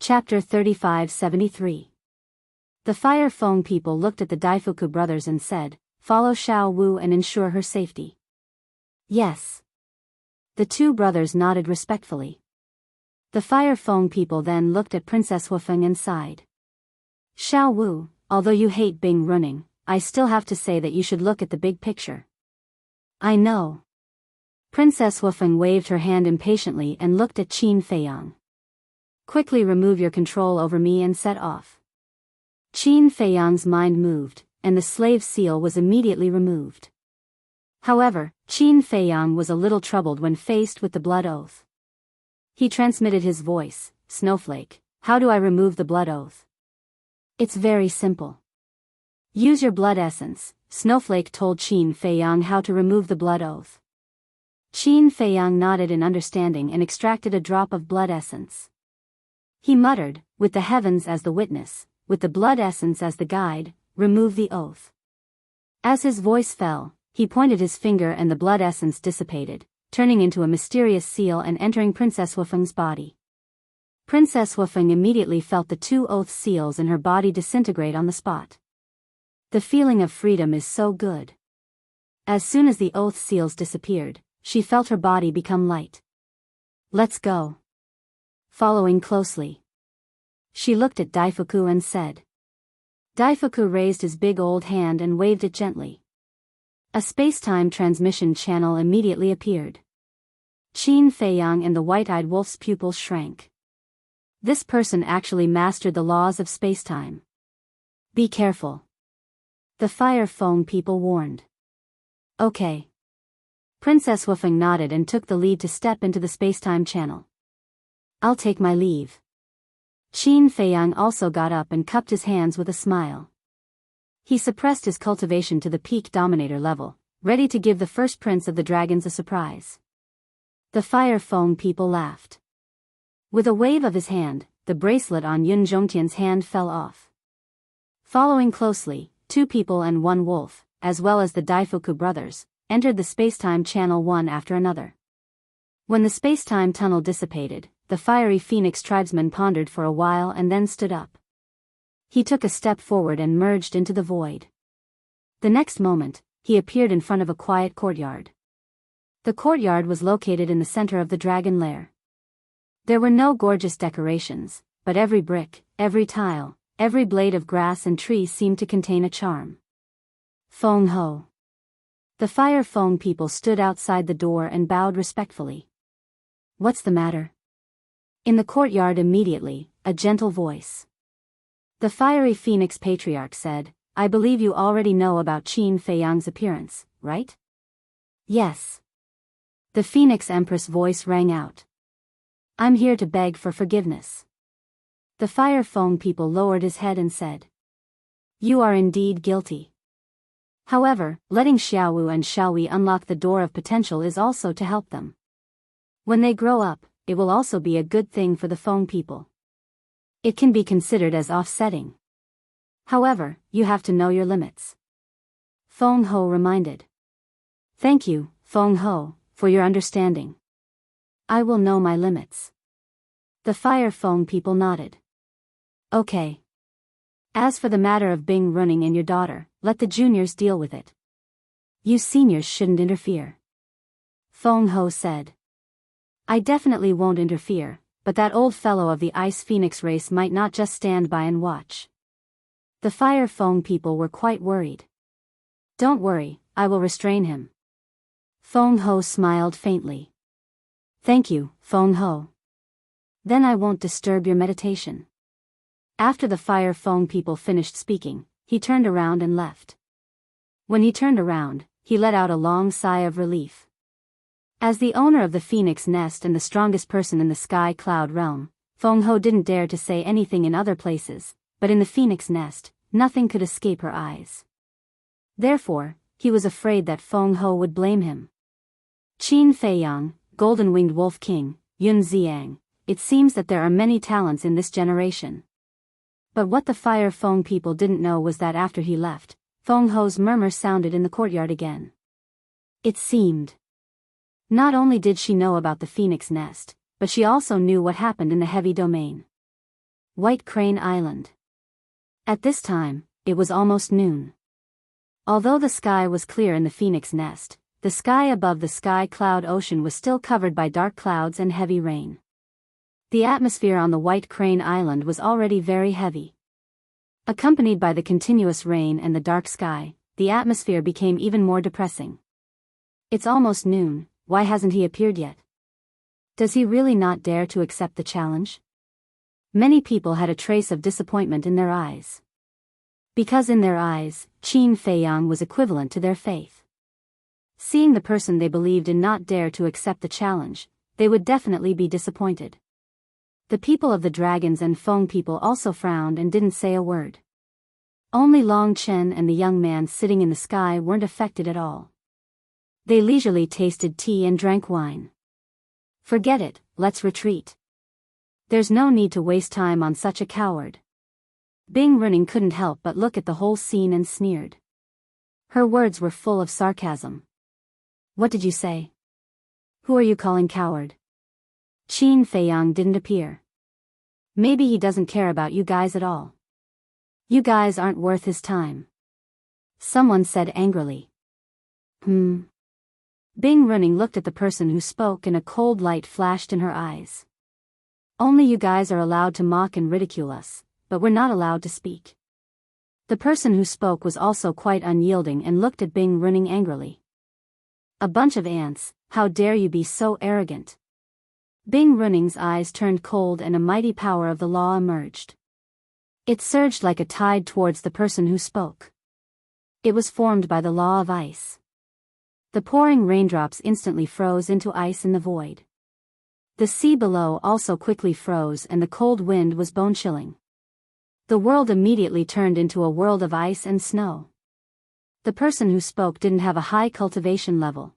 Chapter 3573. The Fire Feng people looked at the Daifuku brothers and said, "Follow Xiao Wu and ensure her safety." "Yes." The two brothers nodded respectfully. The Fire Feng people then looked at Princess Huifeng and sighed. "Xiao Wu, although you hate being running, I still have to say that you should look at the big picture." "I know." Princess Huifeng waved her hand impatiently and looked at Qin Feiyang. "Quickly remove your control over me and set off." Qin Feiyang's mind moved, and the slave seal was immediately removed. However, Qin Feiyang was a little troubled when faced with the blood oath. He transmitted his voice, "Snowflake, how do I remove the blood oath?" "It's very simple. Use your blood essence." Snowflake told Qin Feiyang how to remove the blood oath. Qin Feiyang nodded in understanding and extracted a drop of blood essence. He muttered, "With the heavens as the witness, with the blood essence as the guide, remove the oath." As his voice fell, he pointed his finger and the blood essence dissipated, turning into a mysterious seal and entering Princess Huifeng's body. Princess Huifeng immediately felt the two oath seals in her body disintegrate on the spot. The feeling of freedom is so good. As soon as the oath seals disappeared, she felt her body become light. "Let's go." Following closely, she looked at Daifuku and said. Daifuku raised his big old hand and waved it gently. A space-time transmission channel immediately appeared. Qin Feiyang and the white-eyed wolf's pupils shrank. This person actually mastered the laws of space-time. "Be careful," the Fire Feng people warned. "Okay." Princess Huifeng nodded and took the lead to step into the space-time channel. "I'll take my leave." Qin Feiyang also got up and cupped his hands with a smile. He suppressed his cultivation to the peak dominator level, ready to give the first prince of the dragons a surprise. The Fire Feng people laughed. With a wave of his hand, the bracelet on Yun Zhongtian's hand fell off. Following closely, two people and one wolf, as well as the Daifuku brothers, entered the space-time channel one after another. When the space-time tunnel dissipated, the fiery phoenix tribesman pondered for a while and then stood up. He took a step forward and merged into the void. The next moment, he appeared in front of a quiet courtyard. The courtyard was located in the center of the dragon lair. There were no gorgeous decorations, but every brick, every tile, every blade of grass and tree seemed to contain a charm. "Feng Ho." The Fire Feng people stood outside the door and bowed respectfully. "What's the matter?" In the courtyard immediately, a gentle voice. The fiery phoenix patriarch said, "I believe you already know about Qin Feiyang's appearance, right?" "Yes." The phoenix empress voice rang out. "I'm here to beg for forgiveness." The Fire Feng people lowered his head and said, "You are indeed guilty. However, letting Xiaowu and Xiaohui unlock the door of potential is also to help them. When they grow up, it will also be a good thing for the Feng people. It can be considered as offsetting. However, you have to know your limits." Feng Ho reminded. "Thank you, Feng Ho, for your understanding. I will know my limits." The Fire Feng people nodded. "Okay. As for the matter of Bing running and your daughter, let the juniors deal with it. You seniors shouldn't interfere," Feng Ho said. "I definitely won't interfere, but that old fellow of the Ice Phoenix race might not just stand by and watch." The Fire Feng people were quite worried. "Don't worry, I will restrain him." Feng Ho smiled faintly. "Thank you, Feng Ho. Then I won't disturb your meditation." After the Fire Feng people finished speaking, he turned around and left. When he turned around, he let out a long sigh of relief. As the owner of the Phoenix Nest and the strongest person in the Sky Cloud realm, Feng Ho didn't dare to say anything in other places, but in the Phoenix Nest, nothing could escape her eyes. Therefore, he was afraid that Feng Ho would blame him. Qin Feiyang, Golden-Winged Wolf King, Yun Xiang, it seems that there are many talents in this generation. But what the Fire Feng people didn't know was that after he left, Feng Ho's murmur sounded in the courtyard again. It seemed. Not only did she know about the Phoenix Nest, but she also knew what happened in the heavy domain. White Crane Island. At this time, it was almost noon. Although the sky was clear in the phoenix nest, the sky above the sky cloud ocean was still covered by dark clouds and heavy rain. The atmosphere on the White Crane Island was already very heavy. Accompanied by the continuous rain and the dark sky, the atmosphere became even more depressing. It's almost noon, why hasn't he appeared yet? Does he really not dare to accept the challenge? Many people had a trace of disappointment in their eyes. Because in their eyes, Qin Feiyang was equivalent to their faith. Seeing the person they believed in not dare to accept the challenge, they would definitely be disappointed. The people of the dragons and Feng people also frowned and didn't say a word. Only Long Chen and the young man sitting in the sky weren't affected at all. They leisurely tasted tea and drank wine. Forget it, let's retreat. There's no need to waste time on such a coward. Bing Running couldn't help but look at the whole scene and sneered. Her words were full of sarcasm. What did you say? Who are you calling coward? Qin Feiyang didn't appear. Maybe he doesn't care about you guys at all. You guys aren't worth his time. Someone said angrily. Bing Running looked at the person who spoke and a cold light flashed in her eyes. Only you guys are allowed to mock and ridicule us, but we're not allowed to speak. The person who spoke was also quite unyielding and looked at Bing Running angrily. A bunch of ants, how dare you be so arrogant? Bing Running's eyes turned cold and a mighty power of the law emerged. It surged like a tide towards the person who spoke. It was formed by the law of ice. The pouring raindrops instantly froze into ice in the void. The sea below also quickly froze and the cold wind was bone-chilling. The world immediately turned into a world of ice and snow. The person who spoke didn't have a high cultivation level.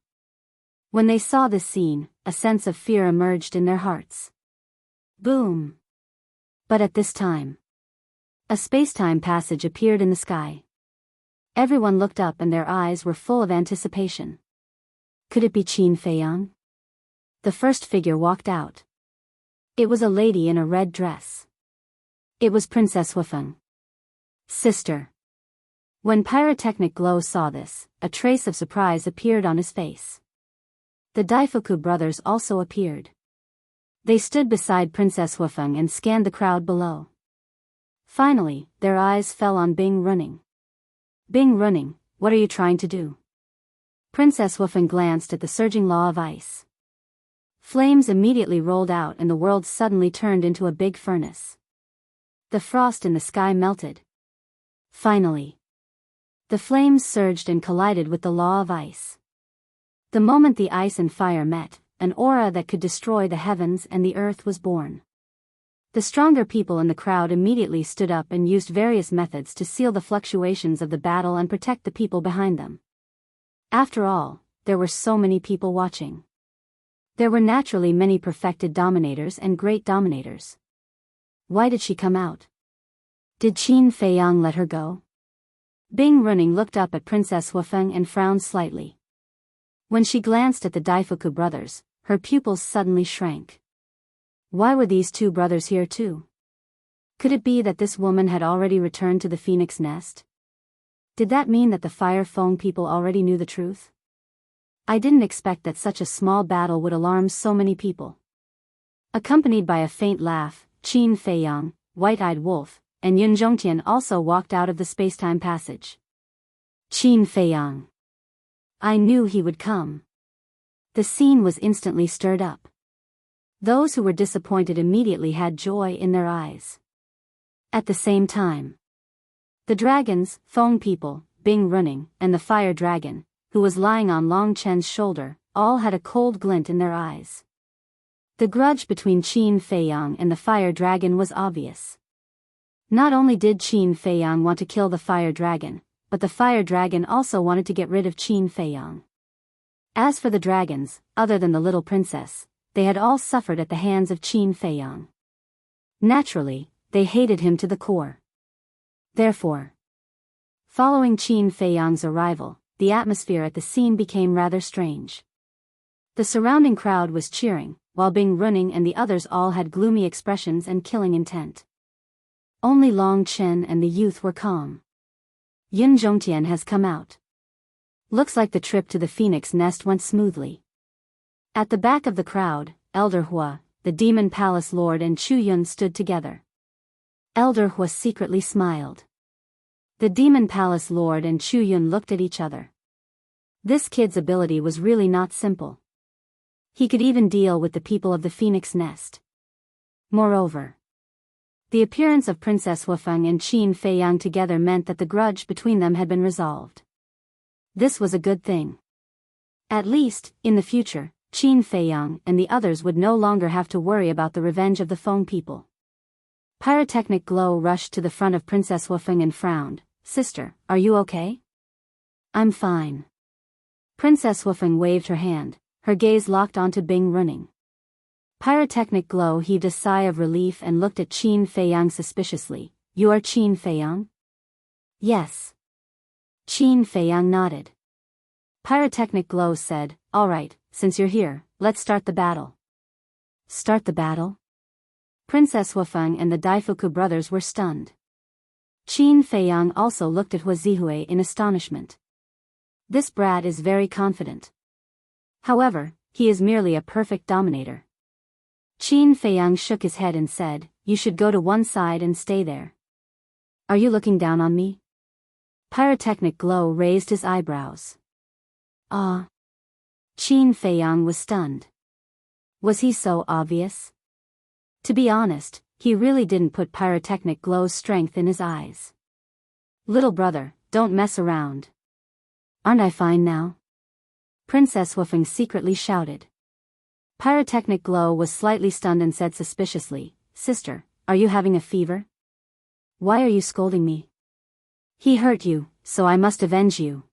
When they saw this scene, a sense of fear emerged in their hearts. Boom! But at this time, a space-time passage appeared in the sky. Everyone looked up and their eyes were full of anticipation. Could it be Qin Feiyang? The first figure walked out. It was a lady in a red dress. It was Princess Huifeng. Sister. When Pyrotechnic Glow saw this, a trace of surprise appeared on his face. The Daifuku brothers also appeared. They stood beside Princess Huifeng and scanned the crowd below. Finally, their eyes fell on Bing Running. Bing Running, what are you trying to do? Princess Huifeng glanced at the surging law of ice. Flames immediately rolled out and the world suddenly turned into a big furnace. The frost in the sky melted. Finally, the flames surged and collided with the law of ice. The moment the ice and fire met, an aura that could destroy the heavens and the earth was born. The stronger people in the crowd immediately stood up and used various methods to seal the fluctuations of the battle and protect the people behind them. After all, there were so many people watching. There were naturally many perfected dominators and great dominators. Why did she come out? Did Qin Feiyang let her go? Bing Running looked up at Princess Huifeng and frowned slightly. When she glanced at the Daifuku brothers, her pupils suddenly shrank. Why were these two brothers here too? Could it be that this woman had already returned to the phoenix nest? Did that mean that the Fire Feng people already knew the truth? I didn't expect that such a small battle would alarm so many people. Accompanied by a faint laugh, Qin Feiyang, White-Eyed Wolf, and Yun Zhongtian also walked out of the spacetime passage. Qin Feiyang. I knew he would come. The scene was instantly stirred up. Those who were disappointed immediately had joy in their eyes. At the same time, the dragons, Feng people, Bing Running, and the fire dragon, who was lying on Long Chen's shoulder, all had a cold glint in their eyes. The grudge between Qin Feiyang and the fire dragon was obvious. Not only did Qin Feiyang want to kill the fire dragon, but the fire dragon also wanted to get rid of Qin Feiyang. As for the dragons, other than the little princess, they had all suffered at the hands of Qin Feiyang. Naturally, they hated him to the core. Therefore, following Qin Feiyang's arrival, the atmosphere at the scene became rather strange. The surrounding crowd was cheering, while Bing Running and the others all had gloomy expressions and killing intent. Only Long Chen and the youth were calm. Yun Zhongtian has come out. Looks like the trip to the phoenix nest went smoothly. At the back of the crowd, Elder Hua, the Demon Palace Lord and Chu Yun stood together. Elder Hua secretly smiled. The Demon Palace Lord and Chu Yun looked at each other. This kid's ability was really not simple. He could even deal with the people of the phoenix nest. Moreover, the appearance of Princess Huafeng and Qin Feiyang together meant that the grudge between them had been resolved. This was a good thing. At least, in the future, Qin Feiyang and the others would no longer have to worry about the revenge of the Feng people. Pyrotechnic Glow rushed to the front of Princess Huafeng and frowned. "Sister, are you okay?" "I'm fine." Princess Huafeng waved her hand, her gaze locked onto Bing Running. Pyrotechnic Glow heaved a sigh of relief and looked at Qin Feiyang suspiciously. "You are Qin Feiyang?" "Yes." Qin Feiyang nodded. Pyrotechnic Glow said, "All right, since you're here, let's start the battle." "Start the battle?" Princess Huafeng and the Daifuku brothers were stunned. Qin Feiyang also looked at Hua Zihui in astonishment. This brat is very confident. However, he is merely a perfect dominator. Qin Feiyang shook his head and said, "You should go to one side and stay there." "Are you looking down on me?" Pyrotechnic Glow raised his eyebrows. "Ah." Qin Feiyang was stunned. Was he so obvious? To be honest, he really didn't put Pyrotechnic Glow's strength in his eyes. "Little brother, don't mess around." "Aren't I fine now?" Princess Huafeng secretly shouted. Pyrotechnic Glow was slightly stunned and said suspiciously, "Sister, are you having a fever? Why are you scolding me?" "He hurt you, so I must avenge you."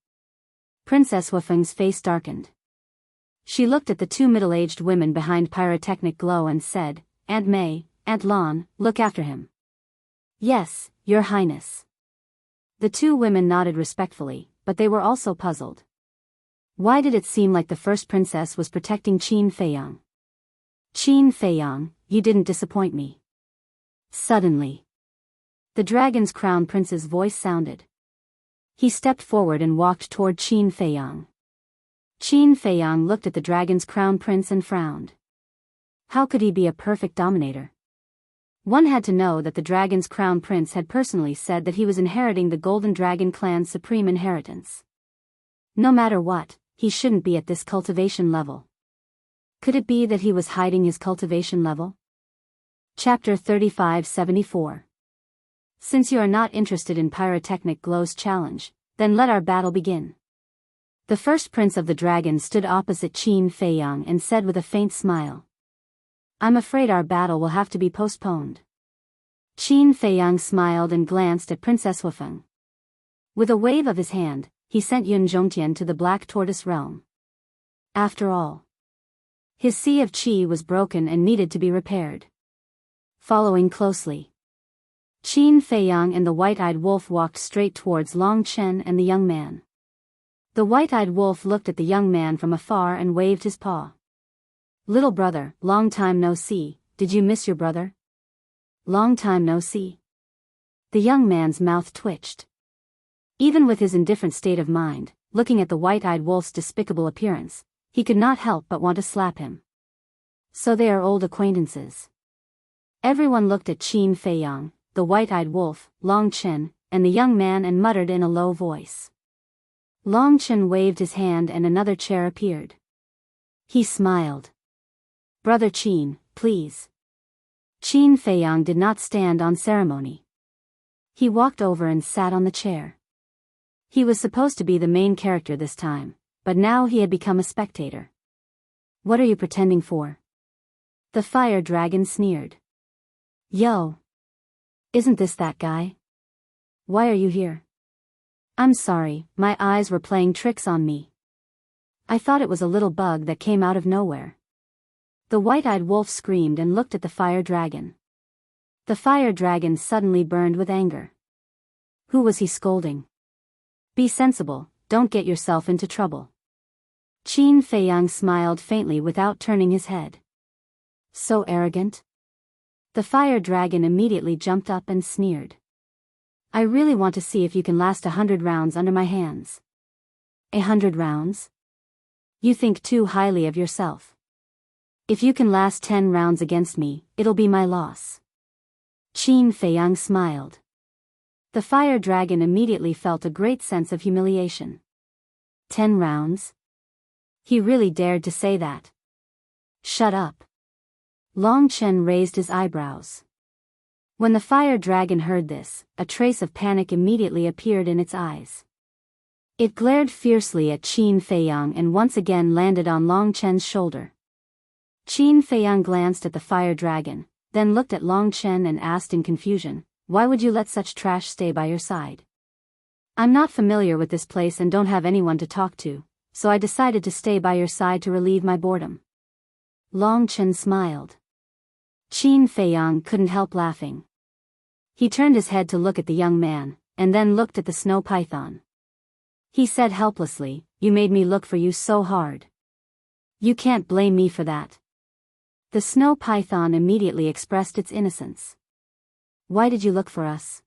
Princess Huafeng's face darkened. She looked at the two middle-aged women behind Pyrotechnic Glow and said, "Aunt May, Aunt Lan, look after him." "Yes, Your Highness." The two women nodded respectfully, but they were also puzzled. Why did it seem like the first princess was protecting Qin Feiyang? "Qin Feiyang, you didn't disappoint me." Suddenly, the Dragon's Crown Prince's voice sounded. He stepped forward and walked toward Qin Feiyang. Qin Feiyang looked at the Dragon's Crown Prince and frowned. How could he be a perfect dominator? One had to know that the Dragon's Crown Prince had personally said that he was inheriting the Golden Dragon clan's supreme inheritance. No matter what, he shouldn't be at this cultivation level. Could it be that he was hiding his cultivation level? Chapter 3574. Since you are not interested in Pyrotechnic Glow's challenge, then let our battle begin. The first prince of the dragon stood opposite Qin Feiyang and said with a faint smile, "I'm afraid our battle will have to be postponed." Qin Feiyang smiled and glanced at Princess Huafeng. With a wave of his hand, he sent Yun Zhongtian to the Black Tortoise Realm. After all, his Sea of Qi was broken and needed to be repaired. Following closely, Qin Feiyang and the White-Eyed Wolf walked straight towards Long Chen and the young man. The White-Eyed Wolf looked at the young man from afar and waved his paw. "Little brother, long time no see, did you miss your brother?" "Long time no see." The young man's mouth twitched. Even with his indifferent state of mind, looking at the White-Eyed Wolf's despicable appearance, he could not help but want to slap him. So they are old acquaintances. Everyone looked at Qin Feiyang, the White-Eyed Wolf, Long Chen, and the young man and muttered in a low voice. Long Chen waved his hand and another chair appeared. He smiled. "Brother Qin, please." Qin Feiyang did not stand on ceremony. He walked over and sat on the chair. He was supposed to be the main character this time, but now he had become a spectator. "What are you pretending for?" The fire dragon sneered. "Yo! Isn't this that guy? Why are you here?" "I'm sorry, my eyes were playing tricks on me. I thought it was a little bug that came out of nowhere." The White-Eyed Wolf screamed and looked at the fire dragon. The fire dragon suddenly burned with anger. Who was he scolding? "Be sensible, don't get yourself into trouble." Qin Feiyang smiled faintly without turning his head. So arrogant? The fire dragon immediately jumped up and sneered. I really want to see if you can last 100 rounds under my hands. 100 rounds? You think too highly of yourself. If you can last 10 rounds against me, it'll be my loss. Qin Feiyang smiled. The fire dragon immediately felt a great sense of humiliation. 10 rounds? He really dared to say that. Shut up. Long Chen raised his eyebrows. When the fire dragon heard this, a trace of panic immediately appeared in its eyes. It glared fiercely at Qin Feiyang and once again landed on Long Chen's shoulder. Qin Feiyang glanced at the fire dragon, then looked at Long Chen and asked in confusion, why would you let such trash stay by your side? I'm not familiar with this place and don't have anyone to talk to, so I decided to stay by your side to relieve my boredom. Long Chen smiled. Qin Feiyang couldn't help laughing. He turned his head to look at the young man, and then looked at the snow python. He said helplessly, you made me look for you so hard. You can't blame me for that. The snow python immediately expressed its innocence. Why did you look for us?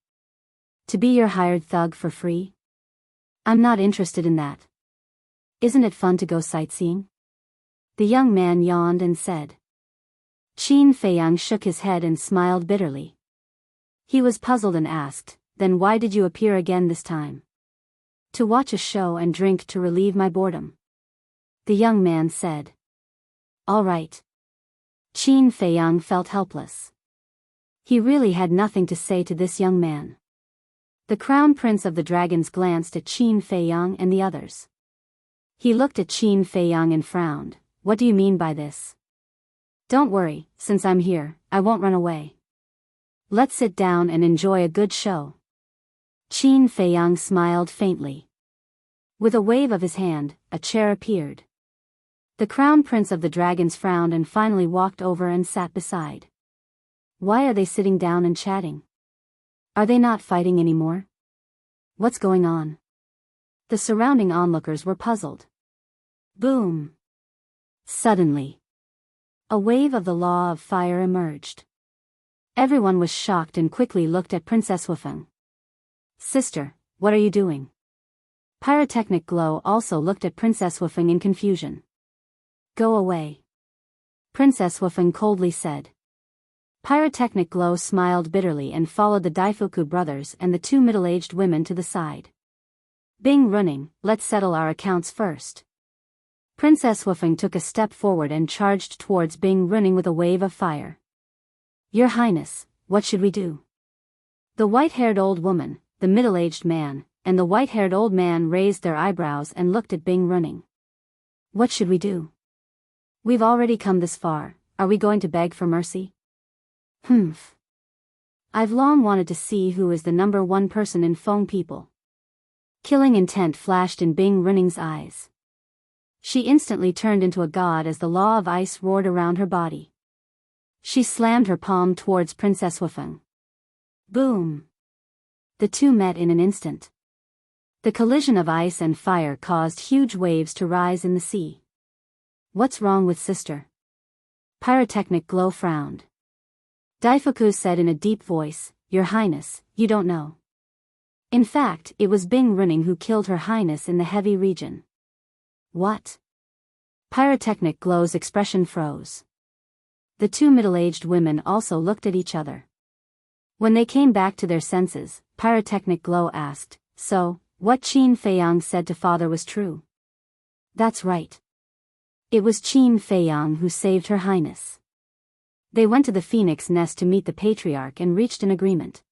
To be your hired thug for free? I'm not interested in that. Isn't it fun to go sightseeing? The young man yawned and said. Qin Feiyang shook his head and smiled bitterly. He was puzzled and asked, then why did you appear again this time? To watch a show and drink to relieve my boredom. The young man said. All right. Qin Feiyang felt helpless. He really had nothing to say to this young man. The crown prince of the dragons glanced at Qin Feiyang and the others. He looked at Qin Feiyang and frowned. What do you mean by this? Don't worry, since I'm here, I won't run away. Let's sit down and enjoy a good show. Qin Feiyang smiled faintly. With a wave of his hand, a chair appeared. The crown prince of the dragons frowned and finally walked over and sat beside. Why are they sitting down and chatting? Are they not fighting anymore? What's going on? The surrounding onlookers were puzzled. Boom! Suddenly, a wave of the law of fire emerged. Everyone was shocked and quickly looked at Princess Wufeng. Sister, what are you doing? Pyrotechnic Glow also looked at Princess Wufeng in confusion. Go away. Princess Wufeng coldly said. Pyrotechnic Glow smiled bitterly and followed the Daifuku brothers and the two middle-aged women to the side. Bing running, let's settle our accounts first. Princess Wufeng took a step forward and charged towards Bing running with a wave of fire. Your Highness, what should we do? The white-haired old woman, the middle-aged man, and the white-haired old man raised their eyebrows and looked at Bing running. What should we do? We've already come this far, are we going to beg for mercy? Humph. I've long wanted to see who is the number one person in Feng people. Killing intent flashed in Bing Running's eyes. She instantly turned into a god as the law of ice roared around her body. She slammed her palm towards Princess Wufeng. Boom! The two met in an instant. The collision of ice and fire caused huge waves to rise in the sea. What's wrong with sister? Pyrotechnic Glow frowned. Daifuku said in a deep voice, Your Highness, you don't know. In fact, it was Bing Running who killed Her Highness in the heavy region. What? Pyrotechnic Glow's expression froze. The two middle-aged women also looked at each other. When they came back to their senses, Pyrotechnic Glow asked, So, what Qin Feiyang said to father was true? That's right. It was Qin Feiyang who saved Her Highness. They went to the phoenix nest to meet the patriarch and reached an agreement.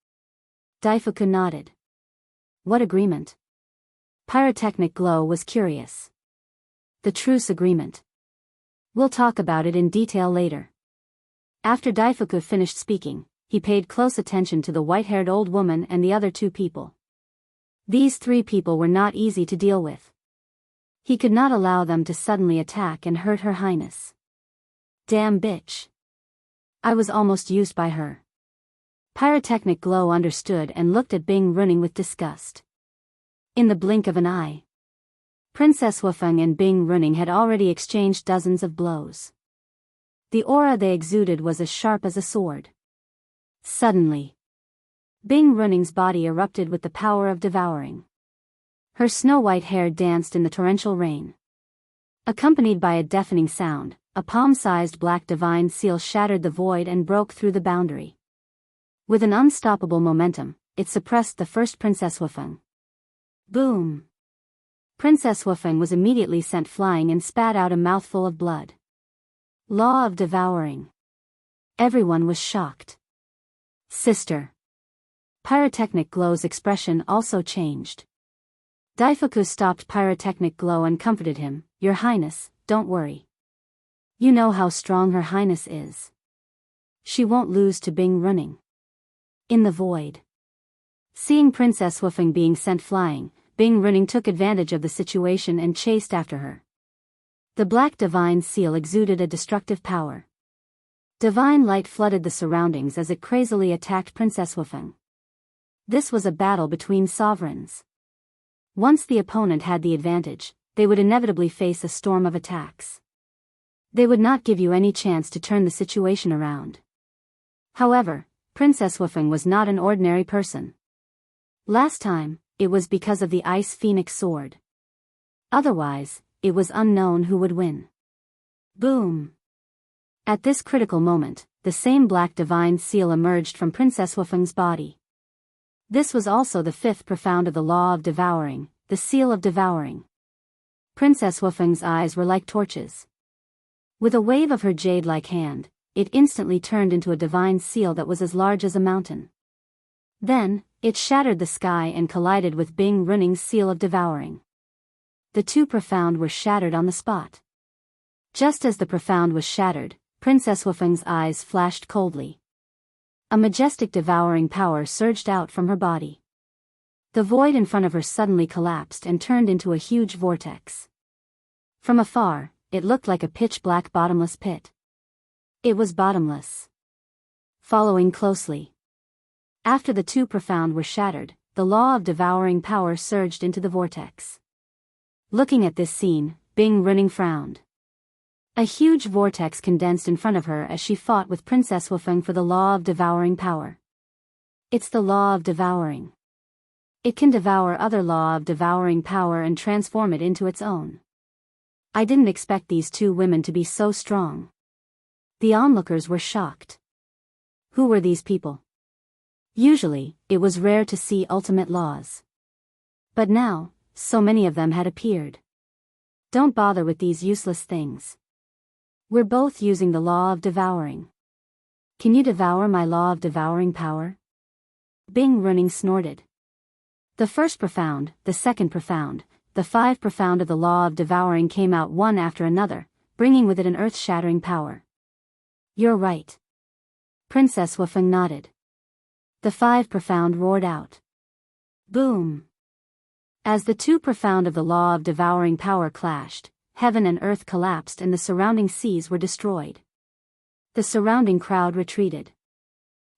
Daifuku nodded. What agreement? Pyrotechnic Glow was curious. The truce agreement. We'll talk about it in detail later. After Daifuku finished speaking, he paid close attention to the white-haired old woman and the other two people. These three people were not easy to deal with. He could not allow them to suddenly attack and hurt Her Highness. Damn bitch. I was almost used by her. Pyrotechnic Glow understood and looked at Bing Running with disgust. In the blink of an eye, Princess Wufeng and Bing Running had already exchanged dozens of blows. The aura they exuded was as sharp as a sword. Suddenly, Bing Running's body erupted with the power of devouring. Her snow-white hair danced in the torrential rain. Accompanied by a deafening sound, a palm-sized black divine seal shattered the void and broke through the boundary. With an unstoppable momentum, it suppressed the first Princess Wufeng. Boom! Princess Wufeng was immediately sent flying and spat out a mouthful of blood. Law of devouring. Everyone was shocked. Sister. Pyrotechnic Glow's expression also changed. Daifuku stopped Pyrotechnic Glow and comforted him. Your Highness, don't worry. You know how strong Her Highness is. She won't lose to Bing Running. In the void. Seeing Princess Wufeng being sent flying, Bing Running took advantage of the situation and chased after her. The black divine seal exuded a destructive power. Divine light flooded the surroundings as it crazily attacked Princess Wufeng. This was a battle between sovereigns. Once the opponent had the advantage, they would inevitably face a storm of attacks. They would not give you any chance to turn the situation around. However, Princess Wufeng was not an ordinary person. Last time, it was because of the Ice Phoenix sword. Otherwise, it was unknown who would win. Boom! At this critical moment, the same black divine seal emerged from Princess Wufeng's body. This was also the fifth profound of the law of devouring, the seal of devouring. Princess Wufeng's eyes were like torches. With a wave of her jade-like hand, it instantly turned into a divine seal that was as large as a mountain. Then, it shattered the sky and collided with Bing Running's seal of devouring. The two profound were shattered on the spot. Just as the profound was shattered, Princess Wufeng's eyes flashed coldly. A majestic devouring power surged out from her body. The void in front of her suddenly collapsed and turned into a huge vortex. From afar, it looked like a pitch-black bottomless pit. It was bottomless. Following closely. After the two profound were shattered, the law of devouring power surged into the vortex. Looking at this scene, Bing Running frowned. A huge vortex condensed in front of her as she fought with Princess Wufeng for the law of devouring power. It's the law of devouring. It can devour other law of devouring power and transform it into its own. I didn't expect these two women to be so strong. The onlookers were shocked. Who were these people? Usually, it was rare to see ultimate laws. But now, so many of them had appeared. Don't bother with these useless things. We're both using the law of devouring. Can you devour my law of devouring power? Bing Running snorted. The first profound, the second profound, the 5 profound of the law of devouring came out one after another, bringing with it an earth-shattering power. You're right. Princess Wufeng nodded. The 5 profound roared out. Boom! As the 2 profound of the law of devouring power clashed, heaven and earth collapsed and the surrounding seas were destroyed. The surrounding crowd retreated.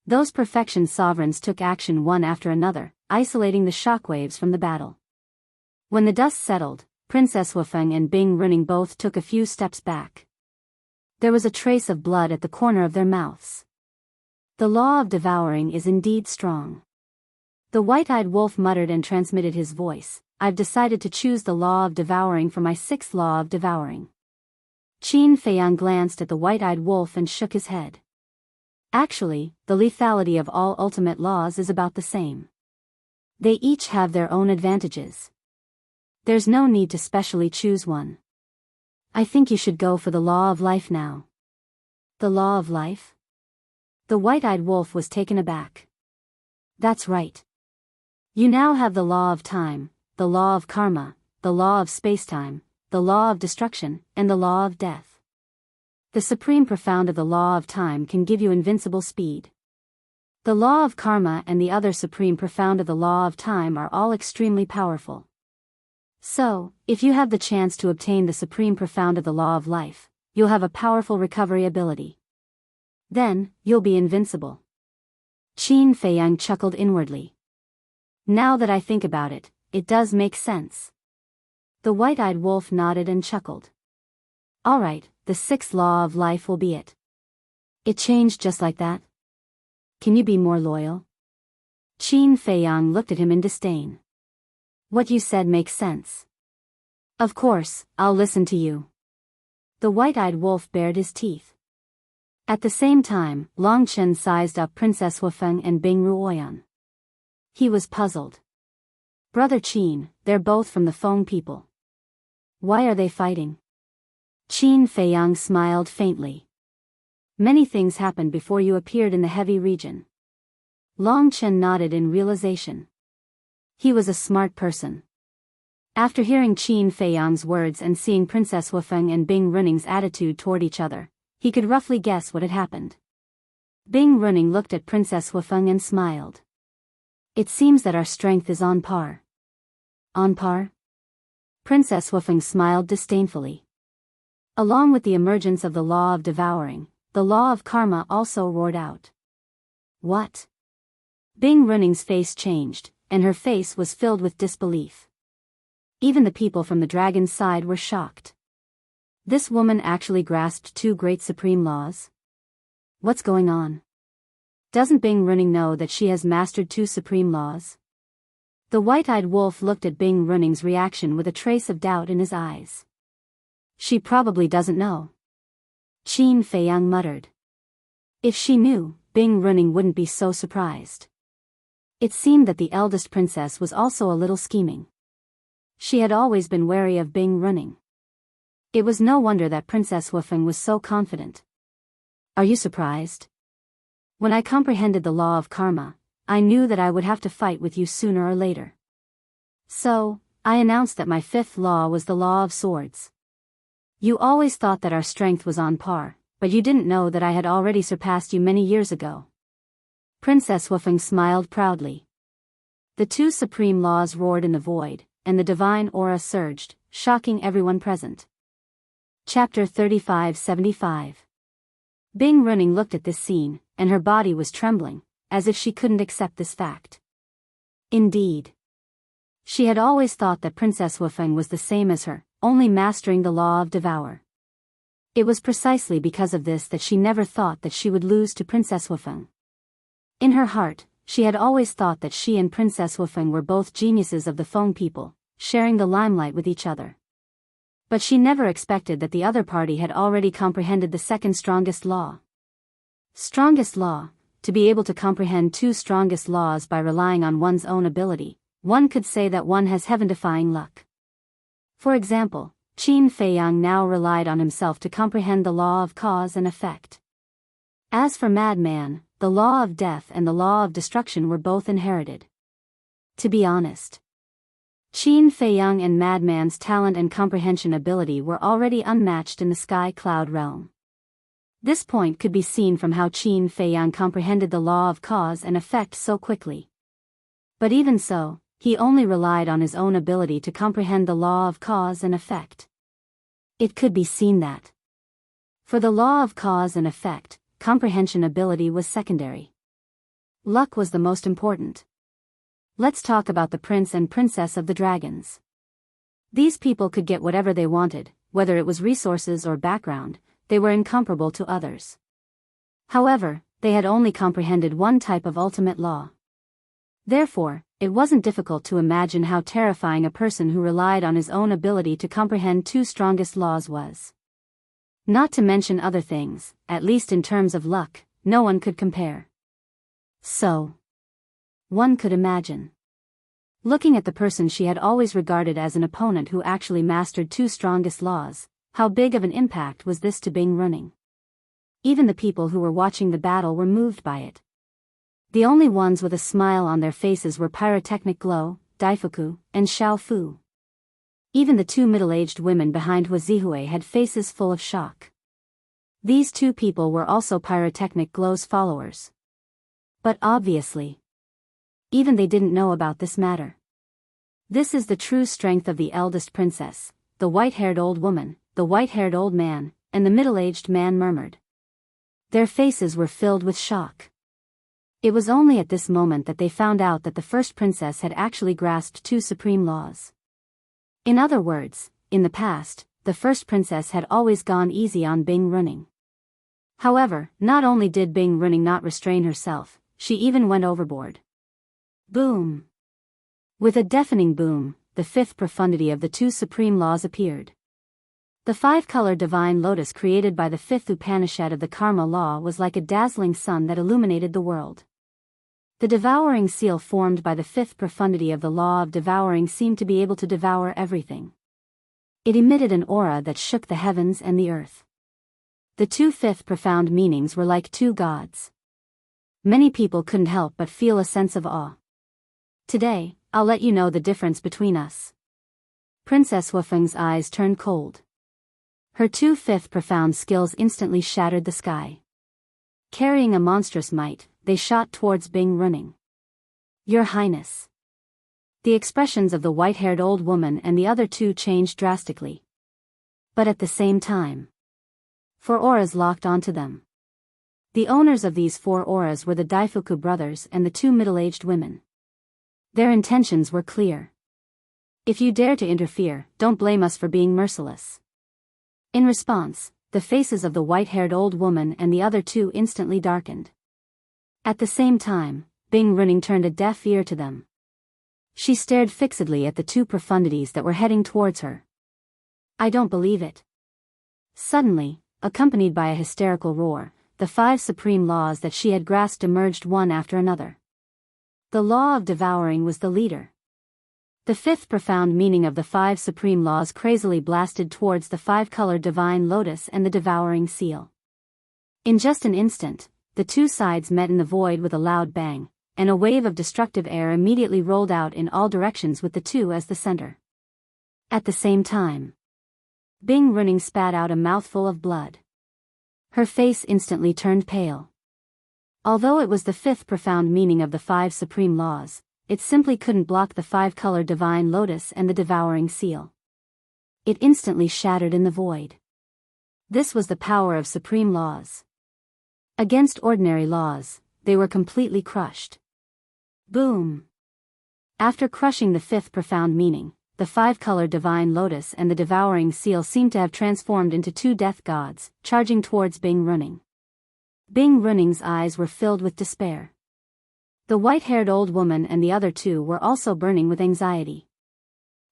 Those perfection sovereigns took action one after another, isolating the shockwaves from the battle. When the dust settled, Princess Wufeng and Bing Running both took a few steps back. There was a trace of blood at the corner of their mouths. The law of devouring is indeed strong. The white-eyed wolf muttered and transmitted his voice. I've decided to choose the law of devouring for my 6th law of devouring. Qin Feiyang glanced at the white-eyed wolf and shook his head. Actually, the lethality of all ultimate laws is about the same. They each have their own advantages. There's no need to specially choose one. I think you should go for the law of life now. The law of life? The white-eyed wolf was taken aback. That's right. You now have the law of time, the law of karma, the law of spacetime, the law of destruction, and the law of death. The supreme profound of the law of time can give you invincible speed. The law of karma and the other supreme profound of the law of time are all extremely powerful. So, if you have the chance to obtain the supreme profound of the law of life, you'll have a powerful recovery ability. Then, you'll be invincible. Qin Feiyang chuckled inwardly. Now that I think about it, it does make sense. The white-eyed wolf nodded and chuckled. All right, the 6th law of life will be it. It changed just like that? Can you be more loyal? Qin Feiyang looked at him in disdain. What you said makes sense. Of course, I'll listen to you. The white-eyed wolf bared his teeth. At the same time, Long Chen sized up Princess Wufeng and Bing Ruoyan. He was puzzled. Brother Qin, they're both from the Feng people. Why are they fighting? Qin Feiyang smiled faintly. Many things happened before you appeared in the heavy region. Long Chen nodded in realization. He was a smart person. After hearing Qin Feiyang's words and seeing Princess Wufeng and Bing Runing's attitude toward each other, he could roughly guess what had happened. Bing Runing looked at Princess Wufeng and smiled. It seems that our strength is on par. On par? Princess Wufeng smiled disdainfully. Along with the emergence of the law of devouring, the law of karma also roared out. What? Bing Runing's face changed, and her face was filled with disbelief. Even the people from the dragon's side were shocked. This woman actually grasped two great supreme laws? What's going on? Doesn't Bing Runing know that she has mastered two supreme laws? The white-eyed wolf looked at Bing Runing's reaction with a trace of doubt in his eyes. She probably doesn't know. Qin Feiyang muttered. If she knew, Bing Runing wouldn't be so surprised. It seemed that the eldest princess was also a little scheming. She had always been wary of Bing Runing. It was no wonder that Princess Wufeng was so confident. Are you surprised? When I comprehended the law of karma, I knew that I would have to fight with you sooner or later. So, I announced that my fifth law was the law of swords. You always thought that our strength was on par, but you didn't know that I had already surpassed you many years ago. Princess Wufeng smiled proudly. The two supreme laws roared in the void, and the divine aura surged, shocking everyone present. Chapter 3575. Bing Runing looked at this scene, and her body was trembling, as if she couldn't accept this fact. Indeed. She had always thought that Princess Wufeng was the same as her, only mastering the law of devour. It was precisely because of this that she never thought that she would lose to Princess Wufeng. In her heart, she had always thought that she and Princess Wufeng were both geniuses of the Feng people, sharing the limelight with each other. But she never expected that the other party had already comprehended the second strongest law. Strongest law, to be able to comprehend two strongest laws by relying on one's own ability, one could say that one has heaven-defying luck. For example, Qin Feiyang now relied on himself to comprehend the law of cause and effect. As for Madman, the law of death and the law of destruction were both inherited. To be honest, Qin Feiyang and Madman's talent and comprehension ability were already unmatched in the sky cloud realm. This point could be seen from how Qin Feiyang comprehended the law of cause and effect so quickly. But even so, he only relied on his own ability to comprehend the law of cause and effect. It could be seen that, for the law of cause and effect, comprehension ability was secondary. Luck was the most important. Let's talk about the prince and princess of the dragons. These people could get whatever they wanted, whether it was resources or background, they were incomparable to others. However, they had only comprehended one type of ultimate law. Therefore, it wasn't difficult to imagine how terrifying a person who relied on his own ability to comprehend two strongest laws was. Not to mention other things, at least in terms of luck, no one could compare. So, one could imagine. Looking at the person she had always regarded as an opponent who actually mastered two strongest laws, how big of an impact was this to Bing Runing? Even the people who were watching the battle were moved by it. The only ones with a smile on their faces were Pyrotechnic Glow, Daifuku, and Xiao Fu. Even the two middle-aged women behind Hua Zihui had faces full of shock. These two people were also Pyrotechnic Glow's followers. But obviously, even they didn't know about this matter. This is the true strength of the eldest princess, the white-haired old woman, the white-haired old man, and the middle-aged man murmured. Their faces were filled with shock. It was only at this moment that they found out that the first princess had actually grasped two supreme laws. In other words, in the past, the first princess had always gone easy on Bing Runing. However, not only did Bing Runing not restrain herself, she even went overboard. Boom! With a deafening boom, the fifth profundity of the two supreme laws appeared. The five-color divine lotus created by the fifth Upanishad of the Karma law was like a dazzling sun that illuminated the world. The devouring seal formed by the fifth profundity of the law of devouring seemed to be able to devour everything. It emitted an aura that shook the heavens and the earth. The two fifth profound meanings were like two gods. Many people couldn't help but feel a sense of awe. Today, I'll let you know the difference between us. Princess Wufeng's eyes turned cold. Her two fifth profound skills instantly shattered the sky. Carrying a monstrous might, they shot towards Bing running. Your Highness. The expressions of the white-haired old woman and the other two changed drastically. But at the same time, four auras locked onto them. The owners of these four auras were the Daifuku brothers and the two middle-aged women. Their intentions were clear. If you dare to interfere, don't blame us for being merciless. In response, the faces of the white-haired old woman and the other two instantly darkened. At the same time, Bing running turned a deaf ear to them. She stared fixedly at the two profundities that were heading towards her. I don't believe it. Suddenly, accompanied by a hysterical roar, the five supreme laws that she had grasped emerged one after another. The law of devouring was the leader. The fifth profound meaning of the five supreme laws crazily blasted towards the five-color divine lotus and the devouring seal. In just an instant, the two sides met in the void with a loud bang, and a wave of destructive air immediately rolled out in all directions with the two as the center. At the same time, Bing running spat out a mouthful of blood. Her face instantly turned pale. Although it was the fifth profound meaning of the five supreme laws, it simply couldn't block the five-color divine lotus and the devouring seal. It instantly shattered in the void. This was the power of supreme laws. Against ordinary laws, they were completely crushed. Boom! After crushing the fifth profound meaning, the five-color divine lotus and the devouring seal seemed to have transformed into two death gods, charging towards Bing running. Bing running's eyes were filled with despair. The white-haired old woman and the other two were also burning with anxiety.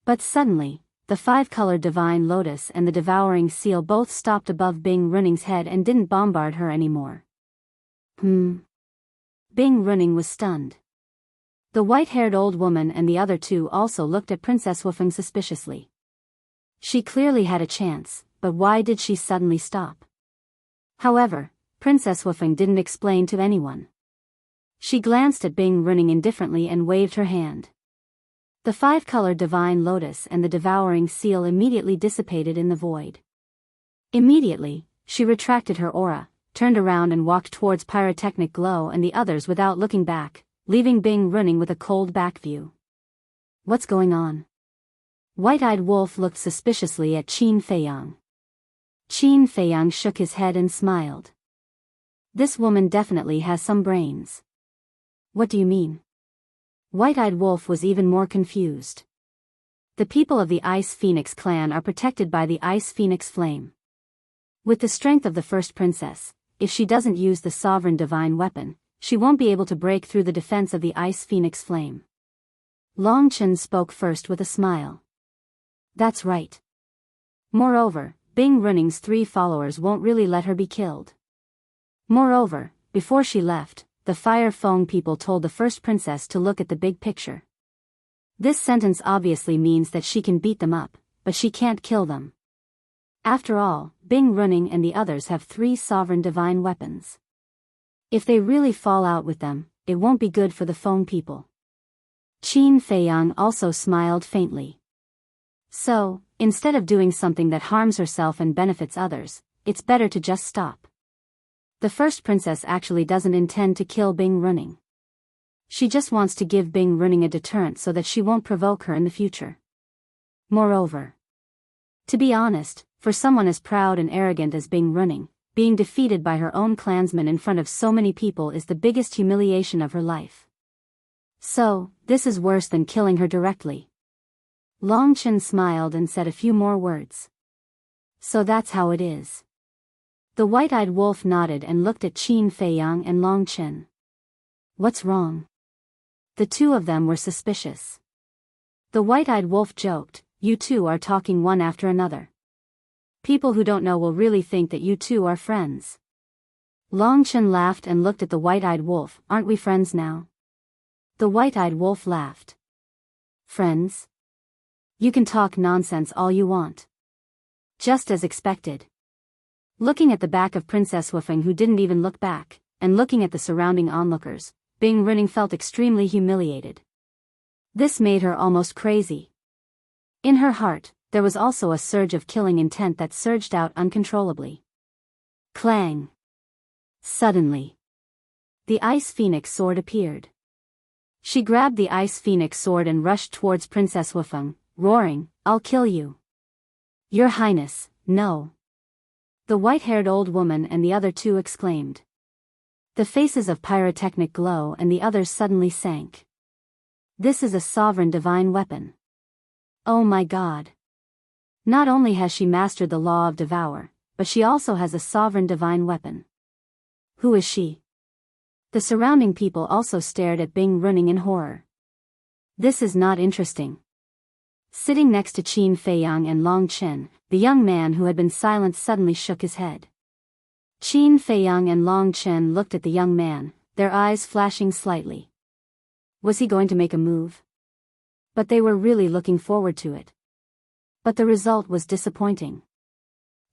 But suddenly, the five-color divine lotus and the devouring seal both stopped above Bing running's head and didn't bombard her anymore. Bing running was stunned. The white-haired old woman and the other two also looked at Princess Wufeng suspiciously. She clearly had a chance, but why did she suddenly stop? However, Princess Wufeng didn't explain to anyone. She glanced at Bing running indifferently and waved her hand. The five-color divine lotus and the devouring seal immediately dissipated in the void. Immediately, she retracted her aura, turned around and walked towards Pyrotechnic Glow and the others without looking back, leaving Bing running with a cold back view. What's going on? White-eyed Wolf looked suspiciously at Qin Feiyang. Qin Feiyang shook his head and smiled. This woman definitely has some brains. What do you mean? White-eyed Wolf was even more confused. The people of the Ice Phoenix clan are protected by the Ice Phoenix flame. With the strength of the first princess, if she doesn't use the sovereign divine weapon, she won't be able to break through the defense of the Ice Phoenix flame. Long Chen spoke first with a smile. That's right. Moreover, Bing running's three followers won't really let her be killed. Moreover, before she left, the Fire Fong people told the first princess to look at the big picture. This sentence obviously means that she can beat them up, but she can't kill them. After all, Bing running and the others have three sovereign divine weapons. If they really fall out with them, it won't be good for the Fong people. Qin Feiyang also smiled faintly. So, instead of doing something that harms herself and benefits others, it's better to just stop. The first princess actually doesn't intend to kill Bing running. She just wants to give Bing running a deterrent so that she won't provoke her in the future. Moreover, to be honest, for someone as proud and arrogant as Bing running, being defeated by her own clansmen in front of so many people is the biggest humiliation of her life. So, this is worse than killing her directly. Long Chen smiled and said a few more words. So that's how it is. The white-eyed wolf nodded and looked at Qin Feiyang and Long Chen. What's wrong? The two of them were suspicious. The white-eyed wolf joked, "You two are talking one after another. People who don't know will really think that you two are friends." Long Chen laughed and looked at the white-eyed wolf. "Aren't we friends now?" The white-eyed wolf laughed. "Friends? You can talk nonsense all you want." Just as expected. Looking at the back of Princess Wufeng, who didn't even look back, and looking at the surrounding onlookers, Bing Running felt extremely humiliated. This made her almost crazy. In her heart, there was also a surge of killing intent that surged out uncontrollably. Clang! Suddenly, the Ice Phoenix sword appeared. She grabbed the Ice Phoenix sword and rushed towards Princess Wufeng, roaring, "I'll kill you." "Your Highness, no." The white-haired old woman and the other two exclaimed. The faces of Pyrotechnic glow and the others suddenly sank. This is a sovereign divine weapon. Oh my god. Not only has she mastered the law of Devour, but she also has a sovereign divine weapon. Who is she? The surrounding people also stared at Bing Running in horror. This is not interesting. Sitting next to Qin Feiyang and Long Chen, the young man who had been silent suddenly shook his head. Qin Feiyang and Long Chen looked at the young man, their eyes flashing slightly. Was he going to make a move? But they were really looking forward to it. But the result was disappointing.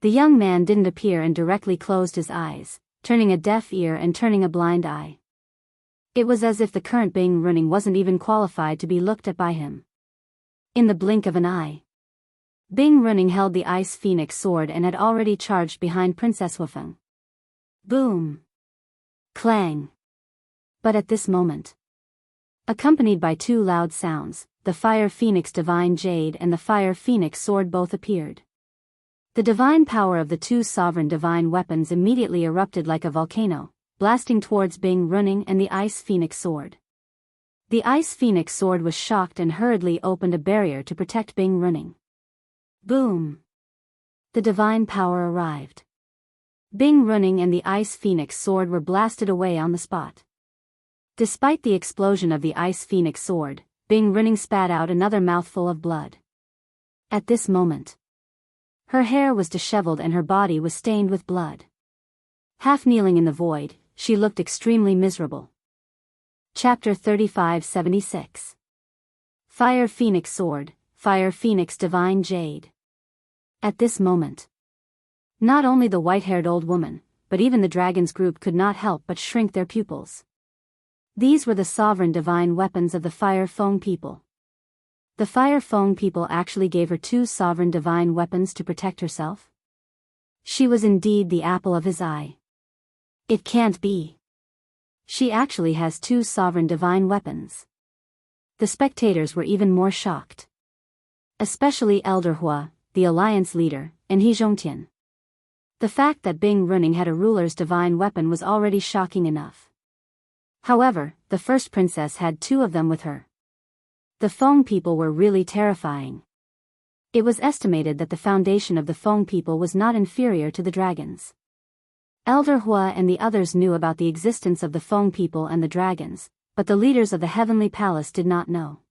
The young man didn't appear and directly closed his eyes, turning a deaf ear and turning a blind eye. It was as if the current Bing Running wasn't even qualified to be looked at by him. In the blink of an eye, Bing Running held the Ice Phoenix sword and had already charged behind Princess Wufeng. Boom! Clang! But at this moment, accompanied by two loud sounds, the Fire Phoenix Divine Jade and the Fire Phoenix sword both appeared. The divine power of the two sovereign divine weapons immediately erupted like a volcano, blasting towards Bing Running and the Ice Phoenix sword. The Ice Phoenix sword was shocked and hurriedly opened a barrier to protect Bing Running. Boom! The divine power arrived. Bing Running and the Ice Phoenix sword were blasted away on the spot. Despite the explosion of the Ice Phoenix sword, Bing Running spat out another mouthful of blood. At this moment, her hair was disheveled and her body was stained with blood. Half kneeling in the void, she looked extremely miserable. Chapter 3576. Fire Phoenix Sword, Fire Phoenix Divine Jade. At this moment, not only the white-haired old woman, but even the dragon's group could not help but shrink their pupils. These were the sovereign divine weapons of the Fire Feng people. The Fire Feng people actually gave her two sovereign divine weapons to protect herself? She was indeed the apple of his eye. It can't be. She actually has two sovereign divine weapons. The spectators were even more shocked. Especially Elder Hua, the alliance leader, and He Zhongtian. The fact that Bing Running had a ruler's divine weapon was already shocking enough. However, the first princess had two of them with her. The Feng people were really terrifying. It was estimated that the foundation of the Feng people was not inferior to the dragons. Elder Hua and the others knew about the existence of the Feng people and the dragons, but the leaders of the Heavenly Palace did not know.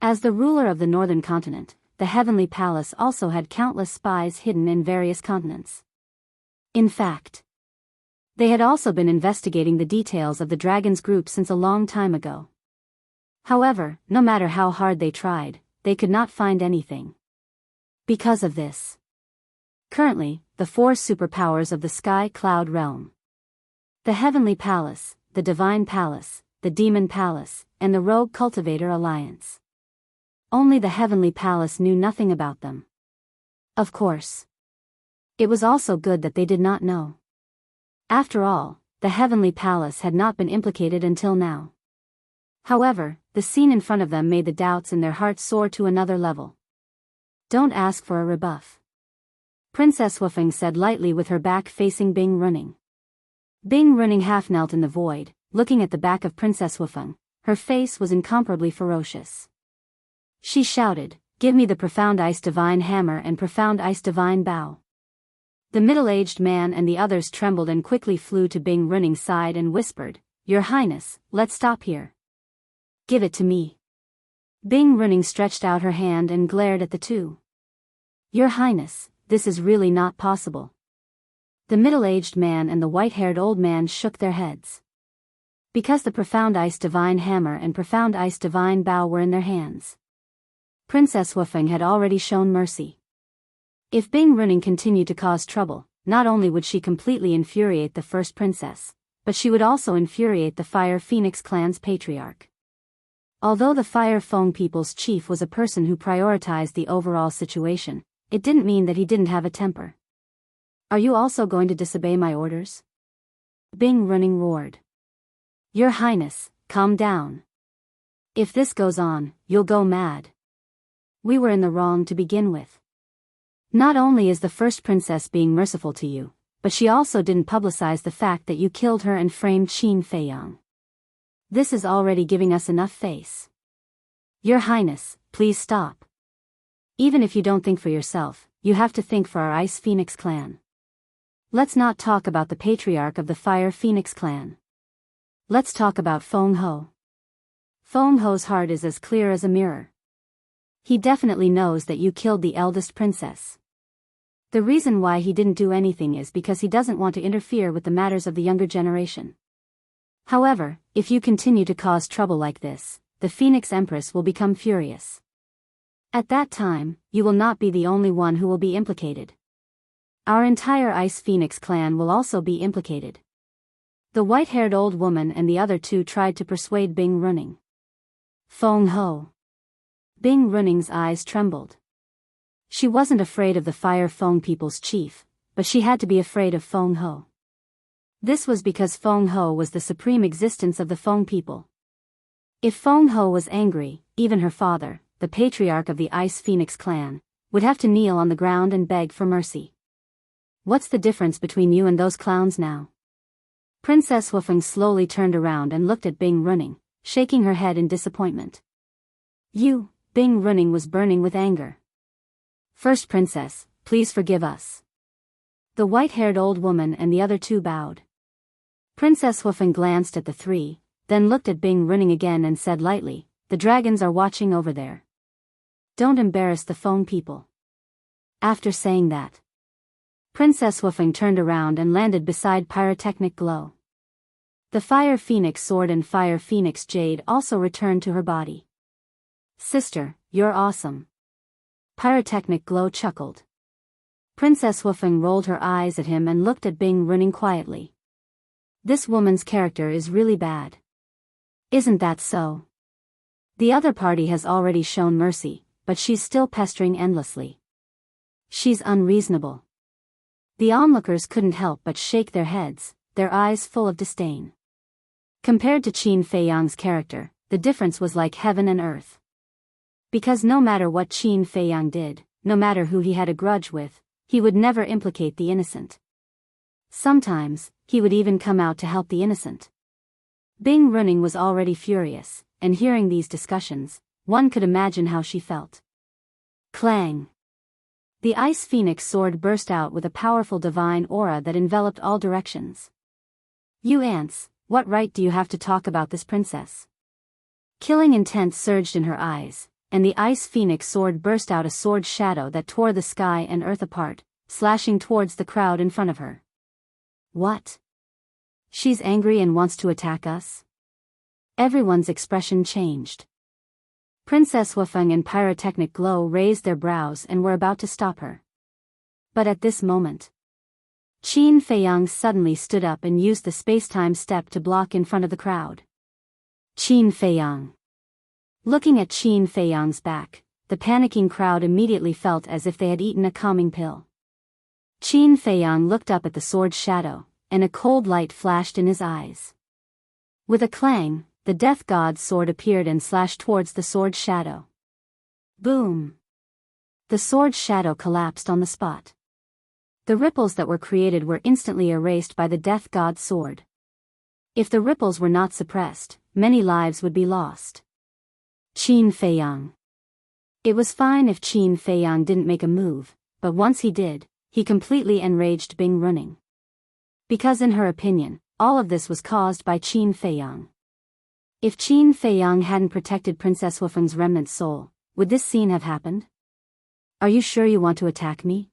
As the ruler of the Northern Continent, the Heavenly Palace also had countless spies hidden in various continents. In fact, they had also been investigating the details of the Dragon's group since a long time ago. However, no matter how hard they tried, they could not find anything. Because of this, currently, the four superpowers of the Sky Cloud Realm, the Heavenly Palace, the Divine Palace, the Demon Palace, and the Rogue Cultivator Alliance. Only the Heavenly Palace knew nothing about them. Of course, it was also good that they did not know. After all, the Heavenly Palace had not been implicated until now. However, the scene in front of them made the doubts in their hearts soar to another level. Don't ask for a rebuff, Princess Wufeng said lightly with her back facing Bing Running. Bing Running half knelt in the void, looking at the back of Princess Wufeng. Her face was incomparably ferocious. She shouted, "Give me the Profound Ice Divine Hammer and Profound Ice Divine Bow." The middle-aged man and the others trembled and quickly flew to Bing Running's side and whispered, Your Highness, let's stop here. Give it to me. Bing Running stretched out her hand and glared at the two. Your Highness, this is really not possible. The middle-aged man and the white-haired old man shook their heads. Because the Profound Ice Divine Hammer and Profound Ice Divine Bow were in their hands. Princess Wufeng had already shown mercy. If Bing Running continued to cause trouble, not only would she completely infuriate the first princess, but she would also infuriate the Fire Phoenix clan's patriarch. Although the Fire Fong people's chief was a person who prioritized the overall situation, it didn't mean that he didn't have a temper. Are you also going to disobey my orders? Bing Running roared. Your Highness, calm down. If this goes on, you'll go mad. We were in the wrong to begin with. Not only is the first princess being merciful to you, but she also didn't publicize the fact that you killed her and framed Qin Feiyang. This is already giving us enough face. Your Highness, please stop. Even if you don't think for yourself, you have to think for our Ice Phoenix clan. Let's not talk about the patriarch of the Fire Phoenix clan. Let's talk about Feng Ho. Feng Ho's heart is as clear as a mirror. He definitely knows that you killed the eldest princess. The reason why he didn't do anything is because he doesn't want to interfere with the matters of the younger generation. However, if you continue to cause trouble like this, the Phoenix Empress will become furious. At that time, you will not be the only one who will be implicated. Our entire Ice Phoenix clan will also be implicated. The white-haired old woman and the other two tried to persuade Bing Running. Feng Ho. Bing Running's eyes trembled. She wasn't afraid of the Fire Feng people's chief, but she had to be afraid of Feng Ho. This was because Feng Ho was the supreme existence of the Feng people. If Feng Ho was angry, even her father, the patriarch of the Ice Phoenix clan, would have to kneel on the ground and beg for mercy. What's the difference between you and those clowns now? Princess Wufeng slowly turned around and looked at Bing Running, shaking her head in disappointment. Bing Running was burning with anger. First Princess, please forgive us. The white-haired old woman and the other two bowed. Princess Wufeng glanced at the three, then looked at Bing Running again and said lightly, the dragons are watching over there. Don't embarrass the Feng people. After saying that, Princess Wufeng turned around and landed beside Pyrotechnic Glow. The Fire Phoenix sword and Fire Phoenix jade also returned to her body. Sister, you're awesome. Pyrotechnic Glow chuckled. Princess Wufeng rolled her eyes at him and looked at Bing Running quietly. This woman's character is really bad. Isn't that so? The other party has already shown mercy, but she's still pestering endlessly. She's unreasonable. The onlookers couldn't help but shake their heads, their eyes full of disdain. Compared to Qin Feiyang's character, the difference was like heaven and earth. Because no matter what Qin Feiyang did, no matter who he had a grudge with, he would never implicate the innocent. Sometimes, he would even come out to help the innocent. Bing Running was already furious, and hearing these discussions, one could imagine how she felt. Clang! The Ice Phoenix sword burst out with a powerful divine aura that enveloped all directions. You ants, what right do you have to talk about this princess? Killing intent surged in her eyes, and the Ice Phoenix sword burst out a sword shadow that tore the sky and earth apart, slashing towards the crowd in front of her. What? She's angry and wants to attack us? Everyone's expression changed. Princess Wufeng and Pyrotechnic Glow raised their brows and were about to stop her. But at this moment, Qin Feiyang suddenly stood up and used the space-time step to block in front of the crowd. Qin Feiyang. Looking at Qin Feiyang's back, the panicking crowd immediately felt as if they had eaten a calming pill. Qin Feiyang looked up at the sword shadow, and a cold light flashed in his eyes. With a clang, the Death God's sword appeared and slashed towards the sword shadow. Boom! The sword shadow collapsed on the spot. The ripples that were created were instantly erased by the Death God's sword. If the ripples were not suppressed, many lives would be lost. Qin Feiyang. It was fine if Qin Feiyang didn't make a move, but once he did, he completely enraged Bing Running. Because in her opinion, all of this was caused by Qin Feiyang. If Qin Feiyang hadn't protected Princess Wufeng's remnant soul, would this scene have happened? Are you sure you want to attack me?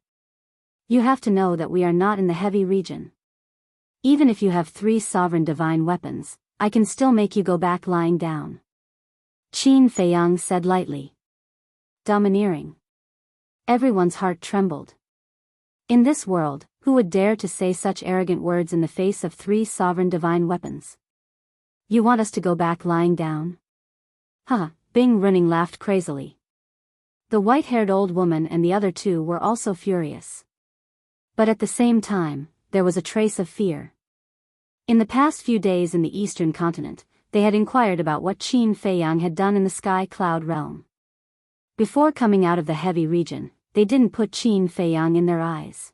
You have to know that we are not in the heavy region. Even if you have 3 sovereign divine weapons, I can still make you go back lying down. Qin Feiyang said lightly. Domineering. Everyone's heart trembled. In this world, who would dare to say such arrogant words in the face of 3 sovereign divine weapons? You want us to go back lying down? Huh, Bing Running laughed crazily. The white-haired old woman and the other 2 were also furious. But at the same time, there was a trace of fear. In the past few days in the eastern continent, they had inquired about what Qin Feiyang had done in the sky cloud realm. Before coming out of the heavy region, they didn't put Qin Feiyang in their eyes.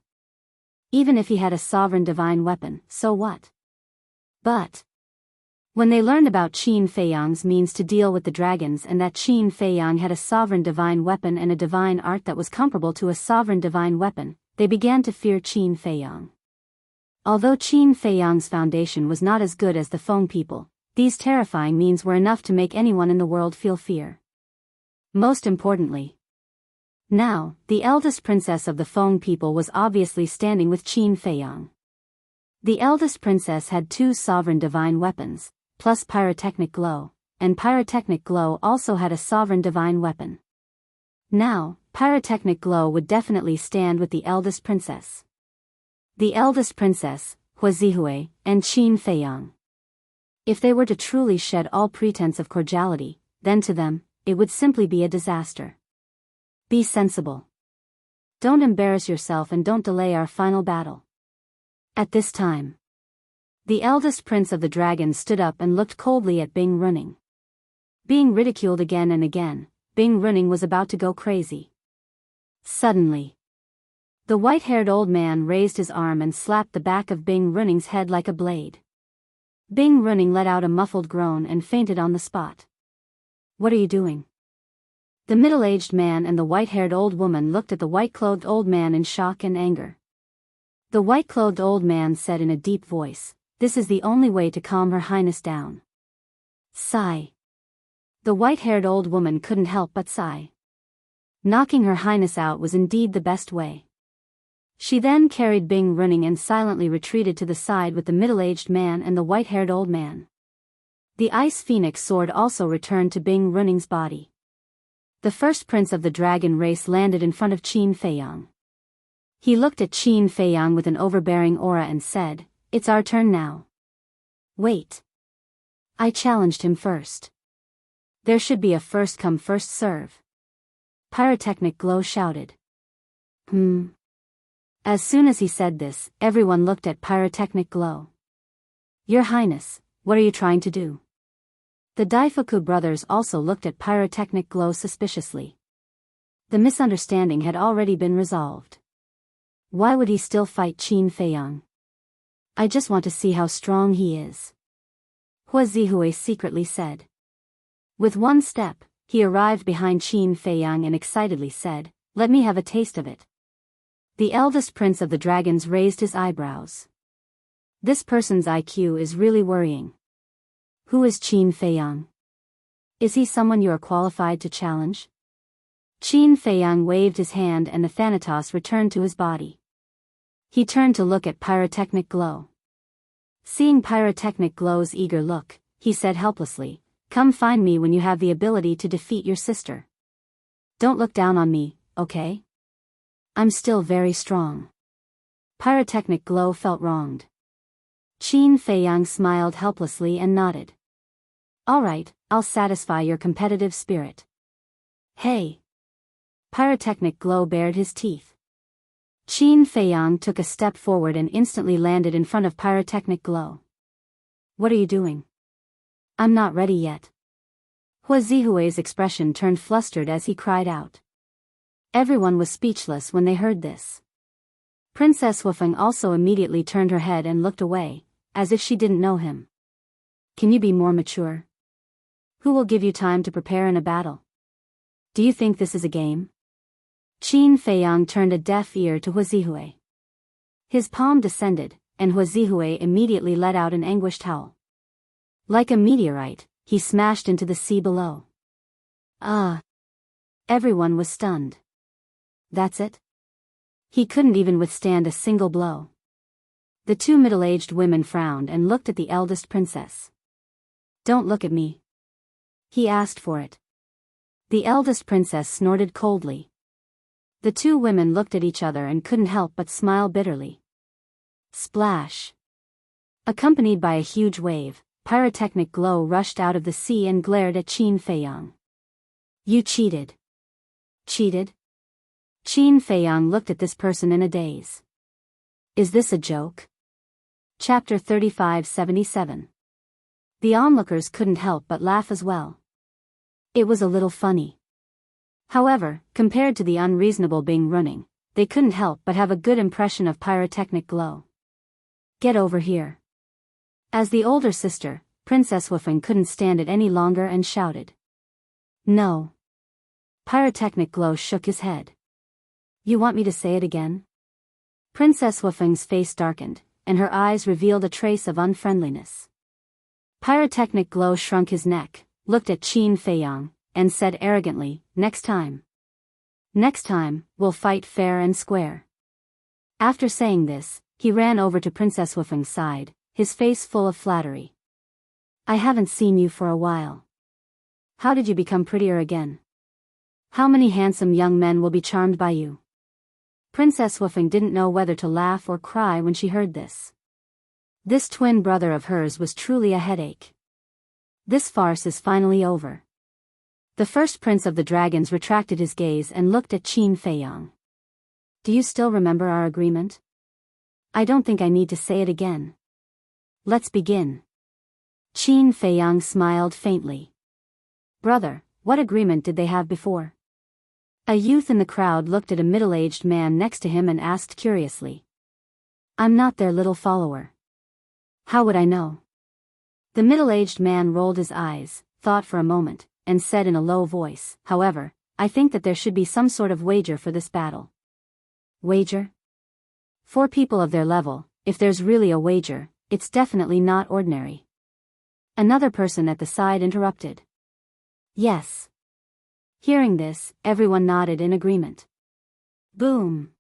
Even if he had a sovereign divine weapon, so what? But when they learned about Qin Feiyang's means to deal with the dragons and that Qin Feiyang had a sovereign divine weapon and a divine art that was comparable to a sovereign divine weapon, they began to fear Qin Feiyang. Although Qin Feiyang's foundation was not as good as the Feng people, these terrifying means were enough to make anyone in the world feel fear. Most importantly, now, the eldest princess of the Feng people was obviously standing with Qin Feiyang. The eldest princess had 2 sovereign divine weapons, plus pyrotechnic glow, and pyrotechnic glow also had a sovereign divine weapon. Now, pyrotechnic glow would definitely stand with the eldest princess. The eldest princess, Huazihue, and Qin Feiyang. If they were to truly shed all pretense of cordiality, then to them, it would simply be a disaster. Be sensible. Don't embarrass yourself and don't delay our final battle. At this time, the eldest prince of the dragons stood up and looked coldly at Bing Running. Being ridiculed again and again, Bing Running was about to go crazy. Suddenly, the white-haired old man raised his arm and slapped the back of Bing Running's head like a blade. Bing Running let out a muffled groan and fainted on the spot. What are you doing? The middle-aged man and the white-haired old woman looked at the white-clothed old man in shock and anger. The white-clothed old man said in a deep voice, "This is the only way to calm Her Highness down." Sigh. The white-haired old woman couldn't help but sigh. Knocking Her Highness out was indeed the best way. She then carried Bing Running and silently retreated to the side with the middle-aged man and the white-haired old man. The ice phoenix sword also returned to Bing Running's body. The first prince of the dragon race landed in front of Qin Feiyang. He looked at Qin Feiyang with an overbearing aura and said, "It's our turn now." Wait. I challenged him first. There should be a first come first serve. Pyrotechnic Glow shouted. As soon as he said this, everyone looked at Pyrotechnic Glow. Your Highness, what are you trying to do? The Daifuku brothers also looked at Pyrotechnic Glow suspiciously. The misunderstanding had already been resolved. Why would he still fight Qin Feiyang? I just want to see how strong he is. Huazihue secretly said. With one step, he arrived behind Qin Feiyang and excitedly said, "Let me have a taste of it." The eldest prince of the dragons raised his eyebrows. This person's IQ is really worrying. Who is Qin Feiyang? Is he someone you are qualified to challenge? Qin Feiyang waved his hand and the Thanatos returned to his body. He turned to look at Pyrotechnic Glow. Seeing Pyrotechnic Glow's eager look, he said helplessly, "Come find me when you have the ability to defeat your sister. Don't look down on me, okay? I'm still very strong." Pyrotechnic Glow felt wronged. Qin Feiyang smiled helplessly and nodded. "All right, I'll satisfy your competitive spirit." Hey! Pyrotechnic Glow bared his teeth. Qin Feiyang took a step forward and instantly landed in front of Pyrotechnic Glow. What are you doing? I'm not ready yet. Huazihue's expression turned flustered as he cried out. Everyone was speechless when they heard this. Princess Wufeng also immediately turned her head and looked away, as if she didn't know him. Can you be more mature? Who will give you time to prepare in a battle? Do you think this is a game? Qin Feiyang turned a deaf ear to Huazihue. His palm descended, and Huazihue immediately let out an anguished howl. Like a meteorite, he smashed into the sea below. Ah! Everyone was stunned. That's it? He couldn't even withstand a single blow. The two middle-aged women frowned and looked at the eldest princess. Don't look at me. He asked for it. The eldest princess snorted coldly. The two women looked at each other and couldn't help but smile bitterly. Splash! Accompanied by a huge wave, pyrotechnic glow rushed out of the sea and glared at Qin Feiyang. You cheated. Cheated? Qin Feiyang looked at this person in a daze. Is this a joke? Chapter 3577. The onlookers couldn't help but laugh as well. It was a little funny. However, compared to the unreasonable Bing running, they couldn't help but have a good impression of pyrotechnic glow. Get over here. As the older sister, Princess Wufeng couldn't stand it any longer and shouted. No. Pyrotechnic glow shook his head. You want me to say it again? Princess Wufeng's face darkened, and her eyes revealed a trace of unfriendliness. Pyrotechnic glow shrunk his neck, looked at Qin Feiyang, and said arrogantly, Next time. Next time, we'll fight fair and square. After saying this, he ran over to Princess Wufeng's side, his face full of flattery. I haven't seen you for a while. How did you become prettier again? How many handsome young men will be charmed by you? Princess Wufeng didn't know whether to laugh or cry when she heard this. This twin brother of hers was truly a headache. This farce is finally over. The first prince of the dragons retracted his gaze and looked at Qin Feiyang. Do you still remember our agreement? I don't think I need to say it again. Let's begin. Qin Feiyang smiled faintly. Brother, what agreement did they have before? A youth in the crowd looked at a middle-aged man next to him and asked curiously. I'm not their little follower. How would I know? The middle-aged man rolled his eyes, thought for a moment, and said in a low voice, However, I think that there should be some sort of wager for this battle. Wager? For people of their level, if there's really a wager, it's definitely not ordinary. Another person at the side interrupted. Yes. Hearing this, everyone nodded in agreement. Boom!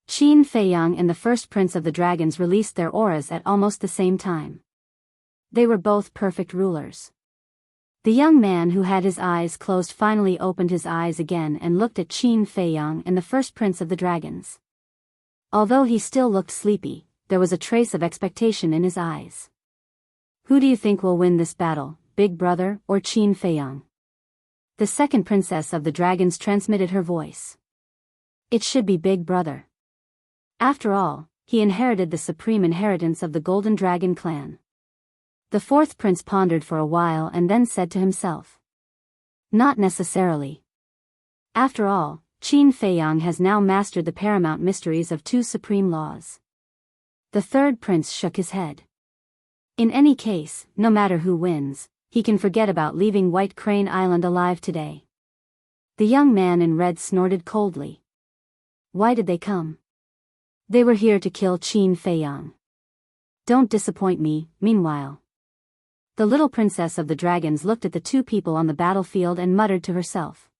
Qin Feiyang and the first prince of the dragons released their auras at almost the same time. They were both perfect rulers. The young man who had his eyes closed finally opened his eyes again and looked at Qin Feiyang and the first prince of the dragons. Although he still looked sleepy, there was a trace of expectation in his eyes. Who do you think will win this battle, Big Brother or Qin Feiyang? The second princess of the dragons transmitted her voice. It should be Big Brother. After all, he inherited the supreme inheritance of the Golden Dragon clan. The fourth prince pondered for a while and then said to himself. Not necessarily. After all, Qin Feiyang has now mastered the paramount mysteries of two supreme laws. The third prince shook his head. In any case, no matter who wins, he can forget about leaving White Crane Island alive today. The young man in red snorted coldly. Why did they come? They were here to kill Qin Feiyang. Don't disappoint me, meanwhile. The little princess of the dragons looked at the two people on the battlefield and muttered to herself.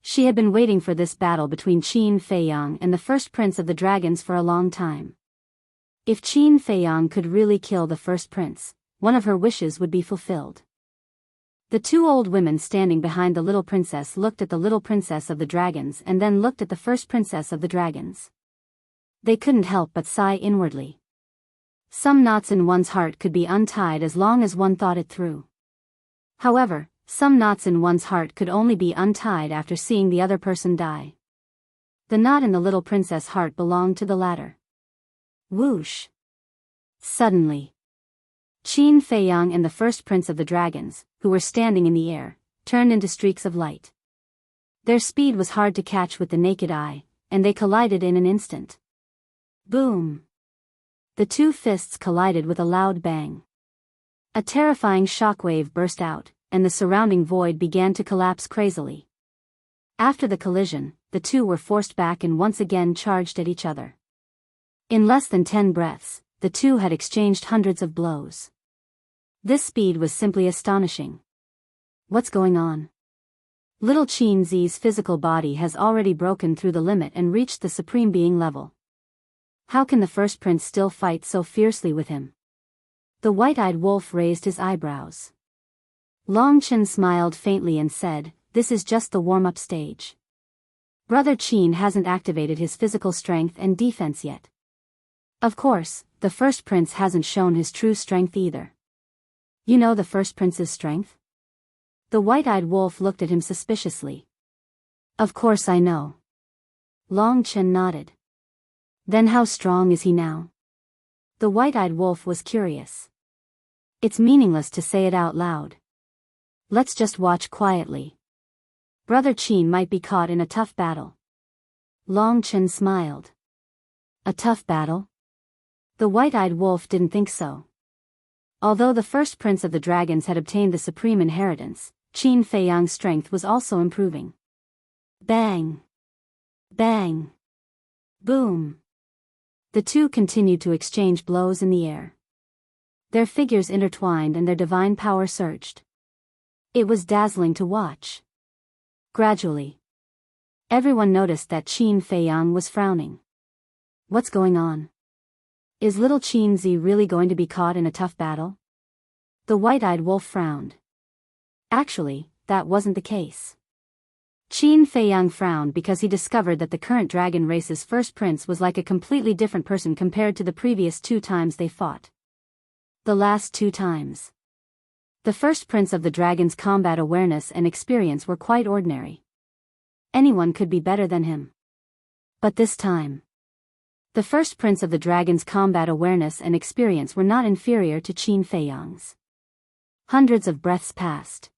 She had been waiting for this battle between Qin Feiyang and the first prince of the dragons for a long time. If Qin Feiyang could really kill the first prince, one of her wishes would be fulfilled. The two old women standing behind the little princess looked at the little princess of the dragons and then looked at the first princess of the dragons. They couldn't help but sigh inwardly. Some knots in one's heart could be untied as long as one thought it through. However, some knots in one's heart could only be untied after seeing the other person die. The knot in the little princess' heart belonged to the latter. Whoosh! Suddenly, Qin Feiyang and the first prince of the dragons, who were standing in the air, turned into streaks of light. Their speed was hard to catch with the naked eye, and they collided in an instant. Boom! The two fists collided with a loud bang. A terrifying shockwave burst out, and the surrounding void began to collapse crazily. After the collision, the two were forced back and once again charged at each other. In less than 10 breaths, the two had exchanged hundreds of blows. This speed was simply astonishing. What's going on? Little Qin Zi's physical body has already broken through the limit and reached the Supreme Being level. How can the first prince still fight so fiercely with him? The white-eyed wolf raised his eyebrows. Long Chen smiled faintly and said, "This is just the warm-up stage. Brother Qin hasn't activated his physical strength and defense yet. Of course, the first prince hasn't shown his true strength either." "You know the first prince's strength?" The white-eyed wolf looked at him suspiciously. "Of course I know." Long Chen nodded. "Then how strong is he now?" The white-eyed wolf was curious. "It's meaningless to say it out loud. Let's just watch quietly. Brother Qin might be caught in a tough battle." Long Chen smiled. "A tough battle?" The white-eyed wolf didn't think so. Although the first prince of the dragons had obtained the supreme inheritance, Qin Feiyang's strength was also improving. Bang! Bang! Boom! The two continued to exchange blows in the air. Their figures intertwined and their divine power surged. It was dazzling to watch. Gradually, everyone noticed that Qin Feiyang was frowning. What's going on? Is little Qin Zi really going to be caught in a tough battle? The white-eyed wolf frowned. Actually, that wasn't the case. Qin Feiyang frowned because he discovered that the current dragon race's first prince was like a completely different person compared to the previous 2 times they fought. The last 2 times. The first prince of the dragon's combat awareness and experience were quite ordinary. Anyone could be better than him. But this time, the first prince of the dragon's combat awareness and experience were not inferior to Qin Feiyang's. Hundreds of breaths passed.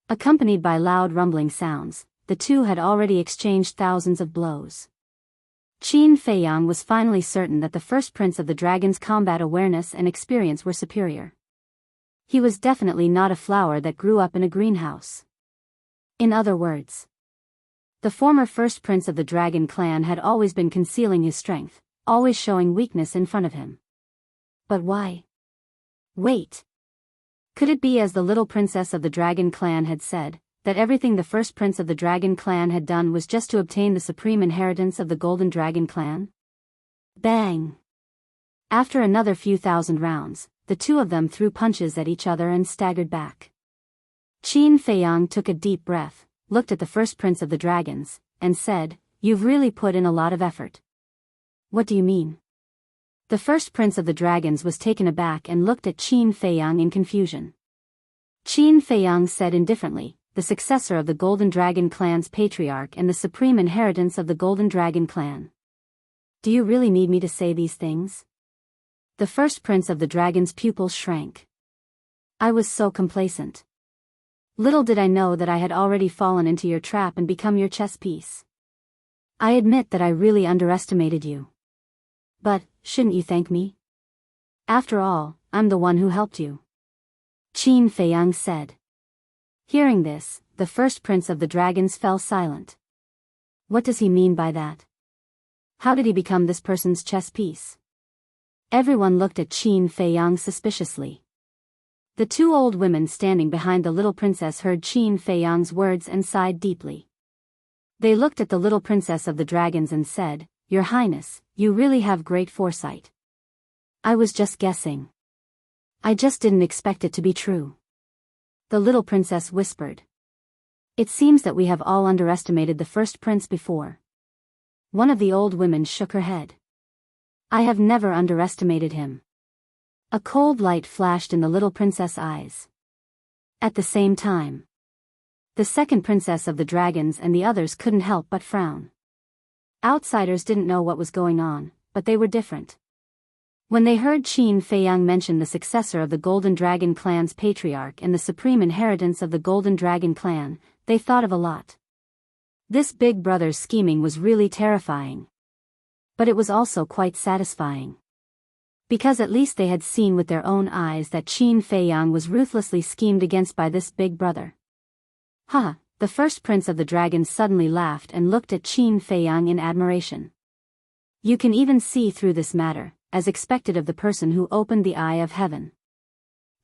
Accompanied by loud rumbling sounds, the two had already exchanged thousands of blows. Qin Feiyang was finally certain that the first prince of the dragon's combat awareness and experience were superior. He was definitely not a flower that grew up in a greenhouse. In other words, the former first prince of the dragon clan had always been concealing his strength, always showing weakness in front of him. But why? Wait. Could it be, as the little princess of the dragon clan had said, that everything the first prince of the dragon clan had done was just to obtain the supreme inheritance of the golden dragon clan? Bang! After another few thousand rounds, the two of them threw punches at each other and staggered back. Qin Feiyang took a deep breath, looked at the first prince of the dragons, and said, "You've really put in a lot of effort." "What do you mean?" The first prince of the dragons was taken aback and looked at Qin Feiyang in confusion. Qin Feiyang said indifferently, "The successor of the Golden Dragon clan's patriarch and the supreme inheritance of the Golden Dragon clan." "Do you really need me to say these things?" The first prince of the dragon's pupils shrank. "I was so complacent. Little did I know that I had already fallen into your trap and become your chess piece. I admit that I really underestimated you. But, shouldn't you thank me? After all, I'm the one who helped you," Qin Feiyang said. Hearing this, the first prince of the dragons fell silent. What does he mean by that? How did he become this person's chess piece? Everyone looked at Qin Feiyang suspiciously. The 2 old women standing behind the little princess heard Qin Feiyang's words and sighed deeply. They looked at the little princess of the dragons and said, "Your Highness, you really have great foresight. I was just guessing. I just didn't expect it to be true." The little princess whispered. "It seems that we have all underestimated the first prince before." One of the old women shook her head. "I have never underestimated him." A cold light flashed in the little princess' eyes. At the same time, the second princess of the dragons and the others couldn't help but frown. Outsiders didn't know what was going on, but they were different. When they heard Qin Feiyang mention the successor of the Golden Dragon clan's patriarch and the supreme inheritance of the Golden Dragon clan, they thought of a lot. This big brother's scheming was really terrifying. But it was also quite satisfying. Because at least they had seen with their own eyes that Qin Feiyang was ruthlessly schemed against by this big brother. "Ha!" The first prince of the dragons suddenly laughed and looked at Qin Feiyang in admiration. "You can even see through this matter," as expected of the person who opened the eye of heaven.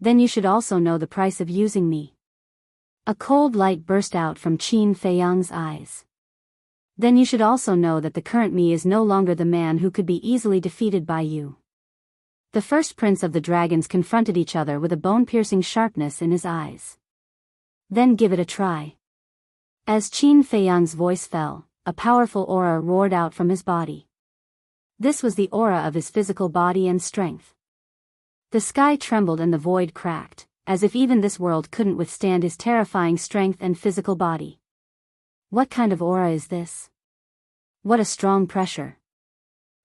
Then you should also know the price of using me. A cold light burst out from Qin Feiyang's eyes. Then you should also know that the current me is no longer the man who could be easily defeated by you. The first prince of the dragons confronted each other with a bone-piercing sharpness in his eyes. Then give it a try. As Qin Feiyang's voice fell, a powerful aura roared out from his body. This was the aura of his physical body and strength. The sky trembled and the void cracked, as if even this world couldn't withstand his terrifying strength and physical body. What kind of aura is this? What a strong pressure.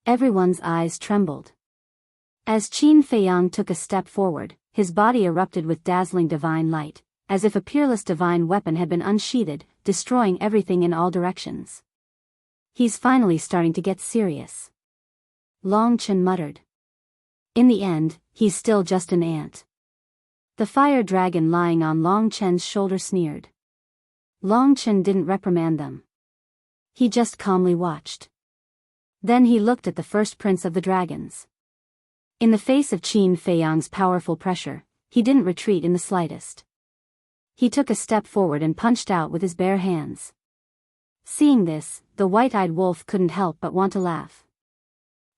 Everyone's eyes trembled. As Qin Feiyang took a step forward, his body erupted with dazzling divine light, as if a peerless divine weapon had been unsheathed, destroying everything in all directions. He's finally starting to get serious. Long Chen muttered. In the end, he's still just an ant. The fire dragon lying on Long Chen's shoulder sneered. Long Chen didn't reprimand them. He just calmly watched. Then he looked at the first prince of the dragons. In the face of Qin Feiyang's powerful pressure, he didn't retreat in the slightest. He took a step forward and punched out with his bare hands. Seeing this, the white-eyed wolf couldn't help but want to laugh.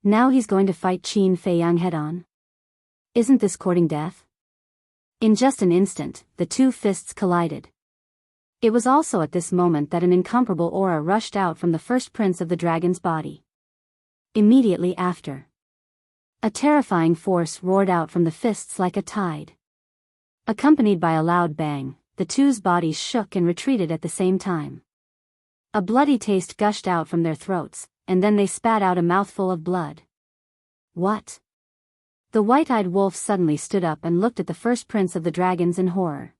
Now he's going to fight Qin Feiyang head-on? Isn't this courting death? In just an instant, the two fists collided. It was also at this moment that an incomparable aura rushed out from the first prince of the dragon's body. Immediately after, a terrifying force roared out from the fists like a tide. Accompanied by a loud bang, the two's bodies shook and retreated at the same time. A bloody taste gushed out from their throats, and then they spat out a mouthful of blood. What? The white-eyed wolf suddenly stood up and looked at the first prince of the dragons in horror.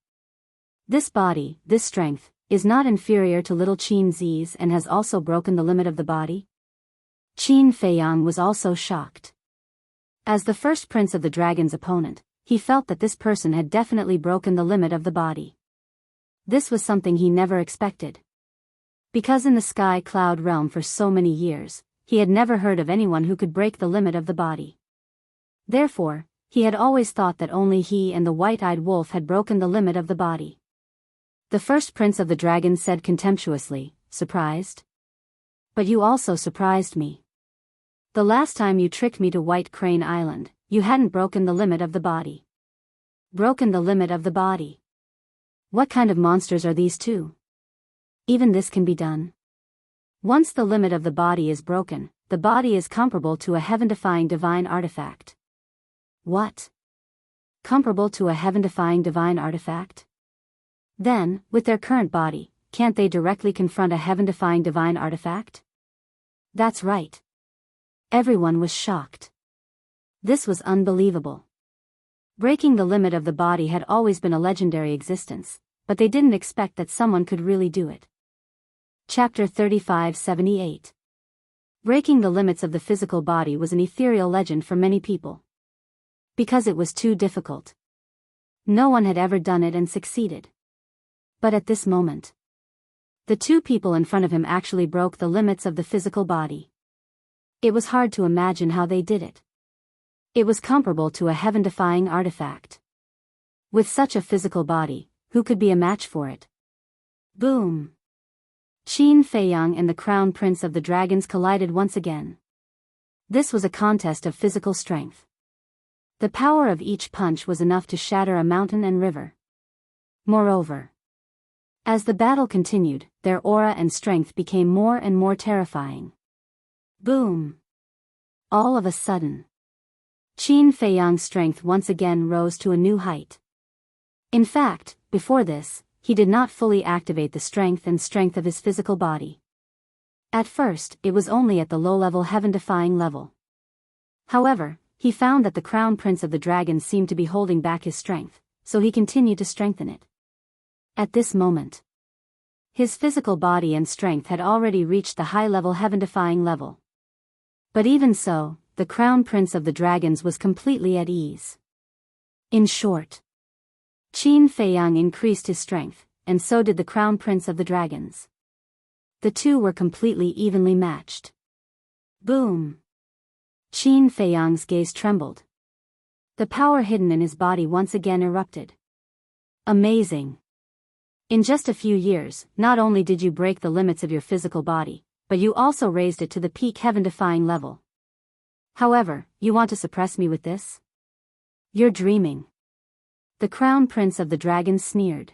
This body, this strength, is not inferior to little Qin Zi's and has also broken the limit of the body? Qin Feiyang was also shocked. As the first prince of the dragon's opponent, he felt that this person had definitely broken the limit of the body. This was something he never expected. Because in the sky cloud realm for so many years, he had never heard of anyone who could break the limit of the body. Therefore, he had always thought that only he and the white-eyed wolf had broken the limit of the body. The first prince of the dragons said contemptuously, surprised? But you also surprised me. The last time you tricked me to White Crane Island, you hadn't broken the limit of the body. Broken the limit of the body. What kind of monsters are these two? Even this can be done. Once the limit of the body is broken, the body is comparable to a heaven-defying divine artifact. What? Comparable to a heaven-defying divine artifact? Then, with their current body, can't they directly confront a heaven-defying divine artifact? That's right. Everyone was shocked. This was unbelievable. Breaking the limit of the body had always been a legendary existence, but they didn't expect that someone could really do it. Chapter 3578. Breaking the limits of the physical body was an ethereal legend for many people. Because it was too difficult. No one had ever done it and succeeded. But at this moment, the two people in front of him actually broke the limits of the physical body. It was hard to imagine how they did it. It was comparable to a heaven-defying artifact. With such a physical body, who could be a match for it? Boom! Qin Feiyang and the crown prince of the dragons collided once again. This was a contest of physical strength. The power of each punch was enough to shatter a mountain and river. Moreover, as the battle continued, their aura and strength became more and more terrifying. Boom! All of a sudden, Qin Feiyang's strength once again rose to a new height. In fact, before this, he did not fully activate the strength of his physical body. At first, it was only at the low-level heaven-defying level. However, he found that the crown prince of the dragons seemed to be holding back his strength, so he continued to strengthen it. At this moment, his physical body and strength had already reached the high-level heaven-defying level. But even so, the crown prince of the dragons was completely at ease. In short, Qin Feiyang increased his strength, and so did the crown prince of the dragons. The two were completely evenly matched. Boom! Qin Feiyang's gaze trembled. The power hidden in his body once again erupted. Amazing! In just a few years, not only did you break the limits of your physical body, but you also raised it to the peak heaven-defying level. However, you want to suppress me with this? You're dreaming. The Crown Prince of the Dragons sneered.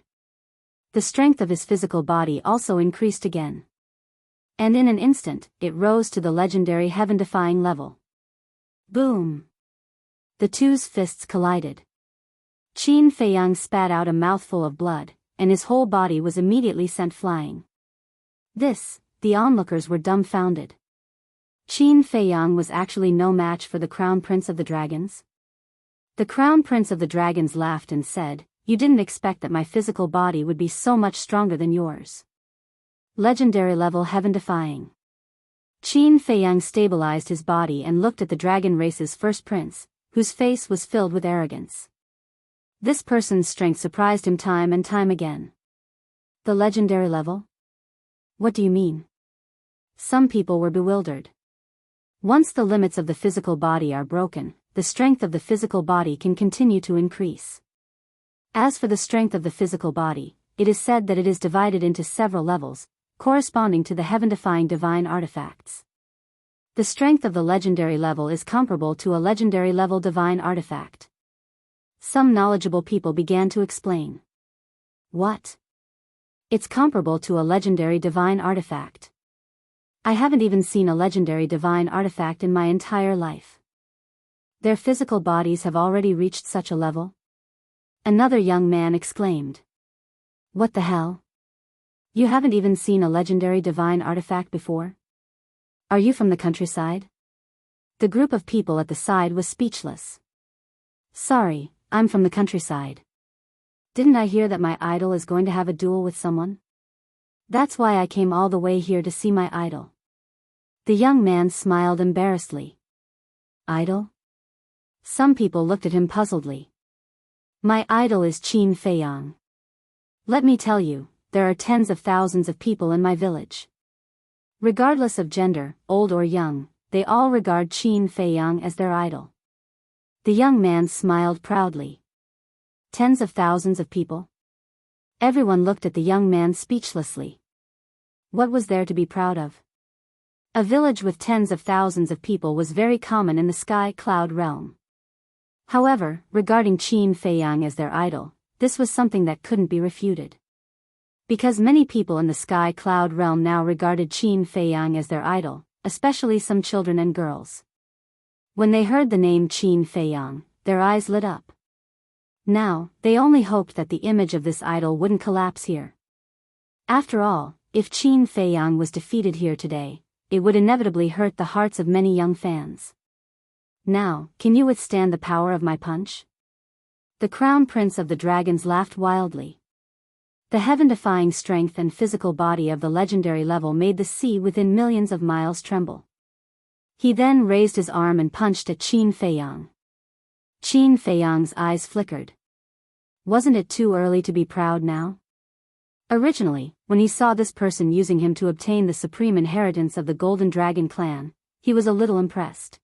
The strength of his physical body also increased again. And in an instant, it rose to the legendary heaven-defying level. Boom! The two's fists collided. Qin Feiyang spat out a mouthful of blood, and his whole body was immediately sent flying. The onlookers were dumbfounded. Qin Feiyang was actually no match for the Crown Prince of the Dragons. The Crown Prince of the Dragons laughed and said, "You didn't expect that my physical body would be so much stronger than yours." Legendary level heaven-defying. Qin Feiyang stabilized his body and looked at the dragon race's first prince, whose face was filled with arrogance. This person's strength surprised him time and time again. The legendary level? What do you mean? Some people were bewildered. Once the limits of the physical body are broken, the strength of the physical body can continue to increase. As for the strength of the physical body, it is said that it is divided into several levels, corresponding to the heaven-defying divine artifacts. The strength of the legendary level is comparable to a legendary level divine artifact. Some knowledgeable people began to explain. What? It's comparable to a legendary divine artifact. I haven't even seen a legendary divine artifact in my entire life. Their physical bodies have already reached such a level? Another young man exclaimed. What the hell? You haven't even seen a legendary divine artifact before? Are you from the countryside? The group of people at the side was speechless. Sorry, I'm from the countryside. Didn't I hear that my idol is going to have a duel with someone? That's why I came all the way here to see my idol. The young man smiled embarrassedly. Idol? Some people looked at him puzzledly. My idol is Qin Feiyang. Let me tell you, there are tens of thousands of people in my village. Regardless of gender, old or young, they all regard Qin Feiyang as their idol. The young man smiled proudly. Tens of thousands of people? Everyone looked at the young man speechlessly. What was there to be proud of? A village with tens of thousands of people was very common in the Sky Cloud realm. However, regarding Qin Feiyang as their idol, this was something that couldn't be refuted. Because many people in the Sky Cloud realm now regarded Qin Feiyang as their idol, especially some children and girls. When they heard the name Qin Feiyang, their eyes lit up. Now, they only hoped that the image of this idol wouldn't collapse here. After all, if Qin Feiyang was defeated here today, it would inevitably hurt the hearts of many young fans. Now, can you withstand the power of my punch? The Crown Prince of the Dragons laughed wildly. The heaven-defying strength and physical body of the legendary level made the sea within millions of miles tremble. He then raised his arm and punched at Qin Feiyang. Qin Feiyang's eyes flickered. Wasn't it too early to be proud now? Originally, when he saw this person using him to obtain the supreme inheritance of the Golden Dragon clan, he was a little impressed.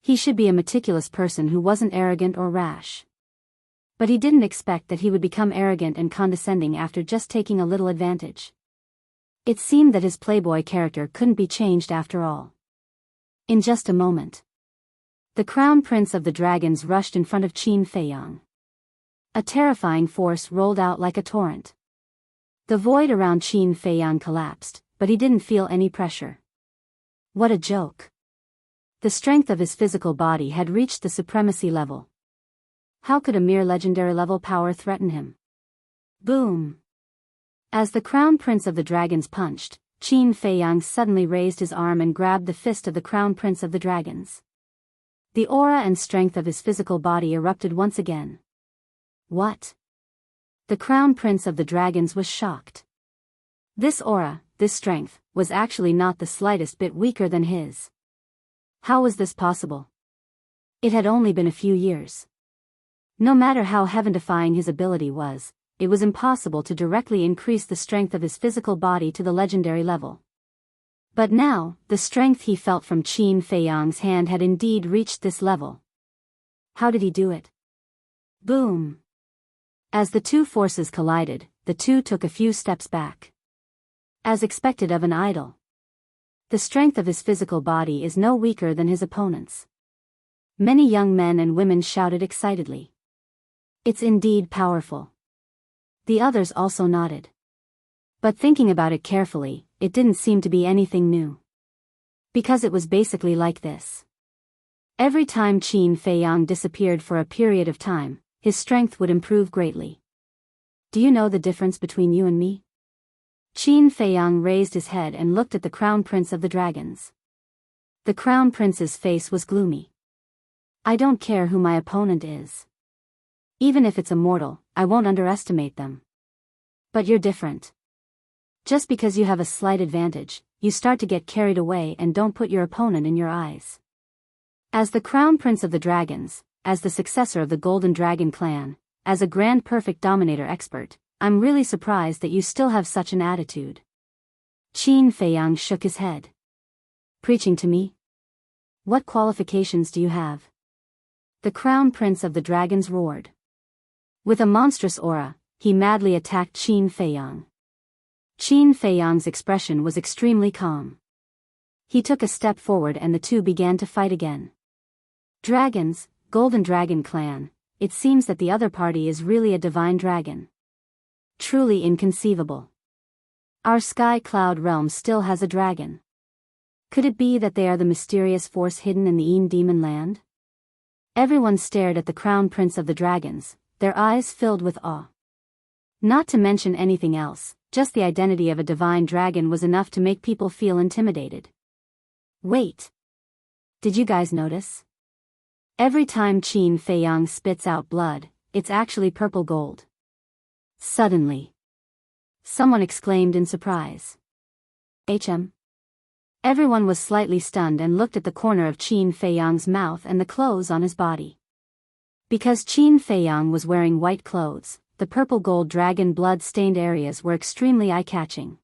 He should be a meticulous person who wasn't arrogant or rash. But he didn't expect that he would become arrogant and condescending after just taking a little advantage. It seemed that his playboy character couldn't be changed after all. In just a moment, the Crown Prince of the Dragons rushed in front of Qin Feiyang. A terrifying force rolled out like a torrent. The void around Qin Feiyang collapsed, but he didn't feel any pressure. What a joke. The strength of his physical body had reached the supremacy level. How could a mere legendary level power threaten him? Boom! As the Crown Prince of the Dragons punched, Qin Feiyang suddenly raised his arm and grabbed the fist of the Crown Prince of the Dragons. The aura and strength of his physical body erupted once again. What? The Crown Prince of the Dragons was shocked. This aura, this strength, was actually not the slightest bit weaker than his. How was this possible? It had only been a few years. No matter how heaven-defying his ability was, it was impossible to directly increase the strength of his physical body to the legendary level. But now, the strength he felt from Qin Feiyang's hand had indeed reached this level. How did he do it? Boom! As the two forces collided, the two took a few steps back. As expected of an idol. The strength of his physical body is no weaker than his opponent's. Many young men and women shouted excitedly. It's indeed powerful. The others also nodded. But thinking about it carefully, it didn't seem to be anything new. Because it was basically like this. Every time Qin Feiyang disappeared for a period of time, his strength would improve greatly. Do you know the difference between you and me? Qin Feiyang raised his head and looked at the Crown Prince of the Dragons. The Crown Prince's face was gloomy. I don't care who my opponent is. Even if it's a mortal, I won't underestimate them. But you're different. Just because you have a slight advantage, you start to get carried away and don't put your opponent in your eyes. As the Crown Prince of the Dragons, as the successor of the Golden Dragon clan, as a Grand Perfect Dominator expert, I'm really surprised that you still have such an attitude. Qin Feiyang shook his head. Preaching to me? What qualifications do you have? The Crown Prince of the Dragons roared. With a monstrous aura, he madly attacked Qin Feiyang. Qin Feiyang's expression was extremely calm. He took a step forward and the two began to fight again. Dragons, Golden Dragon clan, it seems that the other party is really a divine dragon. Truly inconceivable. Our sky cloud realm still has a dragon. Could it be that they are the mysterious force hidden in the Demon land? Everyone stared at the Crown Prince of the Dragons, their eyes filled with awe. Not to mention anything else, just the identity of a divine dragon was enough to make people feel intimidated. Wait. Did you guys notice? Every time Qin Feiyang spits out blood, it's actually purple gold. Suddenly. Someone exclaimed in surprise. Everyone was slightly stunned and looked at the corner of Qin Feiyang's mouth and the clothes on his body. Because Qin Feiyang was wearing white clothes, the purple gold dragon blood-stained areas were extremely eye-catching.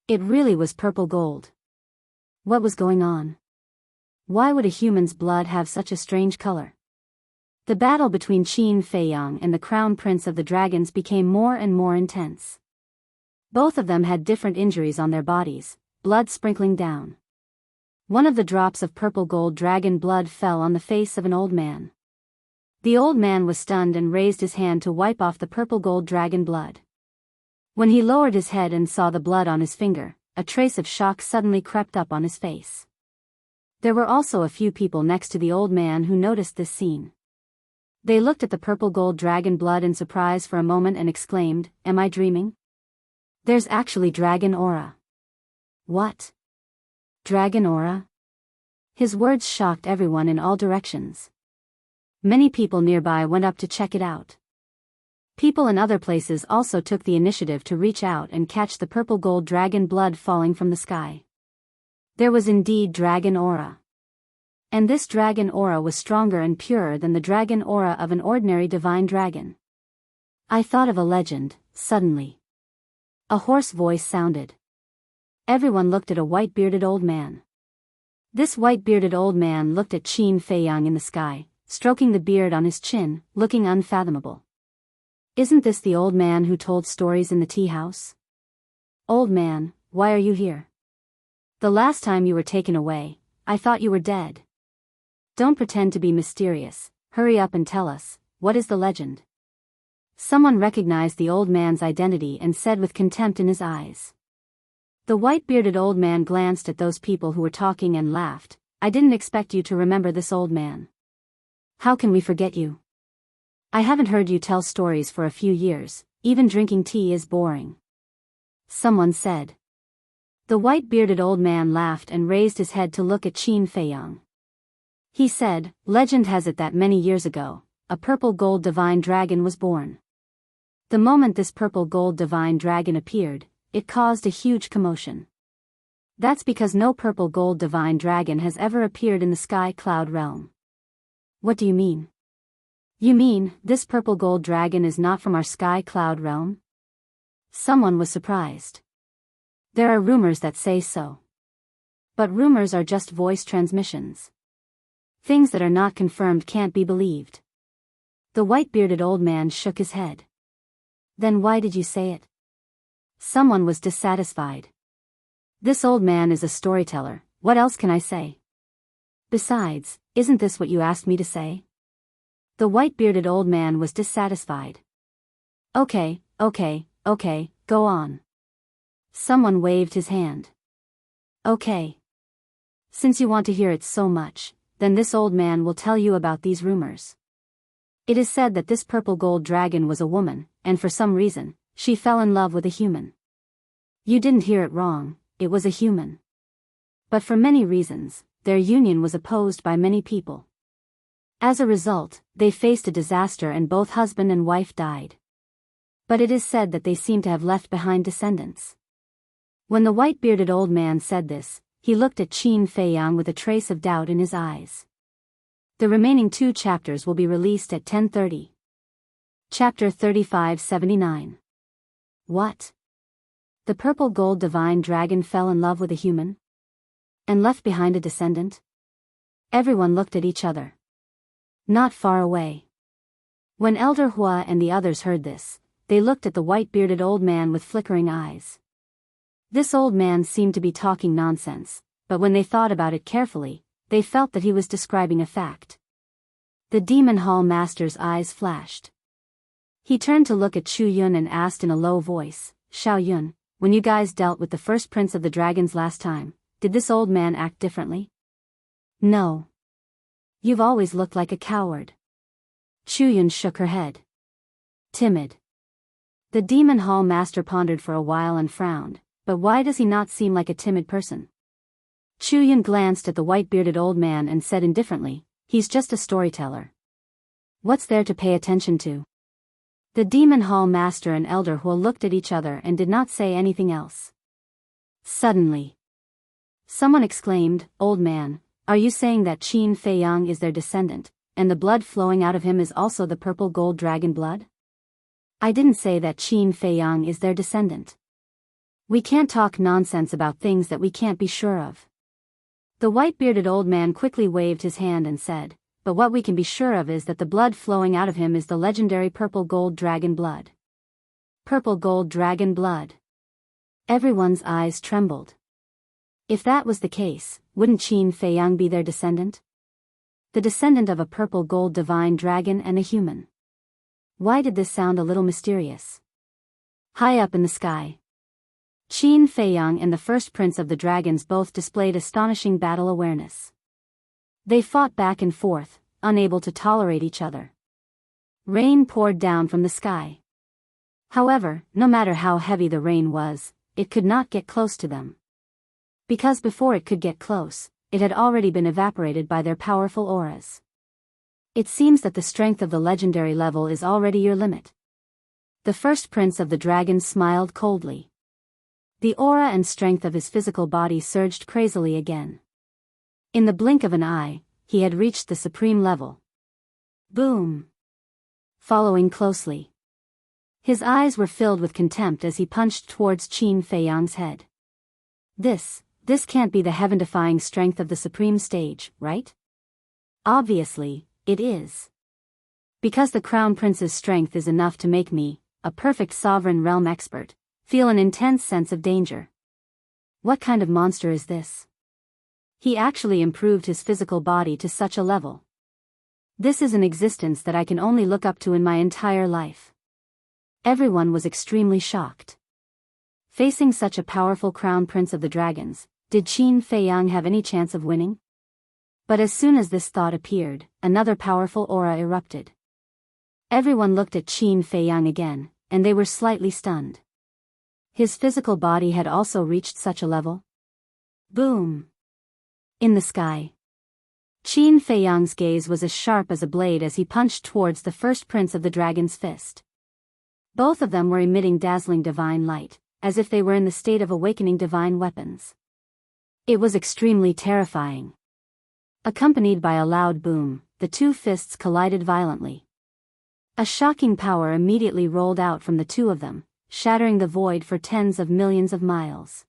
It really was purple gold. What was going on? Why would a human's blood have such a strange color? The battle between Qin Feiyang and the Crown Prince of the Dragons became more and more intense. Both of them had different injuries on their bodies, blood sprinkling down. One of the drops of purple gold dragon blood fell on the face of an old man. The old man was stunned and raised his hand to wipe off the purple gold dragon blood. When he lowered his head and saw the blood on his finger, a trace of shock suddenly crept up on his face. There were also a few people next to the old man who noticed this scene. They looked at the purple gold dragon blood in surprise for a moment and exclaimed, "Am I dreaming? There's actually dragon aura." What? Dragon aura? His words shocked everyone in all directions. Many people nearby went up to check it out. People in other places also took the initiative to reach out and catch the purple gold dragon blood falling from the sky. There was indeed dragon aura. And this dragon aura was stronger and purer than the dragon aura of an ordinary divine dragon. I thought of a legend, suddenly. A hoarse voice sounded. Everyone looked at a white-bearded old man. This white-bearded old man looked at Qin Feiyang in the sky, stroking the beard on his chin, looking unfathomable. Isn't this the old man who told stories in the tea house? Old man, why are you here? The last time you were taken away, I thought you were dead. Don't pretend to be mysterious, hurry up and tell us, what is the legend? Someone recognized the old man's identity and said with contempt in his eyes. The white-bearded old man glanced at those people who were talking and laughed. I didn't expect you to remember this old man. How can we forget you? I haven't heard you tell stories for a few years, even drinking tea is boring. Someone said. The white-bearded old man laughed and raised his head to look at Qin Feiyang. He said, legend has it that many years ago, a purple gold divine dragon was born. The moment this purple gold divine dragon appeared, it caused a huge commotion. That's because no purple gold divine dragon has ever appeared in the sky cloud realm. What do you mean? You mean, this purple gold dragon is not from our sky cloud realm? Someone was surprised. There are rumors that say so. But rumors are just voice transmissions. Things that are not confirmed can't be believed. The white-bearded old man shook his head. Then why did you say it? Someone was dissatisfied. This old man is a storyteller, what else can I say? Besides, isn't this what you asked me to say? The white-bearded old man was dissatisfied. Okay, go on. Someone waved his hand. Okay. Since you want to hear it so much, then this old man will tell you about these rumors. It is said that this purple gold dragon was a woman, and for some reason, she fell in love with a human. You didn't hear it wrong, it was a human. But for many reasons, their union was opposed by many people. As a result, they faced a disaster and both husband and wife died. But it is said that they seem to have left behind descendants. When the white-bearded old man said this, he looked at Qin Feiyang with a trace of doubt in his eyes. The remaining 2 chapters will be released at 10:30. Chapter 3579. What? The purple gold divine dragon fell in love with a human? And left behind a descendant? Everyone looked at each other. Not far away. When Elder Hua and the others heard this, they looked at the white-bearded old man with flickering eyes. This old man seemed to be talking nonsense, but when they thought about it carefully, they felt that he was describing a fact. The Demon Hall Master's eyes flashed. He turned to look at Chu Yun and asked in a low voice, Xiao Yun, when you guys dealt with the first prince of the dragons last time, did this old man act differently? No. You've always looked like a coward. Chu Yun shook her head. Timid. The Demon Hall Master pondered for a while and frowned, but why does he not seem like a timid person? Chu Yun glanced at the white-bearded old man and said indifferently, he's just a storyteller. What's there to pay attention to? The Demon Hall Master and Elder Hua looked at each other and did not say anything else. Suddenly, someone exclaimed, Old man, are you saying that Qin Feiyang is their descendant, and the blood flowing out of him is also the purple gold dragon blood? I didn't say that Qin Feiyang is their descendant. We can't talk nonsense about things that we can't be sure of. The white-bearded old man quickly waved his hand and said, but what we can be sure of is that the blood flowing out of him is the legendary purple gold dragon blood. Purple gold dragon blood. Everyone's eyes trembled. If that was the case, wouldn't Qin Feiyang be their descendant? The descendant of a purple gold divine dragon and a human. Why did this sound a little mysterious? High up in the sky, Qin Feiyang and the first prince of the dragons both displayed astonishing battle awareness. They fought back and forth, unable to tolerate each other. Rain poured down from the sky. However, no matter how heavy the rain was, it could not get close to them. Because before it could get close, it had already been evaporated by their powerful auras. It seems that the strength of the legendary level is already your limit. The first prince of the dragons smiled coldly. The aura and strength of his physical body surged crazily again. In the blink of an eye, he had reached the supreme level. Boom! Following closely. His eyes were filled with contempt as he punched towards Qin Feiyang's head. This can't be the heaven-defying strength of the supreme stage, right? Obviously, it is. Because the Crown Prince's strength is enough to make me, a perfect sovereign realm expert, feel an intense sense of danger. What kind of monster is this? He actually improved his physical body to such a level. This is an existence that I can only look up to in my entire life. Everyone was extremely shocked. Facing such a powerful Crown Prince of the Dragons, did Qin Feiyang have any chance of winning? But as soon as this thought appeared, another powerful aura erupted. Everyone looked at Qin Feiyang again, and they were slightly stunned. His physical body had also reached such a level. Boom! In the sky, Qin Feiyang's gaze was as sharp as a blade as he punched towards the first prince of the dragon's fist. Both of them were emitting dazzling divine light, as if they were in the state of awakening divine weapons. It was extremely terrifying. Accompanied by a loud boom, the two fists collided violently. A shocking power immediately rolled out from the two of them, shattering the void for tens of millions of miles.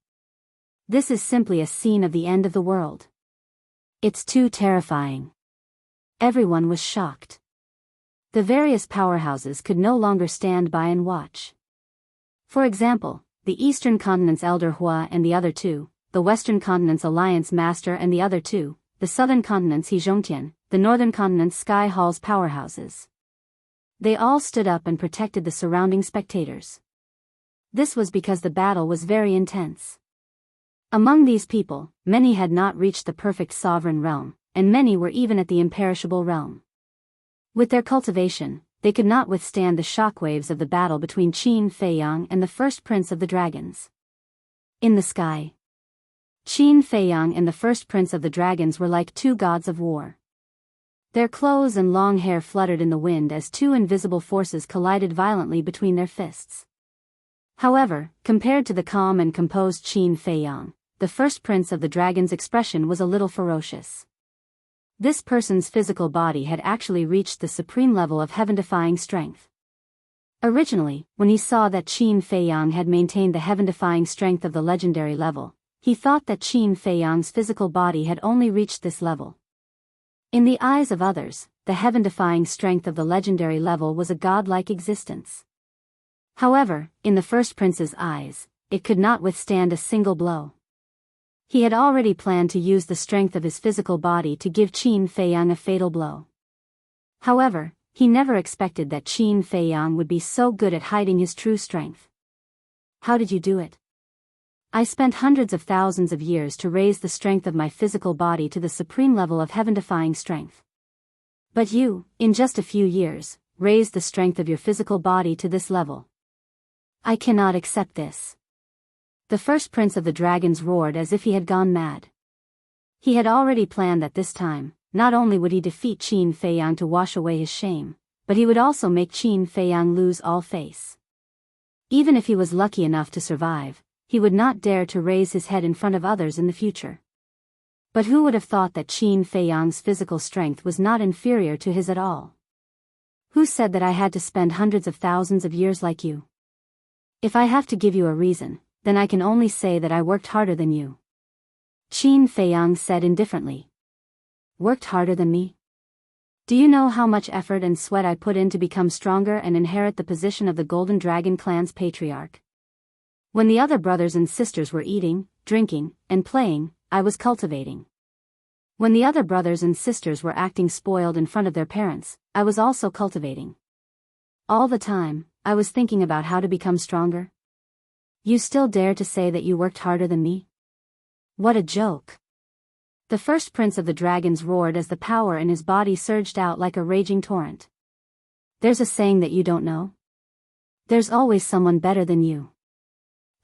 This is simply a scene of the end of the world. It's too terrifying. Everyone was shocked. The various powerhouses could no longer stand by and watch. For example, the Eastern Continent's Elder Hua and the other two, the Western Continent's Alliance Master and the other two, the Southern Continent's He Zhongtian, the Northern Continent's Sky Hall's powerhouses. They all stood up and protected the surrounding spectators. This was because the battle was very intense. Among these people, many had not reached the perfect sovereign realm, and many were even at the imperishable realm. With their cultivation, they could not withstand the shockwaves of the battle between Qin Feiyang and the first prince of the dragons. In the sky, Qin Feiyang and the first prince of the dragons were like two gods of war. Their clothes and long hair fluttered in the wind as two invisible forces collided violently between their fists. However, compared to the calm and composed Qin Feiyang, the first prince of the dragon's expression was a little ferocious. This person's physical body had actually reached the supreme level of heaven-defying strength. Originally, when he saw that Qin Feiyang had maintained the heaven-defying strength of the legendary level, he thought that Qin Feiyang's physical body had only reached this level. In the eyes of others, the heaven-defying strength of the legendary level was a godlike existence. However, in the first prince's eyes, it could not withstand a single blow. He had already planned to use the strength of his physical body to give Qin Feiyang a fatal blow. However, he never expected that Qin Feiyang would be so good at hiding his true strength. How did you do it? I spent hundreds of thousands of years to raise the strength of my physical body to the supreme level of heaven-defying strength. But you, in just a few years, raised the strength of your physical body to this level. I cannot accept this. The first prince of the dragons roared as if he had gone mad. He had already planned that this time, not only would he defeat Qin Feiyang to wash away his shame, but he would also make Qin Feiyang lose all face. Even if he was lucky enough to survive, he would not dare to raise his head in front of others in the future. But who would have thought that Qin Feiyang's physical strength was not inferior to his at all? Who said that I had to spend hundreds of thousands of years like you? If I have to give you a reason, then I can only say that I worked harder than you. Qin Feiyang said indifferently. Worked harder than me? Do you know how much effort and sweat I put in to become stronger and inherit the position of the Golden Dragon clan's patriarch? When the other brothers and sisters were eating, drinking, and playing, I was cultivating. When the other brothers and sisters were acting spoiled in front of their parents, I was also cultivating. All the time, I was thinking about how to become stronger. You still dare to say that you worked harder than me? What a joke. The first prince of the dragons roared as the power in his body surged out like a raging torrent. There's a saying that you don't know? There's always someone better than you.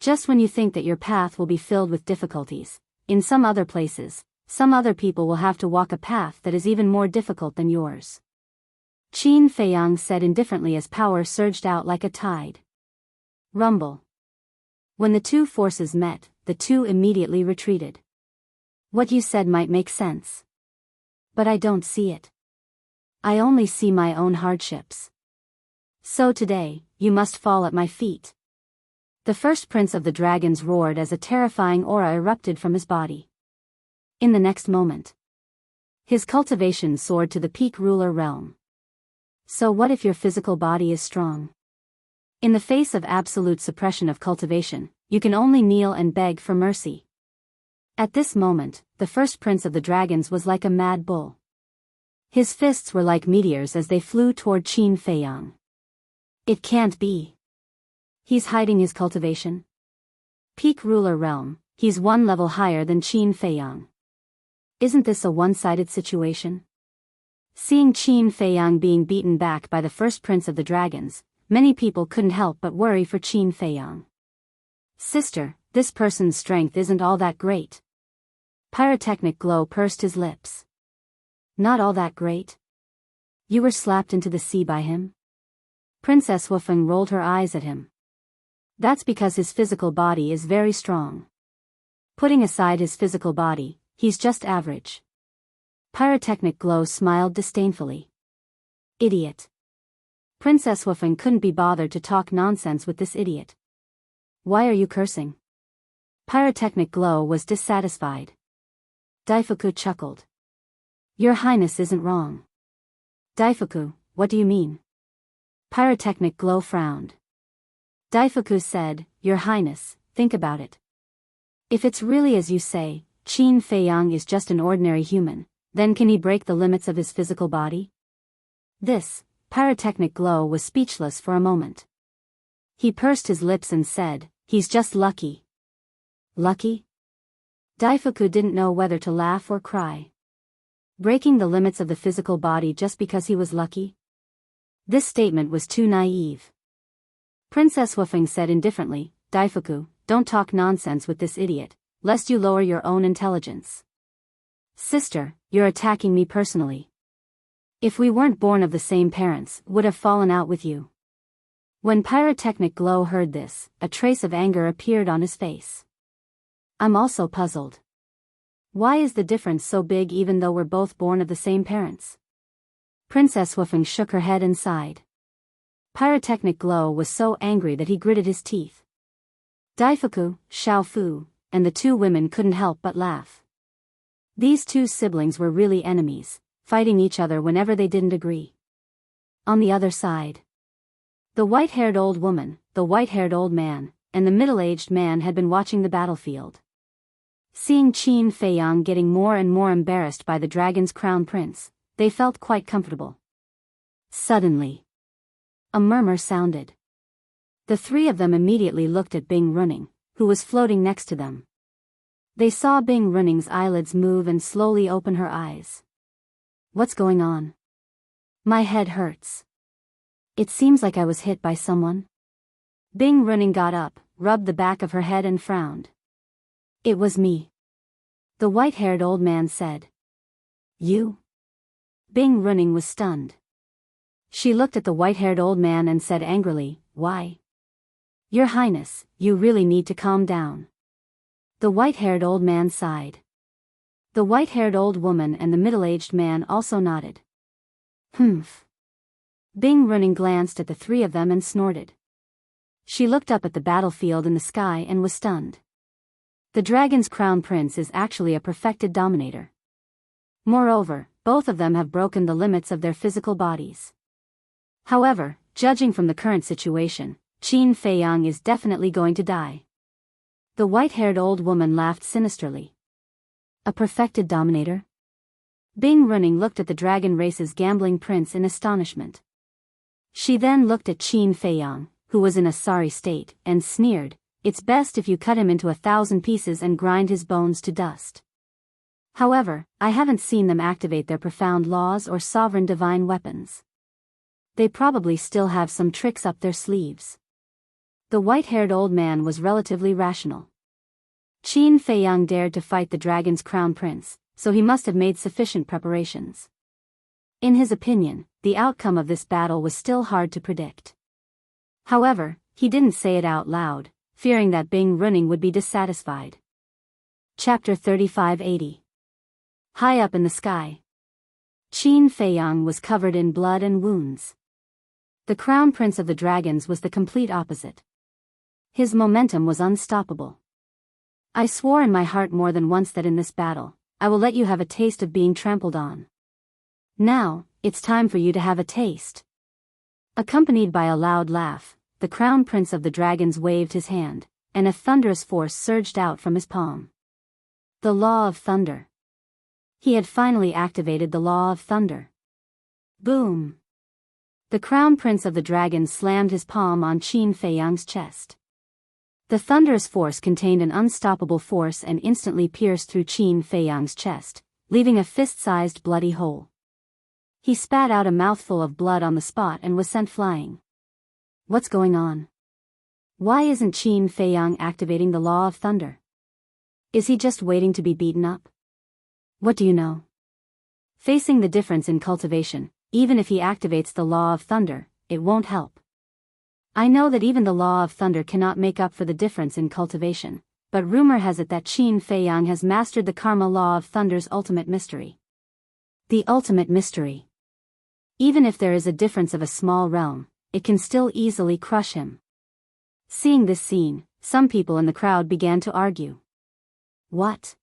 Just when you think that your path will be filled with difficulties, in some other places, some other people will have to walk a path that is even more difficult than yours. Qin Feiyang said indifferently as power surged out like a tide. Rumble. When the two forces met, the two immediately retreated. What you said might make sense. But I don't see it. I only see my own hardships. So today, you must fall at my feet. The first prince of the dragons roared as a terrifying aura erupted from his body. In the next moment, his cultivation soared to the peak ruler realm. So what if your physical body is strong? In the face of absolute suppression of cultivation, you can only kneel and beg for mercy. At this moment, the first prince of the dragons was like a mad bull. His fists were like meteors as they flew toward Qin Feiyang. It can't be. He's hiding his cultivation. Peak ruler realm, he's one level higher than Qin Feiyang. Isn't this a one-sided situation? Seeing Qin Feiyang being beaten back by the first prince of the dragons, many people couldn't help but worry for Qin Feiyang. Sister, this person's strength isn't all that great. Pyrotechnic glow pursed his lips. Not all that great? You were slapped into the sea by him? Princess Wufeng rolled her eyes at him. That's because his physical body is very strong. Putting aside his physical body, he's just average. Pyrotechnic glow smiled disdainfully. Idiot. Princess Wufeng couldn't be bothered to talk nonsense with this idiot. Why are you cursing? Pyrotechnic Glow was dissatisfied. Daifuku chuckled. Your Highness isn't wrong. Daifuku, what do you mean? Pyrotechnic Glow frowned. Daifuku said, Your Highness, think about it. If it's really as you say, Qin Feiyang is just an ordinary human, then can he break the limits of his physical body? This, Pyrotechnic Glow was speechless for a moment. He pursed his lips and said, He's just lucky. Lucky? Daifuku didn't know whether to laugh or cry. Breaking the limits of the physical body just because he was lucky? This statement was too naive. Princess Wufeng said indifferently, Daifuku, don't talk nonsense with this idiot, lest you lower your own intelligence. Sister, you're attacking me personally. If we weren't born of the same parents, would have fallen out with you. When Pyrotechnic Glow heard this, a trace of anger appeared on his face. I'm also puzzled. Why is the difference so big even though we're both born of the same parents? Princess Wufeng shook her head and sighed. Pyrotechnic Glow was so angry that he gritted his teeth. Daifuku, Xiaofu, and the two women couldn't help but laugh. These two siblings were really enemies, fighting each other whenever they didn't agree. On the other side, the white-haired old woman, the white-haired old man, and the middle-aged man had been watching the battlefield. Seeing Qin Feiyang getting more and more embarrassed by the dragon's crown prince, they felt quite comfortable. Suddenly, a murmur sounded. The three of them immediately looked at Bing Running, who was floating next to them. They saw Bing Running's eyelids move and slowly open her eyes. What's going on? My head hurts. It seems like I was hit by someone. Bing Running got up, rubbed the back of her head and frowned. It was me. The white-haired old man said. You? Bing Running was stunned. She looked at the white-haired old man and said angrily, Why? Your Highness, you really need to calm down. The white-haired old man sighed. The white-haired old woman and the middle-aged man also nodded. Humph. Bing Running glanced at the three of them and snorted. She looked up at the battlefield in the sky and was stunned. The dragon's crown prince is actually a perfected dominator. Moreover, both of them have broken the limits of their physical bodies. However, judging from the current situation, Qin Feiyang is definitely going to die. The white-haired old woman laughed sinisterly. A perfected dominator? Bing Running looked at the dragon race's gambling prince in astonishment. She then looked at Qin Feiyang, who was in a sorry state, and sneered, It's best if you cut him into 1,000 pieces and grind his bones to dust. However, I haven't seen them activate their profound laws or sovereign divine weapons. They probably still have some tricks up their sleeves. The white-haired old man was relatively rational. Qin Feiyang dared to fight the dragon's crown prince, so he must have made sufficient preparations. In his opinion, the outcome of this battle was still hard to predict. However, he didn't say it out loud, fearing that Bing Running would be dissatisfied. Chapter 3580. High up in the sky, Qin Feiyang was covered in blood and wounds. The crown prince of the dragons was the complete opposite. His momentum was unstoppable. I swore in my heart more than once that in this battle, I will let you have a taste of being trampled on. Now, it's time for you to have a taste. Accompanied by a loud laugh, the crown prince of the dragons waved his hand, and a thunderous force surged out from his palm. The law of thunder. He had finally activated the law of thunder. Boom! The crown prince of the dragons slammed his palm on Qin Feiyang's chest. The thunderous force contained an unstoppable force and instantly pierced through Qin Feiyang's chest, leaving a fist-sized bloody hole. He spat out a mouthful of blood on the spot and was sent flying. What's going on? Why isn't Qin Feiyang activating the law of thunder? Is he just waiting to be beaten up? What do you know? Facing the difference in cultivation, even if he activates the law of thunder, it won't help. I know that even the law of thunder cannot make up for the difference in cultivation, but rumor has it that Qin Feiyang has mastered the karma law of thunder's ultimate mystery. The ultimate mystery. Even if there is a difference of a small realm, it can still easily crush him. Seeing this scene, some people in the crowd began to argue. What?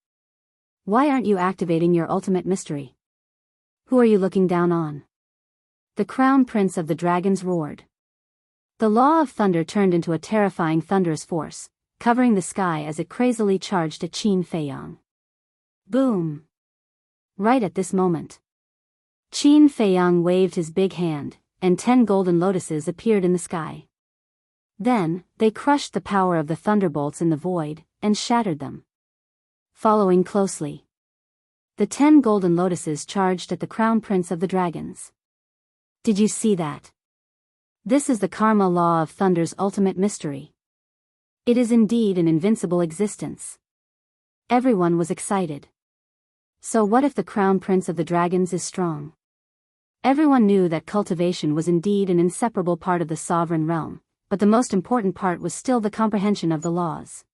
Why aren't you activating your ultimate mystery? Who are you looking down on? The Crown Prince of the Dragons roared. The law of thunder turned into a terrifying thunderous force, covering the sky as it crazily charged at Qin Feiyang. Boom! Right at this moment, Qin Feiyang waved his big hand, and 10 golden lotuses appeared in the sky. Then, they crushed the power of the thunderbolts in the void, and shattered them. Following closely, the 10 golden lotuses charged at the Crown Prince of the Dragons. Did you see that? This is the karma law of thunder's ultimate mystery. It is indeed an invincible existence. Everyone was excited. So what if the Crown Prince of the Dragons is strong? Everyone knew that cultivation was indeed an inseparable part of the sovereign realm, but the most important part was still the comprehension of the laws.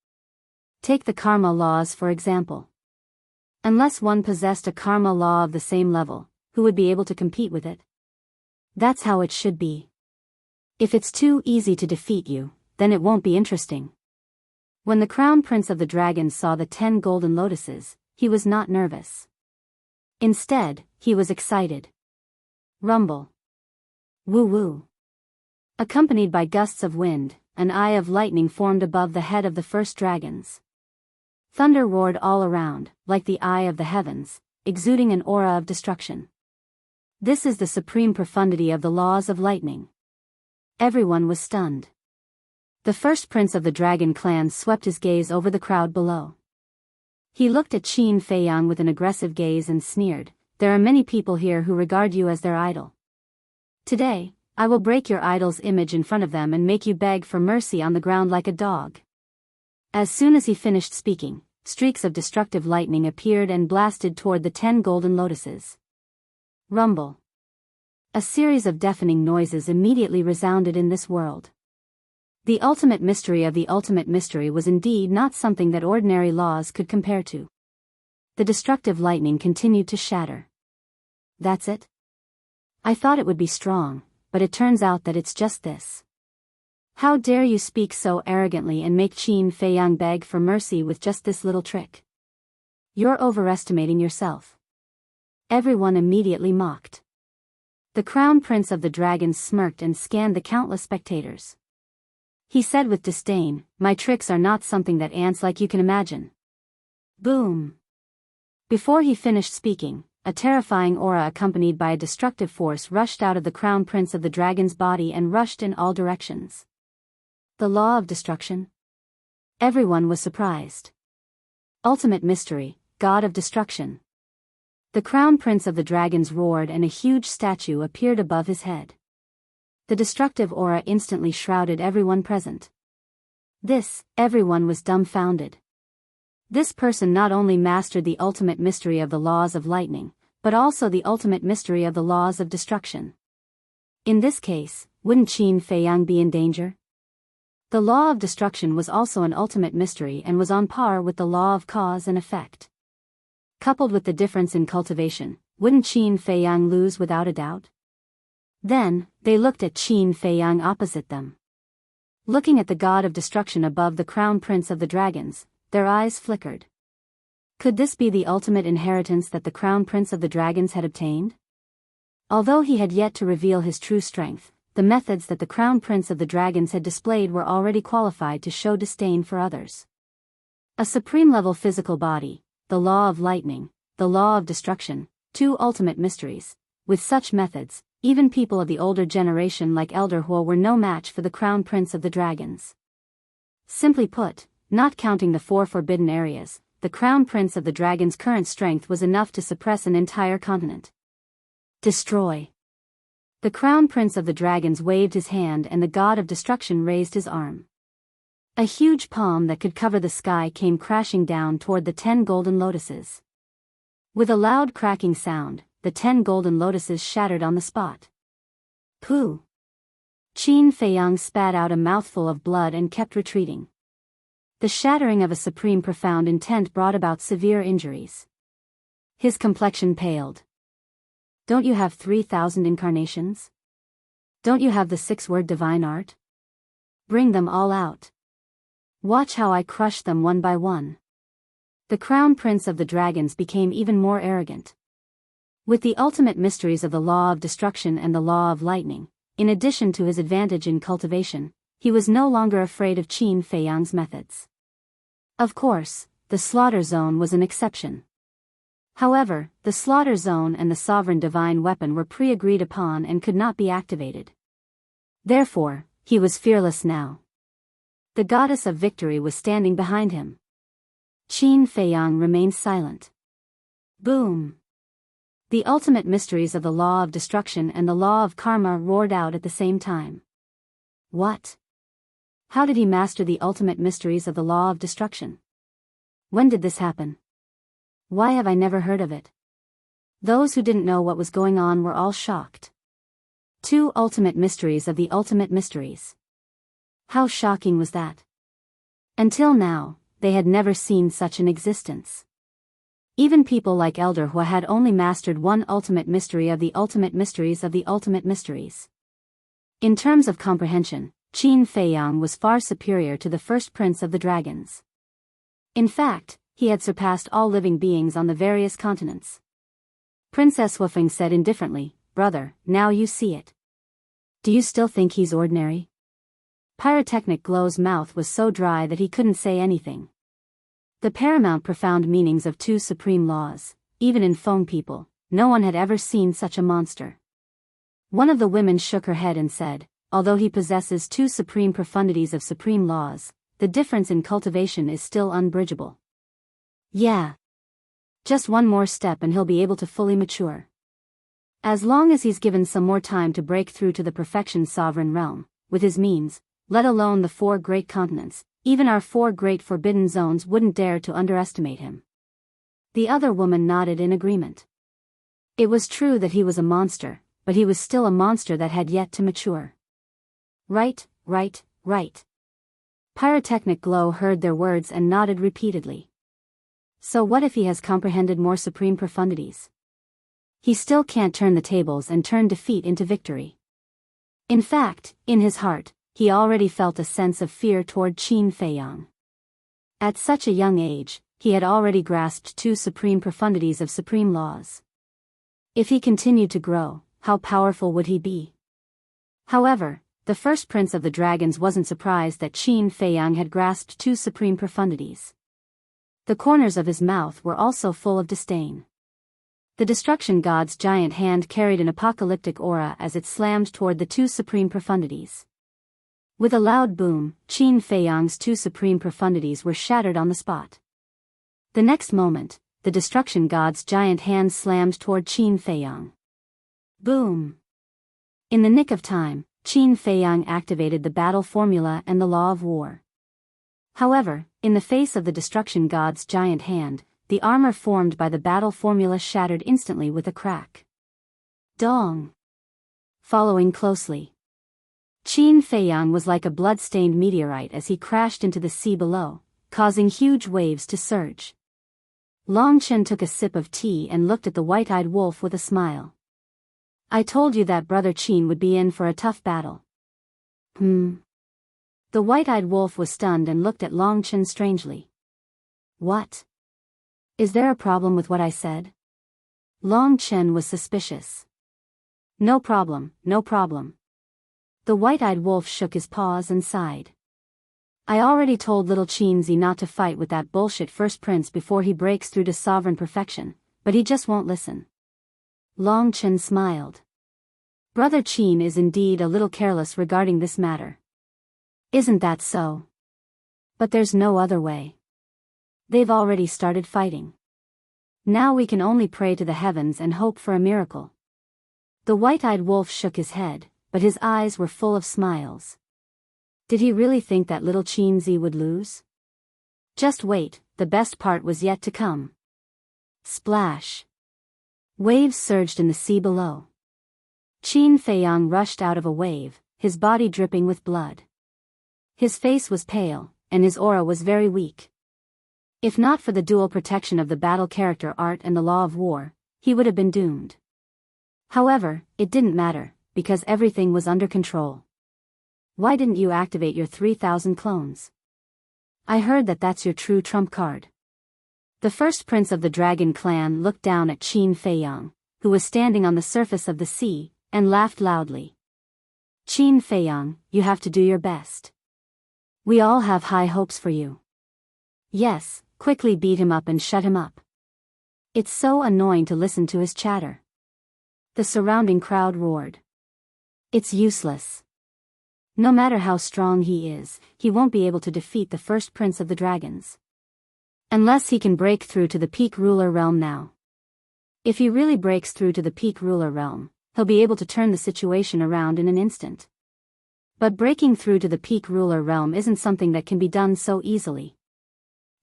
Take the karma laws for example. Unless one possessed a karma law of the same level, who would be able to compete with it? That's how it should be. If it's too easy to defeat you, then it won't be interesting. When the Crown Prince of the Dragons saw the 10 golden lotuses, he was not nervous. Instead, he was excited. Rumble. Woo-woo. Accompanied by gusts of wind, an eye of lightning formed above the head of the first dragons. Thunder roared all around, like the eye of the heavens, exuding an aura of destruction. This is the supreme profundity of the laws of lightning. Everyone was stunned. The first prince of the dragon clan swept his gaze over the crowd below. He looked at Qin Feiyang with an aggressive gaze and sneered, "There are many people here who regard you as their idol. Today, I will break your idol's image in front of them and make you beg for mercy on the ground like a dog." As soon as he finished speaking, streaks of destructive lightning appeared and blasted toward the 10 golden lotuses. Rumble. A series of deafening noises immediately resounded in this world. The ultimate mystery of the ultimate mystery was indeed not something that ordinary laws could compare to. The destructive lightning continued to shatter. That's it? I thought it would be strong, but it turns out that it's just this. How dare you speak so arrogantly and make Qin Feiyang beg for mercy with just this little trick? You're overestimating yourself. Everyone immediately mocked. The Crown Prince of the Dragons smirked and scanned the countless spectators. He said with disdain, "My tricks are not something that ants like you can imagine." Boom! Before he finished speaking, a terrifying aura accompanied by a destructive force rushed out of the Crown Prince of the Dragon's body and rushed in all directions. The law of destruction? Everyone was surprised. Ultimate mystery, God of destruction. The Crown Prince of the Dragons roared and a huge statue appeared above his head. The destructive aura instantly shrouded everyone present. Everyone was dumbfounded. This person not only mastered the ultimate mystery of the laws of lightning, but also the ultimate mystery of the laws of destruction. In this case, wouldn't Qin Feiyang be in danger? The law of destruction was also an ultimate mystery and was on par with the law of cause and effect. Coupled with the difference in cultivation, wouldn't Qin Feiyang lose without a doubt? Then, they looked at Qin Feiyang opposite them. Looking at the god of destruction above the Crown Prince of the Dragons, their eyes flickered. Could this be the ultimate inheritance that the Crown Prince of the Dragons had obtained? Although he had yet to reveal his true strength, the methods that the Crown Prince of the Dragons had displayed were already qualified to show disdain for others. A supreme-level physical body, the law of lightning, the law of destruction, two ultimate mysteries. With such methods, even people of the older generation like Elder Huo were no match for the Crown Prince of the Dragons. Simply put, not counting the 4 forbidden areas, the Crown Prince of the Dragons' current strength was enough to suppress an entire continent. Destroy. The Crown Prince of the Dragons waved his hand and the god of destruction raised his arm. A huge palm that could cover the sky came crashing down toward the 10 golden lotuses. With a loud cracking sound, the 10 golden lotuses shattered on the spot. Pooh! Qin Feiyang spat out a mouthful of blood and kept retreating. The shattering of a supreme profound intent brought about severe injuries. His complexion paled. Don't you have 3,000 incarnations? Don't you have the 6-word divine art? Bring them all out. Watch how I crush them one by one. The crown prince of the dragons became even more arrogant. With the ultimate mysteries of the law of destruction and the law of lightning, in addition to his advantage in cultivation, he was no longer afraid of Qin Feiyang's methods. Of course, the slaughter zone was an exception. However, the slaughter zone and the sovereign divine weapon were pre-agreed upon and could not be activated. Therefore, he was fearless now. The goddess of victory was standing behind him. Qin Feiyang remained silent. Boom! The ultimate mysteries of the law of destruction and the law of karma roared out at the same time. What? How did he master the ultimate mysteries of the law of destruction? When did this happen? Why have I never heard of it? Those who didn't know what was going on were all shocked. 2 ultimate mysteries of the ultimate mysteries. How shocking was that? Until now, they had never seen such an existence. Even people like Elder Hua had only mastered one ultimate mystery of the ultimate mysteries of the ultimate mysteries. In terms of comprehension, Qin Feiyang was far superior to the first prince of the dragons. In fact, he had surpassed all living beings on the various continents. Princess Wufeng said indifferently, "Brother, now you see it. Do you still think he's ordinary?" Pyrotechnic Glow's mouth was so dry that he couldn't say anything. The paramount profound meanings of 2 supreme laws, even in Feng people, no one had ever seen such a monster. One of the women shook her head and said, "Although he possesses 2 supreme profundities of supreme laws, the difference in cultivation is still unbridgeable." Yeah. Just one more step and he'll be able to fully mature. As long as he's given some more time to break through to the perfection sovereign realm, with his means, let alone the 4 great continents, even our 4 great forbidden zones wouldn't dare to underestimate him. The other woman nodded in agreement. It was true that he was a monster, but he was still a monster that had yet to mature. Right. Pyrotechnic Glow heard their words and nodded repeatedly. So what if he has comprehended more supreme profundities? He still can't turn the tables and turn defeat into victory. In fact, in his heart, he already felt a sense of fear toward Qin Feiyang. At such a young age, he had already grasped 2 supreme profundities of supreme laws. If he continued to grow, how powerful would he be? However, the first prince of the dragons wasn't surprised that Qin Feiyang had grasped 2 supreme profundities. The corners of his mouth were also full of disdain. The destruction god's giant hand carried an apocalyptic aura as it slammed toward the 2 supreme profundities. With a loud boom, Qin Feiyang's 2 supreme profundities were shattered on the spot. The next moment, the destruction god's giant hand slammed toward Qin Feiyang. Boom! In the nick of time, Qin Feiyang activated the battle formula and the law of war. However, in the face of the destruction god's giant hand, the armor formed by the battle formula shattered instantly with a crack. Dong! Following closely, Qin Feiyang was like a blood-stained meteorite as he crashed into the sea below, causing huge waves to surge. Long Chen took a sip of tea and looked at the white-eyed wolf with a smile. "I told you that Brother Qin would be in for a tough battle." The white-eyed wolf was stunned and looked at Long Chen strangely. "What? Is there a problem with what I said?" Long Chen was suspicious. No problem. The white-eyed wolf shook his paws and sighed. "I already told little Qinzi not to fight with that bullshit first prince before he breaks through to sovereign perfection, but he just won't listen." Long Chen smiled. "Brother Qin is indeed a little careless regarding this matter." "Isn't that so? But there's no other way. They've already started fighting. Now we can only pray to the heavens and hope for a miracle." The white-eyed wolf shook his head, but his eyes were full of smiles. Did he really think that little Qinzi would lose? Just wait, the best part was yet to come. Splash! Waves surged in the sea below. Qin Feiyang rushed out of a wave, his body dripping with blood. His face was pale, and his aura was very weak. If not for the dual protection of the battle character art and the law of war, he would have been doomed. However, it didn't matter, because everything was under control. "Why didn't you activate your 3,000 clones?" I heard that that's your true trump card. The first prince of the dragon clan looked down at Qin Feiyang, who was standing on the surface of the sea, and laughed loudly. Qin Feiyang, you have to do your best. We all have high hopes for you. Yes, quickly beat him up and shut him up. It's so annoying to listen to his chatter. The surrounding crowd roared. It's useless. No matter how strong he is, he won't be able to defeat the first prince of the dragons. Unless he can break through to the peak ruler realm now. If he really breaks through to the peak ruler realm, he'll be able to turn the situation around in an instant. But breaking through to the peak ruler realm isn't something that can be done so easily.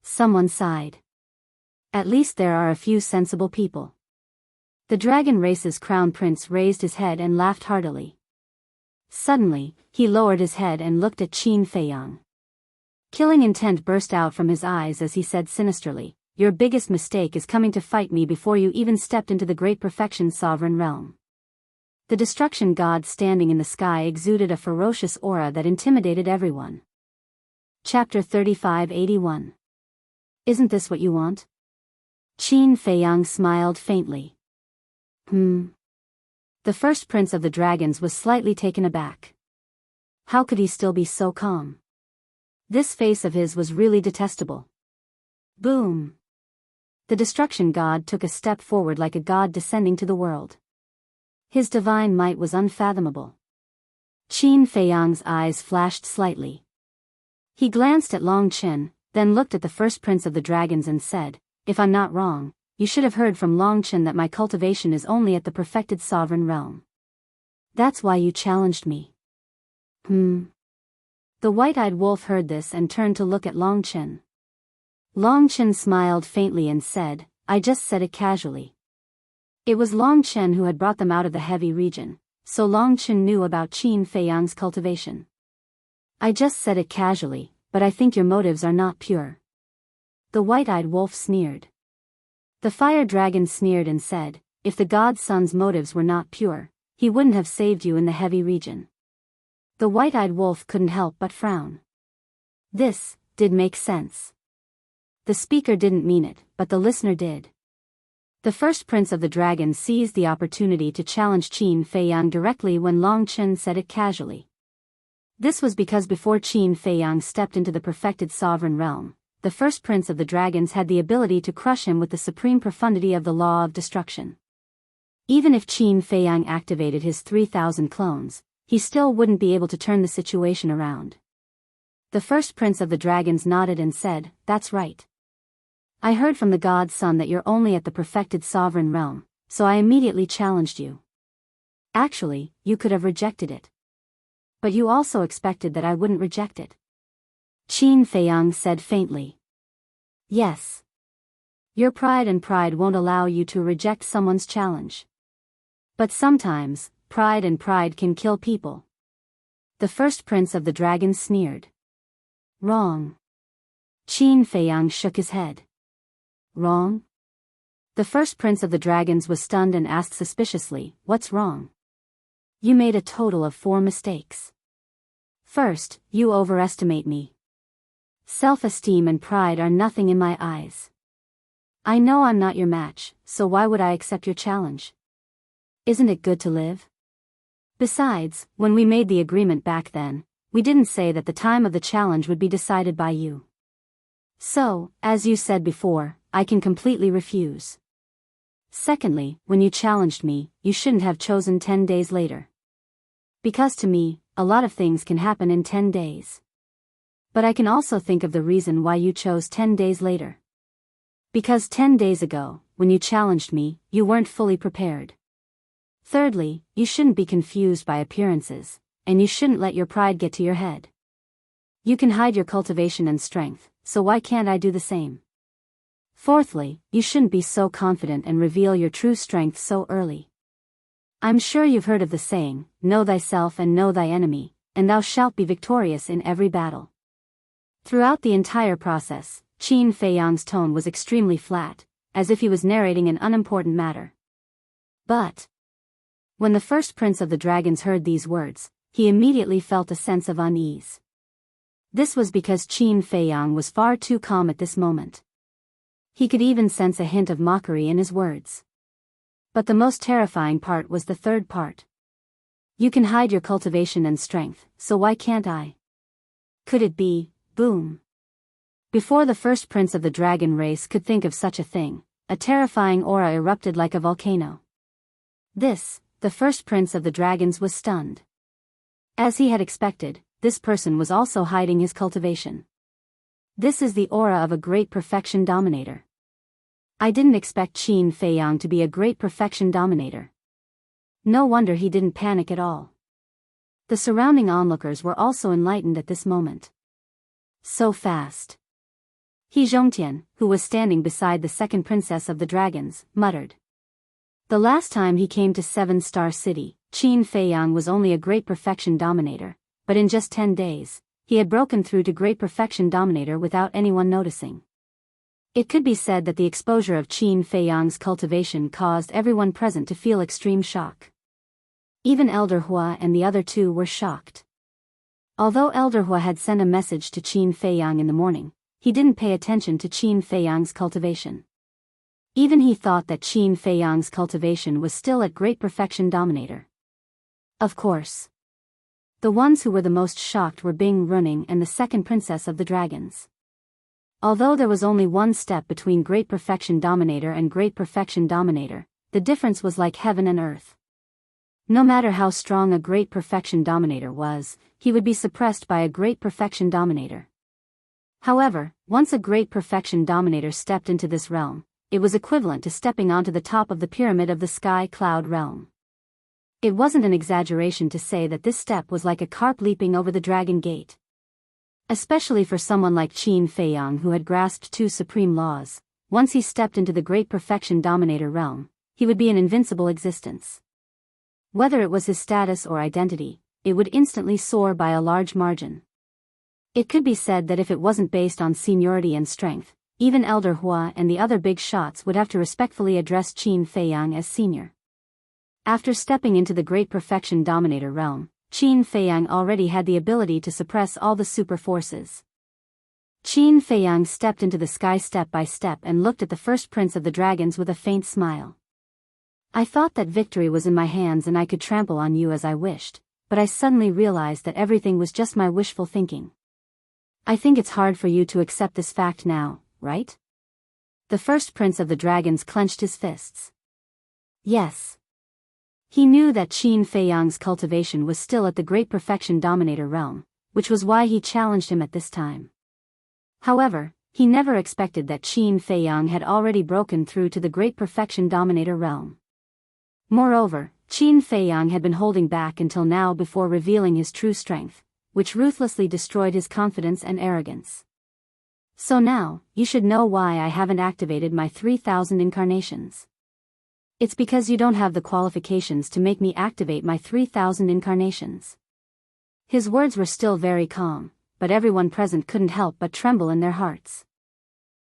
Someone sighed. At least there are a few sensible people. The dragon race's crown prince raised his head and laughed heartily. Suddenly, he lowered his head and looked at Qin Feiyang. Killing intent burst out from his eyes as he said sinisterly, "Your biggest mistake is coming to fight me before you even stepped into the great perfection sovereign realm." The destruction god standing in the sky exuded a ferocious aura that intimidated everyone. Chapter 3581. Isn't this what you want? Qin Feiyang smiled faintly. The first prince of the dragons was slightly taken aback. How could he still be so calm? This face of his was really detestable. Boom! The destruction god took a step forward like a god descending to the world. His divine might was unfathomable. Qin Feiyang's eyes flashed slightly. He glanced at Long Chen, then looked at the first prince of the dragons and said, "If I'm not wrong, you should have heard from Long Chen that my cultivation is only at the perfected sovereign realm. That's why you challenged me." The white-eyed wolf heard this and turned to look at Long Chen. Long Chen smiled faintly and said, "I just said it casually." It was Long Chen who had brought them out of the heavy region, so Long Chen knew about Qin Feiyang's cultivation. "I just said it casually, but I think your motives are not pure." The white-eyed wolf sneered. The fire dragon sneered and said, "If the god's son's motives were not pure, he wouldn't have saved you in the heavy region." The white-eyed wolf couldn't help but frown. This did make sense. The speaker didn't mean it, but the listener did. The first prince of the dragons seized the opportunity to challenge Qin Feiyang directly when Long Chen said it casually. This was because before Qin Feiyang stepped into the perfected sovereign realm, the first prince of the dragons had the ability to crush him with the supreme profundity of the law of destruction. Even if Qin Feiyang activated his 3,000 clones, he still wouldn't be able to turn the situation around. The first prince of the dragons nodded and said, "That's right. I heard from the god's son that you're only at the perfected sovereign realm, so I immediately challenged you. Actually, you could have rejected it. But you also expected that I wouldn't reject it." Qin Feiyang said faintly. "Yes. Your pride won't allow you to reject someone's challenge. But sometimes, pride can kill people." The first prince of the dragons sneered. "Wrong." Qin Feiyang shook his head. "Wrong?" The first prince of the dragons was stunned and asked suspiciously, "What's wrong?" "You made a total of 4 mistakes. First, you overestimate me. Self-esteem and pride are nothing in my eyes. I know I'm not your match, so why would I accept your challenge? Isn't it good to live? Besides, when we made the agreement back then, we didn't say that the time of the challenge would be decided by you. So, as you said before, I can completely refuse. Secondly, when you challenged me, you shouldn't have chosen 10 days later. Because to me, a lot of things can happen in 10 days. But I can also think of the reason why you chose 10 days later. Because 10 days ago, when you challenged me, you weren't fully prepared. Thirdly, you shouldn't be confused by appearances, and you shouldn't let your pride get to your head. You can hide your cultivation and strength, so why can't I do the same? Fourthly, you shouldn't be so confident and reveal your true strength so early. I'm sure you've heard of the saying, "Know thyself and know thy enemy, and thou shalt be victorious in every battle." Throughout the entire process, Qin Feiyang's tone was extremely flat, as if he was narrating an unimportant matter. But when the first prince of the dragons heard these words, he immediately felt a sense of unease. This was because Qin Feiyang was far too calm at this moment. He could even sense a hint of mockery in his words. But the most terrifying part was the third part. You can hide your cultivation and strength, so why can't I? Could it be, boom? Before the first prince of the dragon race could think of such a thing, a terrifying aura erupted like a volcano. The first prince of the dragons was stunned. As he had expected, this person was also hiding his cultivation. This is the aura of a great perfection dominator. I didn't expect Qin Feiyang to be a great perfection dominator. No wonder he didn't panic at all. The surrounding onlookers were also enlightened at this moment. So fast. He Zhongtian, who was standing beside the second princess of the dragons, muttered. The last time he came to 7-Star City, Qin Feiyang was only a great perfection dominator, but in just 10 days, he had broken through to great perfection dominator without anyone noticing. It could be said that the exposure of Qin Feiyang's cultivation caused everyone present to feel extreme shock. Even Elder Hua and the other two were shocked. Although Elder Hua had sent a message to Qin Feiyang in the morning, he didn't pay attention to Qin Feiyang's cultivation. Even he thought that Qin Feiyang's cultivation was still at great perfection dominator. Of course. The ones who were the most shocked were Bing Runing and the second princess of the dragons. Although there was only one step between great perfection dominator and great perfection dominator, the difference was like heaven and earth. No matter how strong a great perfection dominator was, he would be suppressed by a great perfection dominator. However, once a great perfection dominator stepped into this realm, it was equivalent to stepping onto the top of the pyramid of the sky cloud realm. It wasn't an exaggeration to say that this step was like a carp leaping over the dragon gate. Especially for someone like Qin Feiyang who had grasped two supreme laws, once he stepped into the great perfection dominator realm, he would be an invincible existence. Whether it was his status or identity, it would instantly soar by a large margin. It could be said that if it wasn't based on seniority and strength, even Elder Hua and the other big shots would have to respectfully address Qin Feiyang as senior. After stepping into the great perfection dominator realm, Qin Feiyang already had the ability to suppress all the super forces. Qin Feiyang stepped into the sky step by step and looked at the first prince of the dragons with a faint smile. I thought that victory was in my hands and I could trample on you as I wished, but I suddenly realized that everything was just my wishful thinking. I think it's hard for you to accept this fact now, right? The first prince of the dragons clenched his fists. Yes. He knew that Qin Feiyang's cultivation was still at the great perfection dominator realm, which was why he challenged him at this time. However, he never expected that Qin Feiyang had already broken through to the great perfection dominator realm. Moreover, Qin Feiyang had been holding back until now before revealing his true strength, which ruthlessly destroyed his confidence and arrogance. So now, you should know why I haven't activated my 3,000 incarnations. It's because you don't have the qualifications to make me activate my 3,000 incarnations. His words were still very calm, but everyone present couldn't help but tremble in their hearts.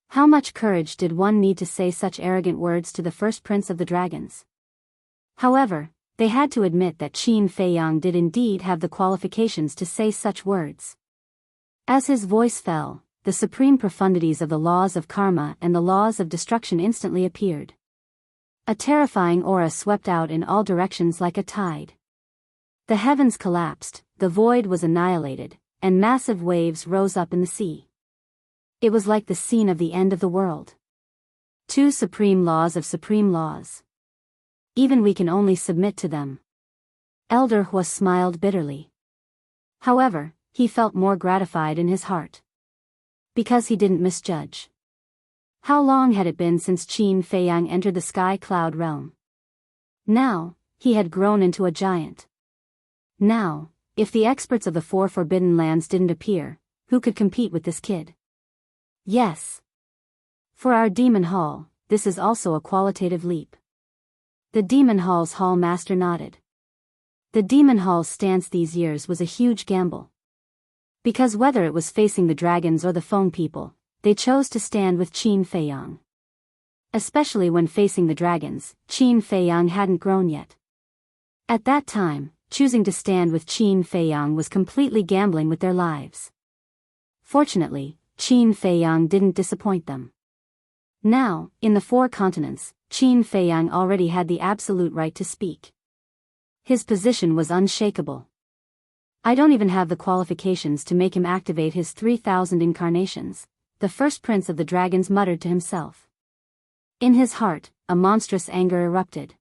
How much courage did one need to say such arrogant words to the first prince of the dragons? However, they had to admit that Qin Feiyang did indeed have the qualifications to say such words. As his voice fell, the supreme profundities of the laws of karma and the laws of destruction instantly appeared. A terrifying aura swept out in all directions like a tide. The heavens collapsed, the void was annihilated, and massive waves rose up in the sea. It was like the scene of the end of the world. Two supreme laws of supreme laws. Even we can only submit to them. Elder Hua smiled bitterly. However, he felt more gratified in his heart. Because he didn't misjudge. How long had it been since Qin Feiyang entered the sky cloud realm? Now, he had grown into a giant. Now, if the experts of the 4 forbidden lands didn't appear, who could compete with this kid? Yes. For our demon hall, this is also a qualitative leap. The demon hall's hall master nodded. The demon hall's stance these years was a huge gamble. Because whether it was facing the dragons or the phone people, they chose to stand with Qin Feiyang. Especially when facing the dragons, Qin Feiyang hadn't grown yet. At that time, choosing to stand with Qin Feiyang was completely gambling with their lives. Fortunately, Qin Feiyang didn't disappoint them. Now, in the 4 continents, Qin Feiyang already had the absolute right to speak. His position was unshakable. I don't even have the qualifications to make him activate his 3,000 incarnations, the first prince of the dragons muttered to himself. In his heart, a monstrous anger erupted.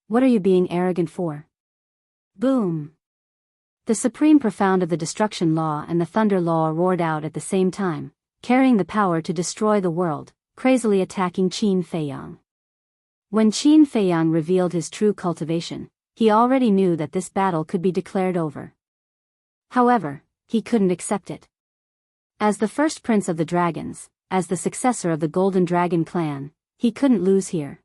What are you being arrogant for? Boom! The supreme profound of the destruction law and the thunder law roared out at the same time, carrying the power to destroy the world, crazily attacking Qin Feiyang. When Qin Feiyang revealed his true cultivation, he already knew that this battle could be declared over. However, he couldn't accept it. As the first prince of the dragons, as the successor of the Golden Dragon clan, he couldn't lose here.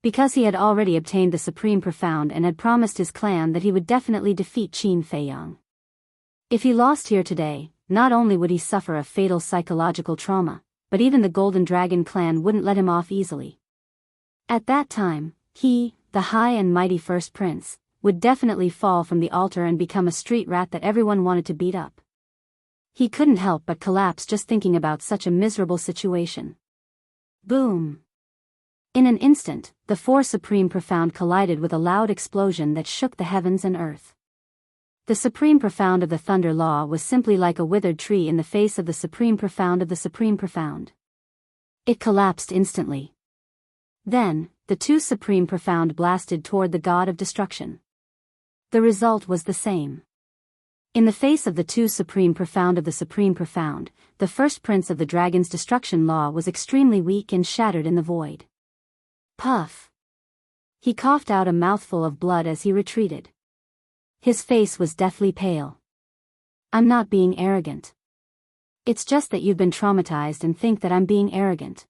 Because he had already obtained the supreme profound and had promised his clan that he would definitely defeat Qin Feiyang. If he lost here today, not only would he suffer a fatal psychological trauma, but even the Golden Dragon clan wouldn't let him off easily. At that time, he, the high and mighty first prince, would definitely fall from the altar and become a street rat that everyone wanted to beat up. He couldn't help but collapse just thinking about such a miserable situation. Boom! In an instant, the 4 supreme profound collided with a loud explosion that shook the heavens and earth. The supreme profound of the thunder law was simply like a withered tree in the face of the supreme profound of the supreme profound. It collapsed instantly. Then, the 2 supreme profound blasted toward the god of destruction. The result was the same. In the face of the 2 supreme profound of the supreme profound, the first prince of the dragon's destruction law was extremely weak and shattered in the void. Puff! He coughed out a mouthful of blood as he retreated. His face was deathly pale. I'm not being arrogant. It's just that you've been traumatized and think that I'm being arrogant.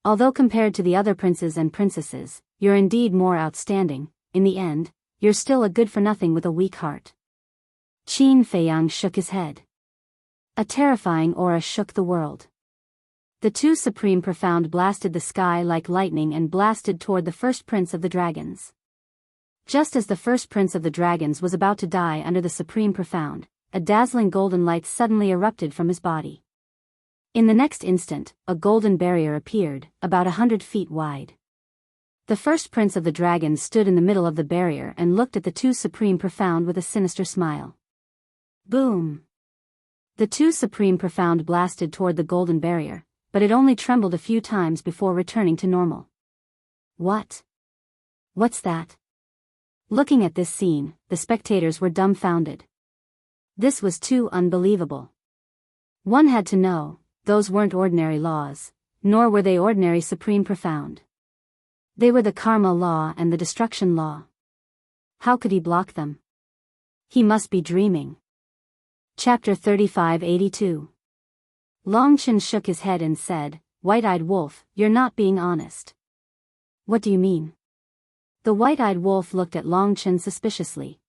Although compared to the other princes and princesses, you're indeed more outstanding, in the end, you're still a good-for-nothing with a weak heart. Qin Feiyang shook his head. A terrifying aura shook the world. The 2 supreme profound blasted the sky like lightning and blasted toward the first prince of the dragons. Just as the first prince of the dragons was about to die under the supreme profound, a dazzling golden light suddenly erupted from his body. In the next instant, a golden barrier appeared, about 100 feet wide. The first prince of the dragons stood in the middle of the barrier and looked at the 2 supreme profound with a sinister smile. Boom! The 2 supreme profound blasted toward the golden barrier, but it only trembled a few times before returning to normal. What? What's that? Looking at this scene, the spectators were dumbfounded. This was too unbelievable. One had to know, those weren't ordinary laws, nor were they ordinary supreme profound. They were the karma law and the destruction law. How could he block them? He must be dreaming. Chapter 3582. Longchen shook his head and said, "White-eyed wolf, you're not being honest." What do you mean? The white-eyed wolf looked at Longchen suspiciously.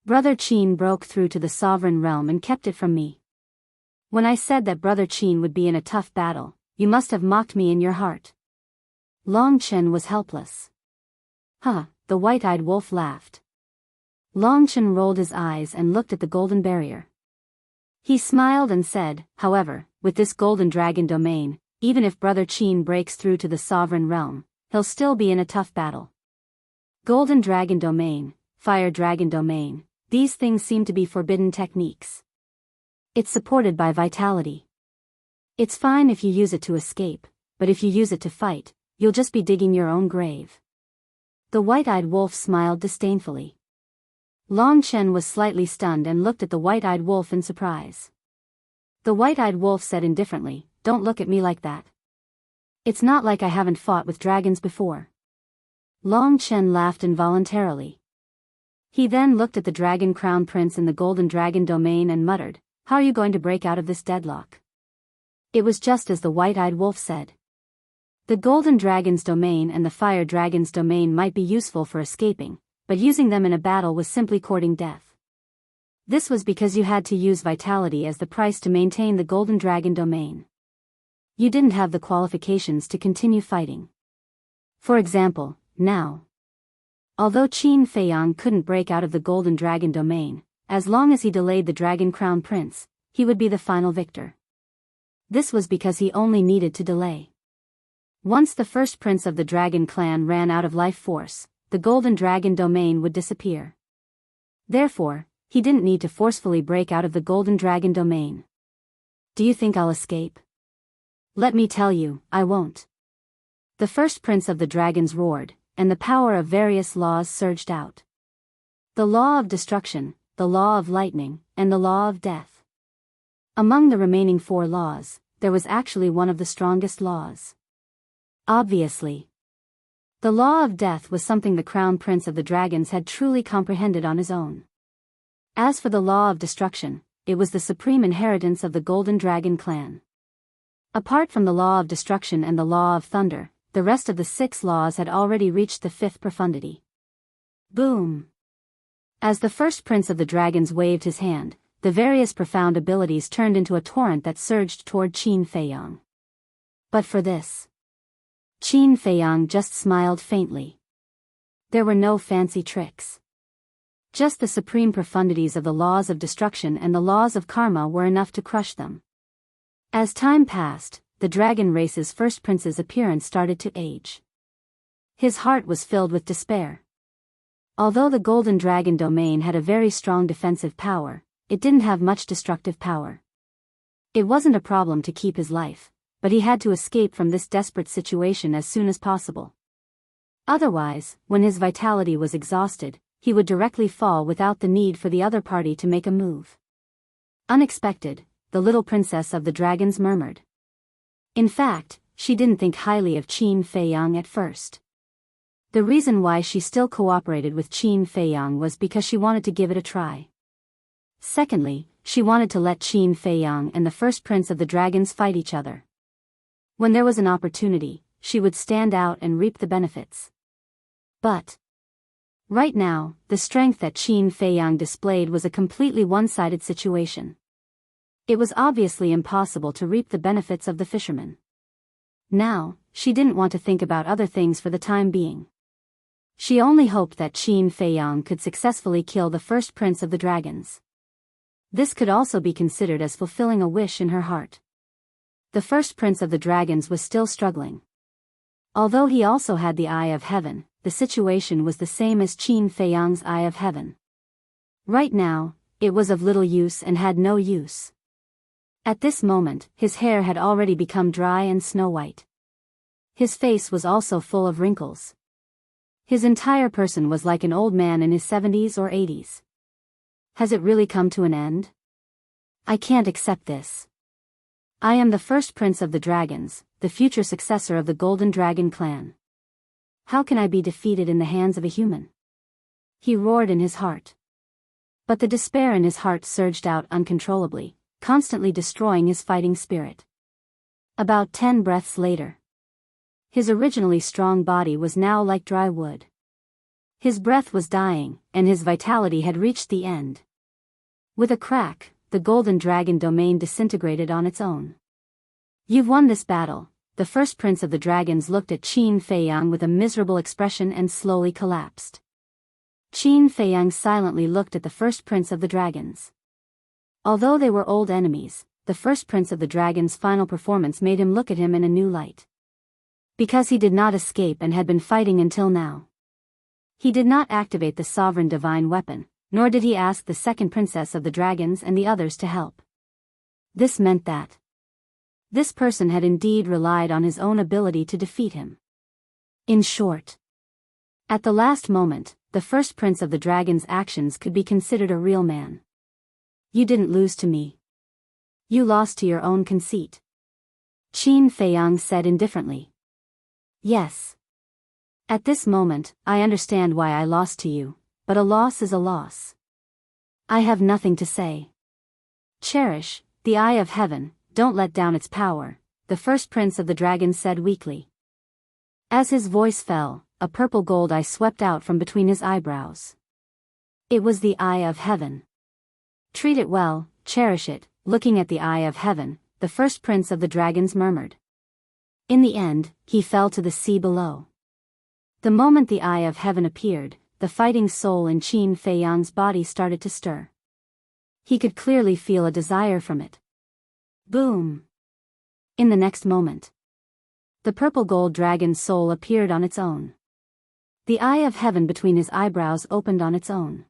Brother Qin broke through to the sovereign realm and kept it from me. When I said that Brother Qin would be in a tough battle, you must have mocked me in your heart. Longchen was helpless. Huh, the white-eyed wolf laughed. Longchen rolled his eyes and looked at the golden barrier. He smiled and said, however, with this golden dragon domain, even if Brother Qin breaks through to the sovereign realm, he'll still be in a tough battle. Golden dragon domain, fire dragon domain, these things seem to be forbidden techniques. It's supported by vitality. It's fine if you use it to escape, but if you use it to fight, you'll just be digging your own grave. The white-eyed wolf smiled disdainfully. Longchen was slightly stunned and looked at the white-eyed wolf in surprise. The white-eyed wolf said indifferently, "Don't look at me like that. It's not like I haven't fought with dragons before." Longchen laughed involuntarily. He then looked at the dragon crown prince in the golden dragon domain and muttered, "How are you going to break out of this deadlock?" It was just as the white-eyed wolf said. The golden dragon's domain and the fire dragon's domain might be useful for escaping, but using them in a battle was simply courting death. This was because you had to use vitality as the price to maintain the golden dragon domain. You didn't have the qualifications to continue fighting. For example, now. Although Qin Feiyang couldn't break out of the golden dragon domain, as long as he delayed the dragon crown prince, he would be the final victor. This was because he only needed to delay. Once the first prince of the dragon clan ran out of life force, the golden dragon domain would disappear. Therefore, he didn't need to forcefully break out of the golden dragon domain. Do you think I'll escape? Let me tell you, I won't. The first prince of the dragons roared, and the power of various laws surged out. The law of destruction, the law of lightning, and the law of death. Among the remaining 4 laws, there was actually one of the strongest laws. Obviously. The law of death was something the crown prince of the dragons had truly comprehended on his own. As for the law of destruction, it was the supreme inheritance of the golden dragon clan. Apart from the law of destruction and the law of thunder, the rest of the 6 laws had already reached the 5th profundity. Boom! As the first prince of the dragons waved his hand, the various profound abilities turned into a torrent that surged toward Qin Feiyang. But for this, Qin Feiyang just smiled faintly. There were no fancy tricks. Just the supreme profundities of the laws of destruction and the laws of karma were enough to crush them. As time passed, the dragon race's first prince's appearance started to age. His heart was filled with despair. Although the golden dragon domain had a very strong defensive power, it didn't have much destructive power. It wasn't a problem to keep his life, but he had to escape from this desperate situation as soon as possible. Otherwise, when his vitality was exhausted, he would directly fall without the need for the other party to make a move. Unexpected, the little princess of the dragons murmured. In fact, she didn't think highly of Qin Feiyang at first. The reason why she still cooperated with Qin Feiyang was because she wanted to give it a try. Secondly, she wanted to let Qin Feiyang and the first prince of the dragons fight each other. When there was an opportunity, she would stand out and reap the benefits. But right now, the strength that Qin Feiyang displayed was a completely one-sided situation. It was obviously impossible to reap the benefits of the fisherman. Now, she didn't want to think about other things for the time being. She only hoped that Qin Feiyang could successfully kill the first prince of the dragons. This could also be considered as fulfilling a wish in her heart. The first prince of the dragons was still struggling. Although he also had the Eye of Heaven, the situation was the same as Qin Feiyang's Eye of Heaven. Right now, it was of little use and had no use. At this moment, his hair had already become dry and snow-white. His face was also full of wrinkles. His entire person was like an old man in his 70s or 80s. Has it really come to an end? I can't accept this. I am the first prince of the dragons, the future successor of the golden dragon clan. How can I be defeated in the hands of a human? He roared in his heart. But the despair in his heart surged out uncontrollably, constantly destroying his fighting spirit. About 10 breaths later, his originally strong body was now like dry wood. His breath was dying, and his vitality had reached the end. With a crack, the golden dragon domain disintegrated on its own. You've won this battle. The first prince of the dragons looked at Qin Feiyang with a miserable expression and slowly collapsed. Qin Feiyang silently looked at the first prince of the dragons. Although they were old enemies, the first prince of the dragons' final performance made him look at him in a new light. Because he did not escape and had been fighting until now. He did not activate the sovereign divine weapon, nor did he ask the second princess of the dragons and the others to help. This meant that this person had indeed relied on his own ability to defeat him. In short, at the last moment, the first prince of the dragons' actions could be considered a real man. You didn't lose to me. You lost to your own conceit. Qin Feiyang said indifferently. Yes. At this moment, I understand why I lost to you, but a loss is a loss. I have nothing to say. Cherish the Eye of Heaven, don't let down its power, the first prince of the dragons said weakly. As his voice fell, a purple gold eye swept out from between his eyebrows. It was the Eye of Heaven. Treat it well, cherish it, looking at the Eye of Heaven, the first prince of the dragons murmured. In the end, he fell to the sea below. The moment the Eye of Heaven appeared, the fighting soul in Qin Feiyang's body started to stir. He could clearly feel a desire from it. Boom! In the next moment, the purple gold dragon's soul appeared on its own. The eye of heaven between his eyebrows opened on its own.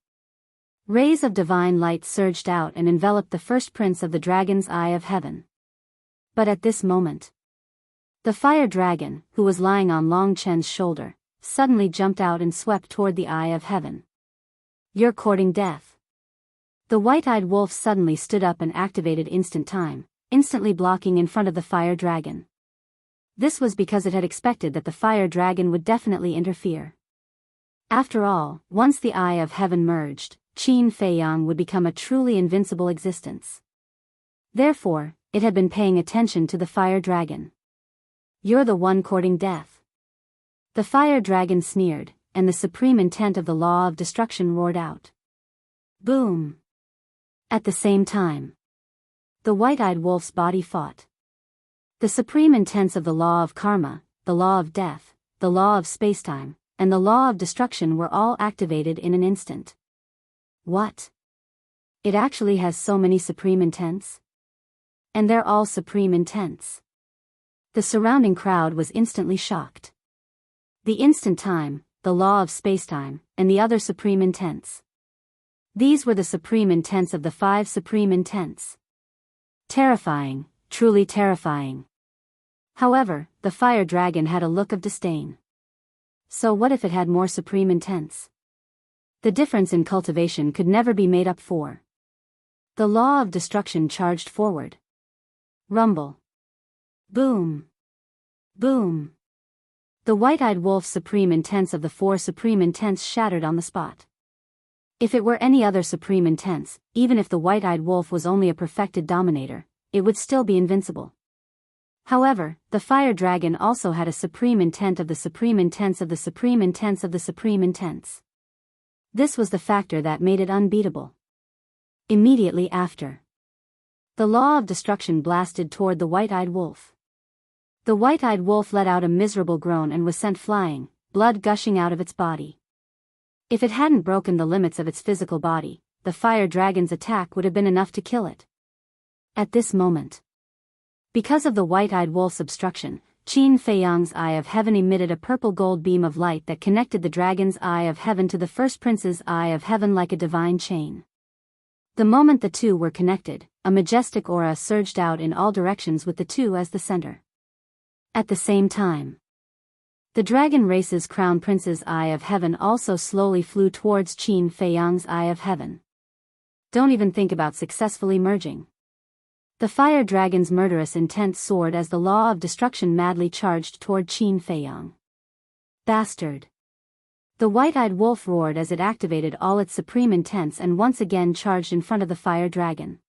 Rays of divine light surged out and enveloped the first prince of the dragon's eye of heaven. But at this moment, the fire dragon, who was lying on Long Chen's shoulder, suddenly jumped out and swept toward the eye of heaven. "You're courting death." The white-eyed wolf suddenly stood up and activated instant time, instantly blocking in front of the fire dragon. This was because it had expected that the fire dragon would definitely interfere. After all, once the eye of heaven merged, Qin Feiyang would become a truly invincible existence. Therefore, it had been paying attention to the fire dragon. "You're the one courting death." The fire dragon sneered, and the supreme intent of the law of destruction roared out. Boom! At the same time, the white-eyed wolf's body fought. The supreme intents of the law of karma, the law of death, the law of spacetime, and the law of destruction were all activated in an instant. What? It actually has so many supreme intents? And they're all supreme intents. The surrounding crowd was instantly shocked. The instant time, the law of spacetime, and the other supreme intents. These were the supreme intents of the 5 supreme intents. Terrifying, truly terrifying. However, the fire dragon had a look of disdain. So what if it had more supreme intents? The difference in cultivation could never be made up for. The law of destruction charged forward. Rumble. Boom. Boom. The white-eyed wolf's supreme intents of the 4 supreme intents shattered on the spot. If it were any other supreme intents, even if the white-eyed wolf was only a perfected dominator, it would still be invincible. However, the fire dragon also had a supreme intent of the supreme intents of the supreme intents of the supreme intents. This was the factor that made it unbeatable. Immediately after, the law of destruction blasted toward the white-eyed wolf. The white-eyed wolf let out a miserable groan and was sent flying, blood gushing out of its body. If it hadn't broken the limits of its physical body, the fire dragon's attack would have been enough to kill it. At this moment, because of the white-eyed wolf's obstruction, Qin Feiyang's eye of heaven emitted a purple gold beam of light that connected the dragon's eye of heaven to the first prince's eye of heaven like a divine chain. The moment the two were connected, a majestic aura surged out in all directions with the two as the center. At the same time, the dragon race's crown prince's eye of heaven also slowly flew towards Qin Feiyang's eye of heaven. Don't even think about successfully merging. The fire dragon's murderous intent soared as the law of destruction madly charged toward Qin Feiyang. Bastard! The white-eyed wolf roared as it activated all its supreme intents and once again charged in front of the fire dragon.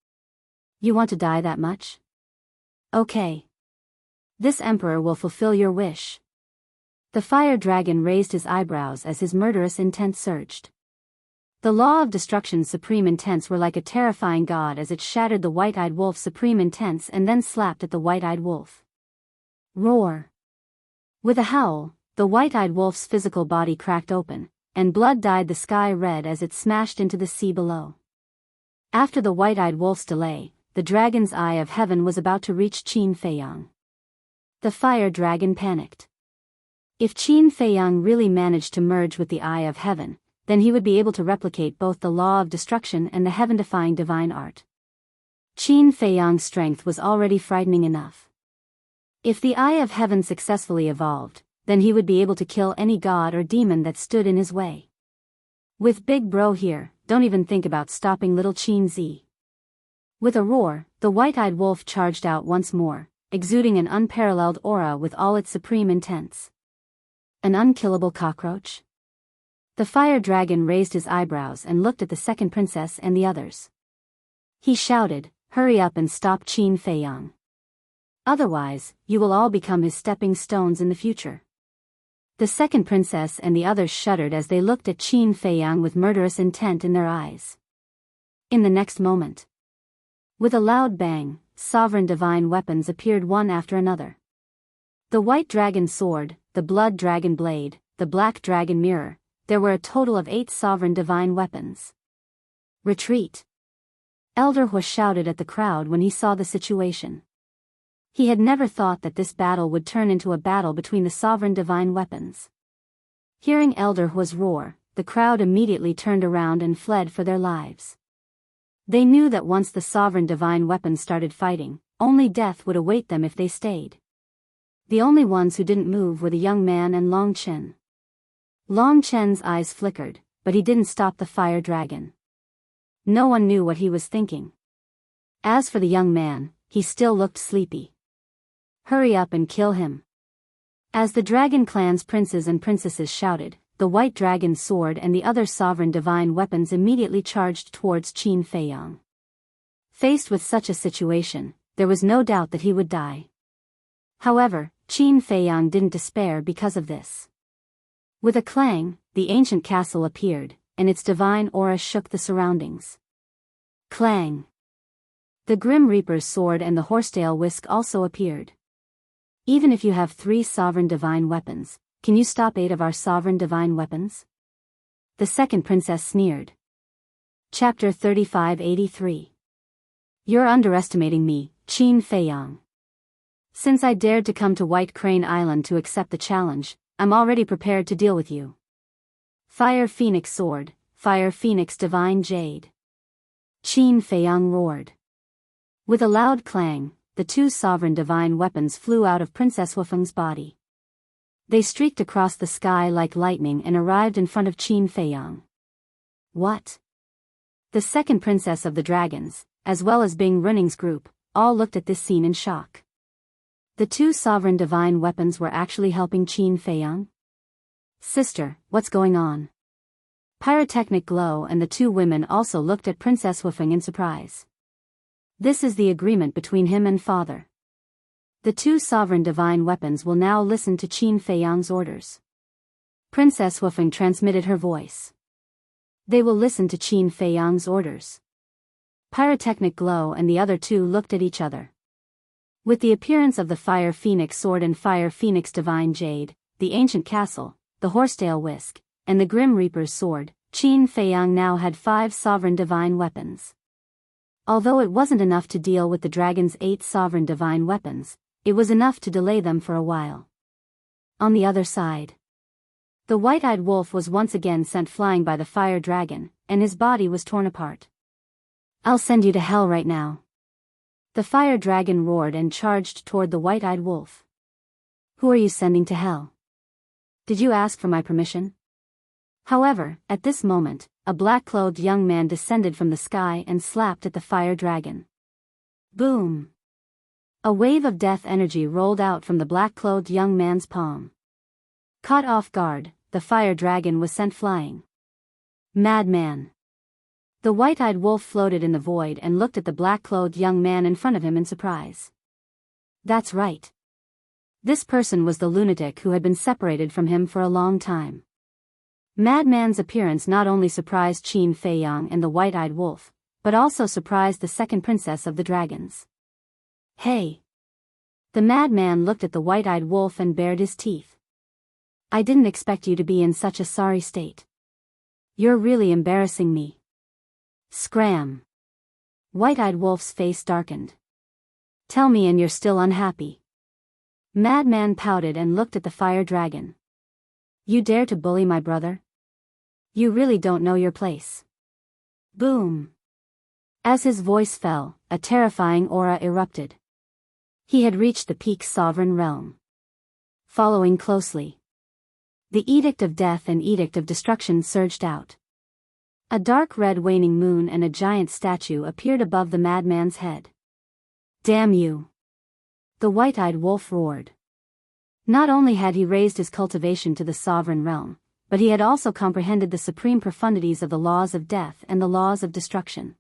You want to die that much? Okay. This emperor will fulfill your wish. The fire dragon raised his eyebrows as his murderous intent surged. The law of destruction's supreme intents were like a terrifying god as it shattered the white-eyed wolf's supreme intents and then slapped at the white-eyed wolf. Roar! With a howl, the white-eyed wolf's physical body cracked open, and blood dyed the sky red as it smashed into the sea below. After the white-eyed wolf's delay, the dragon's eye of heaven was about to reach Qin Feiyang. The fire dragon panicked. If Qin Feiyang really managed to merge with the eye of heaven, then he would be able to replicate both the law of destruction and the heaven-defying divine art. Qin Feiyang's strength was already frightening enough. If the eye of heaven successfully evolved, then he would be able to kill any god or demon that stood in his way. With Big Bro here, don't even think about stopping little Qin Z. With a roar, the white-eyed wolf charged out once more, exuding an unparalleled aura with all its supreme intents. An unkillable cockroach? The fire dragon raised his eyebrows and looked at the second princess and the others. He shouted, "Hurry up and stop Qin Feiyang. Otherwise, you will all become his stepping stones in the future." The second princess and the others shuddered as they looked at Qin Feiyang with murderous intent in their eyes. In the next moment, with a loud bang, sovereign divine weapons appeared one after another. The white dragon sword, the blood dragon blade, the black dragon mirror. There were a total of 8 sovereign divine weapons. Retreat! Elder Hu shouted at the crowd when he saw the situation. He had never thought that this battle would turn into a battle between the sovereign divine weapons. Hearing Elder Hu's roar, the crowd immediately turned around and fled for their lives. They knew that once the sovereign divine weapons started fighting, only death would await them if they stayed. The only ones who didn't move were the young man and Long Chen. Long Chen's eyes flickered, but he didn't stop the fire dragon. No one knew what he was thinking. As for the young man, he still looked sleepy. Hurry up and kill him. As the dragon clan's princes and princesses shouted, the white dragon's sword and the other sovereign divine weapons immediately charged towards Qin Feiyang. Faced with such a situation, there was no doubt that he would die. However, Qin Feiyang didn't despair because of this. With a clang, the ancient castle appeared, and its divine aura shook the surroundings. Clang! The Grim Reaper's sword and the horsetail whisk also appeared. Even if you have 3 sovereign divine weapons, can you stop 8 of our sovereign divine weapons? The second princess sneered. Chapter 3583. You're underestimating me, Qin Feiyang. Since I dared to come to White Crane Island to accept the challenge, I'm already prepared to deal with you. Fire Phoenix Sword, Fire Phoenix Divine Jade. Qin Feiyang roared. With a loud clang, the 2 sovereign divine weapons flew out of Princess Wufeng's body. They streaked across the sky like lightning and arrived in front of Qin Feiyang. What? The second princess of the dragons, as well as Bing Running's group, all looked at this scene in shock. The 2 sovereign divine weapons were actually helping Qin Feiyang? Sister, what's going on? Pyrotechnic Glow and the 2 women also looked at Princess Wufeng in surprise. This is the agreement between him and father. The 2 sovereign divine weapons will now listen to Qin Feiyang's orders. Princess Wufeng transmitted her voice. They will listen to Qin Feiyang's orders. Pyrotechnic Glow and the other 2 looked at each other. With the appearance of the Fire Phoenix Sword and Fire Phoenix Divine Jade, the ancient castle, the horsetail whisk, and the Grim Reaper's sword, Qin Feiyang now had 5 sovereign divine weapons. Although it wasn't enough to deal with the dragon's 8 sovereign divine weapons, it was enough to delay them for a while. On the other side, the white-eyed wolf was once again sent flying by the fire dragon, and his body was torn apart. I'll send you to hell right now. The fire dragon roared and charged toward the white-eyed wolf. Who are you sending to hell? Did you ask for my permission? However, at this moment, a black-clothed young man descended from the sky and slapped at the fire dragon. Boom! A wave of death energy rolled out from the black-clothed young man's palm. Caught off guard, the fire dragon was sent flying. Madman! The white-eyed wolf floated in the void and looked at the black-clothed young man in front of him in surprise. That's right. This person was the lunatic who had been separated from him for a long time. Madman's appearance not only surprised Qin Feiyang and the white-eyed wolf, but also surprised the second princess of the dragons. Hey! The madman looked at the white-eyed wolf and bared his teeth. I didn't expect you to be in such a sorry state. You're really embarrassing me. Scram! White-eyed wolf's face darkened. Tell me and you're still unhappy. Madman pouted and looked at the fire dragon. You dare to bully my brother? You really don't know your place. Boom! As his voice fell, a terrifying aura erupted. He had reached the peak sovereign realm. Following closely, the Edict of Death and Edict of Destruction surged out. A dark red waning moon and a giant statue appeared above the madman's head. Damn you! The white-eyed wolf roared. Not only had he raised his cultivation to the sovereign realm, but he had also comprehended the supreme profundities of the laws of death and the laws of destruction.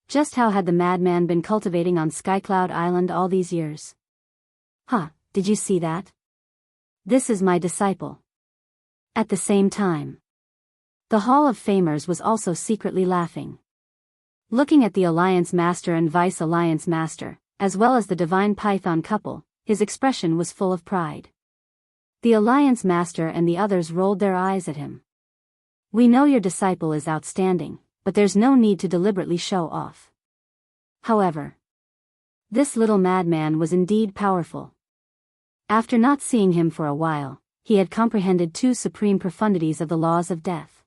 Just how had the madman been cultivating on Skycloud Island all these years? Huh, did you see that? This is my disciple. At the same time, the Hall of Famers was also secretly laughing. Looking at the Alliance Master and Vice Alliance Master, as well as the Divine Python couple, his expression was full of pride. The Alliance Master and the others rolled their eyes at him. We know your disciple is outstanding, but there's no need to deliberately show off. However, this little madman was indeed powerful. After not seeing him for a while, he had comprehended two supreme profundities of the laws of death.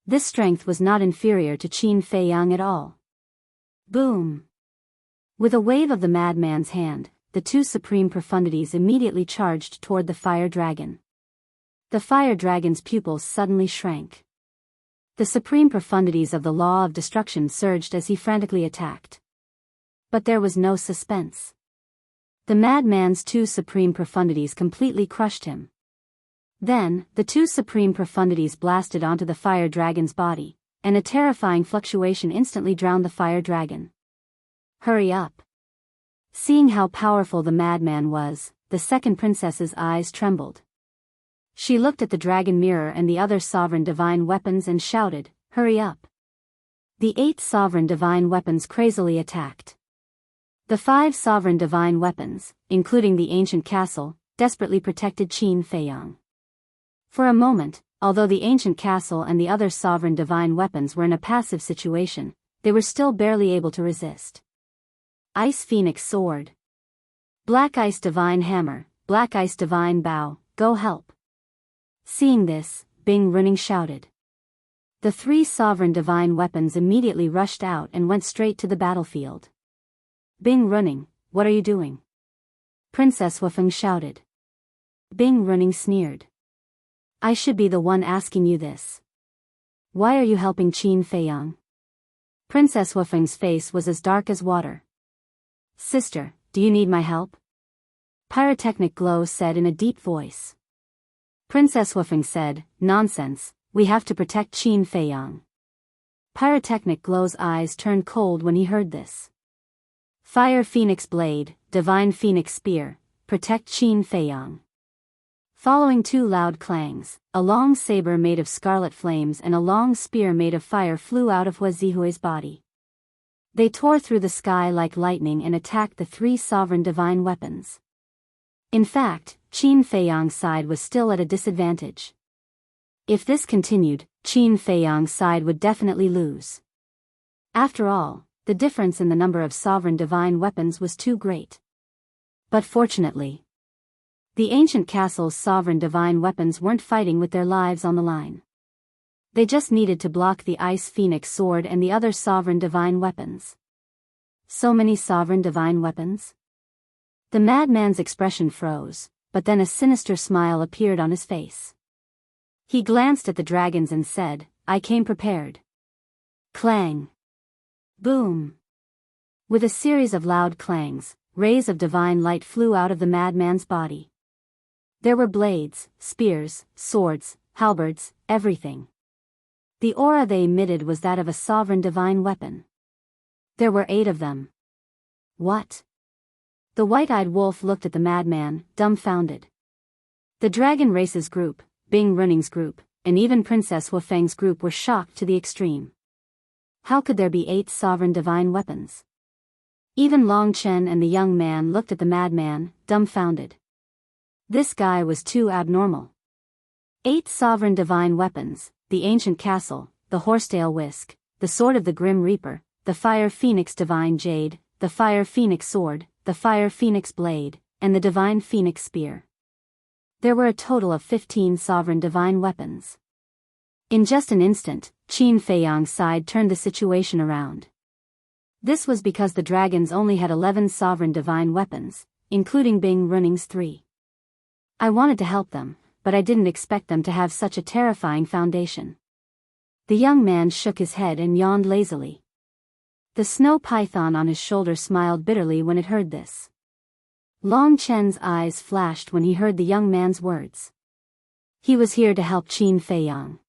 This strength was not inferior to Qin Fei Yang at all. Boom! With a wave of the madman's hand, the two supreme profundities immediately charged toward the fire dragon. The fire dragon's pupils suddenly shrank. The supreme profundities of the law of destruction surged as he frantically attacked. But there was no suspense. The madman's two supreme profundities completely crushed him. Then, the two supreme profundities blasted onto the fire dragon's body, and a terrifying fluctuation instantly drowned the fire dragon. Hurry up! Seeing how powerful the madman was, the second princess's eyes trembled. She looked at the dragon mirror and the other sovereign divine weapons and shouted, "Hurry up!" The 8 sovereign divine weapons crazily attacked. The 5 sovereign divine weapons, including the ancient castle, desperately protected Qin Fei Yang. For a moment, although the ancient castle and the other sovereign divine weapons were in a passive situation, they were still barely able to resist. Ice Phoenix Sword. Black Ice Divine Hammer, Black Ice Divine Bow, go help. Seeing this, Bing Running shouted. The 3 sovereign divine weapons immediately rushed out and went straight to the battlefield. Bing Running, what are you doing? Princess Wufeng shouted. Bing Running sneered. I should be the one asking you this. Why are you helping Qin Fei Yang? Princess Wufeng's face was as dark as water. Sister, do you need my help? Pyrotechnic Glow said in a deep voice. Princess Wufeng said, nonsense, we have to protect Qin Fei Yang. Pyrotechnic Glow's eyes turned cold when he heard this. Fire Phoenix Blade, Divine Phoenix Spear, protect Qin Fei Yang. Following 2 loud clangs, a long saber made of scarlet flames and a long spear made of fire flew out of Hua Zihui's body. They tore through the sky like lightning and attacked the 3 sovereign divine weapons. In fact, Qin Fei Yang's side was still at a disadvantage. If this continued, Qin Fei Yang's side would definitely lose. After all, the difference in the number of sovereign divine weapons was too great. But fortunately, the ancient castle's sovereign divine weapons weren't fighting with their lives on the line. They just needed to block the Ice Phoenix Sword and the other sovereign divine weapons. So many sovereign divine weapons? The madman's expression froze, but then a sinister smile appeared on his face. He glanced at the dragons and said, I came prepared. Clang! Boom! With a series of loud clangs, rays of divine light flew out of the madman's body. There were blades, spears, swords, halberds, everything. The aura they emitted was that of a sovereign divine weapon. There were 8 of them. What? The white-eyed wolf looked at the madman, dumbfounded. The dragon race's group, Bing Running's group, and even Princess Wufeng's group were shocked to the extreme. How could there be 8 sovereign divine weapons? Even Long Chen and the young man looked at the madman, dumbfounded. This guy was too abnormal. 8 sovereign divine weapons, the ancient castle, the horsetail whisk, the sword of the grim reaper, the fire phoenix divine jade, the fire phoenix sword, the fire phoenix blade, and the divine phoenix spear. There were a total of 15 sovereign divine weapons. In just an instant, Qin Fei Yang's side turned the situation around. This was because the dragons only had 11 sovereign divine weapons, including Bing Running's 3. I wanted to help them, but I didn't expect them to have such a terrifying foundation. The young man shook his head and yawned lazily. The snow python on his shoulder smiled bitterly when it heard this. Long Chen's eyes flashed when he heard the young man's words. He was here to help Qin Fei Yang.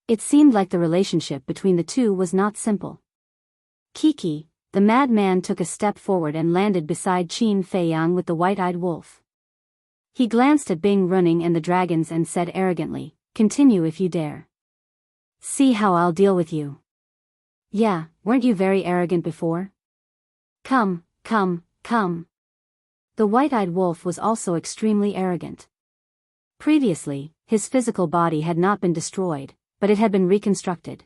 It seemed like the relationship between the two was not simple. Kiki, the madman, took a step forward and landed beside Qin Fei Yang with the white-eyed wolf. He glanced at Bing Running and the dragons and said arrogantly, continue if you dare. See how I'll deal with you. Yeah, weren't you very arrogant before? Come, come, come. The white-eyed wolf was also extremely arrogant. Previously, his physical body had not been destroyed, but it had been reconstructed.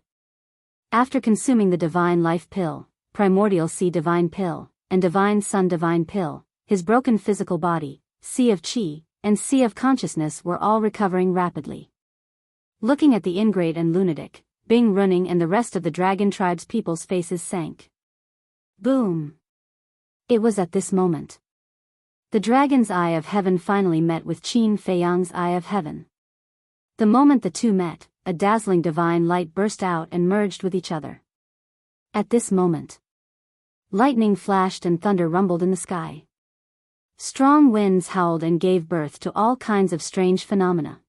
After consuming the divine life pill, primordial sea divine pill, and divine sun divine pill, his broken physical body, sea of chi, and sea of consciousness were all recovering rapidly. Looking at the ingrate and lunatic, Bing Running and the rest of the dragon tribe's people's faces sank. Boom! It was at this moment. The dragon's eye of heaven finally met with Qin Feiyang's eye of heaven. The moment the two met, a dazzling divine light burst out and merged with each other. At this moment, lightning flashed and thunder rumbled in the sky. Strong winds howled and gave birth to all kinds of strange phenomena.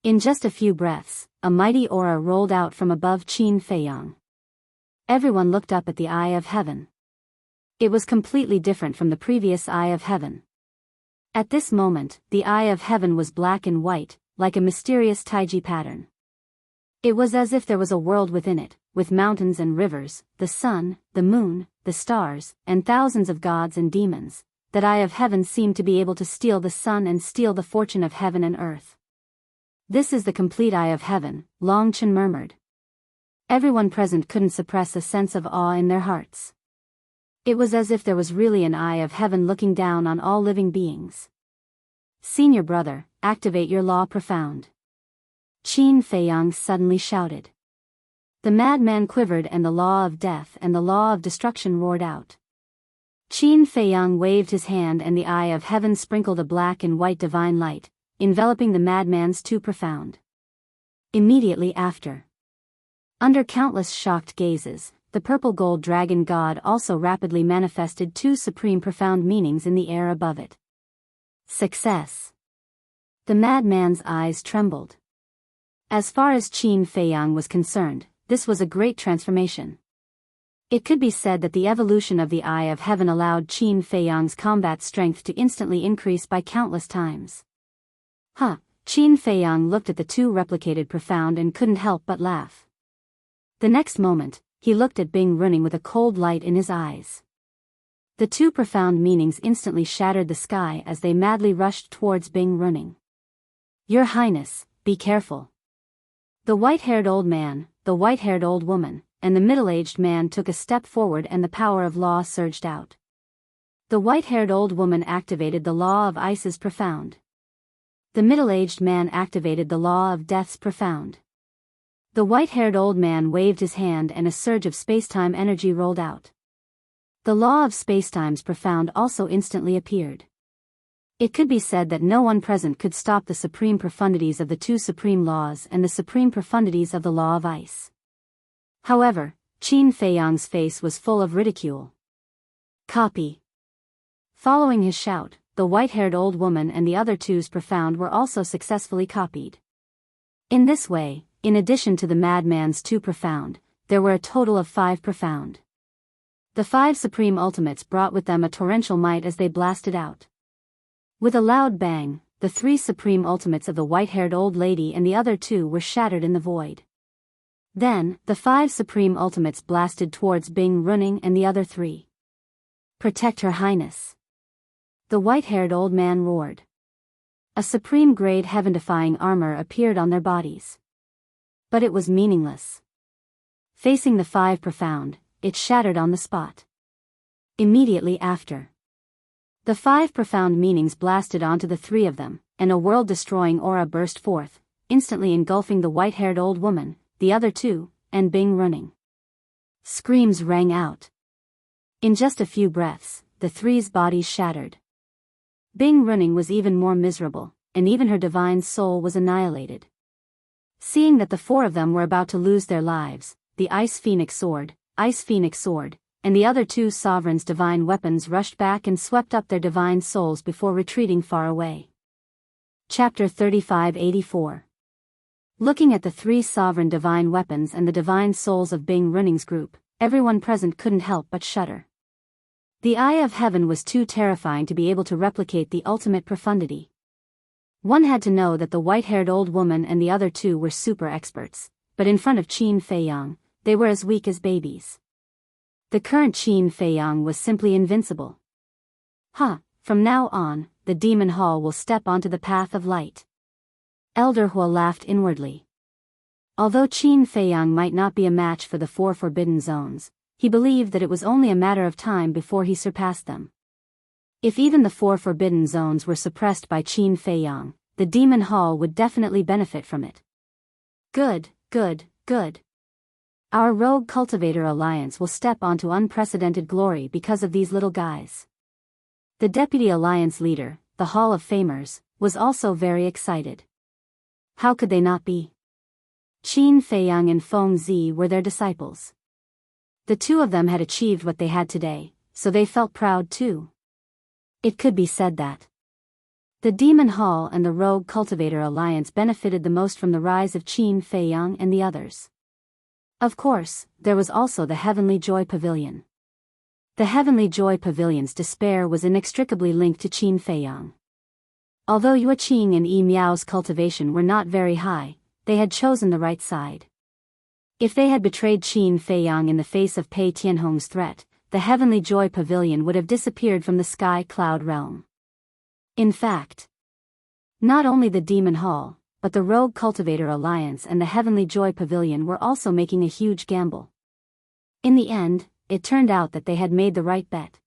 In just a few breaths, a mighty aura rolled out from above Qin Feiyang. Everyone looked up at the eye of heaven. It was completely different from the previous eye of heaven. At this moment, the eye of heaven was black and white, like a mysterious taiji pattern. It was as if there was a world within it, with mountains and rivers, the sun, the moon, the stars, and thousands of gods and demons. That eye of heaven seemed to be able to steal the sun and steal the fortune of heaven and earth. This is the complete eye of heaven, Long Chen murmured. Everyone present couldn't suppress a sense of awe in their hearts. It was as if there was really an eye of heaven looking down on all living beings. Senior brother, activate your law profound. Qin Feiyang suddenly shouted. The madman quivered and the law of death and the law of destruction roared out. Qin Feiyang waved his hand and the eye of heaven sprinkled a black and white divine light, enveloping the madman's too profound. Immediately after, under countless shocked gazes, the purple gold dragon god also rapidly manifested two supreme profound meanings in the air above it. Success. The madman's eyes trembled. As far as Qin Feiyang was concerned, this was a great transformation. It could be said that the evolution of the eye of heaven allowed Qin Feiyang's combat strength to instantly increase by countless times. Qin Feiyang looked at the two replicated profound and couldn't help but laugh. The next moment, he looked at Bing Running with a cold light in his eyes. The two profound meanings instantly shattered the sky as they madly rushed towards Bing Running. Your Highness, be careful. The white-haired old man, the white-haired old woman, and the middle-aged man took a step forward and the power of law surged out. The white-haired old woman activated the law of ice's profound. The middle-aged man activated the law of death's profound. The white-haired old man waved his hand and a surge of spacetime energy rolled out. The law of spacetime's profound also instantly appeared. It could be said that no one present could stop the supreme profundities of the two supreme laws and the supreme profundities of the law of ice. However, Qin Feiyang's face was full of ridicule. Copy. Following his shout, the white-haired old woman and the other two's profound were also successfully copied. In this way, in addition to the madman's two profound, there were a total of 5 profound. The 5 supreme ultimates brought with them a torrential might as they blasted out. With a loud bang, the 3 supreme ultimates of the white-haired old lady and the other 2 were shattered in the void. Then, the 5 supreme ultimates blasted towards Bing Running and the other 3. Protect Her Highness. The white-haired old man roared. A supreme-grade heaven-defying armor appeared on their bodies. But it was meaningless. Facing the 5 profound, it shattered on the spot. Immediately after, the 5 profound meanings blasted onto the 3 of them, and a world-destroying aura burst forth, instantly engulfing the white-haired old woman, the other 2, and Bing Running. Screams rang out. In just a few breaths, the 3's bodies shattered. Bing Running was even more miserable, and even her divine soul was annihilated. Seeing that the 4 of them were about to lose their lives, the Ice Phoenix Sword, and the other 2 sovereigns' divine weapons rushed back and swept up their divine souls before retreating far away. Chapter 3584. Looking at the 3 sovereign divine weapons and the divine souls of Bing Running's group, everyone present couldn't help but shudder. The eye of heaven was too terrifying to be able to replicate the ultimate profundity. One had to know that the white-haired old woman and the other 2 were super experts, but in front of Qin Feiyang, they were as weak as babies. The current Qin Feiyang was simply invincible. From now on, the demon hall will step onto the path of light. Elder Hua laughed inwardly. Although Qin Feiyang might not be a match for the 4 forbidden zones, he believed that it was only a matter of time before he surpassed them. If even the 4 forbidden zones were suppressed by Qin Feiyang, the Demon Hall would definitely benefit from it. Good, good, good. Our Rogue Cultivator Alliance will step onto unprecedented glory because of these little guys. The Deputy Alliance leader, the Hall of Famers, was also very excited. How could they not be? Qin Feiyang and Feng Zi were their disciples. The two of them had achieved what they had today, so they felt proud too. It could be said that the Demon Hall and the Rogue Cultivator Alliance benefited the most from the rise of Qin Feiyang and the others. Of course, there was also the Heavenly Joy Pavilion. The Heavenly Joy Pavilion's despair was inextricably linked to Qin Feiyang. Although Yue Qing and Yi Miao's cultivation were not very high, they had chosen the right side. If they had betrayed Qin Feiyang in the face of Pei Tianhong's threat, the Heavenly Joy Pavilion would have disappeared from the Sky Cloud realm. In fact, not only the Demon Hall, but the Rogue Cultivator Alliance and the Heavenly Joy Pavilion were also making a huge gamble. In the end, it turned out that they had made the right bet.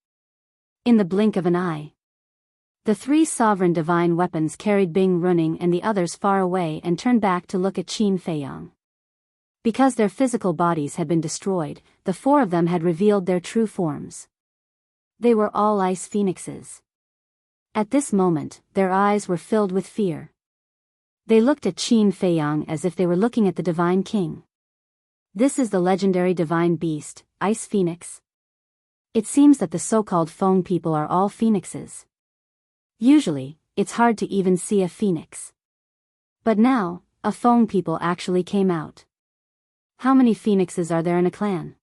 In the blink of an eye, the 3 sovereign divine weapons carried Bing running and the others far away and turned back to look at Qin Feiyang. Because their physical bodies had been destroyed, the 4 of them had revealed their true forms. They were all ice phoenixes. At this moment, their eyes were filled with fear. They looked at Qin Feiyang as if they were looking at the Divine King. This is the legendary divine beast, Ice Phoenix. It seems that the so-called Feng people are all phoenixes. Usually, it's hard to even see a phoenix. But now, a Feng people actually came out. How many phoenixes are there in a clan?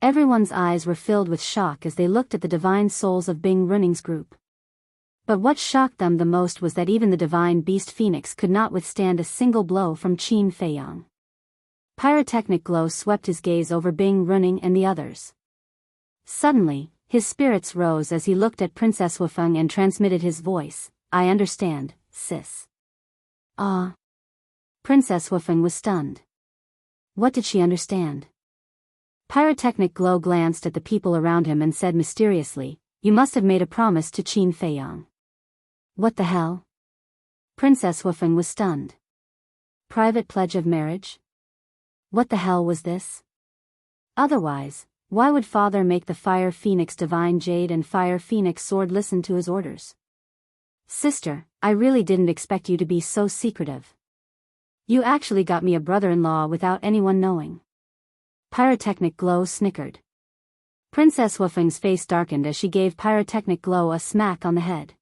Everyone's eyes were filled with shock as they looked at the divine souls of Bing Running's group. But what shocked them the most was that even the divine beast phoenix could not withstand a single blow from Qin Feiyang. Pyrotechnic glow swept his gaze over Bing Running and the others. Suddenly, his spirits rose as he looked at Princess Wufeng and transmitted his voice. I understand, sis. Ah. Princess Wufeng was stunned. What did she understand? Pyrotechnic glow glanced at the people around him and said mysteriously, you must have made a promise to Qin Feiyang. What the hell? Princess Wufeng was stunned. Private pledge of marriage? What the hell was this? Otherwise, why would Father make the Fire Phoenix Divine Jade and Fire Phoenix Sword listen to his orders? Sister, I really didn't expect you to be so secretive. You actually got me a brother-in-law without anyone knowing. Pyrotechnic glow snickered. Princess Wufeng's face darkened as she gave Pyrotechnic glow a smack on the head.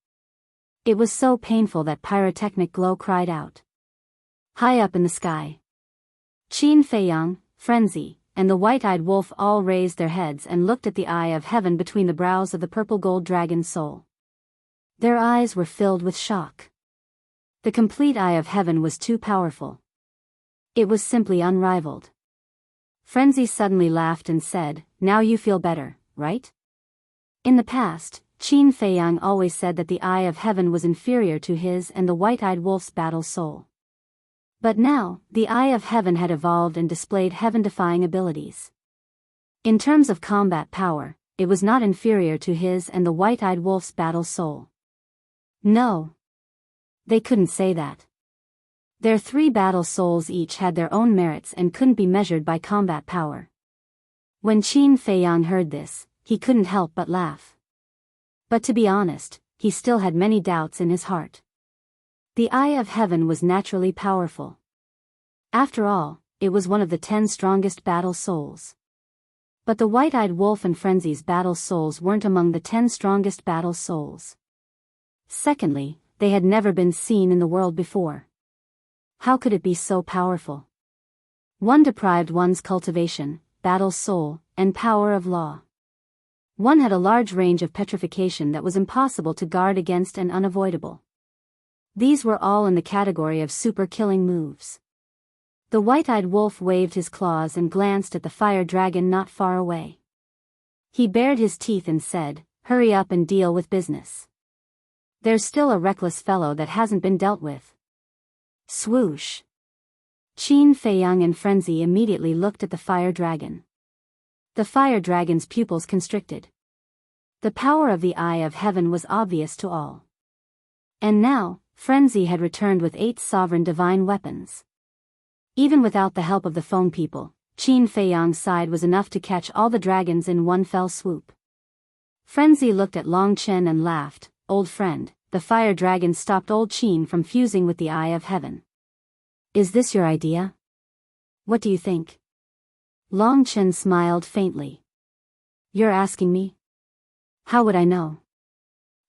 It was so painful that Pyrotechnic glow cried out. High up in the sky, Qin Feiyang, Frenzy, and the white-eyed wolf all raised their heads and looked at the eye of heaven between the brows of the purple gold dragon soul. Their eyes were filled with shock. The complete eye of heaven was too powerful. It was simply unrivaled. Frenzy suddenly laughed and said, now you feel better, right? In the past, Qin Feiyang always said that the eye of heaven was inferior to his and the white-eyed wolf's battle soul. But now, the eye of heaven had evolved and displayed heaven-defying abilities. In terms of combat power, it was not inferior to his and the white-eyed wolf's battle soul. No. They couldn't say that. Their 3 battle souls each had their own merits and couldn't be measured by combat power. When Qin Feiyang heard this, he couldn't help but laugh. But to be honest, he still had many doubts in his heart. The eye of heaven was naturally powerful. After all, it was one of the 10 strongest battle souls. But the white-eyed wolf and Frenzy's battle souls weren't among the 10 strongest battle souls. Secondly, they had never been seen in the world before. How could it be so powerful? One deprived one's cultivation, battle soul, and power of law. One had a large range of petrification that was impossible to guard against and unavoidable. These were all in the category of super-killing moves. The white-eyed wolf waved his claws and glanced at the fire dragon not far away. He bared his teeth and said, hurry up and deal with business. There's still a reckless fellow that hasn't been dealt with. Swoosh. Qin Feiyang and Frenzy immediately looked at the fire dragon. The fire dragon's pupils constricted. The power of the Eye of Heaven was obvious to all. And now, frenzy had returned with 8 sovereign divine weapons. Even without the help of the Foam People, Qin Fei Yang's side was enough to catch all the dragons in one fell swoop. Frenzy looked at Long Chen and laughed. Old friend, the fire dragon stopped old Qin from fusing with the Eye of Heaven. Is this your idea? What do you think? Long Chen smiled faintly. You're asking me? How would I know?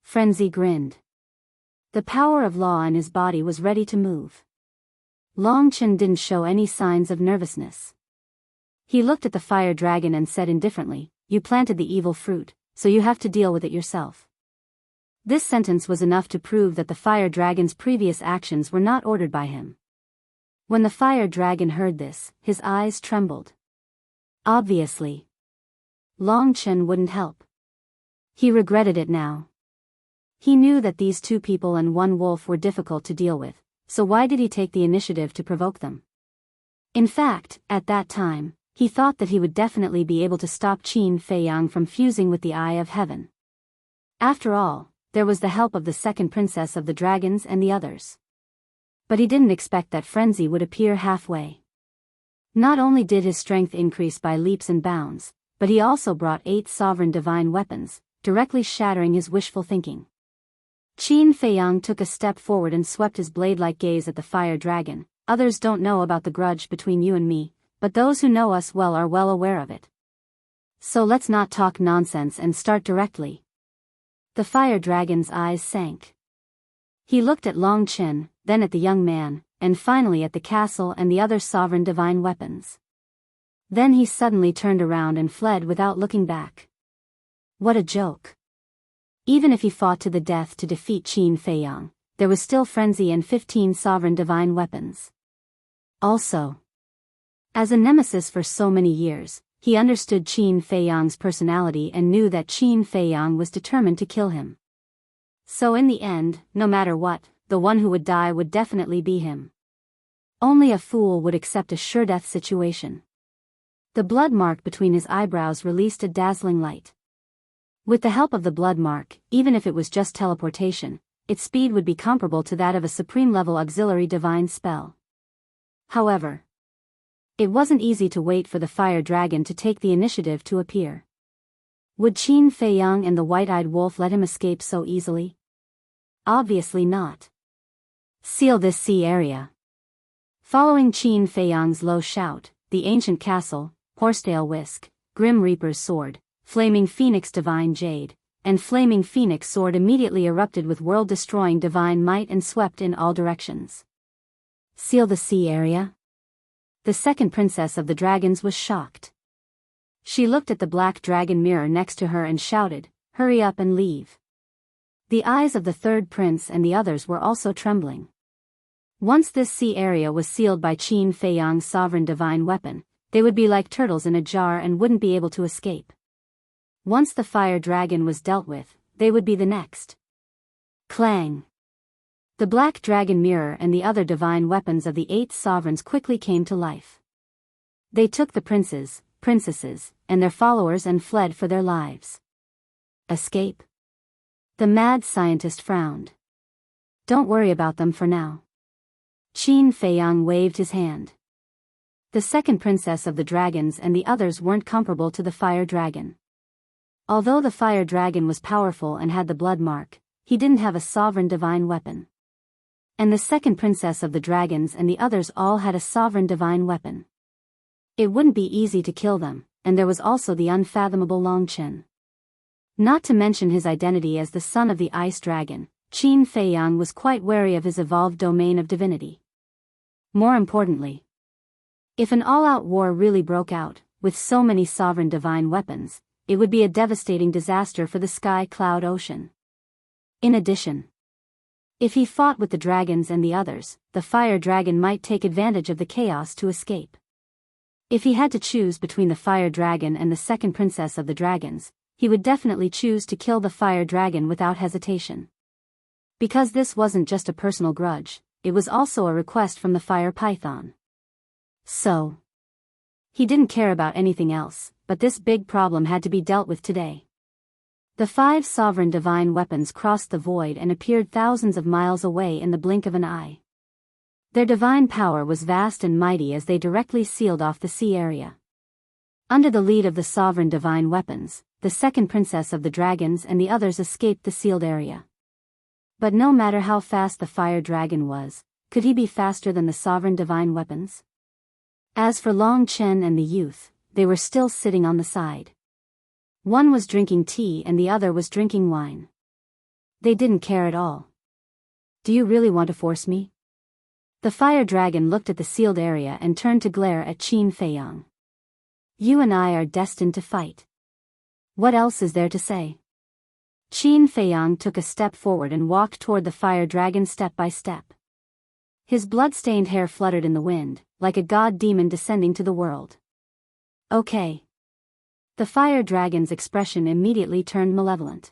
Frenzy grinned. The power of law in his body was ready to move. Long Chen didn't show any signs of nervousness. He looked at the fire dragon and said indifferently, "You planted the evil fruit, so you have to deal with it yourself." This sentence was enough to prove that the fire dragon's previous actions were not ordered by him. When the fire dragon heard this, his eyes trembled. Obviously, Long Chen wouldn't help. He regretted it now. He knew that these 2 people and 1 wolf were difficult to deal with, so why did he take the initiative to provoke them? In fact, at that time, he thought that he would definitely be able to stop Qin Fei Yang from fusing with the Eye of Heaven. After all, there was the help of the second princess of the dragons and the others. But he didn't expect that frenzy would appear halfway. Not only did his strength increase by leaps and bounds, but he also brought 8 sovereign divine weapons, directly shattering his wishful thinking. Qin Fei Yang took a step forward and swept his blade-like gaze at the fire dragon. Others don't know about the grudge between you and me, but those who know us well are well aware of it. So let's not talk nonsense and start directly. The fire dragon's eyes sank. He looked at Long Chen, then at the young man, and finally at the castle and the other sovereign divine weapons. Then he suddenly turned around and fled without looking back. What a joke. Even if he fought to the death to defeat Qin Fei Yang, there was still frenzy and 15 sovereign divine weapons. Also, as a nemesis for so many years, he understood Qin Fei Yang's personality and knew that Qin Fei Yang was determined to kill him. So in the end, no matter what, the one who would die would definitely be him. Only a fool would accept a sure-death situation. The blood mark between his eyebrows released a dazzling light. With the help of the blood mark, even if it was just teleportation, its speed would be comparable to that of a supreme-level auxiliary divine spell. However, it wasn't easy to wait for the fire dragon to take the initiative to appear. Would Qin Fei Yang and the white-eyed wolf let him escape so easily? Obviously not. Seal this sea area. Following Qin Fei Yang's low shout, the ancient castle, Horsetail Whisk, Grim Reaper's sword, Flaming Phoenix Divine Jade, and Flaming Phoenix Sword immediately erupted with world-destroying divine might and swept in all directions. Seal the sea area? The second princess of the dragons was shocked. She looked at the black dragon mirror next to her and shouted, "Hurry up and leave." The eyes of the third prince and the others were also trembling. Once this sea area was sealed by Qin Fei Yang's sovereign divine weapon, they would be like turtles in a jar and wouldn't be able to escape. Once the fire dragon was dealt with, they would be the next. Clang! The black dragon mirror and the other divine weapons of the 8 sovereigns quickly came to life. They took the princes, princesses, and their followers and fled for their lives. Escape? The mad scientist frowned. Don't worry about them for now. Qin Fei Yang waved his hand. The second princess of the dragons and the others weren't comparable to the fire dragon. Although the fire dragon was powerful and had the blood mark, he didn't have a sovereign divine weapon. And the second princess of the dragons and the others all had a sovereign divine weapon. It wouldn't be easy to kill them, and there was also the unfathomable Long Chen. Not to mention his identity as the son of the ice dragon, Qin Fei Yang was quite wary of his evolved domain of divinity. More importantly, if an all-out war really broke out, with so many sovereign divine weapons, it would be a devastating disaster for the Sky Cloud Ocean. In addition, if he fought with the dragons and the others, the fire dragon might take advantage of the chaos to escape. If he had to choose between the fire dragon and the second princess of the dragons, he would definitely choose to kill the fire dragon without hesitation. Because this wasn't just a personal grudge, it was also a request from the fire python. So, He didn't care about anything else, but this big problem had to be dealt with today. The 5 sovereign divine weapons crossed the void and appeared thousands of miles away in the blink of an eye. Their divine power was vast and mighty as they directly sealed off the sea area. Under the lead of the sovereign divine weapons, the second princess of the dragons and the others escaped the sealed area. But no matter how fast the fire dragon was, could he be faster than the sovereign divine weapons? As for Long Chen and the youth, they were still sitting on the side. One was drinking tea and the other was drinking wine. They didn't care at all. Do you really want to force me? The fire dragon looked at the sealed area and turned to glare at Qin Feiyang. You and I are destined to fight. What else is there to say? Qin Feiyang took a step forward and walked toward the fire dragon step by step. His blood-stained hair fluttered in the wind, like a god-demon descending to the world. Okay. The fire dragon's expression immediately turned malevolent.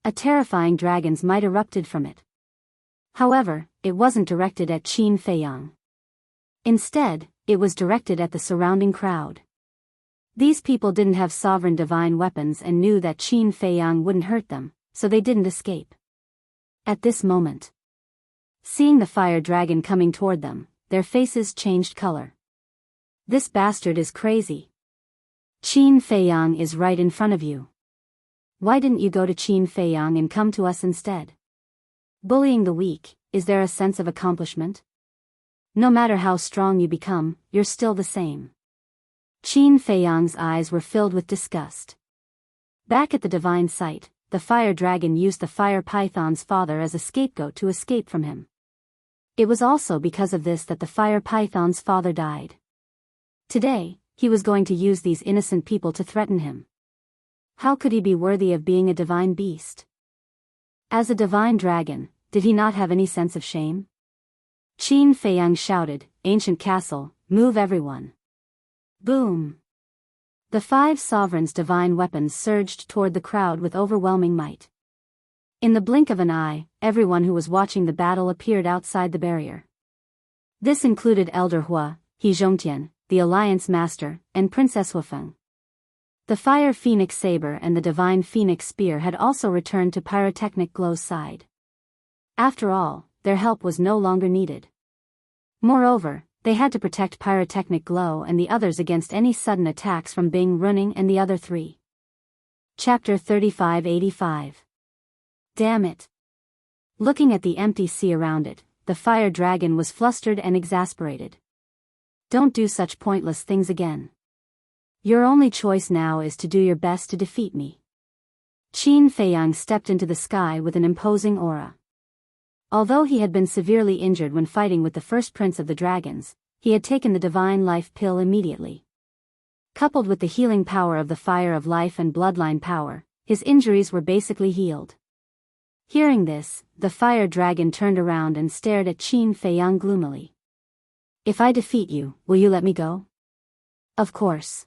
A terrifying dragon's might erupted from it. However, it wasn't directed at Qin Feiyang. Instead, it was directed at the surrounding crowd. These people didn't have sovereign divine weapons and knew that Qin Feiyang wouldn't hurt them, so they didn't escape. At this moment, seeing the fire dragon coming toward them, their faces changed color. This bastard is crazy. Qin Feiyang is right in front of you. Why didn't you go to Qin Feiyang and come to us instead? Bullying the weak, is there a sense of accomplishment? No matter how strong you become, you're still the same. Qin Feiyang's eyes were filled with disgust. Back at the divine site, the fire dragon used the fire python's father as a scapegoat to escape from him. It was also because of this that the fire python's father died. Today, he was going to use these innocent people to threaten him. How could he be worthy of being a divine beast? As a divine dragon, did he not have any sense of shame? Qin Feiyang shouted, "Ancient castle, move everyone." Boom! The 5 sovereigns' divine weapons surged toward the crowd with overwhelming might. In the blink of an eye, everyone who was watching the battle appeared outside the barrier. This included Elder Hua, He Zhongtian, the Alliance Master, and Princess Huafeng. The Fire Phoenix Saber and the Divine Phoenix Spear had also returned to Pyrotechnic Glow's side. After all, their help was no longer needed. Moreover, they had to protect Pyrotechnic Glow and the others against any sudden attacks from Bing Running and the other 3. Chapter 3585. Damn it. Looking at the empty sea around it, the fire dragon was flustered and exasperated. Don't do such pointless things again. Your only choice now is to do your best to defeat me. Qin Feiyang stepped into the sky with an imposing aura. Although he had been severely injured when fighting with the first prince of the dragons, he had taken the divine life pill immediately. Coupled with the healing power of the fire of life and bloodline power, his injuries were basically healed. Hearing this, the fire dragon turned around and stared at Qin Feiyang gloomily. If I defeat you, will you let me go? Of course.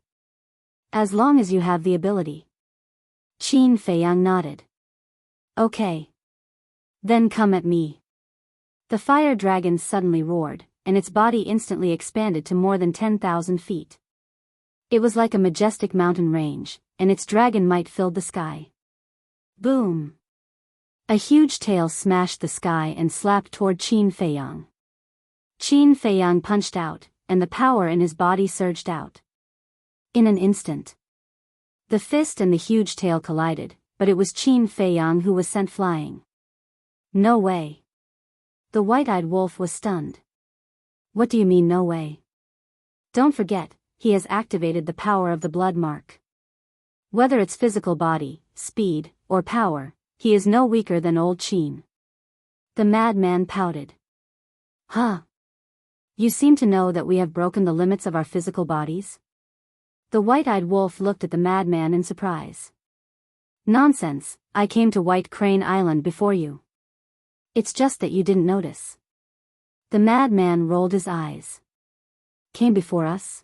As long as you have the ability. Qin Feiyang nodded. Okay. Then come at me. The fire dragon suddenly roared, and its body instantly expanded to more than 10,000 feet. It was like a majestic mountain range, and its dragon might filled the sky. Boom! A huge tail smashed the sky and slapped toward Qin Feiyang. Qin Feiyang punched out, and the power in his body surged out. In an instant, the fist and the huge tail collided, but it was Qin Feiyang who was sent flying. No way. The white-eyed wolf was stunned. What do you mean no way? Don't forget, he has activated the power of the blood mark. Whether it's physical body, speed, or power, he is no weaker than old Qin. The madman pouted. Huh? You seem to know that we have broken the limits of our physical bodies? The white-eyed wolf looked at the madman in surprise. Nonsense, I came to White Crane Island before you. It's just that you didn't notice. The madman rolled his eyes. Came before us?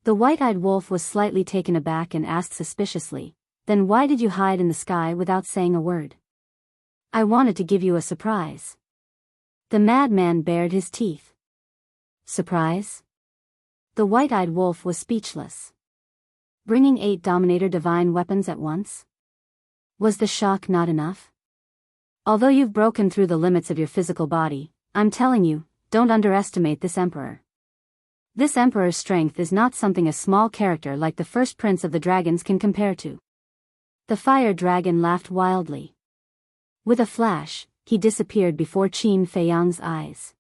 The white-eyed wolf was slightly taken aback and asked suspiciously, then why did you hide in the sky without saying a word? I wanted to give you a surprise. The madman bared his teeth. Surprise? The white-eyed wolf was speechless. Bringing 8 Dominator divine weapons at once? Was the shock not enough? Although you've broken through the limits of your physical body, I'm telling you, don't underestimate this emperor. This emperor's strength is not something a small character like the first prince of the dragons can compare to. The fire dragon laughed wildly. With a flash, he disappeared before Qin Feiyang's eyes.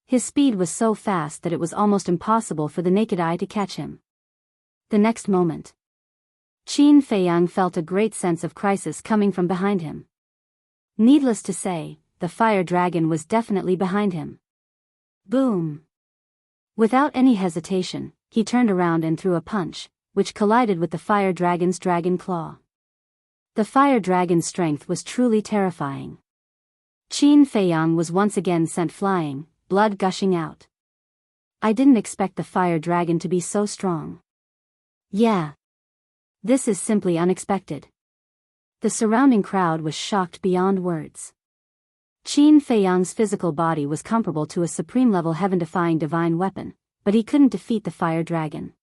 His speed was so fast that it was almost impossible for the naked eye to catch him. The next moment, Qin Feiyang felt a great sense of crisis coming from behind him. Needless to say, the fire dragon was definitely behind him. Boom! Without any hesitation, he turned around and threw a punch, which collided with the fire dragon's dragon claw. The fire dragon's strength was truly terrifying. Qin Feiyang was once again sent flying, blood gushing out. I didn't expect the fire dragon to be so strong. Yeah. This is simply unexpected. The surrounding crowd was shocked beyond words. Qin Feiyang's physical body was comparable to a supreme-level heaven-defying divine weapon, but he couldn't defeat the fire dragon.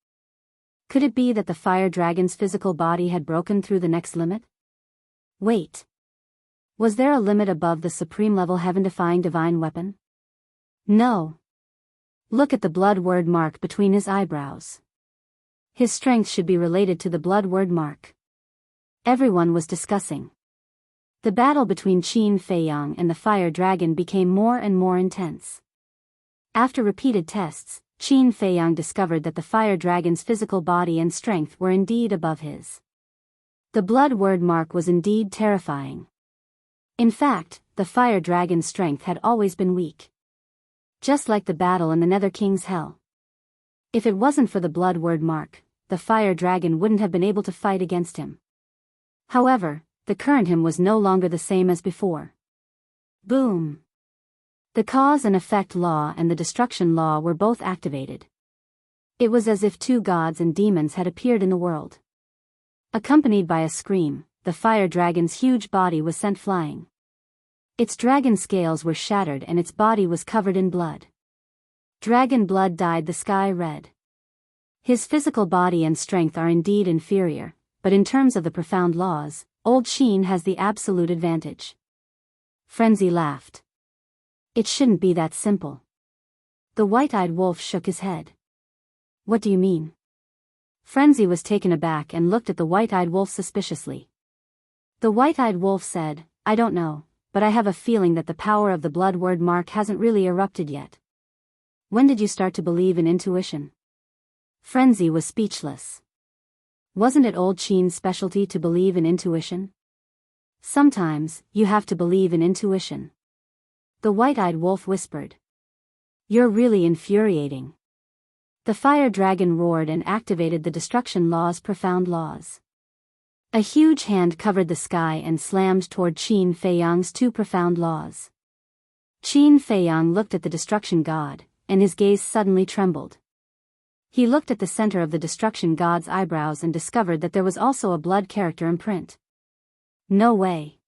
Could it be that the fire dragon's physical body had broken through the next limit? Wait. Was there a limit above the supreme-level heaven-defying divine weapon? No. Look at the blood word mark between his eyebrows. His strength should be related to the blood word mark. Everyone was discussing. The battle between Qin Feiyang and the fire dragon became more and more intense. After repeated tests, Qin Feiyang discovered that the fire dragon's physical body and strength were indeed above his. The blood word mark was indeed terrifying. In fact, the fire dragon's strength had always been weak. Just like the battle in the Nether King's Hell. If it wasn't for the blood word mark, the fire dragon wouldn't have been able to fight against him. However, the current him was no longer the same as before. Boom! The cause and effect law and the destruction law were both activated. It was as if 2 gods and demons had appeared in the world. Accompanied by a scream, the fire dragon's huge body was sent flying. Its dragon scales were shattered and its body was covered in blood. Dragon blood dyed the sky red. His physical body and strength are indeed inferior, but in terms of the profound laws, Old Qin has the absolute advantage. Frenzy laughed. It shouldn't be that simple. The white-eyed wolf shook his head. What do you mean? Frenzy was taken aback and looked at the white-eyed wolf suspiciously. The white-eyed wolf said, I don't know, but I have a feeling that the power of the blood word mark hasn't really erupted yet. When did you start to believe in intuition? Frenzy was speechless. Wasn't it Old Qin's specialty to believe in intuition? Sometimes, you have to believe in intuition. The white-eyed wolf whispered. You're really infuriating. The fire dragon roared and activated the destruction law's profound laws. A huge hand covered the sky and slammed toward Qin Feiyang's 2 profound laws. Qin Feiyang looked at the destruction god, and his gaze suddenly trembled. He looked at the center of the destruction god's eyebrows and discovered that there was also a blood character imprint. No way.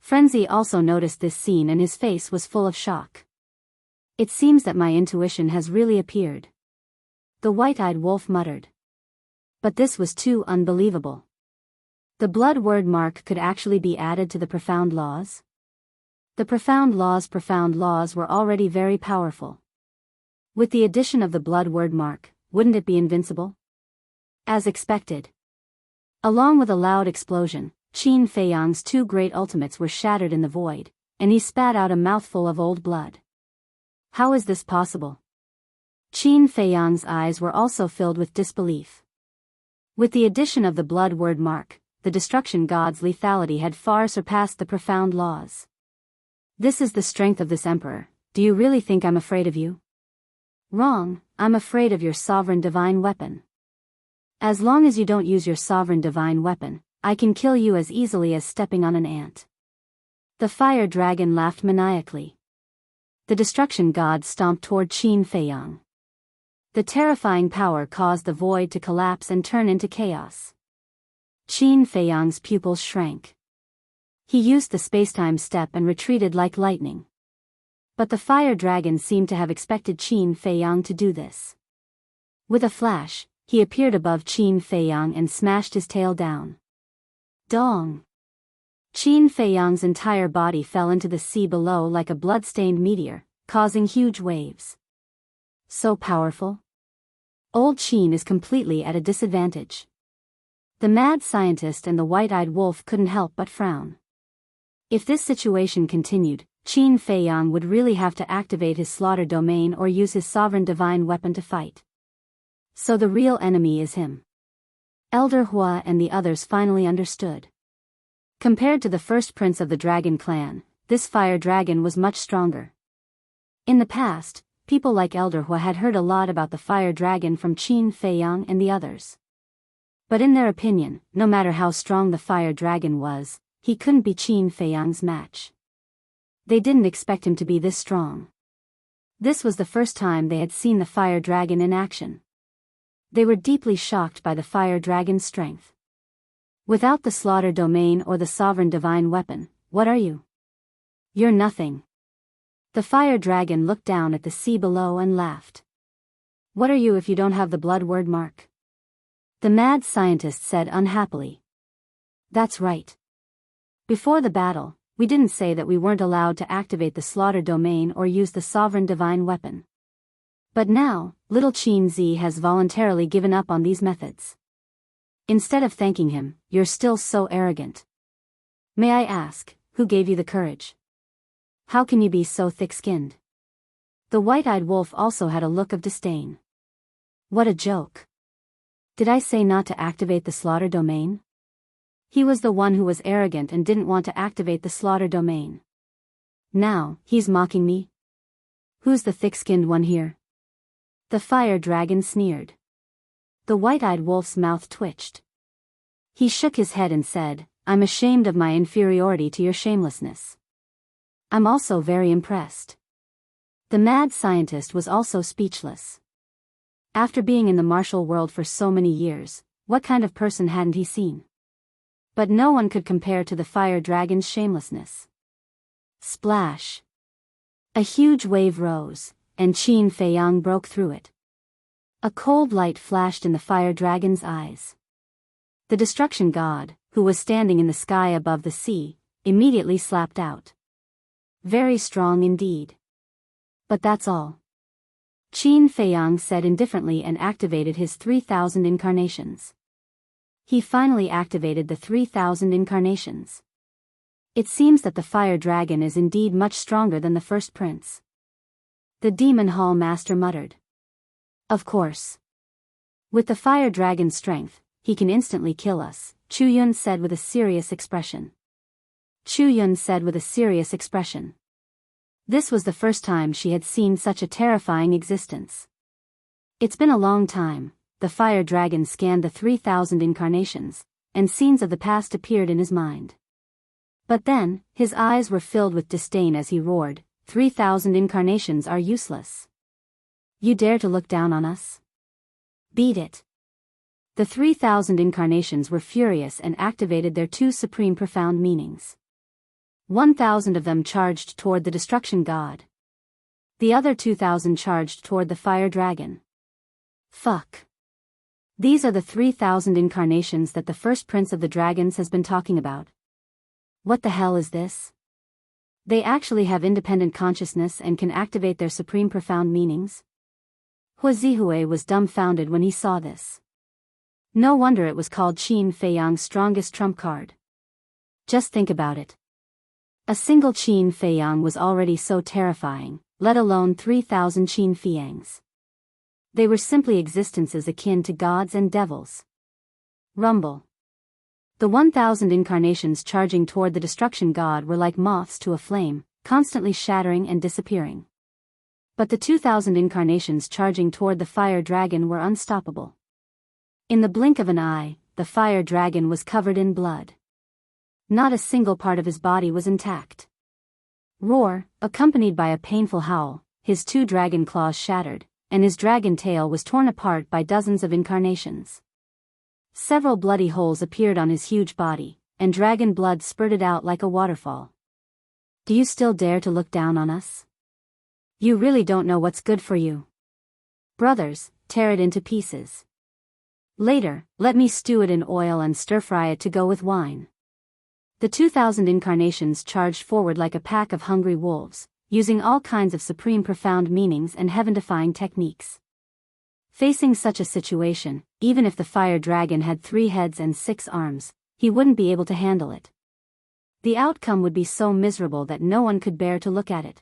Frenzy also noticed this scene and his face was full of shock. It seems that my intuition has really appeared. The white-eyed wolf muttered. But this was too unbelievable. The blood word mark could actually be added to the profound laws? The profound laws were already very powerful. With the addition of the blood word mark, wouldn't it be invincible? As expected. Along with a loud explosion, Qin Feiyang's 2 great ultimates were shattered in the void, and he spat out a mouthful of old blood. How is this possible? Qin Feiyang's eyes were also filled with disbelief. With the addition of the blood word mark, the destruction god's lethality had far surpassed the profound laws. This is the strength of this emperor. Do you really think I'm afraid of you? Wrong, I'm afraid of your sovereign divine weapon. As long as you don't use your sovereign divine weapon, I can kill you as easily as stepping on an ant. The fire dragon laughed maniacally. The destruction god stomped toward Qin Feiyang. The terrifying power caused the void to collapse and turn into chaos. Qin Feiyang's pupils shrank. He used the spacetime step and retreated like lightning. But the fire dragon seemed to have expected Qin Feiyang to do this. With a flash, he appeared above Qin Feiyang and smashed his tail down. Dong! Qin Feiyang's entire body fell into the sea below like a blood-stained meteor, causing huge waves. So powerful? Old Qin is completely at a disadvantage. The mad scientist and the white-eyed wolf couldn't help but frown. If this situation continued, Qin Feiyang would really have to activate his slaughter domain or use his sovereign divine weapon to fight. So the real enemy is him. Elder Hua and the others finally understood. Compared to the first prince of the dragon clan, this fire dragon was much stronger. In the past, people like Elder Hua had heard a lot about the fire dragon from Qin Feiyang and the others. But in their opinion, no matter how strong the fire dragon was, he couldn't be Qin Feiyang's match. They didn't expect him to be this strong. This was the first time they had seen the fire dragon in action. They were deeply shocked by the fire dragon's strength. Without the slaughter domain or the sovereign divine weapon, what are you? You're nothing. The fire dragon looked down at the sea below and laughed. What are you if you don't have the blood word mark? The mad scientist said unhappily. That's right. Before the battle, we didn't say that we weren't allowed to activate the slaughter domain or use the sovereign divine weapon. But now, little Qin Zi has voluntarily given up on these methods. Instead of thanking him, you're still so arrogant. May I ask, who gave you the courage? How can you be so thick-skinned? The white-eyed wolf also had a look of disdain. What a joke. Did I say not to activate the slaughter domain? He was the one who was arrogant and didn't want to activate the slaughter domain. Now, he's mocking me? Who's the thick-skinned one here? The fire dragon sneered. The white-eyed wolf's mouth twitched. He shook his head and said, I'm ashamed of my inferiority to your shamelessness. I'm also very impressed. The mad scientist was also speechless. After being in the martial world for so many years, what kind of person hadn't he seen? But no one could compare to the fire dragon's shamelessness. Splash! A huge wave rose, and Qin Feiyang broke through it. A cold light flashed in the fire dragon's eyes. The destruction god, who was standing in the sky above the sea, immediately slapped out. Very strong indeed. But that's all. Qin Feiyang said indifferently and activated his 3,000 incarnations. He finally activated the 3,000 incarnations. It seems that the fire dragon is indeed much stronger than the first prince. The demon hall master muttered. Of course. With the fire dragon's strength, he can instantly kill us, Chu Yun said with a serious expression. Chu Yun said with a serious expression. This was the first time she had seen such a terrifying existence. It's been a long time. The fire dragon scanned the 3,000 incarnations, and scenes of the past appeared in his mind. But then, his eyes were filled with disdain as he roared, 3,000 incarnations are useless. You dare to look down on us? Beat it. The 3,000 incarnations were furious and activated their two supreme profound meanings. 1,000 of them charged toward the destruction god. The other 2,000 charged toward the fire dragon. Fuck. These are the 3,000 incarnations that the first prince of the dragons has been talking about. What the hell is this? They actually have independent consciousness and can activate their supreme profound meanings? Hua Zihue was dumbfounded when he saw this. No wonder it was called Qin Feiyang's strongest trump card. Just think about it. A single Qin Feiyang was already so terrifying, let alone 3,000 Qin Feiyangs. They were simply existences akin to gods and devils. Rumble. The 1,000 incarnations charging toward the destruction god were like moths to a flame, constantly shattering and disappearing. But the 2,000 incarnations charging toward the fire dragon were unstoppable. In the blink of an eye, the fire dragon was covered in blood. Not a single part of his body was intact. Roar, accompanied by a painful howl, his two dragon claws shattered, and his dragon tail was torn apart by dozens of incarnations. Several bloody holes appeared on his huge body, and dragon blood spurted out like a waterfall. Do you still dare to look down on us? You really don't know what's good for you. Brothers, tear it into pieces. Later, let me stew it in oil and stir-fry it to go with wine. The 2,000 incarnations charged forward like a pack of hungry wolves, using all kinds of supreme profound meanings and heaven-defying techniques. Facing such a situation, even if the fire dragon had 3 heads and 6 arms, he wouldn't be able to handle it. The outcome would be so miserable that no one could bear to look at it.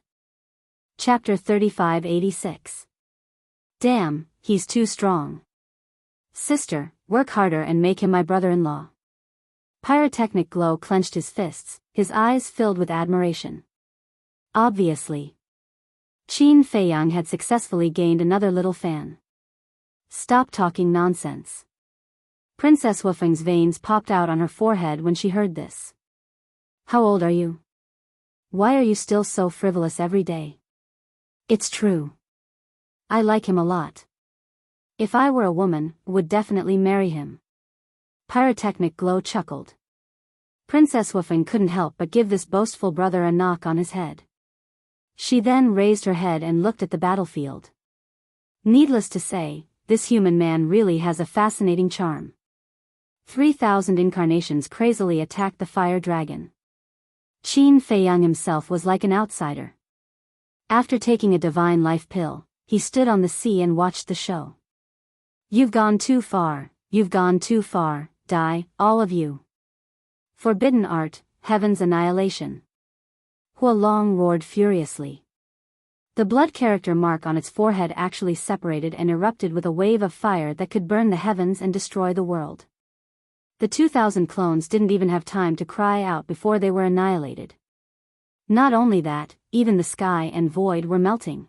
Chapter 3586. Damn, he's too strong. Sister, work harder and make him my brother-in-law. Pyrotechnic Glow clenched his fists, his eyes filled with admiration. Obviously. Qin Feiyang had successfully gained another little fan. Stop talking nonsense. Princess Wufeng's veins popped out on her forehead when she heard this. How old are you? Why are you still so frivolous every day? It's true. I like him a lot. If I were a woman, would definitely marry him. Pyrotechnic Glow chuckled. Princess Wufeng couldn't help but give this boastful brother a knock on his head. She then raised her head and looked at the battlefield. Needless to say, this human man really has a fascinating charm. 3,000 incarnations crazily attacked the fire dragon. Qin Feiyang himself was like an outsider. After taking a divine life pill, he stood on the sea and watched the show. You've gone too far, die, all of you. Forbidden art, heaven's annihilation. Hua Long roared furiously. The blood character mark on its forehead actually separated and erupted with a wave of fire that could burn the heavens and destroy the world. The 2,000 clones didn't even have time to cry out before they were annihilated. Not only that, even the sky and void were melting.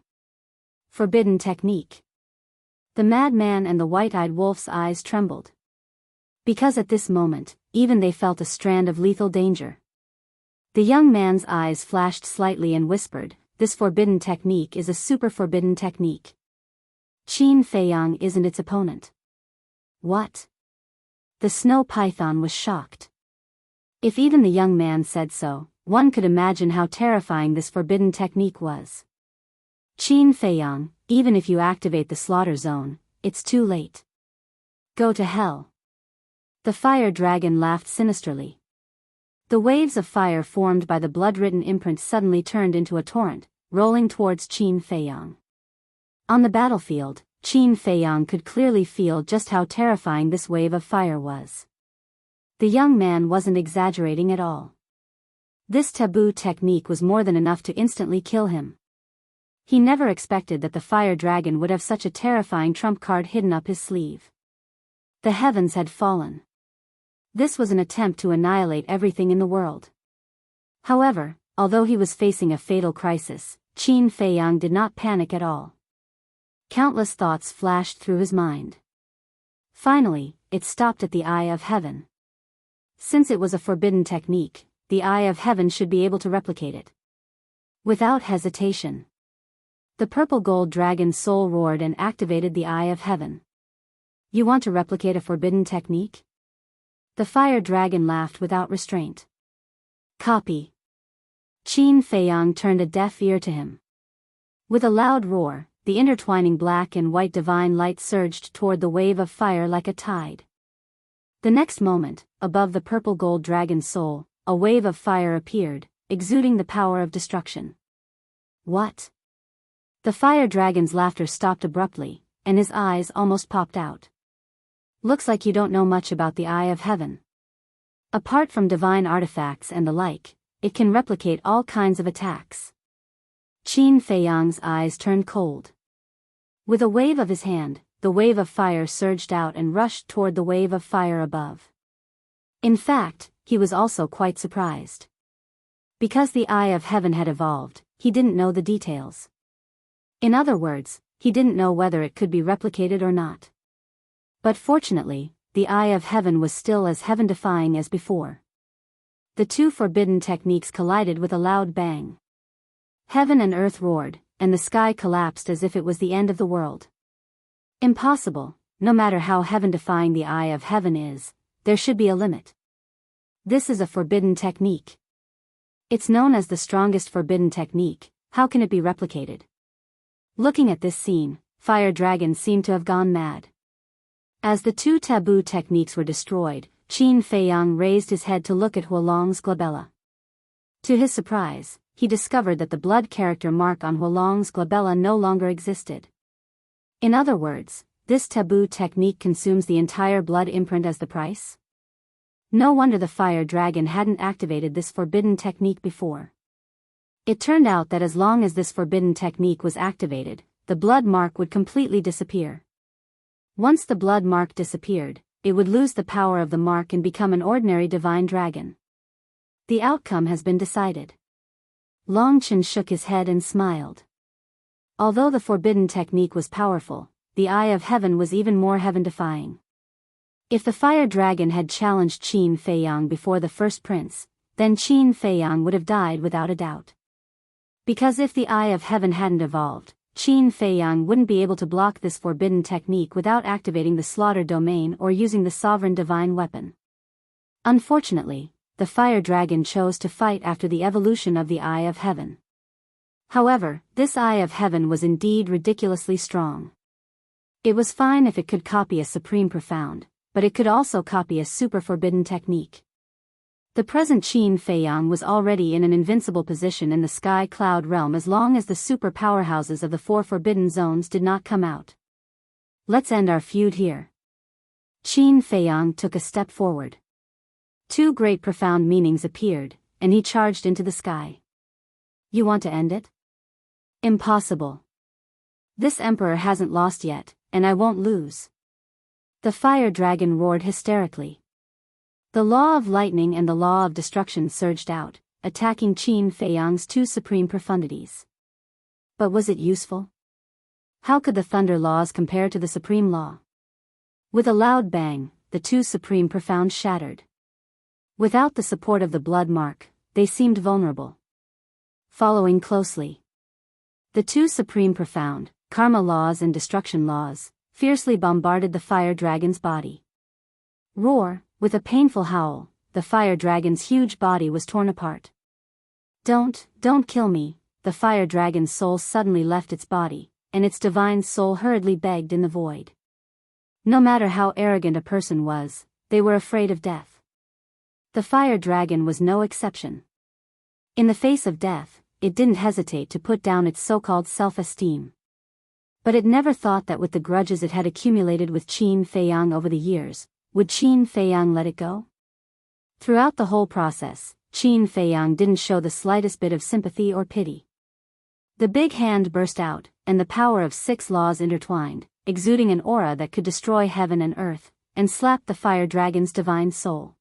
Forbidden technique. The madman and the white-eyed wolf's eyes trembled. Because at this moment, even they felt a strand of lethal danger. The young man's eyes flashed slightly and whispered, "This forbidden technique is a super forbidden technique. Qin Feiyang isn't its opponent." What? The snow python was shocked. If even the young man said so, one could imagine how terrifying this forbidden technique was. Qin Feiyang, even if you activate the slaughter zone, it's too late. Go to hell. The fire dragon laughed sinisterly. The waves of fire formed by the blood-written imprint suddenly turned into a torrent, rolling towards Qin Feiyang. On the battlefield, Qin Feiyang could clearly feel just how terrifying this wave of fire was. The young man wasn't exaggerating at all. This taboo technique was more than enough to instantly kill him. He never expected that the fire dragon would have such a terrifying trump card hidden up his sleeve. The heavens had fallen. This was an attempt to annihilate everything in the world. However, although he was facing a fatal crisis, Qin Feiyang did not panic at all. Countless thoughts flashed through his mind. Finally, it stopped at the Eye of Heaven. Since it was a forbidden technique, the Eye of Heaven should be able to replicate it. Without hesitation, the purple gold dragon's soul roared and activated the Eye of Heaven. You want to replicate a forbidden technique? The fire dragon laughed without restraint. Copy. Qin Feiyang turned a deaf ear to him. With a loud roar, the intertwining black and white divine light surged toward the wave of fire like a tide. The next moment, above the purple gold dragon's soul, a wave of fire appeared, exuding the power of destruction. What? The fire dragon's laughter stopped abruptly, and his eyes almost popped out. Looks like you don't know much about the Eye of Heaven. Apart from divine artifacts and the like, it can replicate all kinds of attacks. Qin Feiyang's eyes turned cold. With a wave of his hand, the wave of fire surged out and rushed toward the wave of fire above. In fact, he was also quite surprised. Because the Eye of Heaven had evolved, he didn't know the details. In other words, he didn't know whether it could be replicated or not. But fortunately, the Eye of Heaven was still as heaven-defying as before. The two forbidden techniques collided with a loud bang. Heaven and earth roared, and the sky collapsed as if it was the end of the world. Impossible, no matter how heaven-defying the Eye of Heaven is, there should be a limit. This is a forbidden technique. It's known as the strongest forbidden technique. How can it be replicated? Looking at this scene, fire dragons seemed to have gone mad. As the two taboo techniques were destroyed, Qin Feiyang raised his head to look at Huolong's glabella. To his surprise, he discovered that the blood character mark on Huolong's glabella no longer existed. In other words, this taboo technique consumes the entire blood imprint as the price? No wonder the fire dragon hadn't activated this forbidden technique before. It turned out that as long as this forbidden technique was activated, the blood mark would completely disappear. Once the blood mark disappeared, it would lose the power of the mark and become an ordinary divine dragon. The outcome has been decided. Longchen shook his head and smiled. Although the forbidden technique was powerful, the Eye of Heaven was even more heaven-defying. If the fire dragon had challenged Qin Feiyang before the first prince, then Qin Feiyang would have died without a doubt. Because if the Eye of Heaven hadn't evolved, Qin Feiyang wouldn't be able to block this forbidden technique without activating the slaughter domain or using the sovereign divine weapon. Unfortunately, the fire dragon chose to fight after the evolution of the Eye of Heaven. However, this Eye of Heaven was indeed ridiculously strong. It was fine if it could copy a supreme profound, but it could also copy a super forbidden technique. The present Qin Feiyang was already in an invincible position in the sky cloud realm as long as the super powerhouses of the four forbidden zones did not come out. Let's end our feud here. Qin Feiyang took a step forward. Two great profound meanings appeared, and he charged into the sky. You want to end it? Impossible. This emperor hasn't lost yet, and I won't lose. The fire dragon roared hysterically. The law of lightning and the law of destruction surged out, attacking Qin Feiyang's two supreme profundities. But was it useful? How could the thunder laws compare to the supreme law? With a loud bang, the two supreme profounds shattered. Without the support of the blood mark, they seemed vulnerable. Following closely, the two supreme profound, karma laws and destruction laws, fiercely bombarded the fire dragon's body. Roar, with a painful howl, the fire dragon's huge body was torn apart. Don't kill me, the fire dragon's soul suddenly left its body, and its divine soul hurriedly begged in the void. No matter how arrogant a person was, they were afraid of death. The fire dragon was no exception. In the face of death, it didn't hesitate to put down its so-called self-esteem. But it never thought that with the grudges it had accumulated with Qin Feiyang over the years, would Qin Feiyang let it go? Throughout the whole process, Qin Feiyang didn't show the slightest bit of sympathy or pity. The big hand burst out, and the power of 6 laws intertwined, exuding an aura that could destroy heaven and earth, and slapped the fire dragon's divine soul.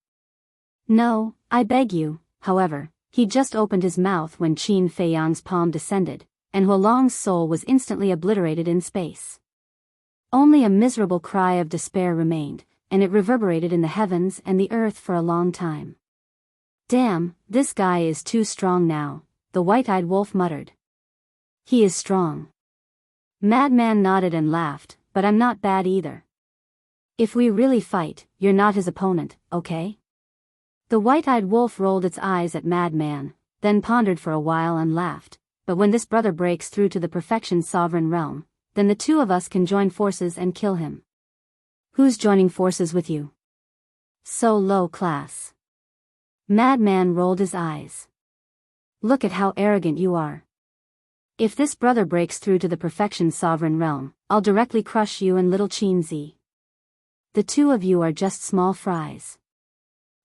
No, I beg you, however, he just opened his mouth when Qin Feiyang's palm descended, and Huolong's soul was instantly obliterated in space. Only a miserable cry of despair remained, and it reverberated in the heavens and the earth for a long time. Damn, this guy is too strong now, the white-eyed wolf muttered. He is strong. Madman nodded and laughed, but I'm not bad either. If we really fight, you're not his opponent, okay? The white-eyed wolf rolled its eyes at Madman, then pondered for a while and laughed, but when this brother breaks through to the perfection sovereign realm, then the two of us can join forces and kill him. Who's joining forces with you? So low class. Madman rolled his eyes. Look at how arrogant you are. If this brother breaks through to the perfection sovereign realm, I'll directly crush you and little Qin Zi. The two of you are just small fries.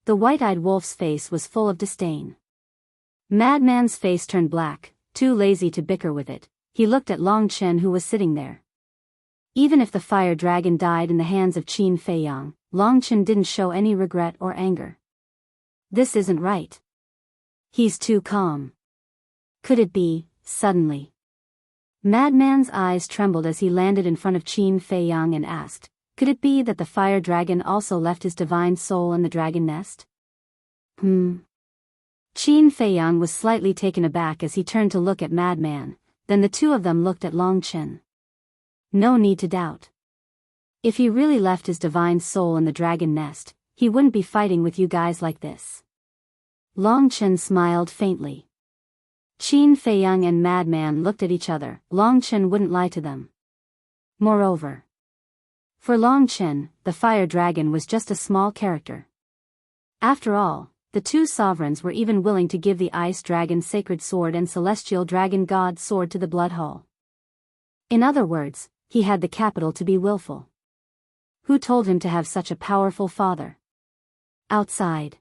The white-eyed wolf's face was full of disdain. Madman's face turned black, too lazy to bicker with it. He looked at Long Chen who was sitting there. Even if the fire dragon died in the hands of Qin Feiyang, Long Chen didn't show any regret or anger. This isn't right. He's too calm. Could it be, suddenly? Madman's eyes trembled as he landed in front of Qin Feiyang and asked, could it be that the fire dragon also left his divine soul in the dragon nest? Qin Feiyang was slightly taken aback as he turned to look at Madman, then the two of them looked at Long Chen. No need to doubt. If he really left his divine soul in the dragon nest, he wouldn't be fighting with you guys like this. Long Chen smiled faintly. Qin Feiyang and Madman looked at each other. Long Chen wouldn't lie to them. Moreover, for Long Chen, the fire dragon was just a small character. After all, the two sovereigns were even willing to give the ice dragon's sacred sword and celestial dragon god's sword to the Blood Hall. In other words, he had the capital to be willful. Who told him to have such a powerful father? Outside,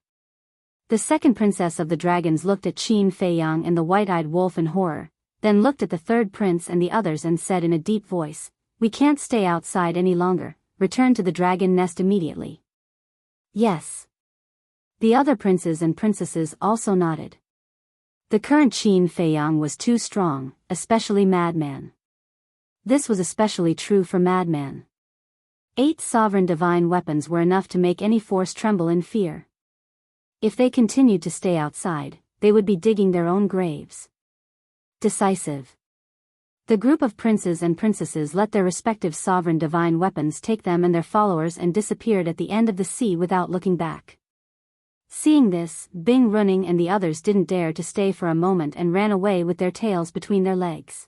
the second princess of the dragons looked at Qin Feiyang and the white-eyed wolf in horror, then looked at the third prince and the others and said in a deep voice, "We can't stay outside any longer, return to the dragon nest immediately." Yes. The other princes and princesses also nodded. The current Qin Feiyang was too strong, especially Madman. This was especially true for Madman. 8 sovereign divine weapons were enough to make any force tremble in fear. If they continued to stay outside, they would be digging their own graves. Decisive. The group of princes and princesses let their respective sovereign divine weapons take them and their followers and disappeared at the end of the sea without looking back. Seeing this, Bing Running and the others didn't dare to stay for a moment and ran away with their tails between their legs.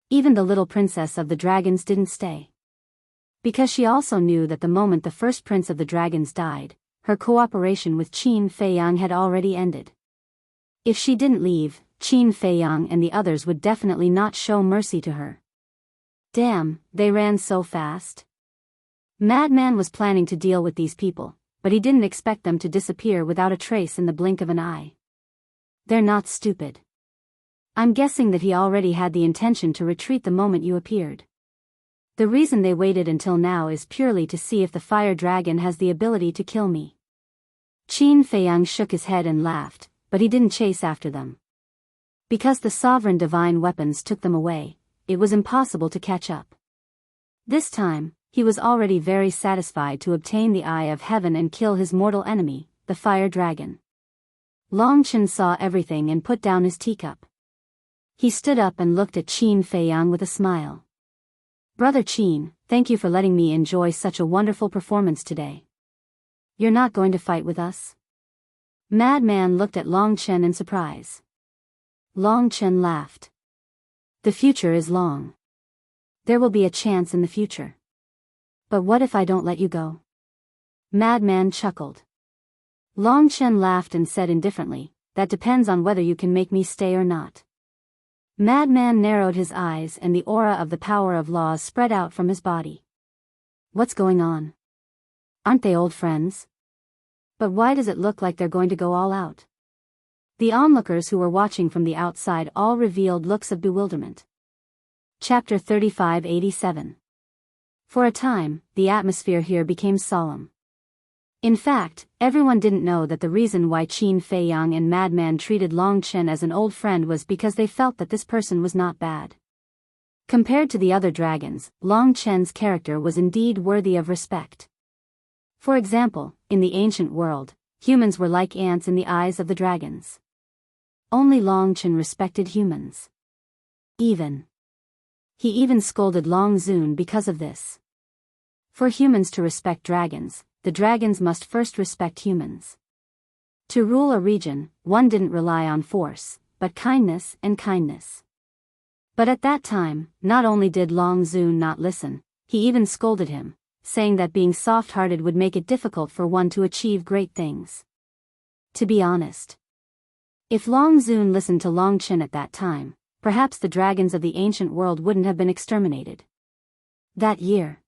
Even the little princess of the dragons didn't stay. Because she also knew that the moment the first prince of the dragons died, her cooperation with Qin Feiyang had already ended. If she didn't leave, Qin Feiyang and the others would definitely not show mercy to her. Damn, they ran so fast. Madman was planning to deal with these people, but he didn't expect them to disappear without a trace in the blink of an eye. They're not stupid. I'm guessing that he already had the intention to retreat the moment you appeared. The reason they waited until now is purely to see if the fire dragon has the ability to kill me. Qin Feiyang shook his head and laughed, but he didn't chase after them. Because the sovereign divine weapons took them away, it was impossible to catch up. This time, he was already very satisfied to obtain the Eye of Heaven and kill his mortal enemy, the fire dragon. Long Chen saw everything and put down his teacup. He stood up and looked at Qin Feiyang with a smile. "Brother Qin, thank you for letting me enjoy such a wonderful performance today. You're not going to fight with us?" Madman looked at Long Chen in surprise. Long Chen laughed. "The future is long. There will be a chance in the future. But what if I don't let you go?" Madman chuckled. Long Chen laughed and said indifferently, "That depends on whether you can make me stay or not." Madman narrowed his eyes and the aura of the power of laws spread out from his body. What's going on? Aren't they old friends? But why does it look like they're going to go all out? The onlookers who were watching from the outside all revealed looks of bewilderment. Chapter 3587. For a time, the atmosphere here became solemn. In fact, everyone didn't know that the reason why Qin Feiyang and Madman treated Long Chen as an old friend was because they felt that this person was not bad. Compared to the other dragons, Long Chen's character was indeed worthy of respect. For example, in the ancient world, humans were like ants in the eyes of the dragons. Only Long Chen respected humans. He even scolded Long Zun because of this. For humans to respect dragons, the dragons must first respect humans. To rule a region, one didn't rely on force, but kindness and kindness. But at that time, not only did Long Zun not listen, he even scolded him, saying that being soft-hearted would make it difficult for one to achieve great things. To be honest, if Long Zun listened to Long Chen at that time, perhaps the dragons of the ancient world wouldn't have been exterminated. That year,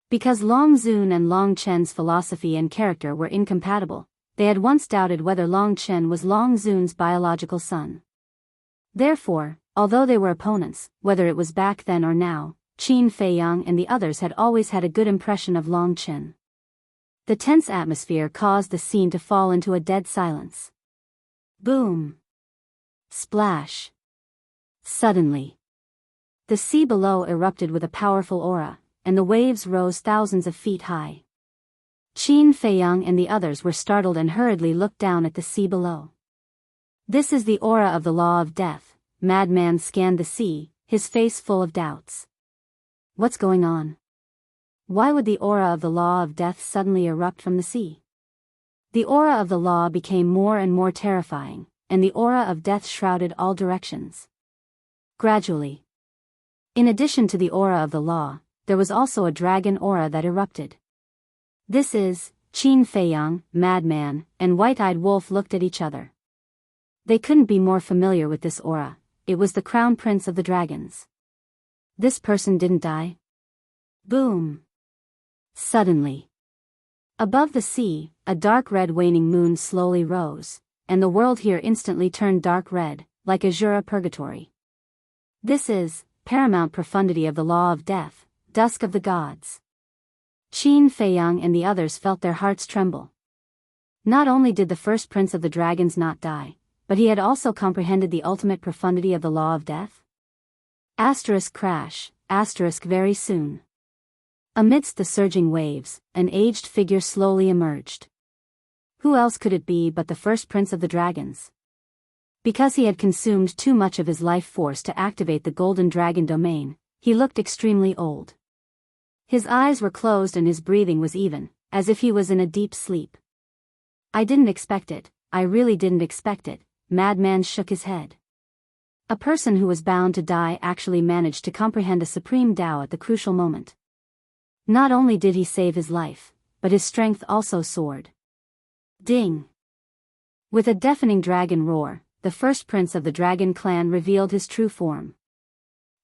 because Long Zun and Long Chen's philosophy and character were incompatible, they had once doubted whether Long Chen was Long Zun's biological son. Therefore, although they were opponents, whether it was back then or now, Qin Feiyang and the others had always had a good impression of Long Chen. The tense atmosphere caused the scene to fall into a dead silence. Boom! Splash! Suddenly, the sea below erupted with a powerful aura, and the waves rose thousands of feet high. Qin Feiyang and the others were startled and hurriedly looked down at the sea below. "This is the aura of the law of death." Madman scanned the sea, his face full of doubts. What's going on? Why would the aura of the law of death suddenly erupt from the sea? The aura of the law became more and more terrifying, and the aura of death shrouded all directions. Gradually, In addition to the aura of the law, there was also a dragon aura that erupted. This is, Qin Feiyang, Madman, and White-Eyed Wolf looked at each other. They couldn't be more familiar with this aura. It was the crown prince of the dragons. This person didn't die? Boom! Suddenly, above the sea, a dark red waning moon slowly rose, and the world here instantly turned dark red, like azure purgatory. This is, paramount profundity of the law of death, dusk of the gods. Qin Feiyang and the others felt their hearts tremble. Not only did the first prince of the dragons not die, but he had also comprehended the ultimate profundity of the law of death. Crash, very soon. Amidst the surging waves, an aged figure slowly emerged. Who else could it be but the first prince of the dragons? Because he had consumed too much of his life force to activate the golden dragon domain, he looked extremely old. His eyes were closed and his breathing was even, as if he was in a deep sleep. I didn't expect it, I really didn't expect it, Madman shook his head. A person who was bound to die actually managed to comprehend a supreme Tao at the crucial moment. Not only did he save his life, but his strength also soared. Ding! With a deafening dragon roar, the first prince of the dragon clan revealed his true form.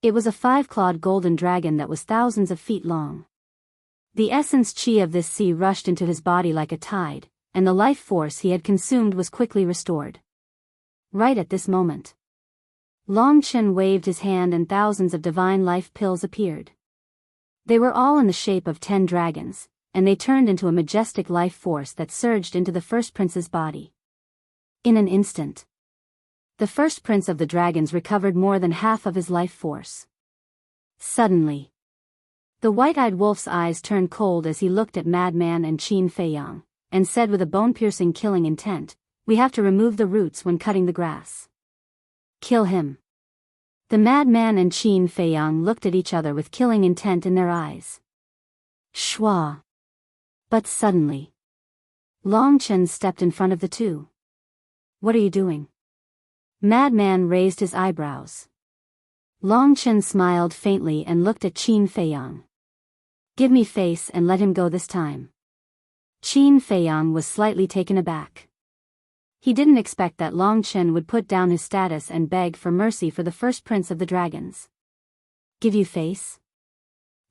It was a 5-clawed golden dragon that was thousands of feet long. The essence chi of this sea rushed into his body like a tide, and the life force he had consumed was quickly restored. Right at this moment, Long Chen waved his hand and thousands of divine life pills appeared. They were all in the shape of 10 dragons, and they turned into a majestic life force that surged into the first prince's body. In an instant, the first prince of the dragons recovered more than half of his life force. Suddenly, the white-eyed wolf's eyes turned cold as he looked at Madman and Qin Feiyang, and said with a bone-piercing killing intent, "We have to remove the roots when cutting the grass." Kill him. The Madman and Qin Feiyang looked at each other with killing intent in their eyes. Shwa. But suddenly, Long Chen stepped in front of the two. What are you doing? Madman raised his eyebrows. Long Chen smiled faintly and looked at Qin Feiyang. Give me face and let him go this time. Qin Feiyang was slightly taken aback. He didn't expect that Long Chen would put down his status and beg for mercy for the first prince of the dragons. Give you face?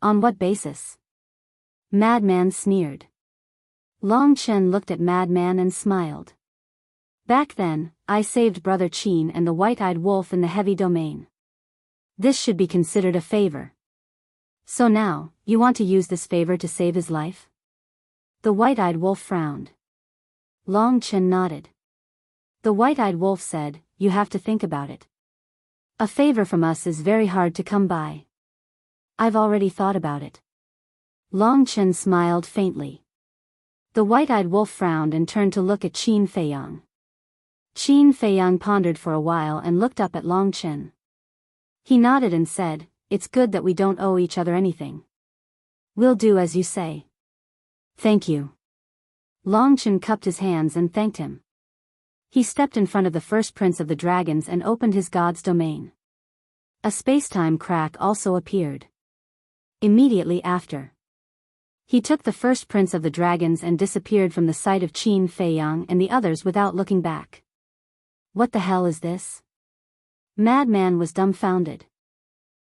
On what basis? Madman sneered. Long Chen looked at Madman and smiled. Back then, I saved Brother Qin and the white-eyed wolf in the heavy domain. This should be considered a favor. So now, you want to use this favor to save his life? The white-eyed wolf frowned. Long Chen nodded. The white-eyed wolf said, you have to think about it. A favor from us is very hard to come by. I've already thought about it. Long Chen smiled faintly. The white-eyed wolf frowned and turned to look at Qin Feiyang. Qin Feiyang pondered for a while and looked up at Long Chen. He nodded and said, it's good that we don't owe each other anything. We'll do as you say. Thank you. Long Chen cupped his hands and thanked him. He stepped in front of the first prince of the dragons and opened his god's domain. A space-time crack also appeared. Immediately after, he took the first prince of the dragons and disappeared from the sight of Qin Feiyang and the others without looking back. What the hell is this? Madman was dumbfounded.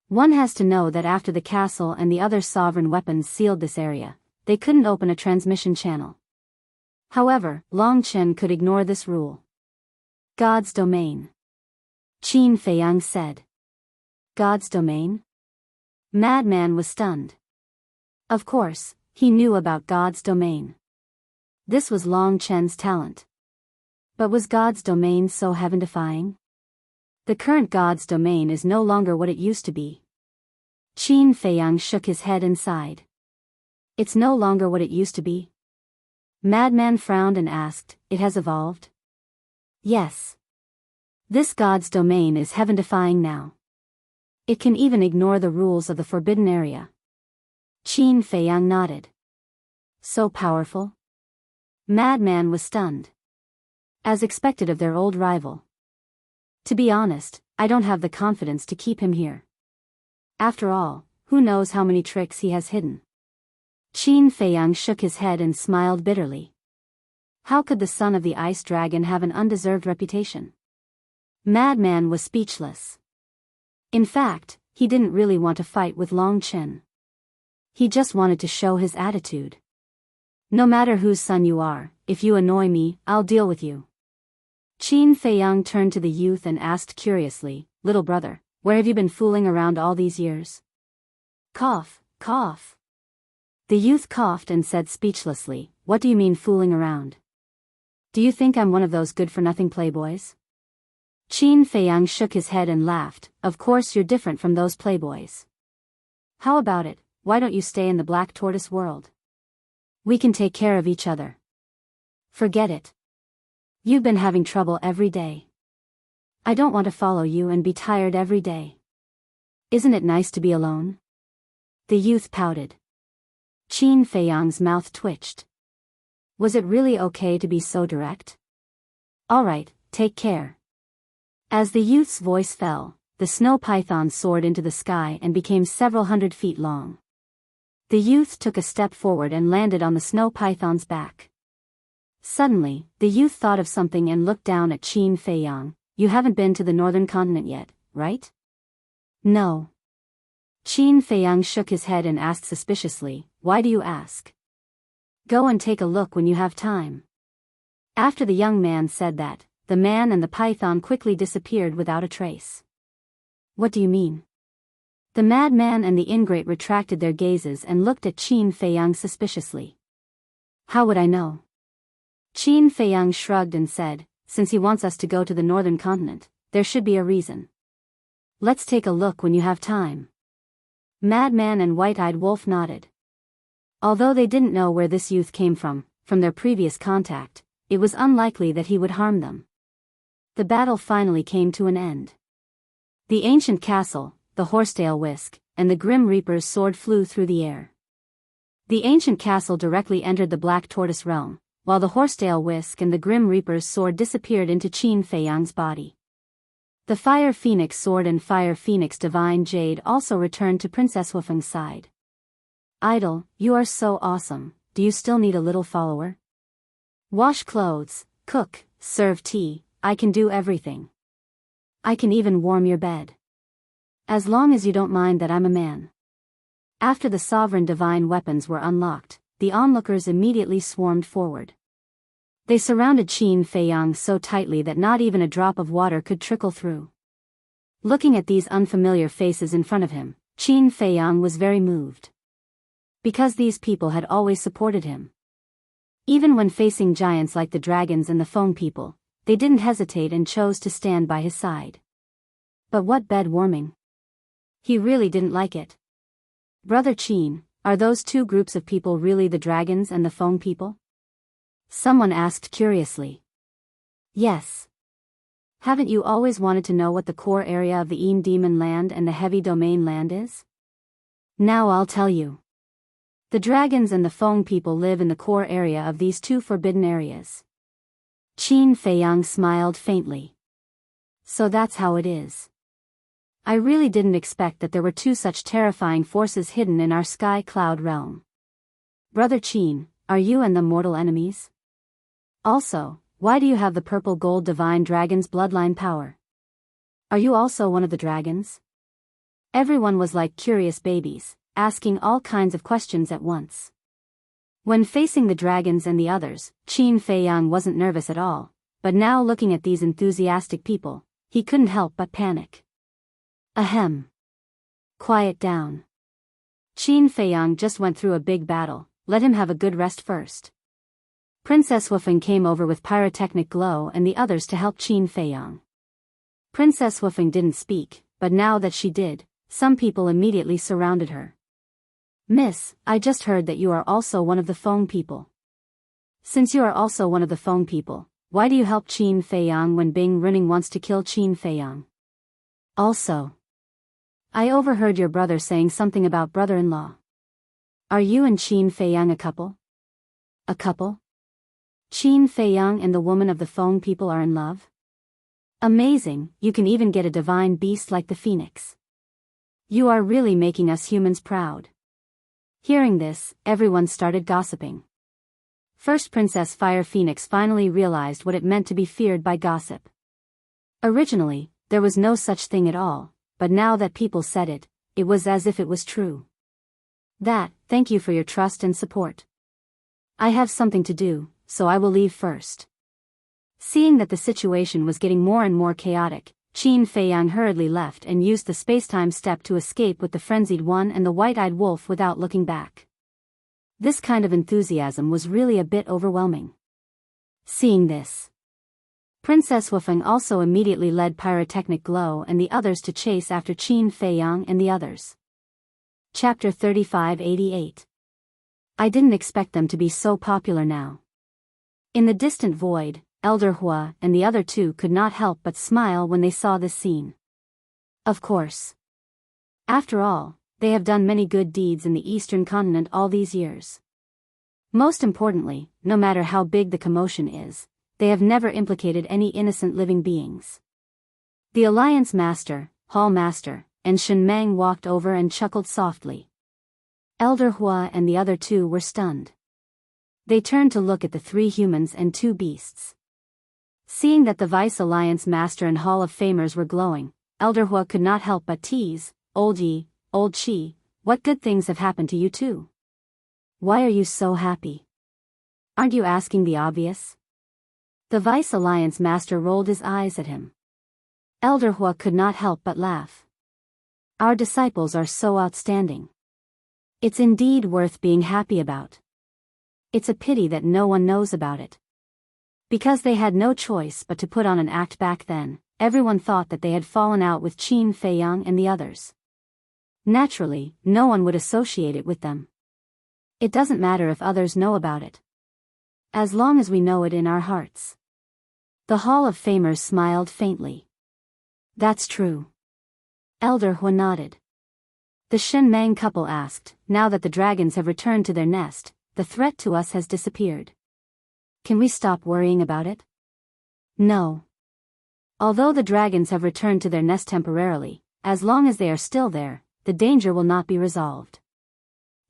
One has to know that after the castle and the other sovereign weapons sealed this area, they couldn't open a transmission channel. However, Long Chen could ignore this rule. God's domain. Qin Feiyang said. God's domain? Madman was stunned. Of course, he knew about God's domain. This was Long Chen's talent. But was God's domain so heaven-defying? The current God's domain is no longer what it used to be. Qin Feiyang shook his head and sighed. It's no longer what it used to be? Madman frowned and asked, it has evolved? Yes. This God's domain is heaven-defying now. It can even ignore the rules of the forbidden area. Qin Feiyang nodded. So powerful? Madman was stunned. As expected of their old rival. To be honest, I don't have the confidence to keep him here. After all, who knows how many tricks he has hidden? Qin Feiyang shook his head and smiled bitterly. How could the son of the ice dragon have an undeserved reputation? Madman was speechless. In fact, he didn't really want to fight with Long Chen. He just wanted to show his attitude. No matter whose son you are, if you annoy me, I'll deal with you. Qin Feiyang turned to the youth and asked curiously, "Little brother, where have you been fooling around all these years?" Cough, cough. The youth coughed and said speechlessly, "What do you mean fooling around? Do you think I'm one of those good-for-nothing playboys?" Qin Feiyang shook his head and laughed. "Of course you're different from those playboys. How about it, why don't you stay in the black tortoise world? We can take care of each other." "Forget it. You've been having trouble every day. I don't want to follow you and be tired every day. Isn't it nice to be alone?" The youth pouted. Qin Feiyang's mouth twitched. Was it really okay to be so direct? "All right, take care." As the youth's voice fell, the snow python soared into the sky and became several hundred feet long. The youth took a step forward and landed on the snow python's back. Suddenly, the youth thought of something and looked down at Qin Feiyang. "You haven't been to the northern continent yet, right?" "No." Qin Feiyang shook his head and asked suspiciously, "Why do you ask?" "Go and take a look when you have time." After the young man said that, the man and the python quickly disappeared without a trace. "What do you mean?" The madman and the ingrate retracted their gazes and looked at Qin Feiyang suspiciously. "How would I know?" Qin Feiyang shrugged and said, "Since he wants us to go to the northern continent, there should be a reason. Let's take a look when you have time." Madman and White-Eyed Wolf nodded. Although they didn't know where this youth came from their previous contact, it was unlikely that he would harm them. The battle finally came to an end. The ancient castle, the horsetail whisk, and the Grim Reaper's sword flew through the air. The ancient castle directly entered the Black Tortoise realm, while the horsetail whisk and the Grim Reaper's sword disappeared into Qin Feiyang's body. The Fire Phoenix sword and Fire Phoenix Divine Jade also returned to Princess Wufeng's side. "Idol, you are so awesome. Do you still need a little follower? Wash clothes, cook, serve tea, I can do everything. I can even warm your bed. As long as you don't mind that I'm a man." After the sovereign divine weapons were unlocked, the onlookers immediately swarmed forward. They surrounded Qin Feiyang so tightly that not even a drop of water could trickle through. Looking at these unfamiliar faces in front of him, Qin Feiyang was very moved. Because these people had always supported him. Even when facing giants like the dragons and the foam people, they didn't hesitate and chose to stand by his side. But what bed warming! He really didn't like it. "Brother Qin, are those two groups of people really the dragons and the foam people?" Someone asked curiously. "Yes. Haven't you always wanted to know what the core area of the Een Demon Land and the Heavy Domain Land is? Now I'll tell you. The dragons and the foam people live in the core area of these two forbidden areas." Qin Feiyang smiled faintly. "So that's how it is. I really didn't expect that there were two such terrifying forces hidden in our sky cloud realm. Brother Qin, are you and them mortal enemies? Also, why do you have the purple gold divine dragon's bloodline power? Are you also one of the dragons?" Everyone was like curious babies, asking all kinds of questions at once. When facing the dragons and the others, Qin Feiyang wasn't nervous at all, but now looking at these enthusiastic people, he couldn't help but panic. Ahem. Quiet down. Qin Feiyang just went through a big battle, let him have a good rest first. Princess Wufeng came over with pyrotechnic glow and the others to help Qin Feiyang. Princess Wufeng didn't speak, but now that she did, some people immediately surrounded her. "Miss, I just heard that you are also one of the foam people. Since you are also one of the foam people, why do you help Qin Feiyang when Bing Running wants to kill Qin Feiyang? Also, I overheard your brother saying something about brother-in-law. Are you and Qin Feiyang a couple?" "A couple? Qin Feiyang and the woman of the foam people are in love? Amazing, you can even get a divine beast like the phoenix. You are really making us humans proud. Hearing this, everyone started gossiping. First, Princess Fire Phoenix finally realized what it meant to be feared by gossip. Originally, there was no such thing at all, but now that people said it, it was as if it was true. Thank you for your trust and support. I have something to do, so I will leave first. Seeing that the situation was getting more and more chaotic, Qin Feiyang hurriedly left and used the spacetime step to escape with the frenzied one and the white-eyed wolf without looking back. This kind of enthusiasm was really a bit overwhelming. Seeing this, Princess Wufeng also immediately led Pyrotechnic Glow and the others to chase after Qin Feiyang and the others. Chapter 3588. I didn't expect them to be so popular now. In the distant void, Elder Hua and the other two could not help but smile when they saw this scene. Of course. After all, they have done many good deeds in the Eastern continent all these years. Most importantly, no matter how big the commotion is, they have never implicated any innocent living beings. The Alliance Master, Hall Master, and Shen Meng walked over and chuckled softly. Elder Hua and the other two were stunned. They turned to look at the 3 humans and 2 beasts. Seeing that the Vice Alliance Master and Hall of Famers were glowing, Elder Hua could not help but tease, Old Yi, Old Chi, what good things have happened to you too? Why are you so happy? Aren't you asking the obvious? The Vice Alliance Master rolled his eyes at him. Elder Hua could not help but laugh. Our disciples are so outstanding. It's indeed worth being happy about. It's a pity that no one knows about it. Because they had no choice but to put on an act back then, everyone thought that they had fallen out with Qin Feiyang and the others. Naturally, no one would associate it with them. It doesn't matter if others know about it. As long as we know it in our hearts. The Hall of Famers smiled faintly. That's true. Elder Hua nodded. The Shen Meng couple asked, now that the dragons have returned to their nest, the threat to us has disappeared. Can we stop worrying about it? No. Although the dragons have returned to their nest temporarily, as long as they are still there, the danger will not be resolved.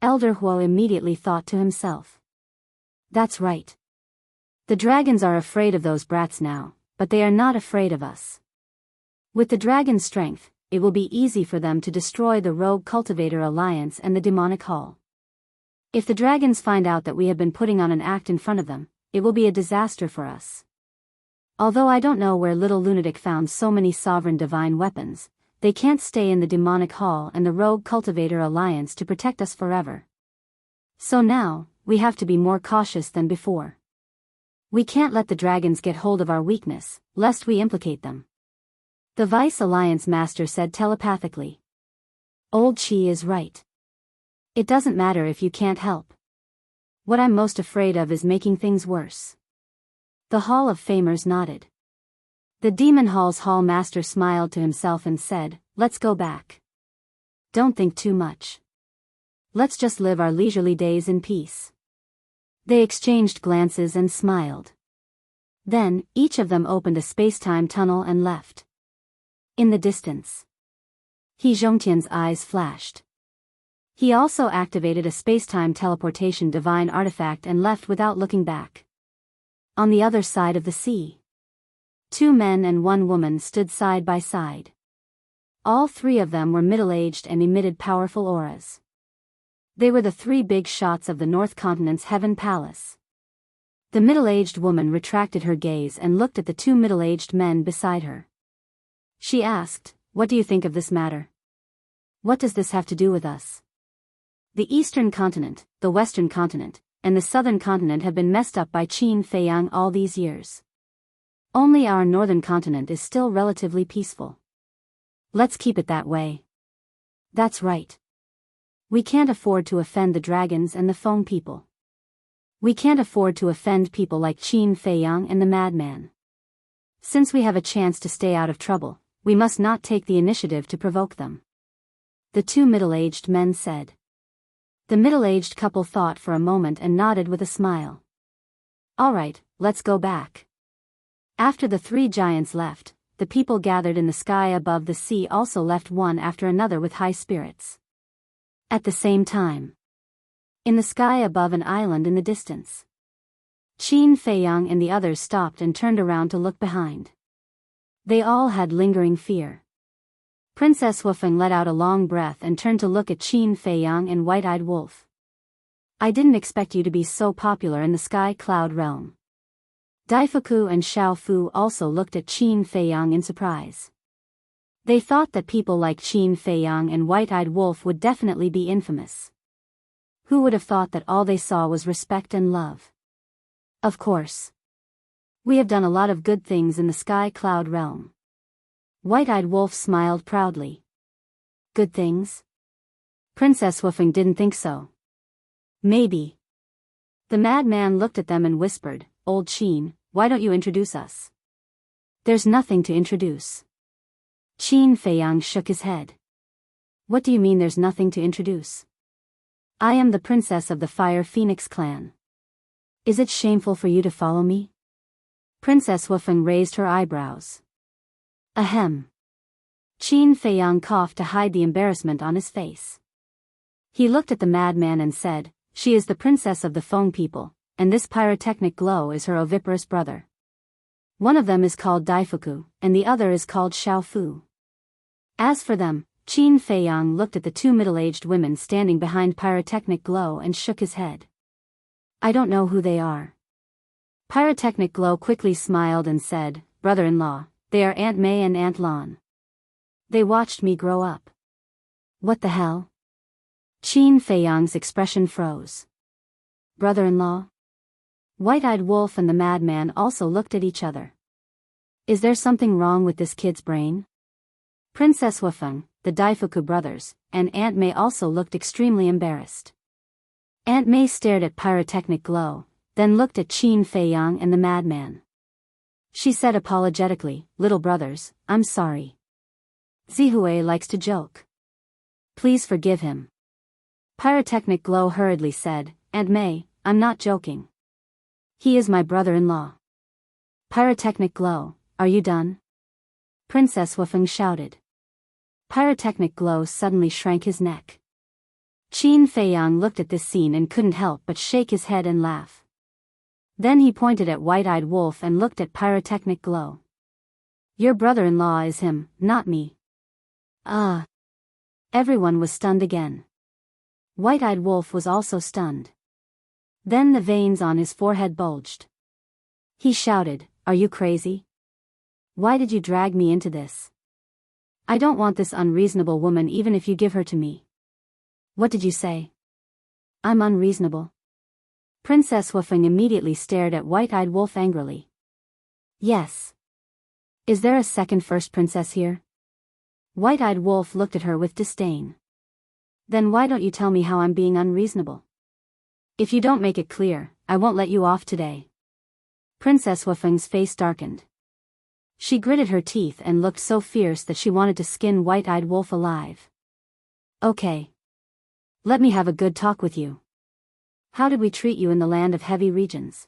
Elder Hua immediately thought to himself. That's right. The dragons are afraid of those brats now, but they are not afraid of us. With the dragon's strength, it will be easy for them to destroy the Rogue Cultivator Alliance and the Demonic Hall. If the dragons find out that we have been putting on an act in front of them, it will be a disaster for us. Although I don't know where Little Lunatic found so many sovereign divine weapons, they can't stay in the Demonic Hall and the Rogue Cultivator Alliance to protect us forever. So now, we have to be more cautious than before. We can't let the dragons get hold of our weakness, lest we implicate them. The Vice Alliance Master said telepathically. Old Chi is right. It doesn't matter if you can't help. What I'm most afraid of is making things worse. The Hall of Famers nodded. The Demon Hall's Hall Master smiled to himself and said, let's go back. Don't think too much. Let's just live our leisurely days in peace. They exchanged glances and smiled. Then, each of them opened a space-time tunnel and left. In the distance, He Zhongtian's eyes flashed. He also activated a space-time teleportation divine artifact and left without looking back. On the other side of the sea, 2 men and 1 woman stood side by side. All 3 of them were middle-aged and emitted powerful auras. They were the 3 big shots of the North Continent's Heaven Palace. The middle-aged woman retracted her gaze and looked at the 2 middle-aged men beside her. She asked, what do you think of this matter? What does this have to do with us? The Eastern Continent, the Western Continent, and the Southern Continent have been messed up by Qin Feiyang all these years. Only our Northern Continent is still relatively peaceful. Let's keep it that way. That's right. We can't afford to offend the dragons and the foam people. We can't afford to offend people like Qin Feiyang and the madman. Since we have a chance to stay out of trouble, we must not take the initiative to provoke them. The 2 middle-aged men said. The middle-aged couple thought for a moment and nodded with a smile. All right, let's go back. After the 3 giants left, the people gathered in the sky above the sea also left one after another with high spirits. At the same time, in the sky above an island in the distance, Qin Feiyang and the others stopped and turned around to look behind. They all had lingering fear. Princess Wufeng let out a long breath and turned to look at Qin Feiyang and White-Eyed Wolf. I didn't expect you to be so popular in the sky cloud realm. Daifuku and Xiao Fu also looked at Qin Feiyang in surprise. They thought that people like Qin Feiyang and White-Eyed Wolf would definitely be infamous. Who would have thought that all they saw was respect and love? Of course. We have done a lot of good things in the sky cloud realm. White-Eyed Wolf smiled proudly. Good things? Princess Wufeng didn't think so. Maybe. The madman looked at them and whispered, Old Qin, why don't you introduce us? There's nothing to introduce. Qin Feiyang shook his head. What do you mean there's nothing to introduce? I am the princess of the Fire Phoenix clan. Is it shameful for you to follow me? Princess Wufeng raised her eyebrows. Ahem. Qin Feiyang coughed to hide the embarrassment on his face. He looked at the madman and said, She is the princess of the Feng people, and this pyrotechnic glow is her oviparous brother. One of them is called Daifuku, and the other is called Xiao Fu. As for them, Qin Feiyang looked at the two middle-aged women standing behind Pyrotechnic Glow and shook his head. I don't know who they are. Pyrotechnic Glow quickly smiled and said, Brother-in-law, they are Aunt May and Aunt Lan. They watched me grow up. What the hell? Qin Feiyang's expression froze. Brother-in-law? White-Eyed Wolf and the madman also looked at each other. Is there something wrong with this kid's brain? Princess Wufeng, the Daifuku brothers, and Aunt May also looked extremely embarrassed. Aunt May stared at Pyrotechnic Glow, then looked at Qin Feiyang and the madman. She said apologetically, Little brothers, I'm sorry. Zihui likes to joke. Please forgive him. Pyrotechnic Glow hurriedly said, Aunt May, I'm not joking. He is my brother-in-law. Pyrotechnic Glow, are you done? Princess Wufeng shouted. Pyrotechnic Glow suddenly shrank his neck. Qin Feiyang looked at this scene and couldn't help but shake his head and laugh. Then he pointed at White-Eyed Wolf and looked at Pyrotechnic Glow. Your brother-in-law is him, not me. Ah. Everyone was stunned again. White-Eyed Wolf was also stunned. Then the veins on his forehead bulged. He shouted, Are you crazy? Why did you drag me into this? I don't want this unreasonable woman even if you give her to me. What did you say? I'm unreasonable. Princess Wufeng immediately stared at White-Eyed Wolf angrily. Yes. Is there a second first princess here? White-Eyed Wolf looked at her with disdain. Then why don't you tell me how I'm being unreasonable? If you don't make it clear, I won't let you off today. Princess Wufeng's face darkened. She gritted her teeth and looked so fierce that she wanted to skin White-Eyed Wolf alive. Okay. Let me have a good talk with you. How did we treat you in the land of heavy regions?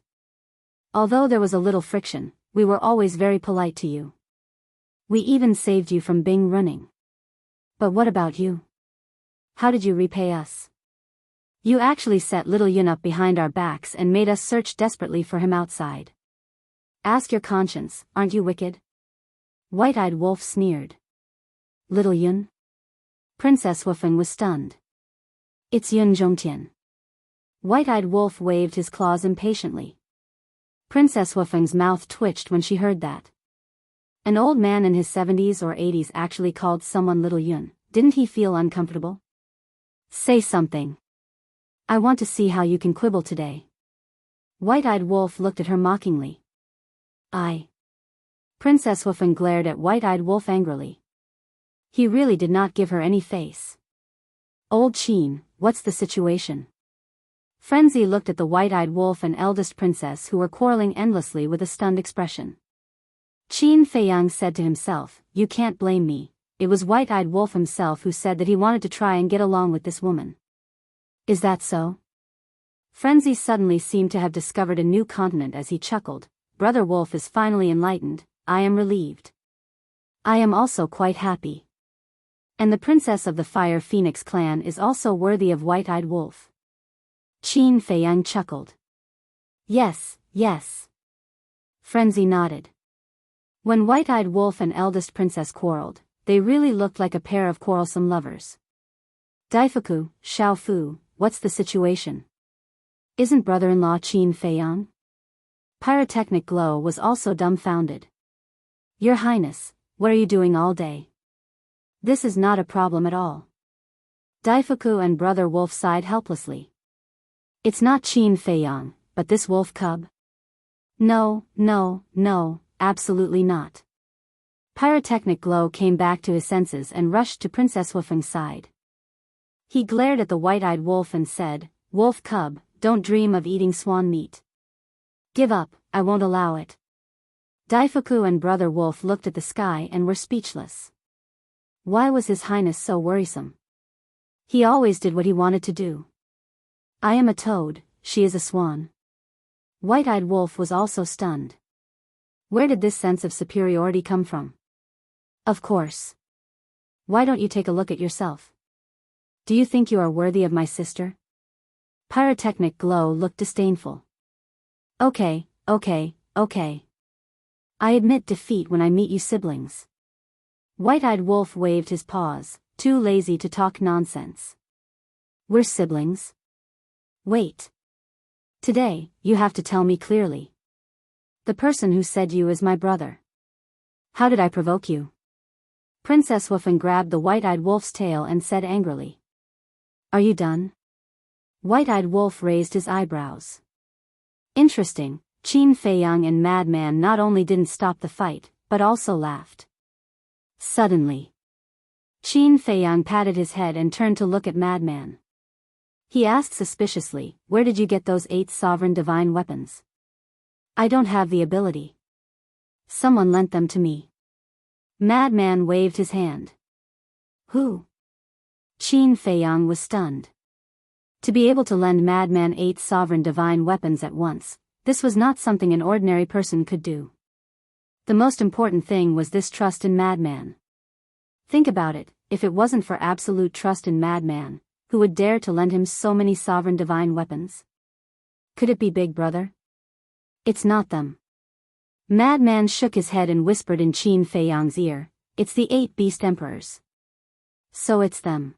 Although there was a little friction, we were always very polite to you. We even saved you from Bing running. But what about you? How did you repay us? You actually set little Yun up behind our backs and made us search desperately for him outside. Ask your conscience, aren't you wicked? White-Eyed Wolf sneered. Little Yun? Princess Wufeng was stunned. It's Yun Zhongtian. White-Eyed Wolf waved his claws impatiently. Princess Wufeng's mouth twitched when she heard that. An old man in his 70s or 80s actually called someone Little Yun. Didn't he feel uncomfortable? Say something. I want to see how you can quibble today. White-Eyed Wolf looked at her mockingly. Princess Wufeng glared at White-Eyed Wolf angrily. He really did not give her any face. Old Qin, what's the situation? Frenzy looked at the White-Eyed Wolf and eldest princess who were quarreling endlessly with a stunned expression. Qin Feiyang said to himself, You can't blame me. It was White-Eyed Wolf himself who said that he wanted to try and get along with this woman. Is that so? Frenzy suddenly seemed to have discovered a new continent as he chuckled. Brother Wolf is finally enlightened, I am relieved. I am also quite happy. And the princess of the Fire Phoenix clan is also worthy of White-Eyed Wolf. Qin Feiyang chuckled. Yes, yes. Frenzy nodded. When White-Eyed Wolf and eldest princess quarreled, they really looked like a pair of quarrelsome lovers. Daifuku, Xiaofu, what's the situation? Isn't brother-in-law Qin Feiyang? Pyrotechnic Glow was also dumbfounded. Your Highness, what are you doing all day? This is not a problem at all. Daifuku and Brother Wolf sighed helplessly. It's not Qin Feiyang, but this wolf cub? No, no, no, absolutely not. Pyrotechnic Glow came back to his senses and rushed to Princess Wufeng's side. He glared at the white-eyed wolf and said, Wolf cub, don't dream of eating swan meat. Give up, I won't allow it. Daifuku and Brother Wolf looked at the sky and were speechless. Why was His Highness so worrisome? He always did what he wanted to do. I am a toad, she is a swan. White-eyed Wolf was also stunned. Where did this sense of superiority come from? Of course. Why don't you take a look at yourself? Do you think you are worthy of my sister? Pyrotechnic Glow looked disdainful. Okay. I admit defeat when I meet you siblings. White-eyed Wolf waved his paws, too lazy to talk nonsense. We're siblings? Wait. Today, you have to tell me clearly. The person who said you is my brother. How did I provoke you? Princess Wufeng grabbed the white-eyed wolf's tail and said angrily. Are you done? White-eyed Wolf raised his eyebrows. Interesting, Qin Feiyang and Madman not only didn't stop the fight, but also laughed. Suddenly, Qin Feiyang patted his head and turned to look at Madman. He asked suspiciously, where did you get those 8 sovereign divine weapons? I don't have the ability. Someone lent them to me. Madman waved his hand. Who? Qin Feiyang was stunned. To be able to lend Madman 8 sovereign divine weapons at once, this was not something an ordinary person could do. The most important thing was this trust in Madman. Think about it, if it wasn't for absolute trust in Madman, who would dare to lend him so many sovereign divine weapons? Could it be Big Brother? It's not them. Madman shook his head and whispered in Qin Feiyang's ear, it's the 8 beast emperors. So it's them.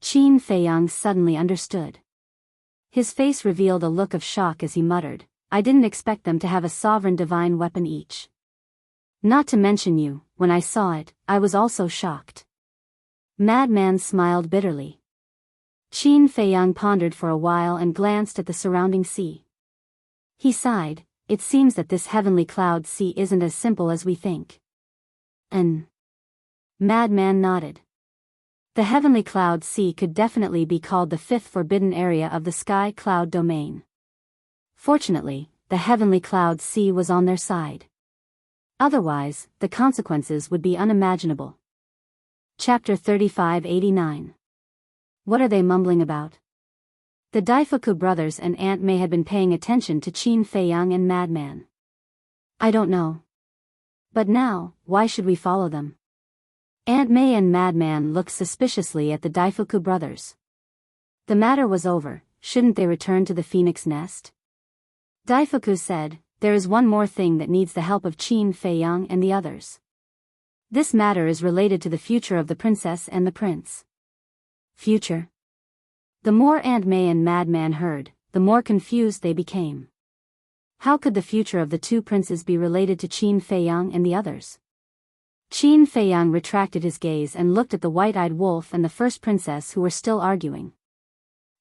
Qin Feiyang suddenly understood. His face revealed a look of shock as he muttered, I didn't expect them to have a sovereign divine weapon each. Not to mention you, when I saw it, I was also shocked. Madman smiled bitterly. Qin Feiyang pondered for a while and glanced at the surrounding sea. He sighed, it seems that this heavenly cloud sea isn't as simple as we think. Madman nodded. The heavenly cloud sea could definitely be called the 5th forbidden area of the sky cloud domain. Fortunately, the heavenly cloud sea was on their side. Otherwise, the consequences would be unimaginable. Chapter 3589. What are they mumbling about? The Daifuku brothers and Aunt May had been paying attention to Qin Feiyang and Madman. I don't know. But now, why should we follow them? Aunt May and Madman looked suspiciously at the Daifuku brothers. The matter was over, shouldn't they return to the phoenix nest? Daifuku said, there is one more thing that needs the help of Qin Feiyang and the others. This matter is related to the future of the princess and the prince. Future? The more Aunt May and Madman heard, the more confused they became. How could the future of the 2 princes be related to Qin Feiyang and the others? Qin Feiyang retracted his gaze and looked at the white-eyed wolf and the first princess who were still arguing.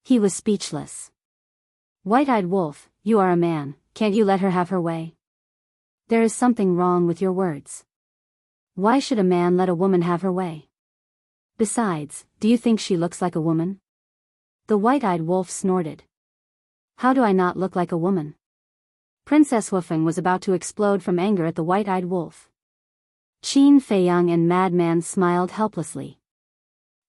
He was speechless. White-eyed wolf, you are a man, can't you let her have her way? There is something wrong with your words. Why should a man let a woman have her way? Besides, do you think she looks like a woman? The white-eyed wolf snorted. How do I not look like a woman? Princess Wufeng was about to explode from anger at the white-eyed wolf. Qin Feiyang and Madman smiled helplessly.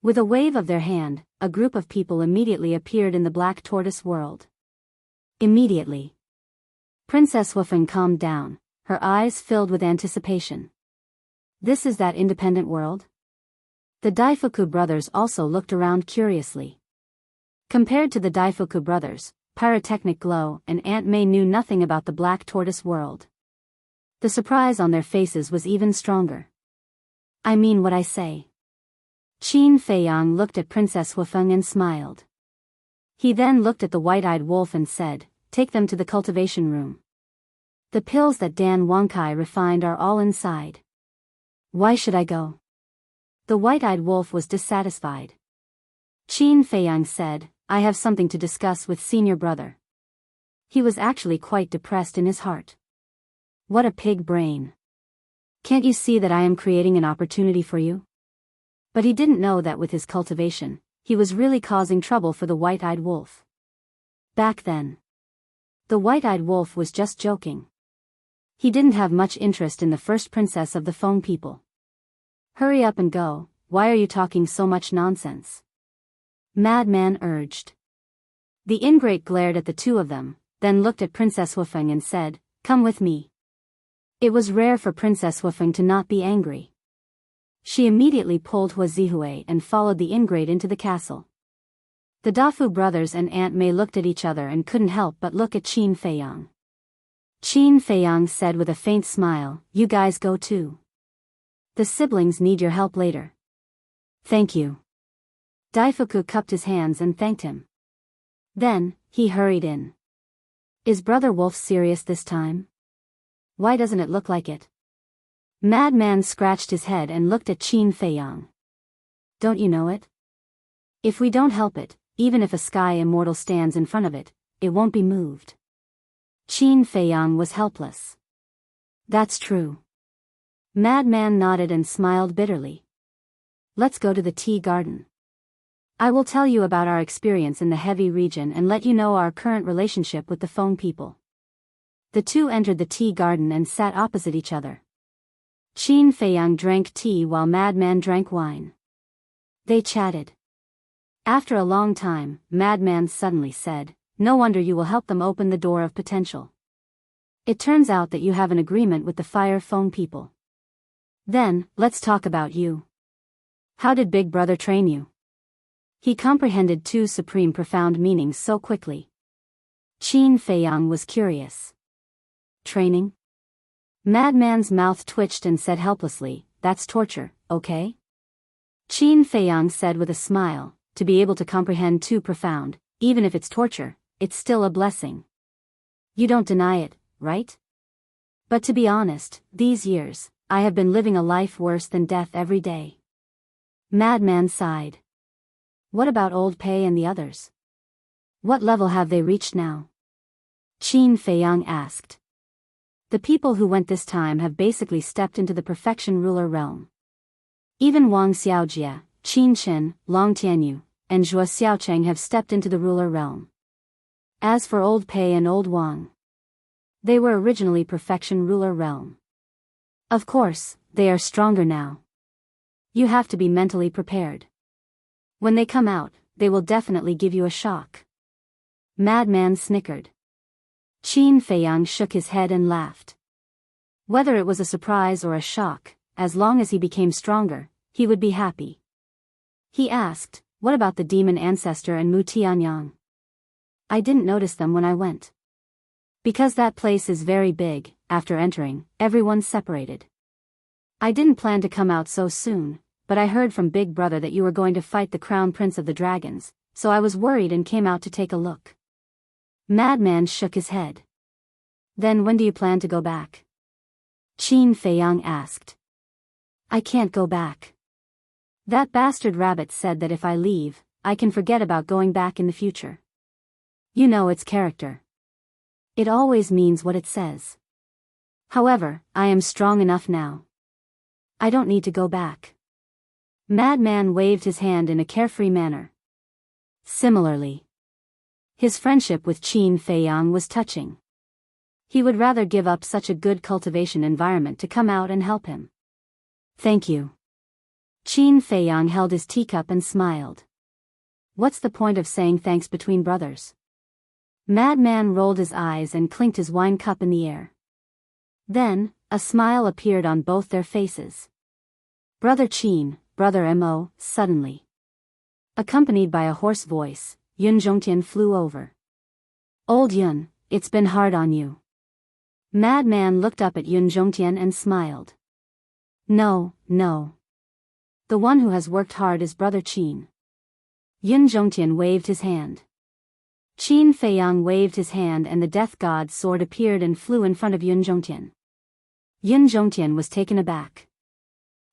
With a wave of their hand, a group of people immediately appeared in the black tortoise world. Immediately, Princess Wufeng calmed down, her eyes filled with anticipation. This is that independent world? The Daifuku brothers also looked around curiously. Compared to the Daifuku brothers, Pyrotechnic Glow and Aunt May knew nothing about the Black Tortoise world. The surprise on their faces was even stronger. I mean what I say. Qin Feiyang looked at Princess Huafeng and smiled. He then looked at the white-eyed wolf and said, take them to the cultivation room. The pills that Dan Wangkai refined are all inside. Why should I go? The white-eyed wolf was dissatisfied. Qin Feiyang said, I have something to discuss with senior brother. He was actually quite depressed in his heart. What a pig brain. Can't you see that I am creating an opportunity for you? But he didn't know that with his cultivation, he was really causing trouble for the white-eyed wolf. Back then, the white-eyed wolf was just joking. He didn't have much interest in the first princess of the Feng people. Hurry up and go, why are you talking so much nonsense? Madman urged. The ingrate glared at the two of them, then looked at Princess Huafeng and said, come with me. It was rare for Princess Huafeng to not be angry. She immediately pulled Huazihue and followed the ingrate into the castle. The Dafu brothers and Aunt May looked at each other and couldn't help but look at Qin Feiyang. Qin Feiyang said with a faint smile, you guys go too. The siblings need your help later. Thank you. Daifuku cupped his hands and thanked him. Then, he hurried in. Is Brother Wolf serious this time? Why doesn't it look like it? Madman scratched his head and looked at Qin Feiyang. Don't you know it? If we don't help it, even if a sky immortal stands in front of it, it won't be moved. Qin Feiyang was helpless. That's true. Madman nodded and smiled bitterly. Let's go to the tea garden. I will tell you about our experience in the heavy region and let you know our current relationship with the Feng people. The two entered the tea garden and sat opposite each other. Qin Feiyang drank tea while Madman drank wine. They chatted. After a long time, Madman suddenly said, no wonder you will help them open the door of potential. It turns out that you have an agreement with the Fire Feng people. Then, let's talk about you. How did Big Brother train you? He comprehended two supreme profound meanings so quickly. Qin Feiyang was curious. Training? Madman's mouth twitched and said helplessly, that's torture, okay? Qin Feiyang said with a smile, to be able to comprehend too profound, even if it's torture, it's still a blessing. You don't deny it, right? But to be honest, these years, I have been living a life worse than death every day. Madman sighed. What about Old Pei and the others? What level have they reached now? Qin Feiyang asked. The people who went this time have basically stepped into the perfection ruler realm. Even Wang Xiaojia, Qin Chen, Long Tianyu, and Zhuo Xiaocheng have stepped into the ruler realm. As for Old Pei and Old Wang, they were originally perfection ruler realm. Of course, they are stronger now. You have to be mentally prepared. When they come out, they will definitely give you a shock. Madman snickered. Qin Feiyang shook his head and laughed. Whether it was a surprise or a shock, as long as he became stronger, he would be happy. He asked, what about the demon ancestor and Mu Tianyang? I didn't notice them when I went. Because that place is very big, after entering, everyone separated. I didn't plan to come out so soon, but I heard from Big Brother that you were going to fight the Crown Prince of the Dragons, so I was worried and came out to take a look. Madman shook his head. Then when do you plan to go back? Qin Feiyang asked. I can't go back. That bastard rabbit said that if I leave, I can forget about going back in the future. You know its character. It always means what it says. However, I am strong enough now. I don't need to go back. Madman waved his hand in a carefree manner. Similarly, his friendship with Qin Feiyang was touching. He would rather give up such a good cultivation environment to come out and help him. Thank you. Qin Feiyang held his teacup and smiled. What's the point of saying thanks between brothers? Madman rolled his eyes and clinked his wine cup in the air. Then, a smile appeared on both their faces. Brother Qin, Brother Mo, suddenly. Accompanied by a hoarse voice, Yun Zhongtian flew over. Old Yun, it's been hard on you. Madman looked up at Yun Zhongtian and smiled. No, no. The one who has worked hard is Brother Qin. Yun Zhongtian waved his hand. Qin Feiyang waved his hand and the death god's sword appeared and flew in front of Yun Zhongtian. Yun Zhongtian was taken aback.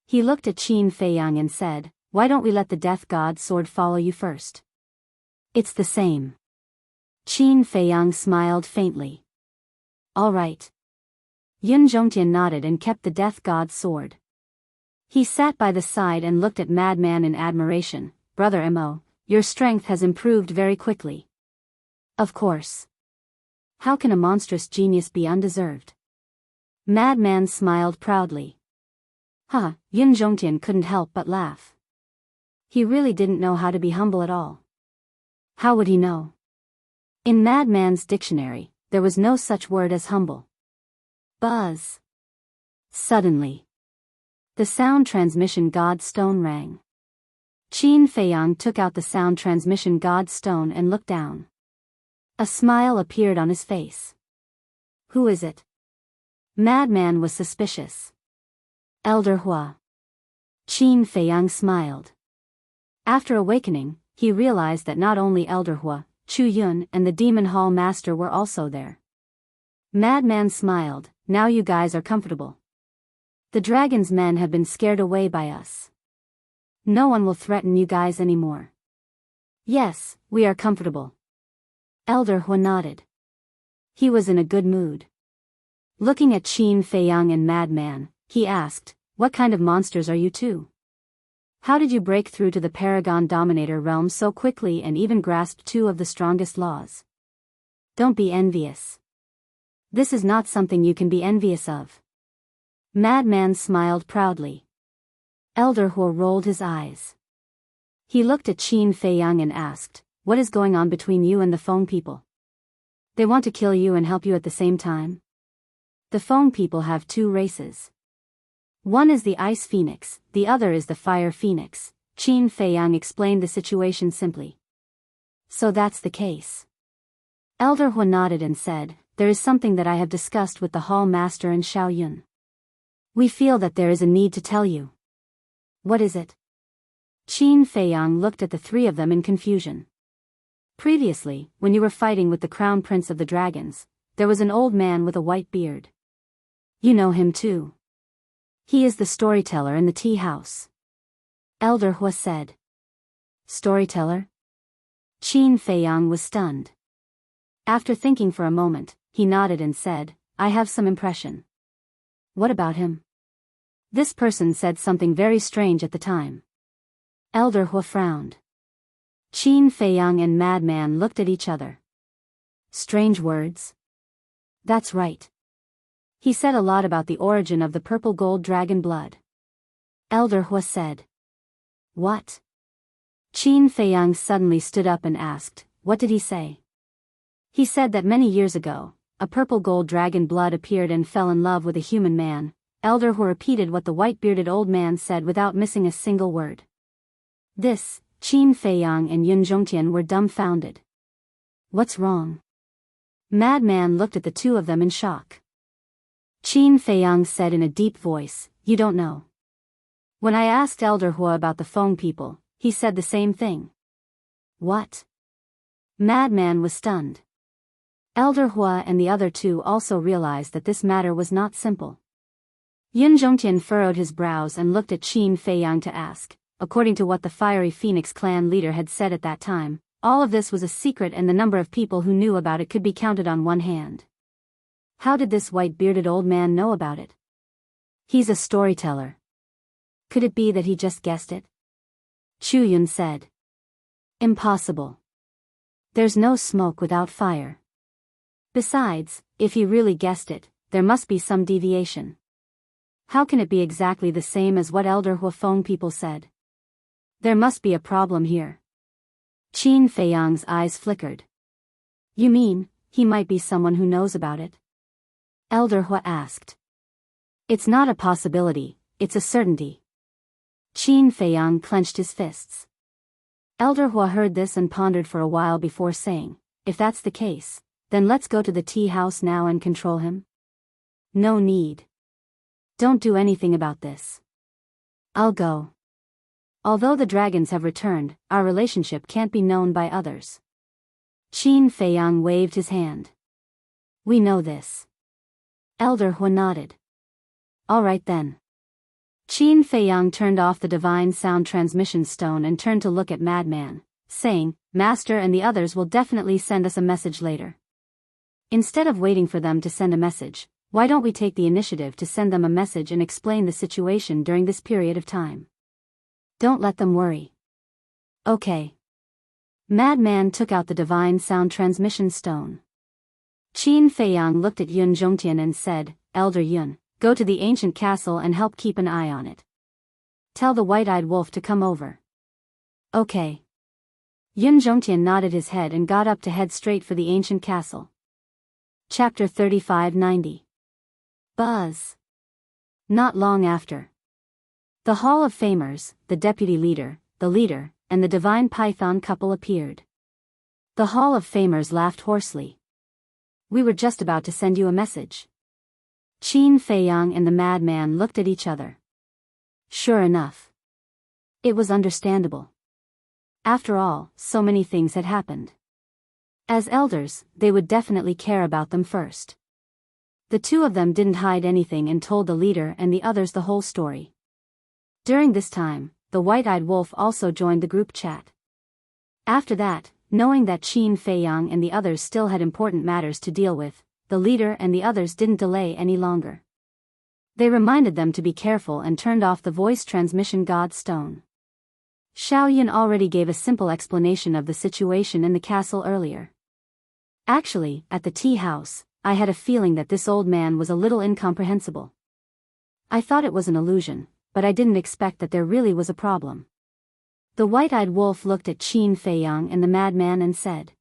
He looked at Qin Feiyang and said, why don't we let the death god's sword follow you first? It's the same. Qin Feiyang smiled faintly. All right. Yun Zhongtian nodded and kept the death god's sword. He sat by the side and looked at Madman in admiration. Brother Mo, your strength has improved very quickly. Of course. How can a monstrous genius be undeserved? Madman smiled proudly. Yun Zhongtian couldn't help but laugh. He really didn't know how to be humble at all. How would he know? In Madman's dictionary, there was no such word as humble. Buzz. Suddenly. The sound transmission god stone rang. Qin Feiyang took out the sound transmission god stone and looked down. A smile appeared on his face. Who is it? Madman was suspicious. Elder Hua. Qin Feiyang smiled. After awakening, he realized that not only Elder Hua, Chu Yun and the Demon Hall Master were also there. Madman smiled, now you guys are comfortable. The dragon's men have been scared away by us. No one will threaten you guys anymore. Yes, we are comfortable. Elder Hua nodded. He was in a good mood. Looking at Qin Feiyang and Madman, he asked, what kind of monsters are you two? How did you break through to the Paragon Dominator realm so quickly and even grasp two of the strongest laws? Don't be envious. This is not something you can be envious of. Madman smiled proudly. Elder Hua rolled his eyes. He looked at Qin Feiyang and asked, what is going on between you and the Feng people? They want to kill you and help you at the same time? The Feng people have two races. One is the Ice Phoenix, the other is the Fire Phoenix. Qin Feiyang explained the situation simply. So that's the case. Elder Hua nodded and said, there is something that I have discussed with the Hall Master and Xiao Yun. We feel that there is a need to tell you. What is it? Qin Feiyang looked at the three of them in confusion. Previously, when you were fighting with the Crown Prince of the Dragons, there was an old man with a white beard. You know him too. He is the storyteller in the tea house. Elder Hua said. Storyteller? Qin Feiyang was stunned. After thinking for a moment, he nodded and said, I have some impression. What about him? This person said something very strange at the time. Elder Hua frowned. Qin Feiyang and Madman looked at each other. Strange words? That's right. He said a lot about the origin of the purple gold dragon blood. Elder Hua said. What? Qin Feiyang suddenly stood up and asked, what did he say? He said that many years ago, a purple gold dragon blood appeared and fell in love with a human man. Elder Hua repeated what the white-bearded old man said without missing a single word. This, Qin Feiyang and Yun Zhongtian were dumbfounded. What's wrong? Madman looked at the two of them in shock. Qin Feiyang said in a deep voice, you don't know. When I asked Elder Hua about the Feng people, he said the same thing. What? Madman was stunned. Elder Hua and the other two also realized that this matter was not simple. Yun Zhongtian furrowed his brows and looked at Qin Feiyang to ask, according to what the Fiery Phoenix clan leader had said at that time, all of this was a secret and the number of people who knew about it could be counted on one hand. How did this white-bearded old man know about it? He's a storyteller. Could it be that he just guessed it? Chu Yun said. Impossible. There's no smoke without fire. Besides, if he really guessed it, there must be some deviation. How can it be exactly the same as what Elder Hua Feng people said? There must be a problem here. Qin Feiyang's eyes flickered. You mean, he might be someone who knows about it? Elder Hua asked. It's not a possibility, it's a certainty. Qin Feiyang clenched his fists. Elder Hua heard this and pondered for a while before saying, if that's the case, then let's go to the tea house now and control him. No need. Don't do anything about this. I'll go. Although the dragons have returned, our relationship can't be known by others. Qin Feiyang waved his hand. We know this. Elder Hua nodded. All right then. Qin Feiyang turned off the divine sound transmission stone and turned to look at Madman, saying, Master and the others will definitely send us a message later. Instead of waiting for them to send a message, why don't we take the initiative to send them a message and explain the situation during this period of time? Don't let them worry. Okay. Madman took out the divine sound transmission stone. Qin Feiyang looked at Yun Zhongtian and said, Elder Yun, go to the ancient castle and help keep an eye on it. Tell the white-eyed wolf to come over. Okay. Yun Zhongtian nodded his head and got up to head straight for the ancient castle. Chapter 3590. Buzz. Not long after. The Hall of Famers, the deputy leader, the leader, and the divine python couple appeared. The Hall of Famers laughed hoarsely. We were just about to send you a message. Qin Feiyang and the madman looked at each other. Sure enough. It was understandable. After all, so many things had happened. As elders, they would definitely care about them first. The two of them didn't hide anything and told the leader and the others the whole story. During this time, the white-eyed wolf also joined the group chat. After that, knowing that Qin Feiyang and the others still had important matters to deal with, the leader and the others didn't delay any longer. They reminded them to be careful and turned off the voice transmission god stone. Xiaoyan already gave a simple explanation of the situation in the castle earlier. Actually, at the tea house, I had a feeling that this old man was a little incomprehensible. I thought it was an illusion, but I didn't expect that there really was a problem. The white-eyed wolf looked at Qin Feiyang and the madman and said,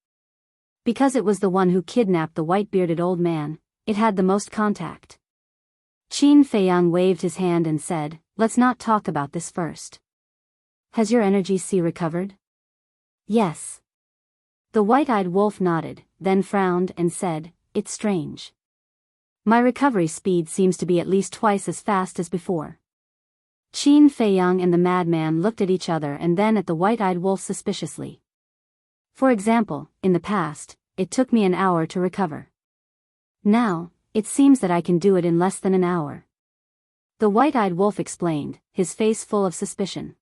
because it was the one who kidnapped the white-bearded old man, it had the most contact. Qin Feiyang waved his hand and said, let's not talk about this first. Has your energy C recovered? Yes. The white-eyed wolf nodded, then frowned and said, it's strange. My recovery speed seems to be at least twice as fast as before. Qin Feiyang and the madman looked at each other and then at the white-eyed wolf suspiciously. For example, in the past, it took me an hour to recover. Now, it seems that I can do it in less than an hour. The white-eyed wolf explained, his face full of suspicion.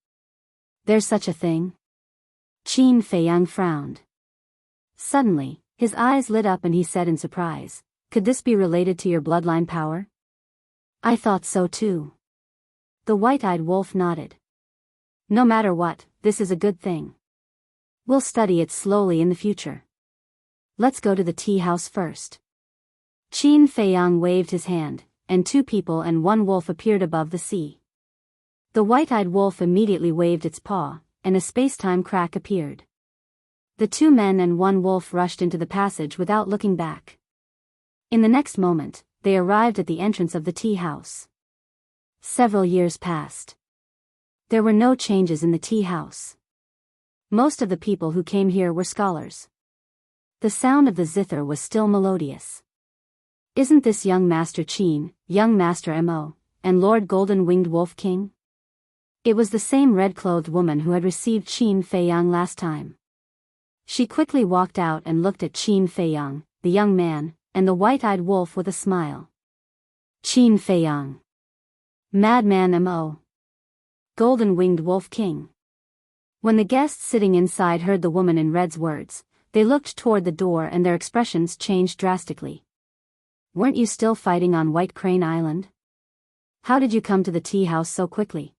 There's such a thing? Qin Feiyang frowned. Suddenly, his eyes lit up and he said in surprise, could this be related to your bloodline power? I thought so too. The white-eyed wolf nodded. No matter what, this is a good thing. We'll study it slowly in the future. Let's go to the tea house first. Qin Feiyang waved his hand, and two people and one wolf appeared above the sea. The white-eyed wolf immediately waved its paw, and a space-time crack appeared. The two men and one wolf rushed into the passage without looking back. In the next moment, they arrived at the entrance of the tea house. Several years passed. There were no changes in the tea house. Most of the people who came here were scholars. The sound of the zither was still melodious. Isn't this young Master Qin, young Master Mo, and Lord Golden-Winged Wolf King? It was the same red-clothed woman who had received Qin Feiyang last time. She quickly walked out and looked at Qin Feiyang, the young man, and the white-eyed wolf with a smile. Qin Feiyang. Madman Mo. Golden-Winged Wolf King. When the guests sitting inside heard the woman in red's words, they looked toward the door and their expressions changed drastically. Weren't you still fighting on White Crane Island? How did you come to the tea house so quickly?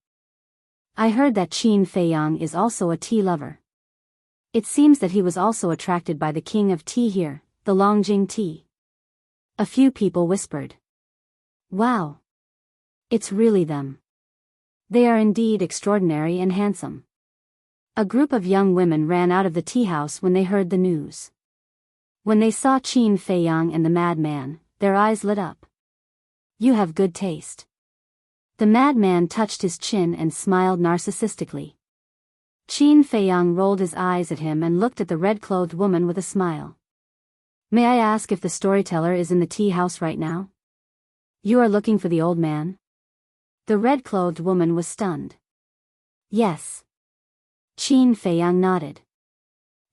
I heard that Qin Feiyang is also a tea lover. It seems that he was also attracted by the king of tea here, the Longjing tea. A few people whispered. Wow. It's really them. They are indeed extraordinary and handsome. A group of young women ran out of the tea house when they heard the news. When they saw Qin Feiyang and the madman, their eyes lit up. You have good taste. The madman touched his chin and smiled narcissistically. Qin Feiyang rolled his eyes at him and looked at the red-clothed woman with a smile. May I ask if the storyteller is in the tea house right now? You are looking for the old man? The red-clothed woman was stunned. Yes. Qin Feiyang nodded.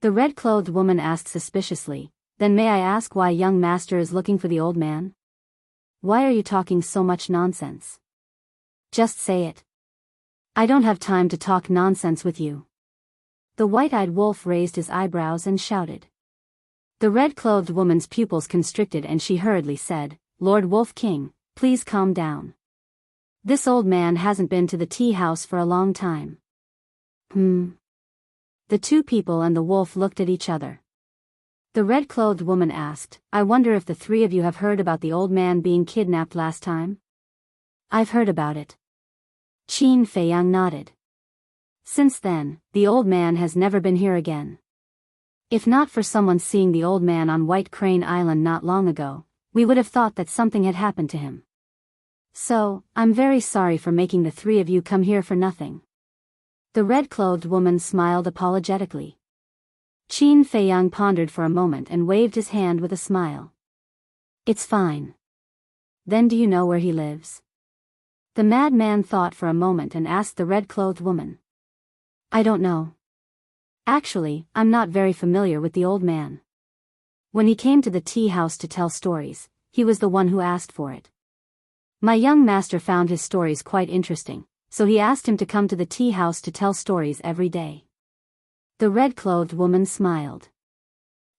The red-clothed woman asked suspiciously, then may I ask why young master is looking for the old man? Why are you talking so much nonsense? Just say it. I don't have time to talk nonsense with you. The white-eyed wolf raised his eyebrows and shouted. The red-clothed woman's pupils constricted and she hurriedly said, Lord Wolf King, please calm down. This old man hasn't been to the tea house for a long time. The two people and the wolf looked at each other. The red-clothed woman asked, I wonder if the three of you have heard about the old man being kidnapped last time? I've heard about it. Qin Feiyang nodded. Since then, the old man has never been here again. If not for someone seeing the old man on White Crane Island not long ago, we would have thought that something had happened to him. So, I'm very sorry for making the three of you come here for nothing. The red-clothed woman smiled apologetically. Qin Feiyang pondered for a moment and waved his hand with a smile. It's fine. Then do you know where he lives? The madman thought for a moment and asked the red-clothed woman. I don't know. Actually, I'm not very familiar with the old man. When he came to the tea house to tell stories, he was the one who asked for it. My young master found his stories quite interesting, so he asked him to come to the tea house to tell stories every day. The red-clothed woman smiled.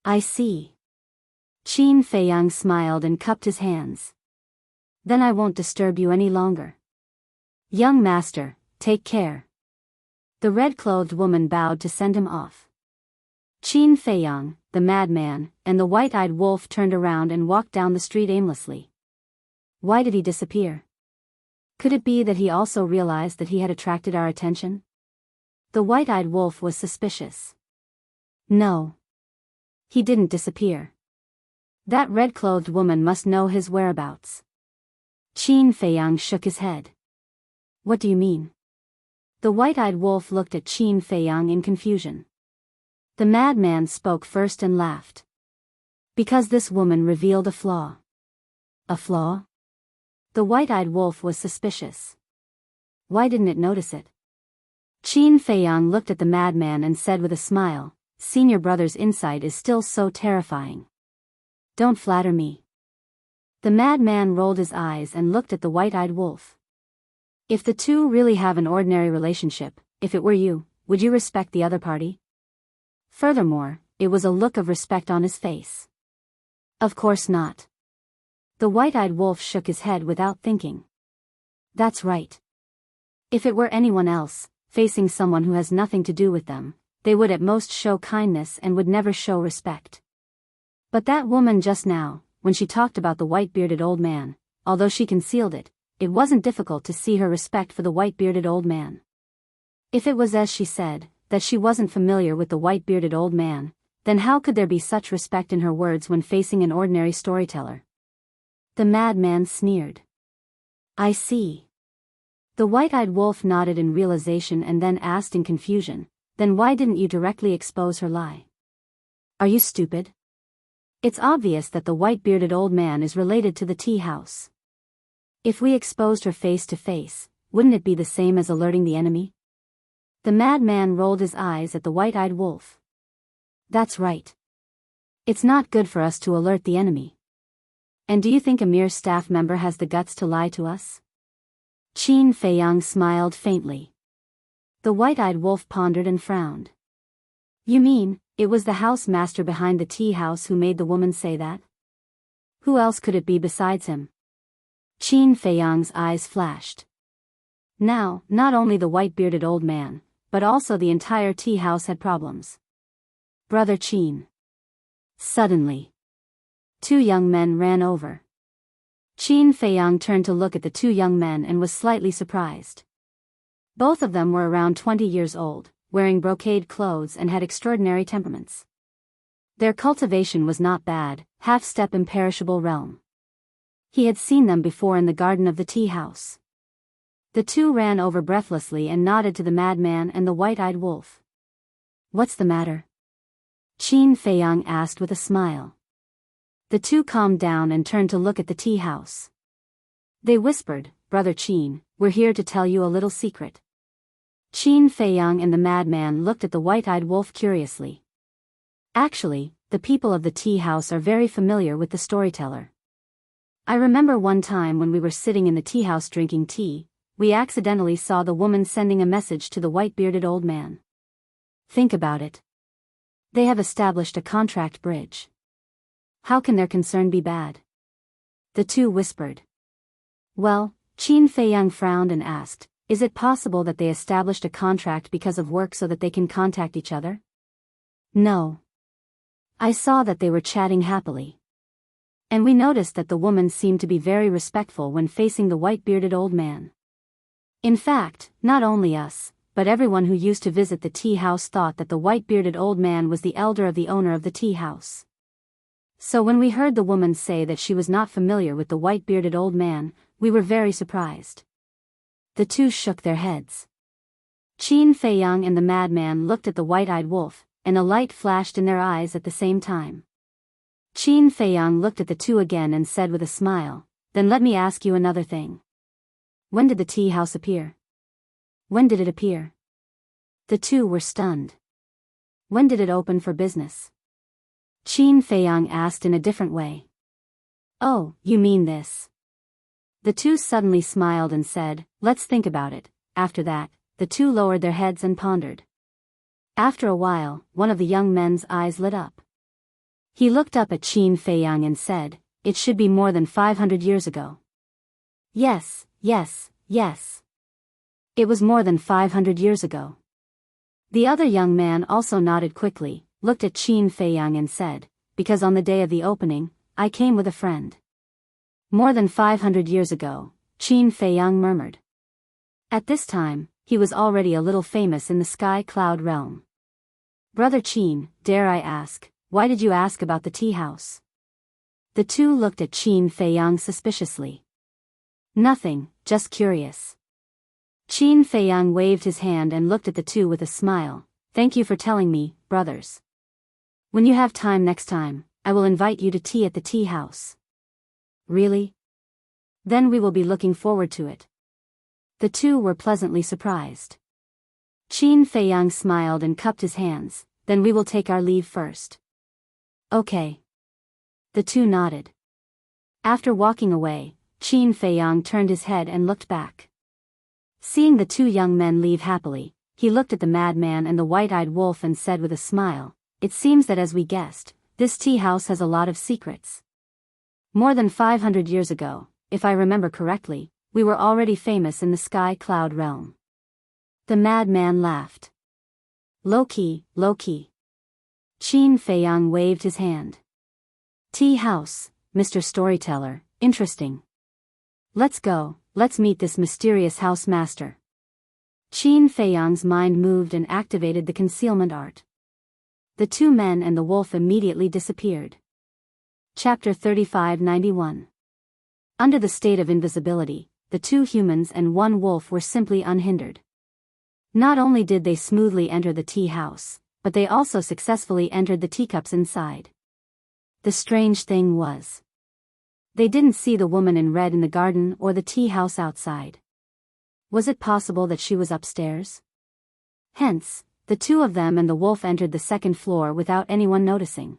I see. Qin Feiyang smiled and cupped his hands. Then I won't disturb you any longer. Young master, take care. The red-clothed woman bowed to send him off. Qin Feiyang, the madman, and the white-eyed wolf turned around and walked down the street aimlessly. Why did he disappear? Could it be that he also realized that he had attracted our attention? The white-eyed wolf was suspicious. No. He didn't disappear. That red-clothed woman must know his whereabouts. Qin Feiyang shook his head. What do you mean? The white-eyed wolf looked at Qin Feiyang in confusion. The madman spoke first and laughed. Because this woman revealed a flaw. A flaw? The white-eyed wolf was suspicious. Why didn't it notice it? Qin Feiyang looked at the madman and said with a smile, Senior brother's insight is still so terrifying. Don't flatter me. The madman rolled his eyes and looked at the white-eyed wolf. If the two really have an ordinary relationship, if it were you, would you respect the other party? Furthermore, it was a look of respect on his face. Of course not. The white-eyed wolf shook his head without thinking. That's right. If it were anyone else, facing someone who has nothing to do with them, they would at most show kindness and would never show respect. But that woman just now, when she talked about the white-bearded old man, although she concealed it, it wasn't difficult to see her respect for the white-bearded old man. If it was as she said, that she wasn't familiar with the white-bearded old man, then how could there be such respect in her words when facing an ordinary storyteller? The madman sneered. I see. The white-eyed wolf nodded in realization and then asked in confusion, then why didn't you directly expose her lie? Are you stupid? It's obvious that the white-bearded old man is related to the tea house. If we exposed her face to face, wouldn't it be the same as alerting the enemy? The madman rolled his eyes at the white-eyed wolf. That's right. It's not good for us to alert the enemy. And do you think a mere staff member has the guts to lie to us? Qin Feiyang smiled faintly. The white-eyed wolf pondered and frowned. You mean, it was the house master behind the tea house who made the woman say that? Who else could it be besides him? Qin Feiyang's eyes flashed. Now, not only the white-bearded old man, but also the entire tea house had problems. Brother Qin. Suddenly, two young men ran over. Qin Feiyang turned to look at the two young men and was slightly surprised. Both of them were around 20 years old, wearing brocade clothes and had extraordinary temperaments. Their cultivation was not bad, half-step imperishable realm. He had seen them before in the garden of the tea house. The two ran over breathlessly and nodded to the madman and the white-eyed wolf. "What's the matter?" Qin Feiyang asked with a smile. The two calmed down and turned to look at the tea house. They whispered, "Brother Qin, we're here to tell you a little secret." Qin Feiyang and the madman looked at the white-eyed wolf curiously. Actually, the people of the tea house are very familiar with the storyteller. I remember one time when we were sitting in the tea house drinking tea, we accidentally saw the woman sending a message to the white-bearded old man. Think about it. They have established a contract bridge. How can their concern be bad? The two whispered. Well, Qin Feiyang frowned and asked, "Is it possible that they established a contract because of work so that they can contact each other?" "No. I saw that they were chatting happily. And we noticed that the woman seemed to be very respectful when facing the white-bearded old man. In fact, not only us, but everyone who used to visit the tea house thought that the white-bearded old man was the elder of the owner of the tea house. So when we heard the woman say that she was not familiar with the white-bearded old man, we were very surprised." The two shook their heads. Qin Feiyang and the madman looked at the white-eyed wolf, and a light flashed in their eyes at the same time. Qin Feiyang looked at the two again and said with a smile, "Then let me ask you another thing. When did the tea house appear? When did it appear?" The two were stunned. "When did it open for business?" Qin Feiyang asked in a different way. "Oh, you mean this?" The two suddenly smiled and said, "Let's think about it." After that, the two lowered their heads and pondered. After a while, one of the young men's eyes lit up. He looked up at Qin Feiyang and said, "It should be more than 500 years ago." Yes, yes, yes. It was more than 500 years ago. The other young man also nodded quickly, looked at Qin Feiyang and said, "Because on the day of the opening, I came with a friend." More than 500 years ago, Qin Feiyang murmured. At this time, he was already a little famous in the sky cloud realm. "Brother Qin, dare I ask, why did you ask about the tea house?" The two looked at Qin Feiyang suspiciously. "Nothing, just curious." Qin Feiyang waved his hand and looked at the two with a smile. "Thank you for telling me, brothers. When you have time next time, I will invite you to tea at the tea house." "Really? Then we will be looking forward to it." The two were pleasantly surprised. Qin Feiyang smiled and cupped his hands. "Then we will take our leave first." "Okay." The two nodded. After walking away, Qin Feiyang turned his head and looked back. Seeing the two young men leave happily, he looked at the madman and the white-eyed wolf and said with a smile, "It seems that as we guessed, this tea house has a lot of secrets. More than 500 years ago, if I remember correctly, we were already famous in the sky cloud realm." The madman laughed. Low-key, low-key." Qin Feiyang waved his hand. "Tea house, Mr. Storyteller, interesting. Let's go, let's meet this mysterious house master." Qin Feiyang's mind moved and activated the concealment art. The two men and the wolf immediately disappeared. Chapter 3591. Under the state of invisibility, the two humans and one wolf were simply unhindered. Not only did they smoothly enter the tea house, but they also successfully entered the teacups inside. The strange thing was, they didn't see the woman in red in the garden or the tea house outside. Was it possible that she was upstairs? Hence, the two of them and the wolf entered the second floor without anyone noticing.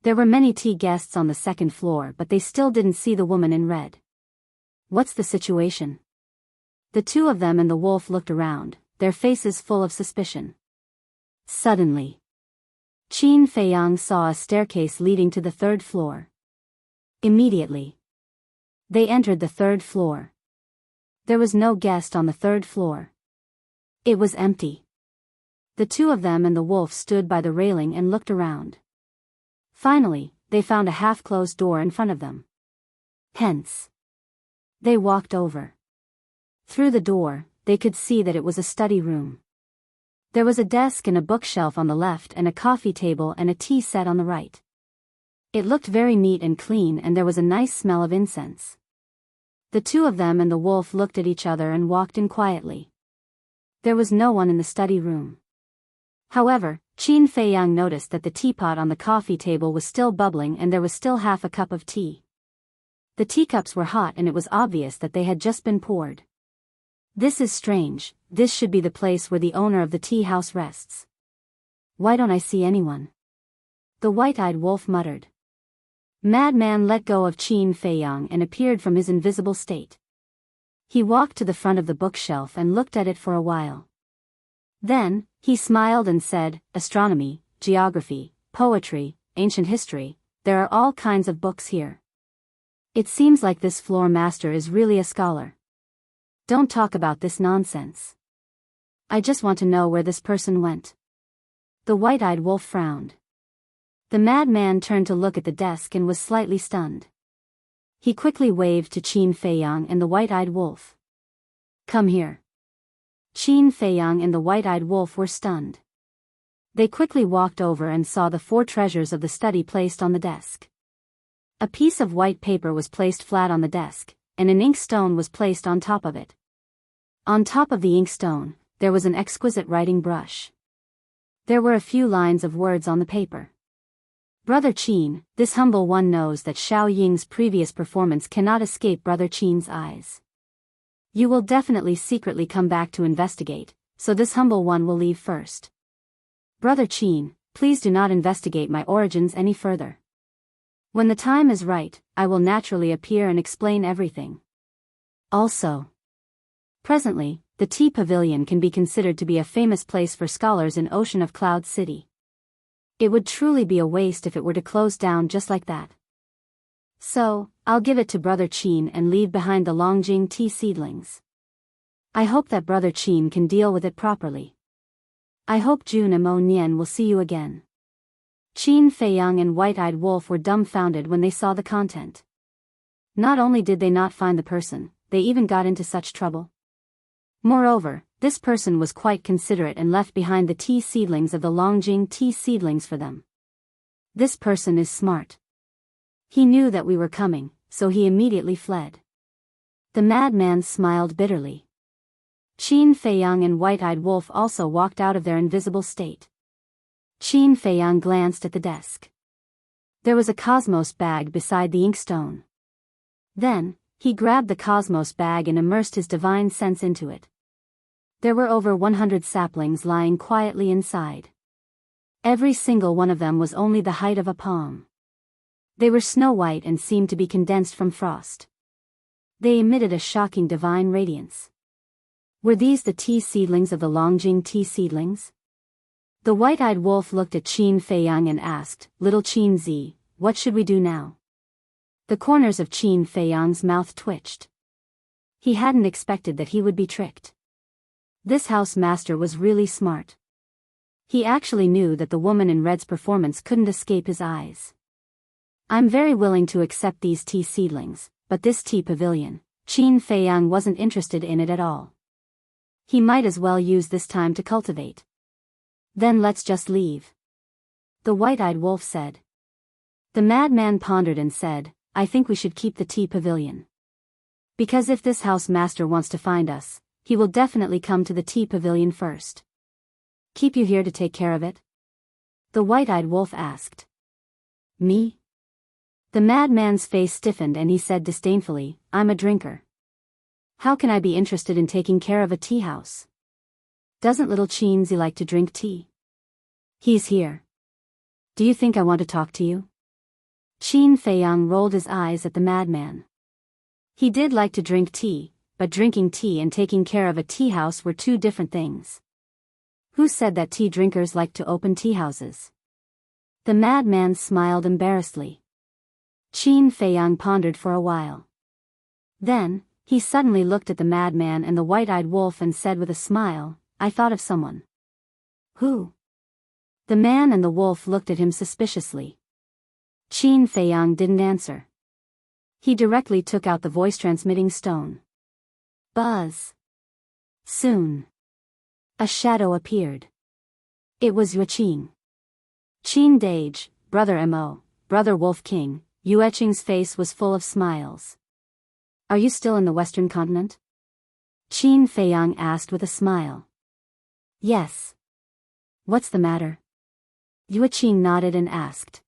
There were many tea guests on the second floor, but they still didn't see the woman in red. What's the situation? The two of them and the wolf looked around, their faces full of suspicion. Suddenly, Qin Feiyang saw a staircase leading to the third floor. Immediately, they entered the third floor. There was no guest on the third floor. It was empty. The two of them and the wolf stood by the railing and looked around. Finally, they found a half-closed door in front of them. Hence, they walked over. Through the door, they could see that it was a study room. There was a desk and a bookshelf on the left and a coffee table and a tea set on the right. It looked very neat and clean, and there was a nice smell of incense. The two of them and the wolf looked at each other and walked in quietly. There was no one in the study room. However, Qin Feiyang noticed that the teapot on the coffee table was still bubbling and there was still half a cup of tea. The teacups were hot and it was obvious that they had just been poured. This is strange, this should be the place where the owner of the tea house rests. Why don't I see anyone? The white-eyed wolf muttered. Madman let go of Qin Feiyang and appeared from his invisible state. He walked to the front of the bookshelf and looked at it for a while. Then, he smiled and said, astronomy, geography, poetry, ancient history, there are all kinds of books here. It seems like this floor master is really a scholar. Don't talk about this nonsense. I just want to know where this person went. The white-eyed wolf frowned. The madman turned to look at the desk and was slightly stunned. He quickly waved to Qin Feiyang and the white-eyed wolf. Come here. Qin Feiyang and the white-eyed wolf were stunned. They quickly walked over and saw the 4 treasures of the study placed on the desk. A piece of white paper was placed flat on the desk, and an inkstone was placed on top of it. On top of the inkstone, there was an exquisite writing brush. There were a few lines of words on the paper. Brother Qin, this humble one knows that Xiao Ying's previous performance cannot escape Brother Qin's eyes. You will definitely secretly come back to investigate, so this humble one will leave first. Brother Qin, please do not investigate my origins any further. When the time is right, I will naturally appear and explain everything. Also, presently, the tea pavilion can be considered to be a famous place for scholars in Ocean of Cloud City. It would truly be a waste if it were to close down just like that. So, I'll give it to Brother Qin and leave behind the Longjing tea seedlings. I hope that Brother Qin can deal with it properly. I hope Jun and Mo Nian will see you again. Qin Feiyang and White-Eyed Wolf were dumbfounded when they saw the content. Not only did they not find the person, they even got into such trouble. Moreover, this person was quite considerate and left behind the tea seedlings of the Longjing tea seedlings for them. This person is smart. He knew that we were coming, so he immediately fled. The madman smiled bitterly. Qin Feiyang and White-Eyed Wolf also walked out of their invisible state. Qin Feiyang glanced at the desk. There was a cosmos bag beside the inkstone. Then, he grabbed the cosmos bag and immersed his divine sense into it. There were over 100 saplings lying quietly inside. Every single one of them was only the height of a palm. They were snow-white and seemed to be condensed from frost. They emitted a shocking divine radiance. Were these the tea seedlings of the Longjing tea seedlings? The white-eyed wolf looked at Qin Feiyang and asked, Little Qin Zi, what should we do now? The corners of Qin Feiyang's mouth twitched. He hadn't expected that he would be tricked. This house master was really smart. He actually knew that the woman in red's performance couldn't escape his eyes. I'm very willing to accept these tea seedlings, but this tea pavilion, Qin Feiyang wasn't interested in it at all. He might as well use this time to cultivate. Then let's just leave. The white-eyed wolf said. The madman pondered and said, I think we should keep the tea pavilion. Because if this house master wants to find us, he will definitely come to the tea pavilion first. Keep you here to take care of it? The white-eyed wolf asked. Me? The madman's face stiffened and he said disdainfully, I'm a drinker. How can I be interested in taking care of a tea house? Doesn't little Qin Zi like to drink tea? He's here. Do you think I want to talk to you? Qin Feiyang rolled his eyes at the madman. He did like to drink tea, but drinking tea and taking care of a tea house were 2 different things. Who said that tea drinkers like to open tea houses? The madman smiled embarrassedly. Qin Feiyang pondered for a while. Then, he suddenly looked at the madman and the white-eyed wolf and said with a smile, I thought of someone. Who? The man and the wolf looked at him suspiciously. Qin Feiyang didn't answer. He directly took out the voice-transmitting stone. Buzz. Soon. A shadow appeared. It was Yueqing. Qin Dage, Brother Mo, Brother Wolf King, Yueqing's face was full of smiles. Are you still in the Western continent? Qin Feiyang asked with a smile. Yes. What's the matter? Yueqing nodded and asked.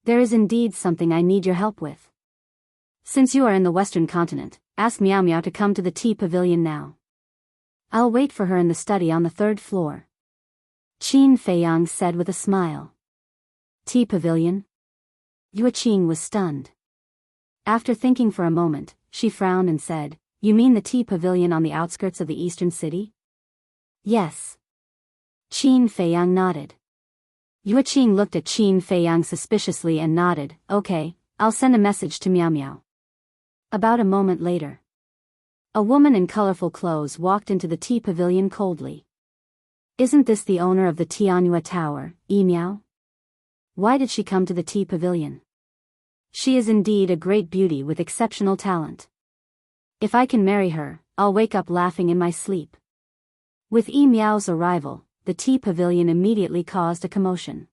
There is indeed something I need your help with. Since you are in the Western continent, ask Miao Miao to come to the tea pavilion now. I'll wait for her in the study on the 3rd floor. Qin Feiyang said with a smile. Tea pavilion? Yueqing was stunned. After thinking for a moment, she frowned and said, You mean the tea pavilion on the outskirts of the eastern city? Yes. Qin Feiyang nodded. Yueqing looked at Qin Feiyang suspiciously and nodded. Okay, I'll send a message to Miao Miao. About a moment later, a woman in colorful clothes walked into the tea pavilion coldly. Isn't this the owner of the Tianyue Tower, Yi Miao? Why did she come to the tea pavilion? She is indeed a great beauty with exceptional talent. If I can marry her, I'll wake up laughing in my sleep. With Yi Miao's arrival, the tea pavilion immediately caused a commotion.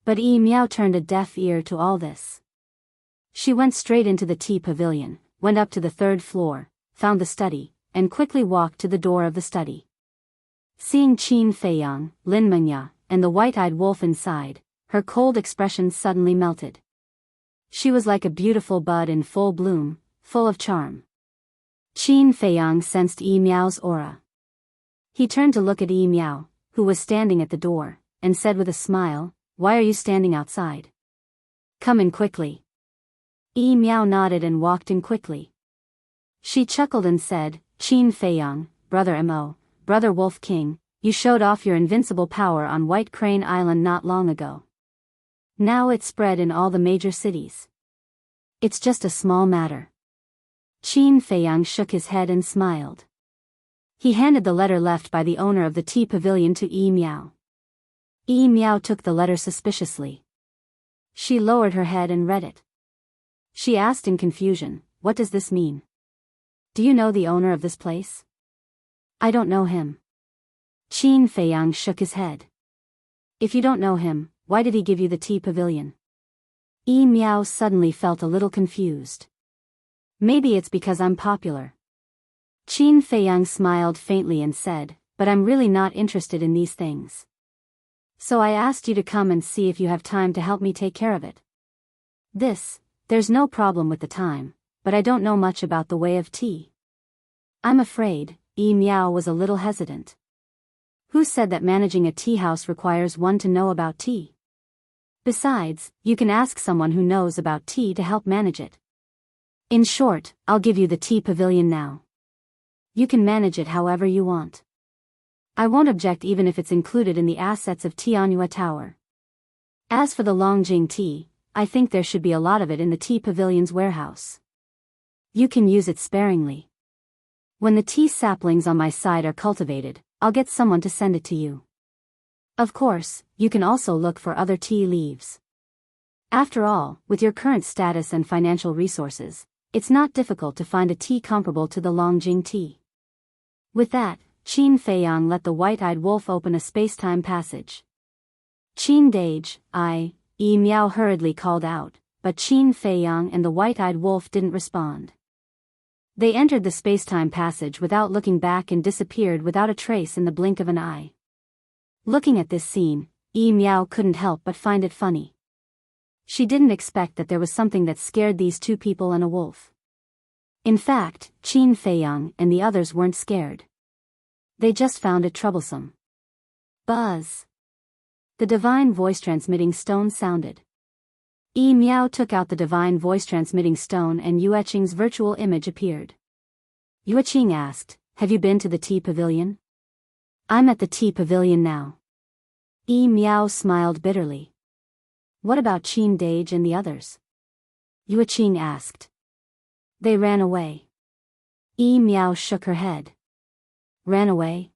But Yi Miao turned a deaf ear to all this. She went straight into the tea pavilion, went up to the 3rd floor, found the study, and quickly walked to the door of the study. Seeing Qin Feiyang, Lin Mengya, and the white-eyed wolf inside, her cold expression suddenly melted. She was like a beautiful bud in full bloom, full of charm. Qin Feiyang sensed Yi Miao's aura. He turned to look at Yi Miao, who was standing at the door, and said with a smile, Why are you standing outside? Come in quickly. Yi Miao nodded and walked in quickly. She chuckled and said, Qin Feiyang, Brother Mo, Brother Wolf King, you showed off your invincible power on White Crane Island not long ago. Now it's spread in all the major cities. It's just a small matter. Qin Feiyang shook his head and smiled. He handed the letter left by the owner of the tea pavilion to Yi Miao. Yi Miao took the letter suspiciously. She lowered her head and read it. She asked in confusion, What does this mean? Do you know the owner of this place? I don't know him. Qin Feiyang shook his head. If you don't know him, why did he give you the tea pavilion? Yi Miao suddenly felt a little confused. Maybe it's because I'm popular. Qin Feiyang smiled faintly and said, But I'm really not interested in these things. So I asked you to come and see if you have time to help me take care of it. There's no problem with the time, but I don't know much about the way of tea. I'm afraid, Yi Miao was a little hesitant. Who said that managing a tea house requires one to know about tea? Besides, you can ask someone who knows about tea to help manage it. In short, I'll give you the tea pavilion now. You can manage it however you want. I won't object even if it's included in the assets of Tianyue Tower. As for the Longjing tea, I think there should be a lot of it in the tea pavilion's warehouse. You can use it sparingly. When the tea saplings on my side are cultivated, I'll get someone to send it to you. Of course, you can also look for other tea leaves. After all, with your current status and financial resources, it's not difficult to find a tea comparable to the Longjing tea. With that, Qin Feiyang let the white-eyed wolf open a space-time passage. Qin Dage, Yi Miao hurriedly called out, but Qin Feiyang and the white-eyed wolf didn't respond. They entered the space-time passage without looking back and disappeared without a trace in the blink of an eye. Looking at this scene, Yi Miao couldn't help but find it funny. She didn't expect that there was something that scared these two people and a wolf. In fact, Qin Feiyang and the others weren't scared. They just found it troublesome. Buzz. The divine voice-transmitting stone sounded. Yi Miao took out the divine voice-transmitting stone and Yueqing's virtual image appeared. Yueqing asked, Have you been to the tea pavilion? I'm at the tea pavilion now. Yi Miao smiled bitterly. What about Qin Dage and the others? Yueqing asked. They ran away. Yi Miao shook her head. Ran away?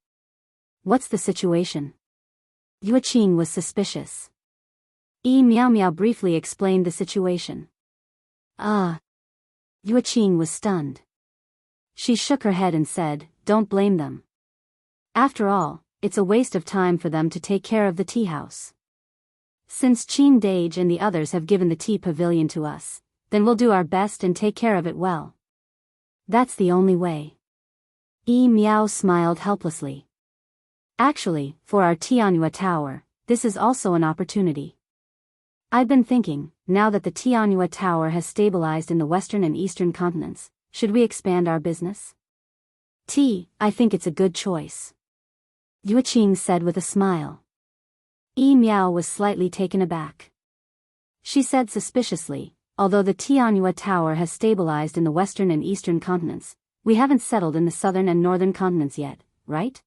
What's the situation? Yueqing was suspicious. Yi Miao briefly explained the situation. Yueqing was stunned. She shook her head and said, Don't blame them. After all, it's a waste of time for them to take care of the tea house. Since Qin Dage and the others have given the tea pavilion to us, then we'll do our best and take care of it well. That's the only way. Meow smiled helplessly. Actually, for our Tianhua Tower, this is also an opportunity. I've been thinking, now that the Tianhua Tower has stabilized in the western and eastern continents, should we expand our business? I think it's a good choice. Yuqing said with a smile. Meow was slightly taken aback. She said suspiciously, although the Tianhua Tower has stabilized in the western and eastern continents, we haven't settled in the southern and northern continents yet, right?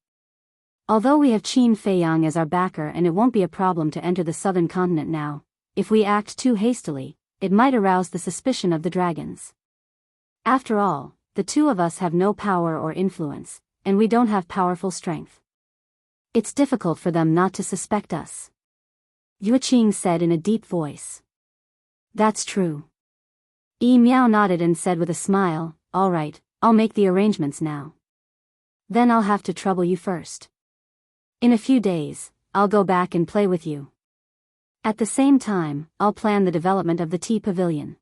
Although we have Qin Feiyang as our backer and it won't be a problem to enter the southern continent now, if we act too hastily, it might arouse the suspicion of the dragons. After all, the two of us have no power or influence, and we don't have powerful strength. It's difficult for them not to suspect us. Yuqing said in a deep voice. That's true. Meow nodded and said with a smile, all right, I'll make the arrangements now. Then I'll have to trouble you first. In a few days, I'll go back and play with you. At the same time, I'll plan the development of the tea pavilion.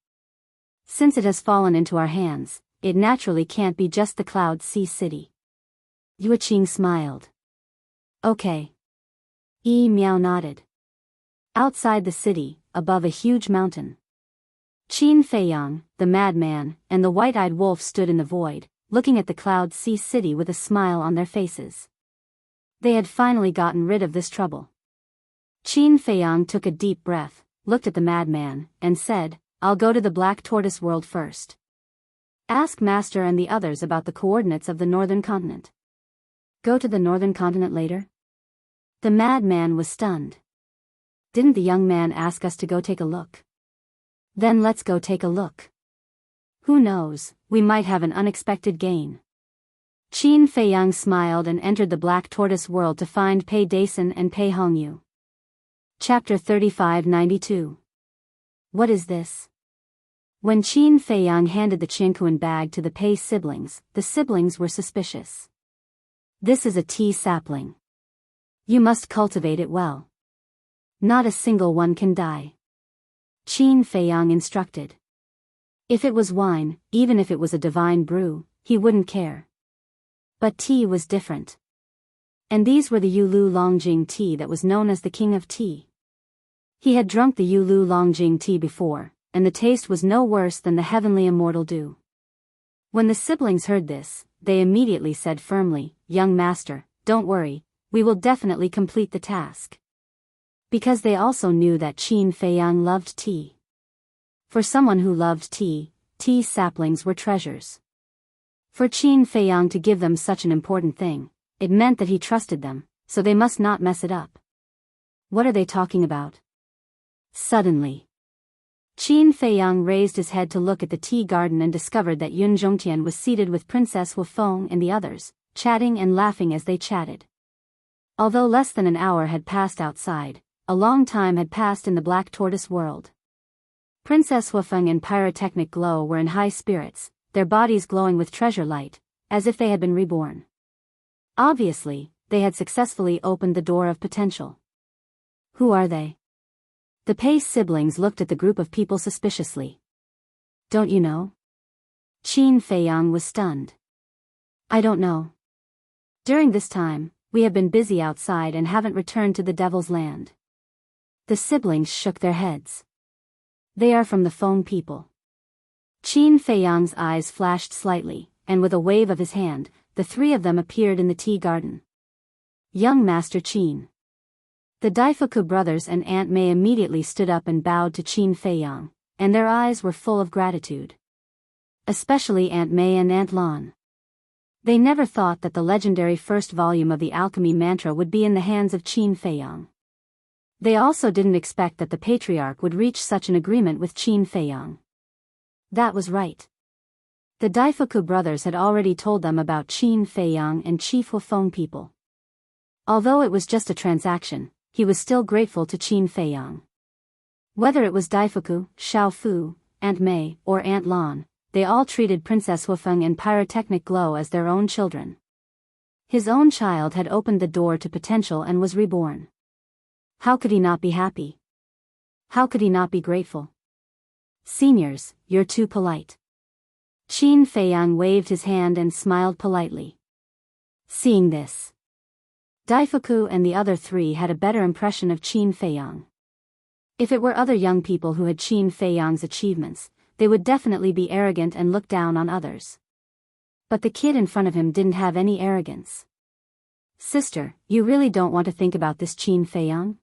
Since it has fallen into our hands, it naturally can't be just the Cloud Sea City. Yuqing smiled. Okay. Meow nodded. Outside the city, above a huge mountain, Qin Feiyang, the madman, and the white-eyed wolf stood in the void, looking at the Cloud Sea City with a smile on their faces. They had finally gotten rid of this trouble. Qin Feiyang took a deep breath, looked at the madman, and said, I'll go to the Black Tortoise world first. Ask Master and the others about the coordinates of the northern continent. Go to the northern continent later? The madman was stunned. Didn't the young man ask us to go take a look? Then let's go take a look. Who knows, we might have an unexpected gain. Qin Feiyang smiled and entered the Black Tortoise world to find Pei Dason and Pei Hongyu. Chapter 3592. What is this? When Qin Feiyang handed the Qinkuan bag to the Pei siblings, the siblings were suspicious. This is a tea sapling. You must cultivate it well. Not a single one can die. Qin Feiyang instructed. If it was wine, even if it was a divine brew, he wouldn't care. But tea was different. And these were the Yulu Longjing tea that was known as the king of tea. He had drunk the Yulu Longjing tea before, and the taste was no worse than the heavenly immortal dew. When the siblings heard this, they immediately said firmly, Young master, don't worry, we will definitely complete the task. Because they also knew that Qin Feiyang loved tea. For someone who loved tea, tea saplings were treasures. For Qin Feiyang to give them such an important thing, it meant that he trusted them, so they must not mess it up. What are they talking about? Suddenly, Qin Feiyang raised his head to look at the tea garden and discovered that Yun Zhongtian was seated with Princess Wufeng and the others, chatting and laughing as they chatted. Although less than an hour had passed outside, a long time had passed in the Black Tortoise world. Princess Wufeng and Pyrotechnic Glow were in high spirits, their bodies glowing with treasure light, as if they had been reborn. Obviously, they had successfully opened the door of potential. Who are they? The Pei siblings looked at the group of people suspiciously. Don't you know? Qin Feiyang was stunned. I don't know. During this time, we have been busy outside and haven't returned to the Devil's Land. The siblings shook their heads. They are from the Feng people. Qin Feiyang's eyes flashed slightly, and with a wave of his hand, the three of them appeared in the tea garden. Young Master Qin. The Daifuku brothers and Aunt Mei immediately stood up and bowed to Qin Feiyang, and their eyes were full of gratitude. Especially Aunt Mei and Aunt Lan. They never thought that the legendary first volume of the alchemy mantra would be in the hands of Qin Feiyang. They also didn't expect that the patriarch would reach such an agreement with Qin Feiyang. That was right. The Daifuku brothers had already told them about Qin Feiyang and Chief Wufeng people. Although it was just a transaction, he was still grateful to Qin Feiyang. Whether it was Daifuku, Xiaofu, Aunt Mei, or Aunt Lan, they all treated Princess Wufeng and Pyrotechnic Glow as their own children. His own child had opened the door to potential and was reborn. How could he not be happy? How could he not be grateful? Seniors, you're too polite. Qin Feiyang waved his hand and smiled politely. Seeing this, Daifuku and the other three had a better impression of Qin Feiyang. If it were other young people who had Qin Feiyang's achievements, they would definitely be arrogant and look down on others. But the kid in front of him didn't have any arrogance. Sister, you really don't want to think about this Qin Feiyang?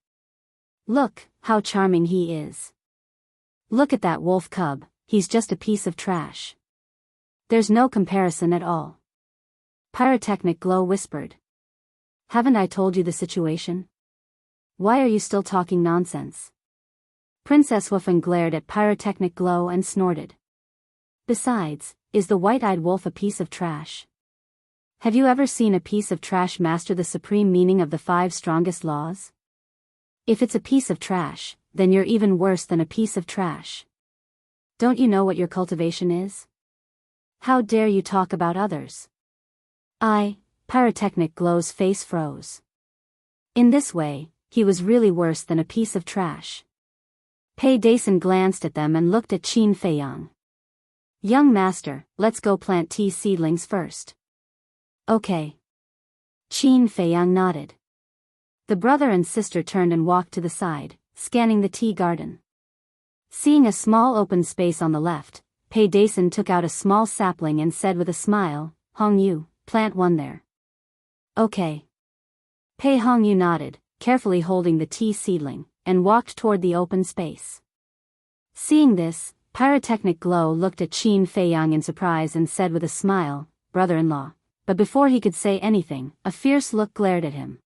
Look, how charming he is. Look at that wolf cub, he's just a piece of trash. There's no comparison at all. Pyrotechnic Glow whispered. Haven't I told you the situation? Why are you still talking nonsense? Princess Wufeng glared at Pyrotechnic Glow and snorted. Besides, is the white-eyed wolf a piece of trash? Have you ever seen a piece of trash master the supreme meaning of the 5 strongest laws? If it's a piece of trash, then you're even worse than a piece of trash. Don't you know what your cultivation is? How dare you talk about others? Pyrotechnic Glow's face froze. In this way, he was really worse than a piece of trash. Pei Dason glanced at them and looked at Qin Feiyang. Young master, let's go plant tea seedlings first. Okay. Qin Feiyang nodded. The brother and sister turned and walked to the side, scanning the tea garden. Seeing a small open space on the left, Pei Dason took out a small sapling and said with a smile, Hongyu, plant one there. Okay. Pei Hongyu nodded, carefully holding the tea seedling, and walked toward the open space. Seeing this, Pyrotechnic Glow looked at Qin Feiyang in surprise and said with a smile, brother-in-law. But before he could say anything, a fierce look glared at him.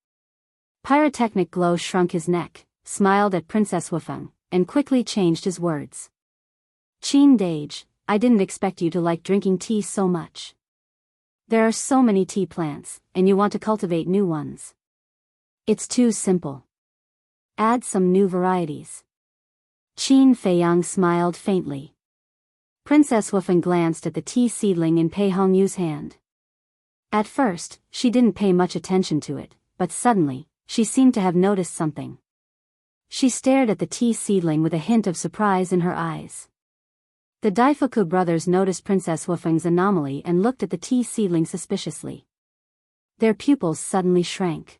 Pyrotechnic Glow shrunk his neck, smiled at Princess Wufeng, and quickly changed his words. Qin Dage, I didn't expect you to like drinking tea so much. There are so many tea plants, and you want to cultivate new ones. It's too simple. Add some new varieties. Qin Feiyang smiled faintly. Princess Wufeng glanced at the tea seedling in Pei Hongyu's hand. At first, she didn't pay much attention to it, but suddenly, she seemed to have noticed something. She stared at the tea seedling with a hint of surprise in her eyes. The Daifuku brothers noticed Princess Wufeng's anomaly and looked at the tea seedling suspiciously. Their pupils suddenly shrank.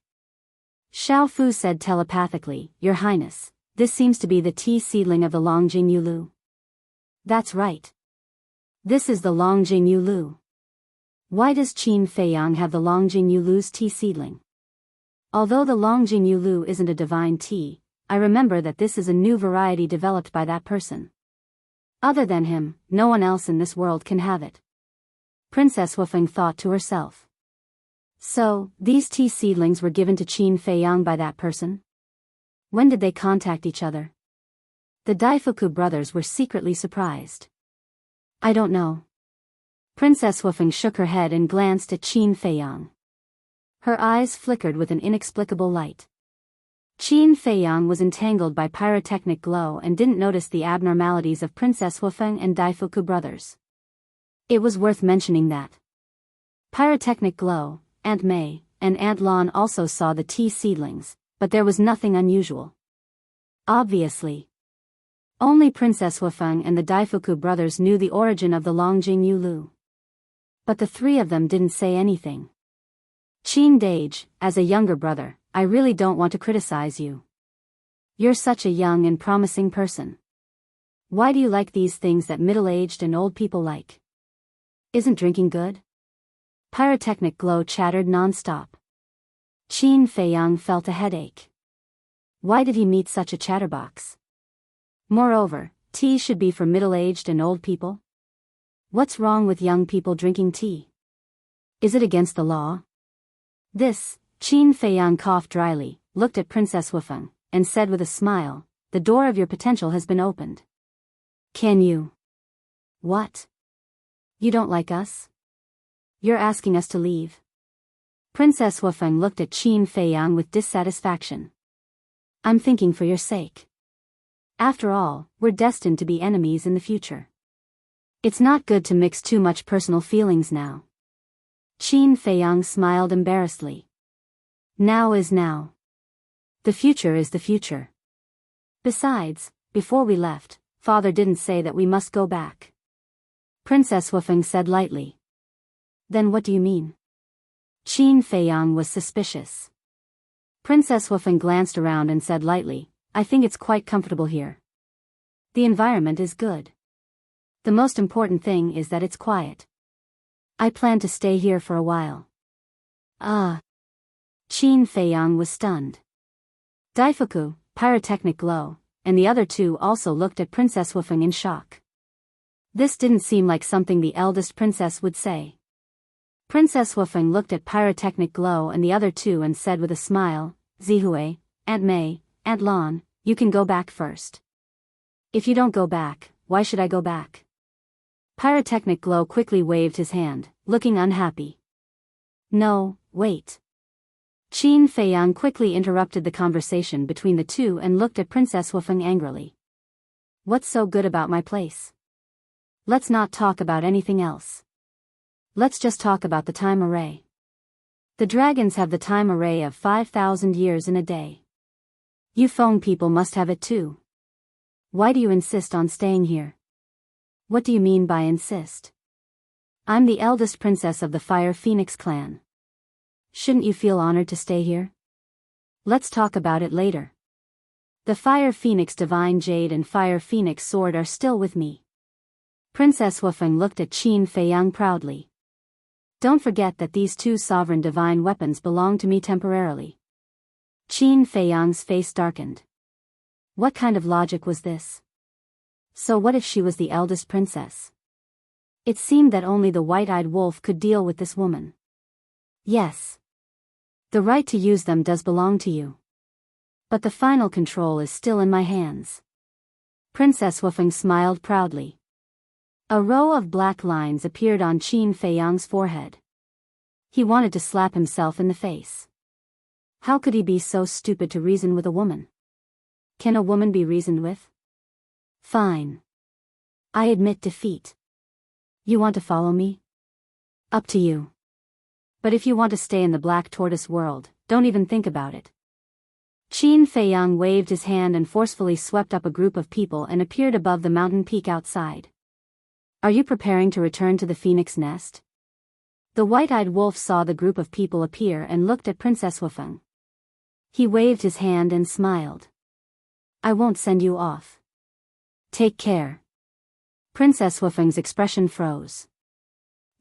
Xiao Fu said telepathically, Your Highness, this seems to be the tea seedling of the Longjing Yulu. That's right. This is the Longjing Yulu. Why does Qin Feiyang have the Longjing Yulu's tea seedling? Although the Longjing Yulu isn't a divine tea, I remember that this is a new variety developed by that person. Other than him, no one else in this world can have it. Princess Wufeng thought to herself. So, these tea seedlings were given to Qin Feiyang by that person? When did they contact each other? The Daifuku brothers were secretly surprised. I don't know. Princess Wufeng shook her head and glanced at Qin Feiyang. Her eyes flickered with an inexplicable light. Qin Feiyang was entangled by Pyrotechnic Glow and didn't notice the abnormalities of Princess Wufeng and Daifuku brothers. It was worth mentioning that Pyrotechnic Glow, Aunt Mei, and Aunt Lon also saw the tea seedlings, but there was nothing unusual. Obviously. Only Princess Wufeng and the Daifuku brothers knew the origin of the Longjing Yulu. But the three of them didn't say anything. Qin Dage, as a younger brother, I really don't want to criticize you. You're such a young and promising person. Why do you like these things that middle-aged and old people like? Isn't drinking good? Pyrotechnic Glow chattered non-stop. Qin Feiyang felt a headache. Why did he meet such a chatterbox? Moreover, tea should be for middle-aged and old people? What's wrong with young people drinking tea? Is it against the law? Qin Feiyang coughed dryly, looked at Princess Wufeng, and said with a smile, The door of your potential has been opened. Can you? What? You don't like us? You're asking us to leave? Princess Wufeng looked at Qin Feiyang with dissatisfaction. I'm thinking for your sake. After all, we're destined to be enemies in the future. It's not good to mix too much personal feelings now. Qin Feiyang smiled embarrassedly. Now is now. The future is the future. Besides, before we left, Father didn't say that we must go back. Princess Wufeng said lightly. Then what do you mean? Qin Feiyang was suspicious. Princess Wufeng glanced around and said lightly, I think it's quite comfortable here. The environment is good. The most important thing is that it's quiet. I plan to stay here for a while. Ah. Qin Feiyang was stunned. Daifuku, pyrotechnic glow, and the other two also looked at Princess Wufeng in shock. This didn't seem like something the eldest princess would say. Princess Wufeng looked at pyrotechnic glow and the other two and said with a smile, Zihui, Aunt Mei, Aunt Lan, you can go back first. If you don't go back, why should I go back? Pyrotechnic glow quickly waved his hand, looking unhappy. No, wait. Qin Feiyang quickly interrupted the conversation between the two and looked at Princess Wufeng angrily. What's so good about my place? Let's not talk about anything else. Let's just talk about the time array. The dragons have the time array of 5,000 years in a day. You Feng people must have it too. Why do you insist on staying here? What do you mean by insist? I'm the eldest princess of the Fire Phoenix clan. Shouldn't you feel honored to stay here? Let's talk about it later. The Fire Phoenix Divine Jade and Fire Phoenix Sword are still with me. Princess Wufeng looked at Qin Feiyang proudly. Don't forget that these two sovereign divine weapons belong to me temporarily. Qin Feiyang's face darkened. What kind of logic was this? So what if she was the eldest princess? It seemed that only the white-eyed wolf could deal with this woman. Yes. The right to use them does belong to you. But the final control is still in my hands. Princess Wufeng smiled proudly. A row of black lines appeared on Qin Feiyang's forehead. He wanted to slap himself in the face. How could he be so stupid to reason with a woman? Can a woman be reasoned with? Fine. I admit defeat. You want to follow me? Up to you. But if you want to stay in the Black Tortoise world, don't even think about it. Qin Feiyang waved his hand and forcefully swept up a group of people and appeared above the mountain peak outside. Are you preparing to return to the Phoenix Nest? The white-eyed wolf saw the group of people appear and looked at Princess Wufeng. He waved his hand and smiled. I won't send you off. Take care. Princess Wufeng's expression froze.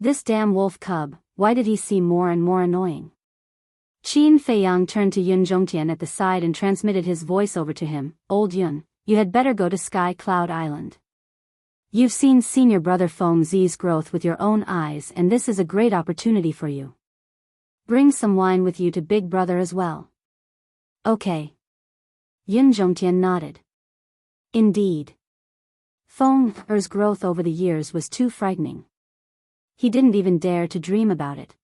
This damn wolf cub, why did he seem more and more annoying? Qin Feiyang turned to Yun Zhongtian at the side and transmitted his voice over to him. Old Yun, you had better go to Sky Cloud Island. You've seen senior brother Feng Zi's growth with your own eyes and this is a great opportunity for you. Bring some wine with you to Big Brother as well. Okay. Yun Zhongtian nodded. Indeed. Feng Er's growth over the years was too frightening. He didn't even dare to dream about it.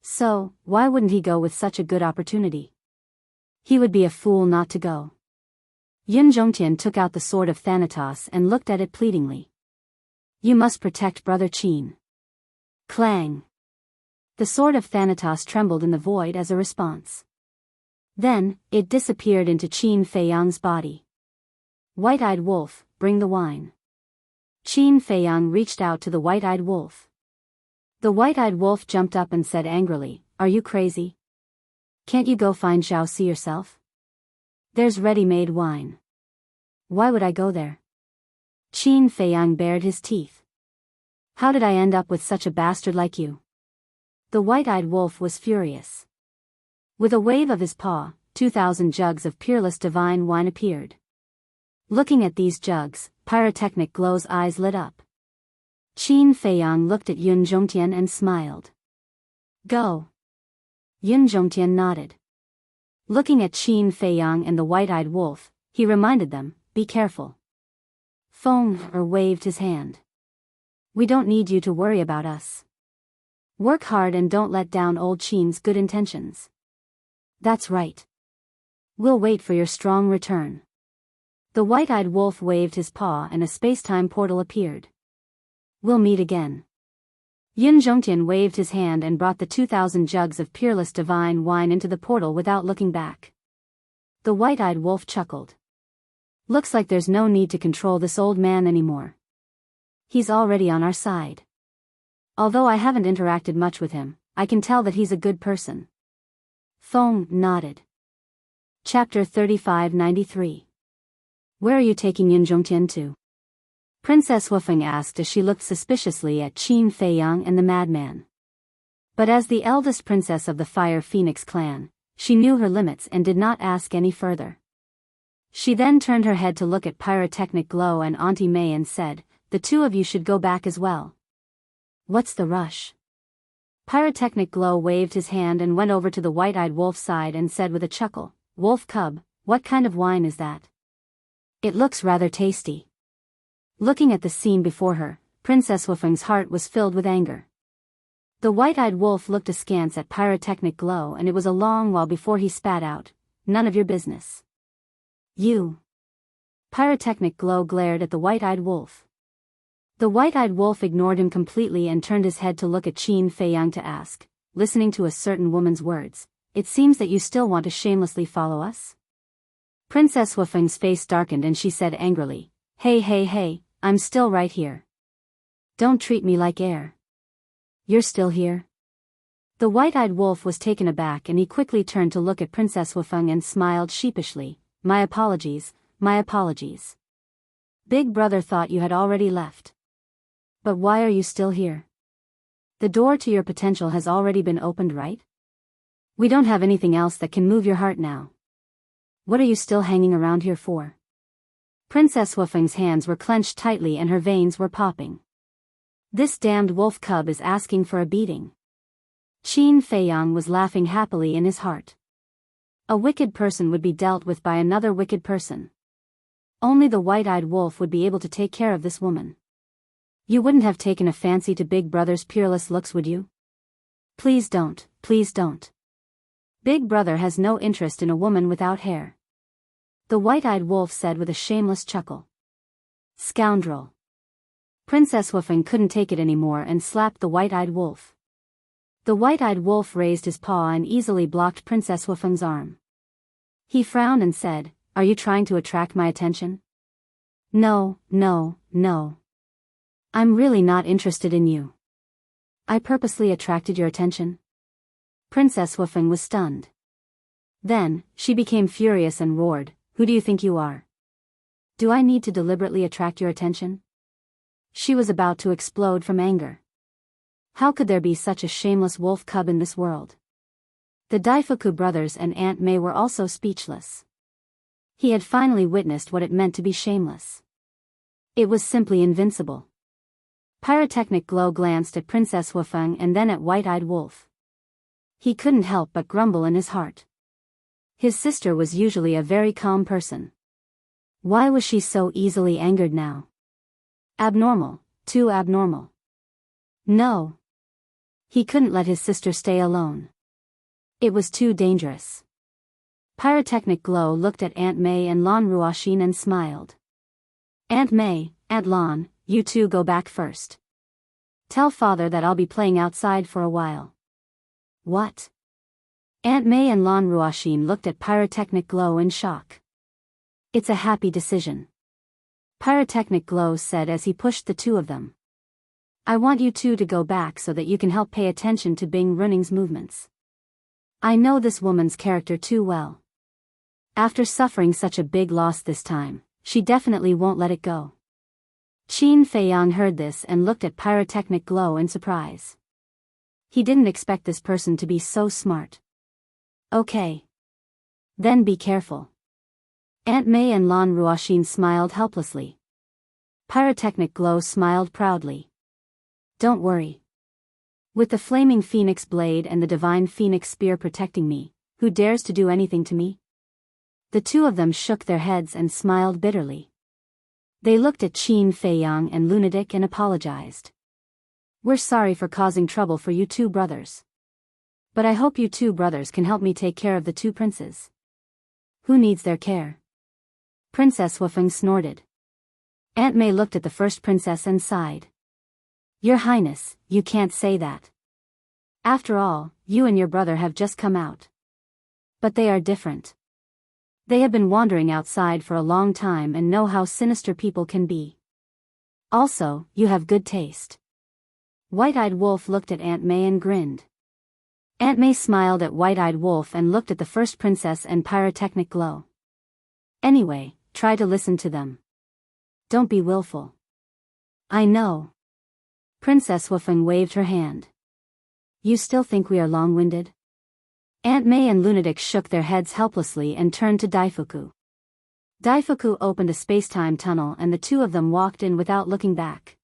So, why wouldn't he go with such a good opportunity? He would be a fool not to go. Yun Zhongtian took out the sword of Thanatos and looked at it pleadingly. You must protect Brother Qin. Clang. The sword of Thanatos trembled in the void as a response. Then, it disappeared into Qin Feiyang's body. White-eyed wolf, bring the wine. Qin Feiyang reached out to the white-eyed wolf. The white-eyed wolf jumped up and said angrily, Are you crazy? Can't you go find Xiaoxi yourself? There's ready-made wine. Why would I go there? Qin Feiyang bared his teeth. How did I end up with such a bastard like you? The white-eyed wolf was furious. With a wave of his paw, 2,000 jugs of peerless divine wine appeared. Looking at these jugs, Pyrotechnic Glow's eyes lit up. Qin Feiyang looked at Yun Zhongtian and smiled. Go. Yun Zhongtian nodded. Looking at Qin Feiyang and the white-eyed wolf, he reminded them, be careful. Feng Er waved his hand. We don't need you to worry about us. Work hard and don't let down old Qin's good intentions. That's right. We'll wait for your strong return. The white-eyed wolf waved his paw and a space-time portal appeared. We'll meet again. Yun Zhongtian waved his hand and brought the 2,000 jugs of peerless divine wine into the portal without looking back. The white-eyed wolf chuckled. Looks like there's no need to control this old man anymore. He's already on our side. Although I haven't interacted much with him, I can tell that he's a good person. Feng nodded. Chapter 3593. Where are you taking Yin Zhongtian to? Princess Wufeng asked as she looked suspiciously at Qin Feiyang and the madman. But as the eldest princess of the Fire Phoenix clan, she knew her limits and did not ask any further. She then turned her head to look at Pyrotechnic Glow and Auntie May and said, "The two of you should go back as well." "What's the rush?" Pyrotechnic Glow waved his hand and went over to the white-eyed wolf's side and said with a chuckle, "Wolf cub, what kind of wine is that? It looks rather tasty." Looking at the scene before her, Princess Wufeng's heart was filled with anger. The white-eyed wolf looked askance at Pyrotechnic Glow and it was a long while before he spat out, "None of your business." "You." Pyrotechnic Glow glared at the white-eyed wolf. The white-eyed wolf ignored him completely and turned his head to look at Qin Feiyang to ask, listening to a certain woman's words, "It seems that you still want to shamelessly follow us?" Princess Wufeng's face darkened and she said angrily, Hey, I'm still right here. Don't treat me like air. You're still here?" The white-eyed wolf was taken aback and he quickly turned to look at Princess Wufeng and smiled sheepishly, my apologies. Big brother thought you had already left. But why are you still here? The door to your potential has already been opened, right? We don't have anything else that can move your heart now. What are you still hanging around here for? Princess Wufeng's hands were clenched tightly and her veins were popping. This damned wolf cub is asking for a beating. Qin Feiyang was laughing happily in his heart. A wicked person would be dealt with by another wicked person. Only the white-eyed wolf would be able to take care of this woman. You wouldn't have taken a fancy to Big Brother's peerless looks, would you? Please don't. Big Brother has no interest in a woman without hair. The white-eyed wolf said with a shameless chuckle. Scoundrel. Princess Wufeng couldn't take it anymore and slapped the white-eyed wolf. The white-eyed wolf raised his paw and easily blocked Princess Wufeng's arm. He frowned and said, "Are you trying to attract my attention?" No. I'm really not interested in you. I purposely attracted your attention? Princess Wufeng was stunned. Then, she became furious and roared, "Who do you think you are? Do I need to deliberately attract your attention?" She was about to explode from anger. How could there be such a shameless wolf cub in this world? The Daifuku brothers and Aunt May were also speechless. He had finally witnessed what it meant to be shameless. It was simply invincible. Pyrotechnic Glow glanced at Princess Wufeng and then at White-Eyed Wolf. He couldn't help but grumble in his heart. His sister was usually a very calm person. Why was she so easily angered now? Abnormal, too abnormal. No. He couldn't let his sister stay alone. It was too dangerous. Pyrotechnic Glow looked at Aunt May and Lan Ruoxin and smiled. Aunt May, Aunt Lan, you two go back first. Tell father that I'll be playing outside for a while. What? Aunt May and Lan Ruoxin looked at Pyrotechnic Glow in shock. It's a happy decision. Pyrotechnic Glow said as he pushed the two of them. I want you two to go back so that you can help pay attention to Bing Running's movements. I know this woman's character too well. After suffering such a big loss this time, she definitely won't let it go. Qin Feiyang heard this and looked at Pyrotechnic Glow in surprise. He didn't expect this person to be so smart. Okay. Then be careful. Aunt May and Lan Ruoxin smiled helplessly. Pyrotechnic Glow smiled proudly. Don't worry. With the flaming phoenix blade and the divine phoenix spear protecting me, who dares to do anything to me? The two of them shook their heads and smiled bitterly. They looked at Qin Feiyang and Lunatic and apologized. We're sorry for causing trouble for you two brothers. But I hope you two brothers can help me take care of the two princes. Who needs their care? Princess Wufeng snorted. Aunt May looked at the first princess and sighed. Your Highness, you can't say that. After all, you and your brother have just come out. But they are different. They have been wandering outside for a long time and know how sinister people can be. Also, you have good taste. White-Eyed Wolf looked at Aunt May and grinned. Aunt May smiled at White-Eyed Wolf and looked at the first princess and pyrotechnic glow. Anyway, try to listen to them. Don't be willful. I know. Princess Woofing waved her hand. You still think we are long-winded? Aunt May and Lunatic shook their heads helplessly and turned to Daifuku. Daifuku opened a space-time tunnel and the two of them walked in without looking back.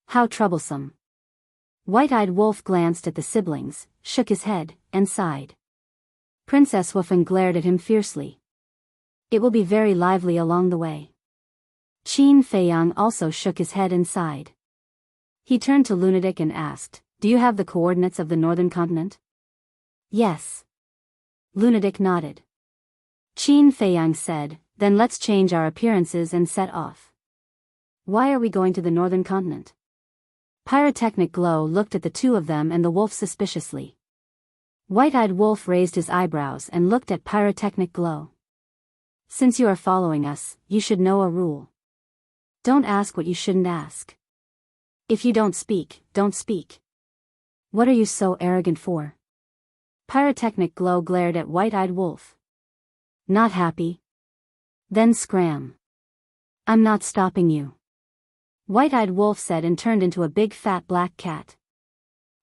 How troublesome. White-Eyed Wolf glanced at the siblings, shook his head, and sighed. Princess Woofing glared at him fiercely. It will be very lively along the way. Qin Feiyang also shook his head and sighed. He turned to Lunatic and asked, "Do you have the coordinates of the northern continent?" Yes. Lunatic nodded. Qin Feiyang said, "Then let's change our appearances and set off." Why are we going to the northern continent? Pyrotechnic Glow looked at the two of them and the wolf suspiciously. White-Eyed Wolf raised his eyebrows and looked at Pyrotechnic Glow. Since you are following us, you should know a rule. Don't ask what you shouldn't ask. If you don't speak, don't speak. What are you so arrogant for? Pyrotechnic Glow glared at White-Eyed Wolf. Not happy? Then scram. I'm not stopping you. White-Eyed Wolf said and turned into a big fat black cat.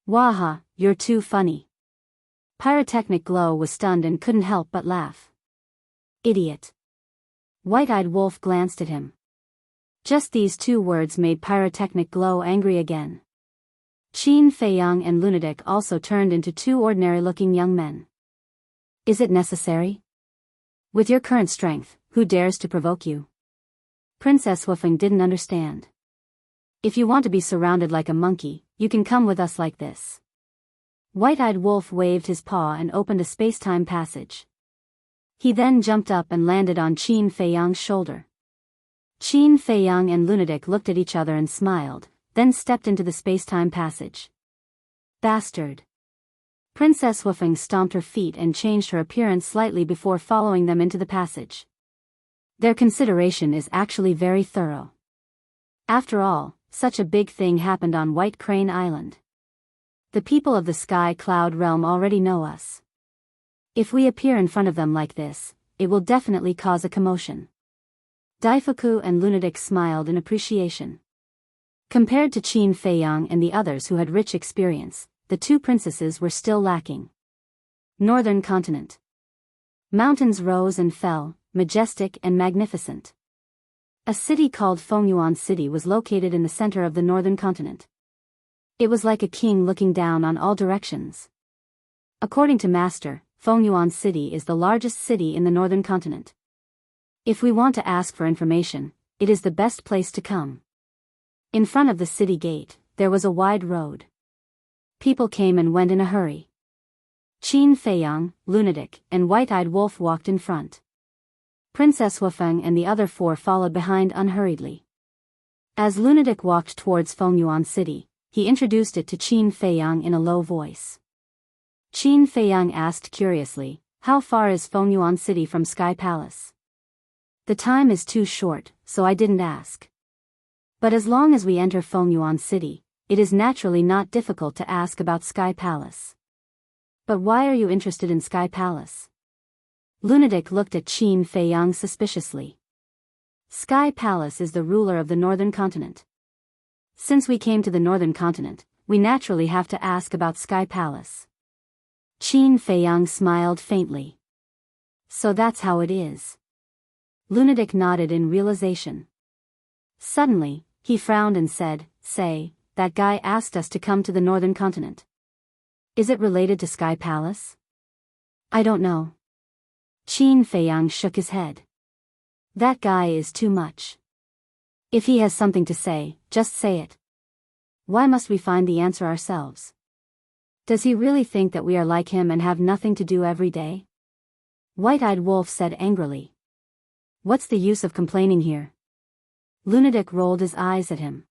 Waha, you're too funny. Pyrotechnic Glow was stunned and couldn't help but laugh. Idiot. White-Eyed Wolf glanced at him. Just these two words made Pyrotechnic Glow angry again. Qin Feiyang and Lunatic also turned into two ordinary-looking young men. Is it necessary? With your current strength, who dares to provoke you? Princess Woofing didn't understand. If you want to be surrounded like a monkey, you can come with us like this. White-Eyed Wolf waved his paw and opened a space-time passage. He then jumped up and landed on Qin Feiyang's shoulder. Qin Feiyang and Lunatic looked at each other and smiled, then stepped into the space-time passage. Bastard. Princess Woofing stomped her feet and changed her appearance slightly before following them into the passage. Their consideration is actually very thorough. After all, such a big thing happened on White Crane Island. The people of the Sky Cloud Realm already know us. If we appear in front of them like this, it will definitely cause a commotion. Daifuku and Lunatic smiled in appreciation. Compared to Qin Feiyang and the others who had rich experience, the two princesses were still lacking. Northern Continent. Mountains rose and fell, majestic and magnificent. A city called Fengyuan City was located in the center of the northern continent. It was like a king looking down on all directions. According to Master, Fengyuan City is the largest city in the northern continent. If we want to ask for information, it is the best place to come. In front of the city gate, there was a wide road. People came and went in a hurry. Qin Feiyang, Lunatic, and White-Eyed Wolf walked in front. Princess Woofing and the other four followed behind unhurriedly. As Lunatic walked towards Fengyuan City, he introduced it to Qin Feiyang in a low voice. Qin Feiyang asked curiously, "How far is Fengyuan City from Sky Palace?" "The time is too short, so I didn't ask. But as long as we enter Fengyuan City, it is naturally not difficult to ask about Sky Palace." "But why are you interested in Sky Palace?" Lunatic looked at Qin Feiyang suspiciously. "Sky Palace is the ruler of the northern continent. Since we came to the northern continent, we naturally have to ask about Sky Palace." Qin Feiyang smiled faintly. "So that's how it is." Lunatic nodded in realization. Suddenly, he frowned and said, "Say, that guy asked us to come to the northern continent. Is it related to Sky Palace?" "I don't know." Qin Feiyang shook his head. "That guy is too much. If he has something to say, just say it. Why must we find the answer ourselves? Does he really think that we are like him and have nothing to do every day?" White-Eyed Wolf said angrily. "What's the use of complaining here?" Lunatic rolled his eyes at him.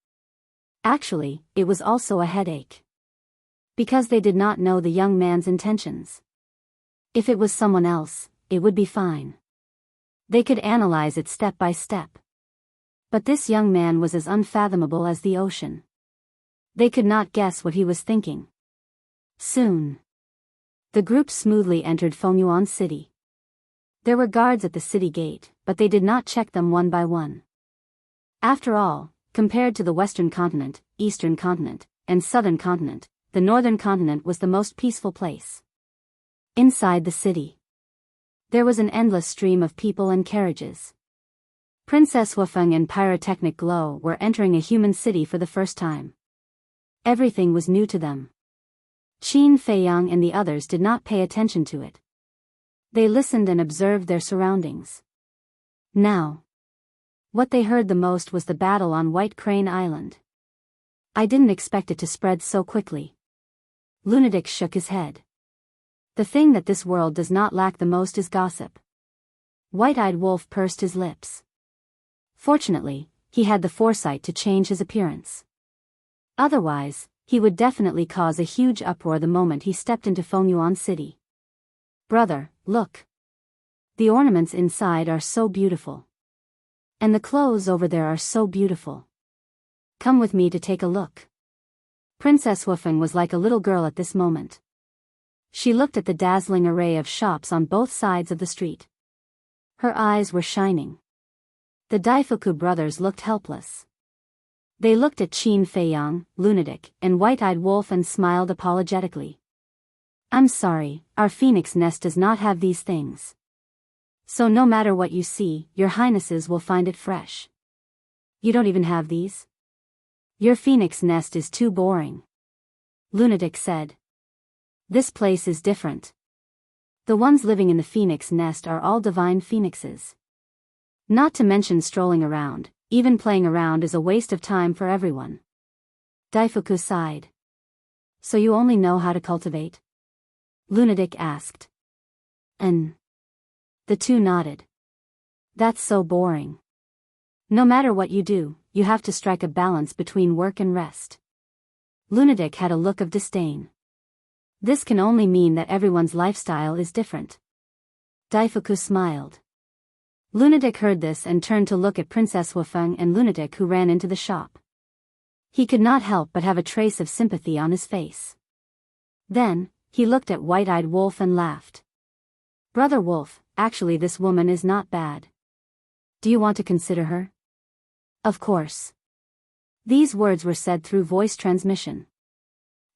Actually, it was also a headache. Because they did not know the young man's intentions. If it was someone else, it would be fine. They could analyze it step by step. But this young man was as unfathomable as the ocean. They could not guess what he was thinking. Soon, the group smoothly entered Fengyuan City. There were guards at the city gate, but they did not check them one by one. After all, compared to the Western continent, Eastern continent, and Southern continent, the Northern continent was the most peaceful place. Inside the city, there was an endless stream of people and carriages. Princess Huafeng and Pyrotechnic Glow were entering a human city for the first time. Everything was new to them. Qin Feiyang and the others did not pay attention to it. They listened and observed their surroundings. Now, what they heard the most was the battle on White Crane Island. I didn't expect it to spread so quickly. Lunatic shook his head. The thing that this world does not lack the most is gossip. White-eyed Wolf pursed his lips. Fortunately, he had the foresight to change his appearance. Otherwise, he would definitely cause a huge uproar the moment he stepped into Fengyuan City. Brother, look. The ornaments inside are so beautiful. And the clothes over there are so beautiful. Come with me to take a look. Princess Huafeng was like a little girl at this moment. She looked at the dazzling array of shops on both sides of the street. Her eyes were shining. The Daifuku brothers looked helpless. They looked at Qin Feiyang, Lunatic, and White-Eyed Wolf and smiled apologetically. I'm sorry, our phoenix nest does not have these things. So no matter what you see, your highnesses will find it fresh. You don't even have these? Your phoenix nest is too boring. Lunatic said. This place is different. The ones living in the phoenix nest are all divine phoenixes. Not to mention strolling around, even playing around is a waste of time for everyone. Daifuku sighed. So you only know how to cultivate? Lunatic asked. The two nodded. That's so boring. No matter what you do, you have to strike a balance between work and rest. Lunatic had a look of disdain. This can only mean that everyone's lifestyle is different. Daifuku smiled. Lunatic heard this and turned to look at Princess Huafeng and Lunatic, who ran into the shop. He could not help but have a trace of sympathy on his face. Then, he looked at White-Eyed Wolf and laughed. Brother Wolf, actually this woman is not bad. Do you want to consider her? Of course. These words were said through voice transmission.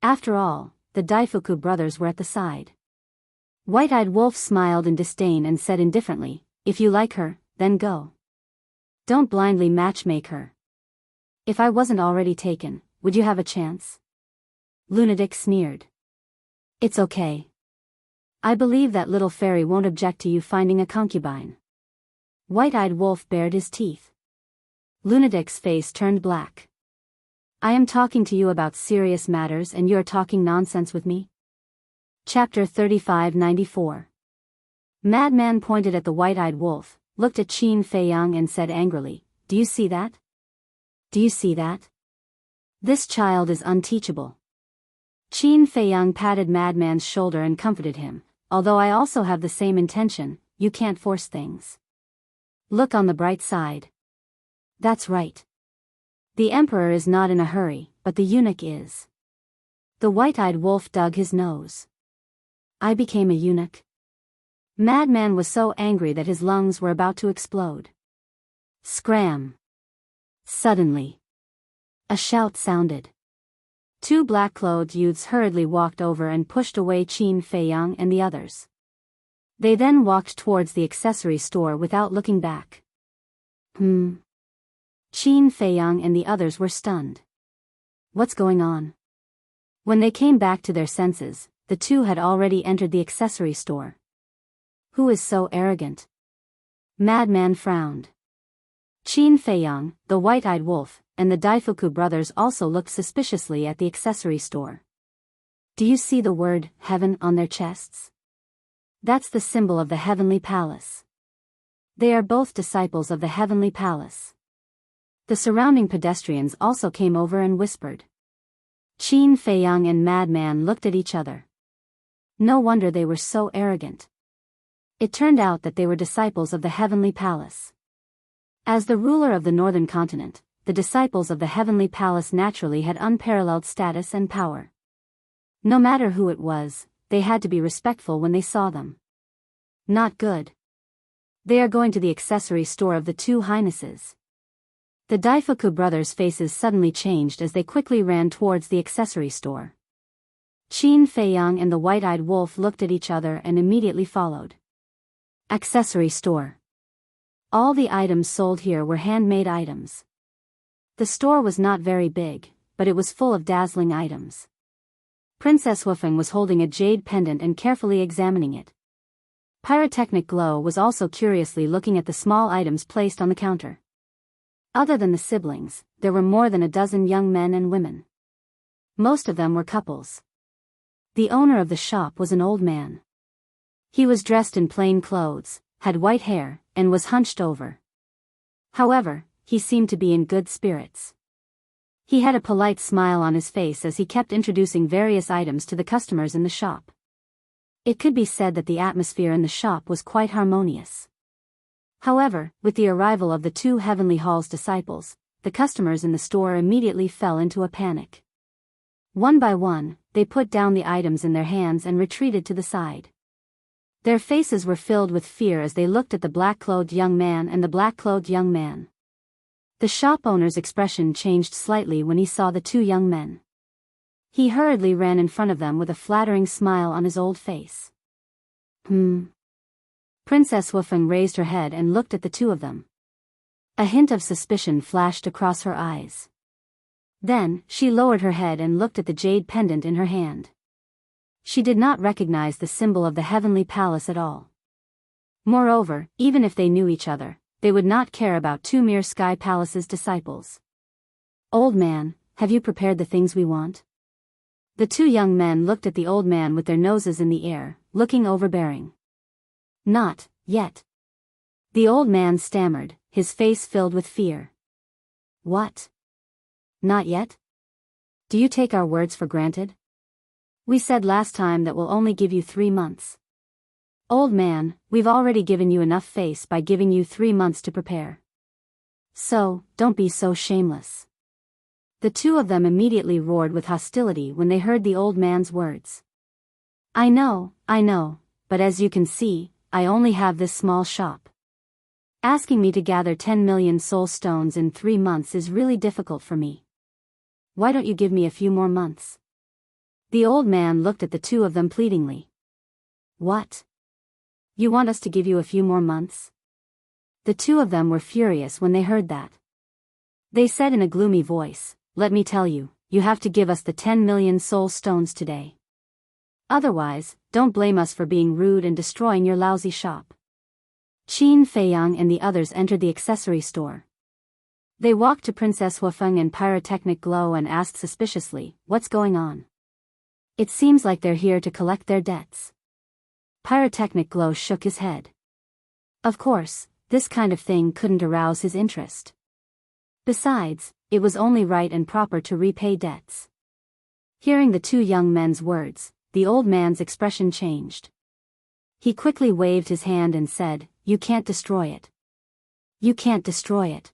After all, the Daifuku brothers were at the side. White-Eyed Wolf smiled in disdain and said indifferently, if you like her, then go. Don't blindly matchmake her. If I wasn't already taken, would you have a chance? Lunatic sneered. It's okay. I believe that little fairy won't object to you finding a concubine. White-Eyed Wolf bared his teeth. Lunatic's face turned black. I am talking to you about serious matters and you're talking nonsense with me? Chapter 3594. Madman pointed at the White-Eyed Wolf, looked at Qin Feiyang and said angrily, Do you see that? Do you see that? This child is unteachable. Qin Feiyang patted Madman's shoulder and comforted him, although I also have the same intention, you can't force things. Look on the bright side. That's right. The emperor is not in a hurry, but the eunuch is. The White-Eyed Wolf dug his nose. I became a eunuch. Madman was so angry that his lungs were about to explode. Scram! Suddenly, a shout sounded. Two black-clothed youths hurriedly walked over and pushed away Qin Feiyang and the others. They then walked towards the accessory store without looking back. Qin Feiyang and the others were stunned. What's going on? When they came back to their senses, the two had already entered the accessory store. Who is so arrogant? Madman frowned. Qin Feiyang, the White-Eyed Wolf, and the Daifuku brothers also looked suspiciously at the accessory store. Do you see the word, heaven, on their chests? That's the symbol of the Heavenly Palace. They are both disciples of the Heavenly Palace. The surrounding pedestrians also came over and whispered. Qin Feiyang and Madman looked at each other. No wonder they were so arrogant. It turned out that they were disciples of the Heavenly Palace. As the ruler of the northern continent, the disciples of the heavenly palace naturally had unparalleled status and power. No matter who it was, they had to be respectful when they saw them. Not good. They are going to the accessory store of the two highnesses. The Daifuku brothers' faces suddenly changed as they quickly ran towards the accessory store. Qin Feiyang and the white-eyed wolf looked at each other and immediately followed. Accessory store. All the items sold here were handmade items. The store was not very big, but it was full of dazzling items. Princess Wufeng was holding a jade pendant and carefully examining it. Pyrotechnic Glow was also curiously looking at the small items placed on the counter. Other than the siblings, there were more than a dozen young men and women. Most of them were couples. The owner of the shop was an old man. He was dressed in plain clothes, had white hair, and was hunched over. However, he seemed to be in good spirits. He had a polite smile on his face as he kept introducing various items to the customers in the shop. It could be said that the atmosphere in the shop was quite harmonious. However, with the arrival of the two Heavenly Hall's disciples, the customers in the store immediately fell into a panic. One by one, they put down the items in their hands and retreated to the side. Their faces were filled with fear as they looked at the black-clothed young man and the black-clothed young man. The shop owner's expression changed slightly when he saw the two young men. He hurriedly ran in front of them with a flattering smile on his old face. Princess Wufeng raised her head and looked at the two of them. A hint of suspicion flashed across her eyes. Then, she lowered her head and looked at the jade pendant in her hand. She did not recognize the symbol of the heavenly palace at all. Moreover, even if they knew each other, they would not care about two mere Sky Palace's disciples. Old man, have you prepared the things we want? The two young men looked at the old man with their noses in the air, looking overbearing. Not yet. The old man stammered, his face filled with fear. What? Not yet? Do you take our words for granted? We said last time that we'll only give you 3 months. Old man, we've already given you enough face by giving you 3 months to prepare. So, don't be so shameless. The two of them immediately roared with hostility when they heard the old man's words. I know, but as you can see, I only have this small shop. Asking me to gather 10 million soul stones in 3 months is really difficult for me. Why don't you give me a few more months? The old man looked at the two of them pleadingly. What? You want us to give you a few more months? The two of them were furious when they heard that. They said in a gloomy voice, let me tell you, you have to give us the 10 million soul stones today. Otherwise, don't blame us for being rude and destroying your lousy shop. Qin Feiyang and the others entered the accessory store. They walked to Princess Wufeng and Pyrotechnic Glow and asked suspiciously, what's going on? It seems like they're here to collect their debts. Pyrotechnic Glow shook his head. Of course, this kind of thing couldn't arouse his interest. Besides, it was only right and proper to repay debts. Hearing the two young men's words, the old man's expression changed. He quickly waved his hand and said, you can't destroy it. You can't destroy it.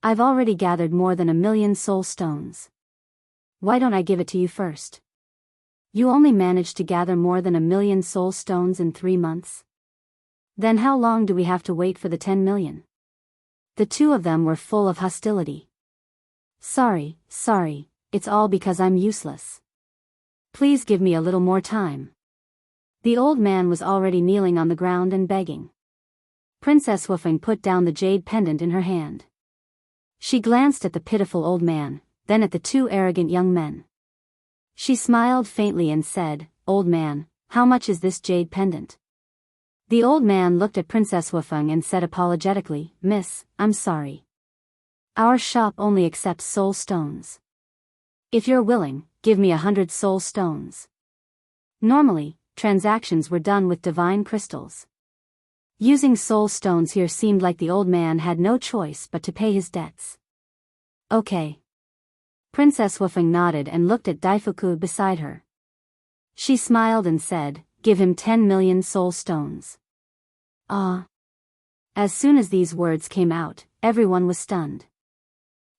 I've already gathered more than 1 million soul stones. Why don't I give it to you first? You only managed to gather more than 1 million soul stones in 3 months? Then how long do we have to wait for the 10 million? The two of them were full of hostility. Sorry, it's all because I'm useless. Please give me a little more time. The old man was already kneeling on the ground and begging. Princess Wufeng put down the jade pendant in her hand. She glanced at the pitiful old man, then at the two arrogant young men. She smiled faintly and said, Old man, how much is this jade pendant? The old man looked at Princess Wufeng and said apologetically, Miss, I'm sorry. Our shop only accepts soul stones. If you're willing, give me 100 soul stones. Normally, transactions were done with divine crystals. Using soul stones here seemed like the old man had no choice but to pay his debts. Okay. Princess Wufeng nodded and looked at Daifuku beside her. She smiled and said, give him 10 million soul stones. Ah. As soon as these words came out, everyone was stunned.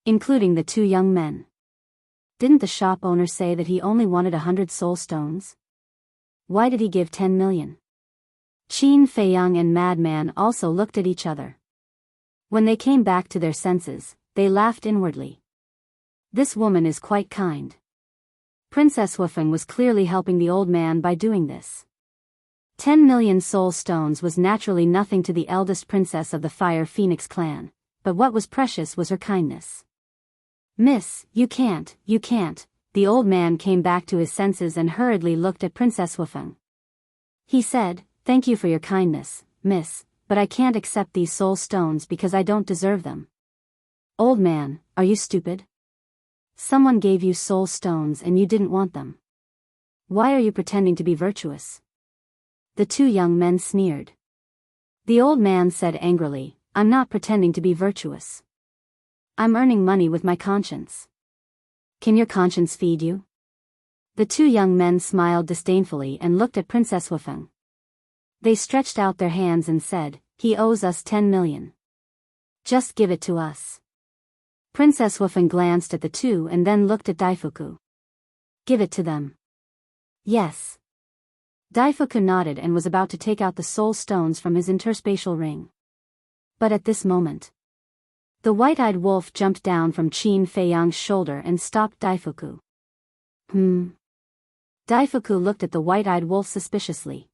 Including the two young men. Didn't the shop owner say that he only wanted 100 soul stones? Why did he give 10 million? Qin Feiyang and Madman also looked at each other. When they came back to their senses, they laughed inwardly. This woman is quite kind. Princess Wufeng was clearly helping the old man by doing this. 10 million soul stones was naturally nothing to the eldest princess of the Fire Phoenix clan, but what was precious was her kindness. Miss, you can't. The old man came back to his senses and hurriedly looked at Princess Wufeng. He said, "Thank you for your kindness, miss, but I can't accept these soul stones because I don't deserve them." Old man, are you stupid? Someone gave you soul stones and you didn't want them. Why are you pretending to be virtuous? The two young men sneered. The old man said angrily, "I'm not pretending to be virtuous. I'm earning money with my conscience. Can your conscience feed you?" The two young men smiled disdainfully and looked at Princess Wufeng. They stretched out their hands and said, "He owes us 10 million. Just give it to us." Princess Wufeng glanced at the two and then looked at Daifuku. "Give it to them." "Yes." Daifuku nodded and was about to take out the soul stones from his interspatial ring. But at this moment, the white-eyed wolf jumped down from Qin Feiyang's shoulder and stopped Daifuku. Daifuku looked at the white-eyed wolf suspiciously.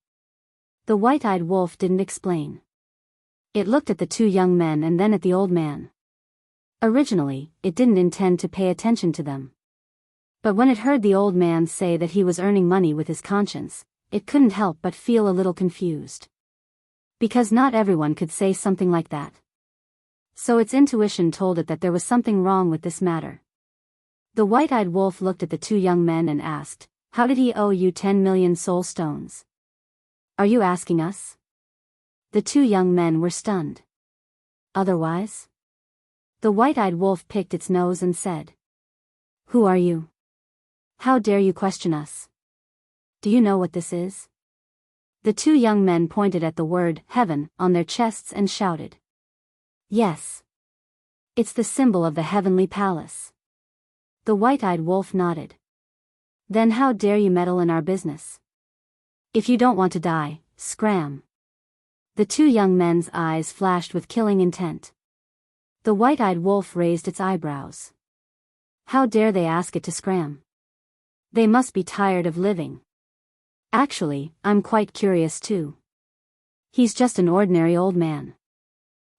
The white-eyed wolf didn't explain. It looked at the two young men and then at the old man. Originally, it didn't intend to pay attention to them. But when it heard the old man say that he was earning money with his conscience, it couldn't help but feel a little confused. Because not everyone could say something like that. So its intuition told it that there was something wrong with this matter. The white-eyed wolf looked at the two young men and asked, "How did he owe you 10 million soul stones? Are you asking us?" The two young men were stunned. "Otherwise?" The white-eyed wolf picked its nose and said, "Who are you? How dare you question us? Do you know what this is?" The two young men pointed at the word heaven on their chests and shouted, "Yes. It's the symbol of the heavenly palace." The white-eyed wolf nodded. "Then how dare you meddle in our business? If you don't want to die, scram." The two young men's eyes flashed with killing intent. The white-eyed wolf raised its eyebrows. How dare they ask it to scram? They must be tired of living. Actually, I'm quite curious too. He's just an ordinary old man.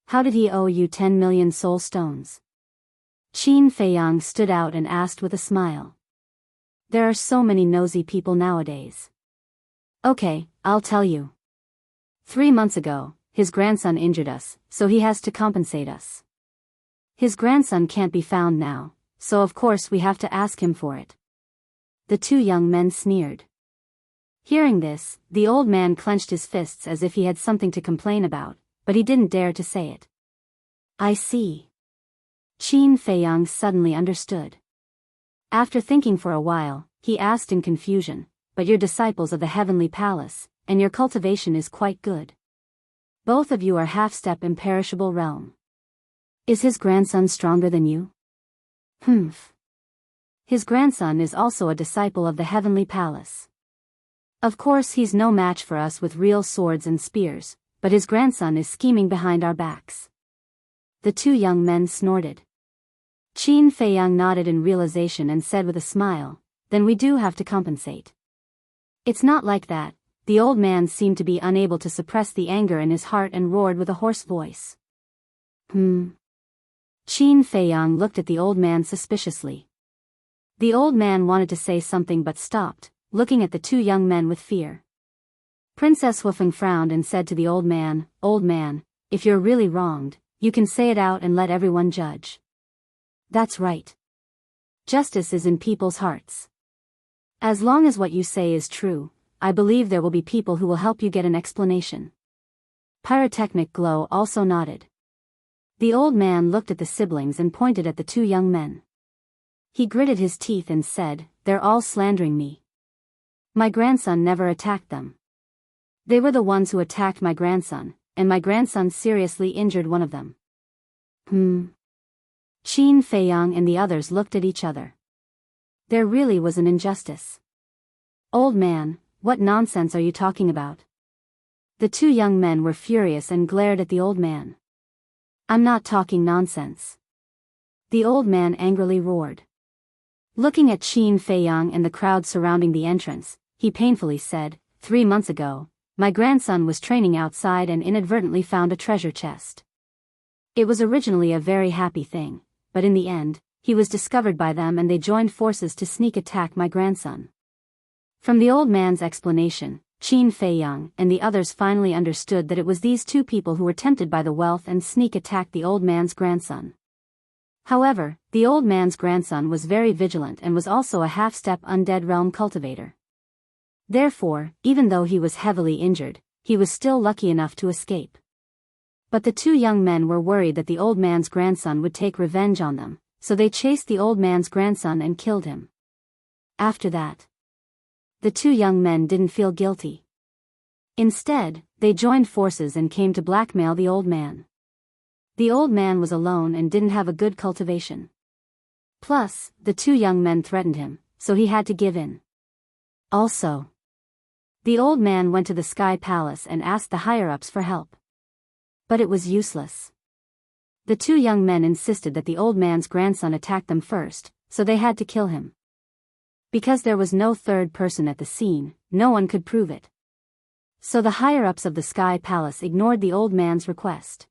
How did he owe you 10 million soul stones? Qin Feiyang stood out and asked with a smile. There are so many nosy people nowadays. Okay, I'll tell you. 3 months ago, his grandson injured us, so he has to compensate us. His grandson can't be found now, so of course we have to ask him for it. The two young men sneered. Hearing this, the old man clenched his fists as if he had something to complain about, but he didn't dare to say it. I see. Qin Feiyang suddenly understood. After thinking for a while, he asked in confusion, "But you're disciples of the heavenly palace, and your cultivation is quite good. Both of you are half-step imperishable realm. Is his grandson stronger than you?" "Humph. His grandson is also a disciple of the heavenly palace. Of course he's no match for us with real swords and spears, but his grandson is scheming behind our backs." The two young men snorted. Qin Feiyang nodded in realization and said with a smile, "Then we do have to compensate." "It's not like that." The old man seemed to be unable to suppress the anger in his heart and roared with a hoarse voice. Qin Feiyang looked at the old man suspiciously. The old man wanted to say something but stopped, looking at the two young men with fear. Princess Wufeng frowned and said to the old man, "Old man, if you're really wronged, you can say it out and let everyone judge." "That's right. Justice is in people's hearts. As long as what you say is true, I believe there will be people who will help you get an explanation." Pyrotechnic Glow also nodded. The old man looked at the siblings and pointed at the two young men. He gritted his teeth and said, "They're all slandering me. My grandson never attacked them. They were the ones who attacked my grandson, and my grandson seriously injured one of them. Qin Feiyang and the others looked at each other. There really was an injustice. Old man, what nonsense are you talking about? The two young men were furious and glared at the old man. I'm not talking nonsense. The old man angrily roared. Looking at Qin Feiyang and the crowd surrounding the entrance, he painfully said, 3 months ago, my grandson was training outside and inadvertently found a treasure chest. It was originally a very happy thing, but in the end, he was discovered by them and they joined forces to sneak attack my grandson. From the old man's explanation, Qin Feiyang and the others finally understood that it was these two people who were tempted by the wealth and sneak attacked the old man's grandson. However, the old man's grandson was very vigilant and was also a half-step undead realm cultivator. Therefore, even though he was heavily injured, he was still lucky enough to escape. But the two young men were worried that the old man's grandson would take revenge on them, so they chased the old man's grandson and killed him. After that, the two young men didn't feel guilty. Instead, they joined forces and came to blackmail the old man. The old man was alone and didn't have a good cultivation. Plus, the two young men threatened him, so he had to give in. Also, the old man went to the Sky Palace and asked the higher-ups for help. But it was useless. The two young men insisted that the old man's grandson attacked them first, so they had to kill him. Because there was no third person at the scene, no one could prove it. So the higher-ups of the Sky Palace ignored the old man's request.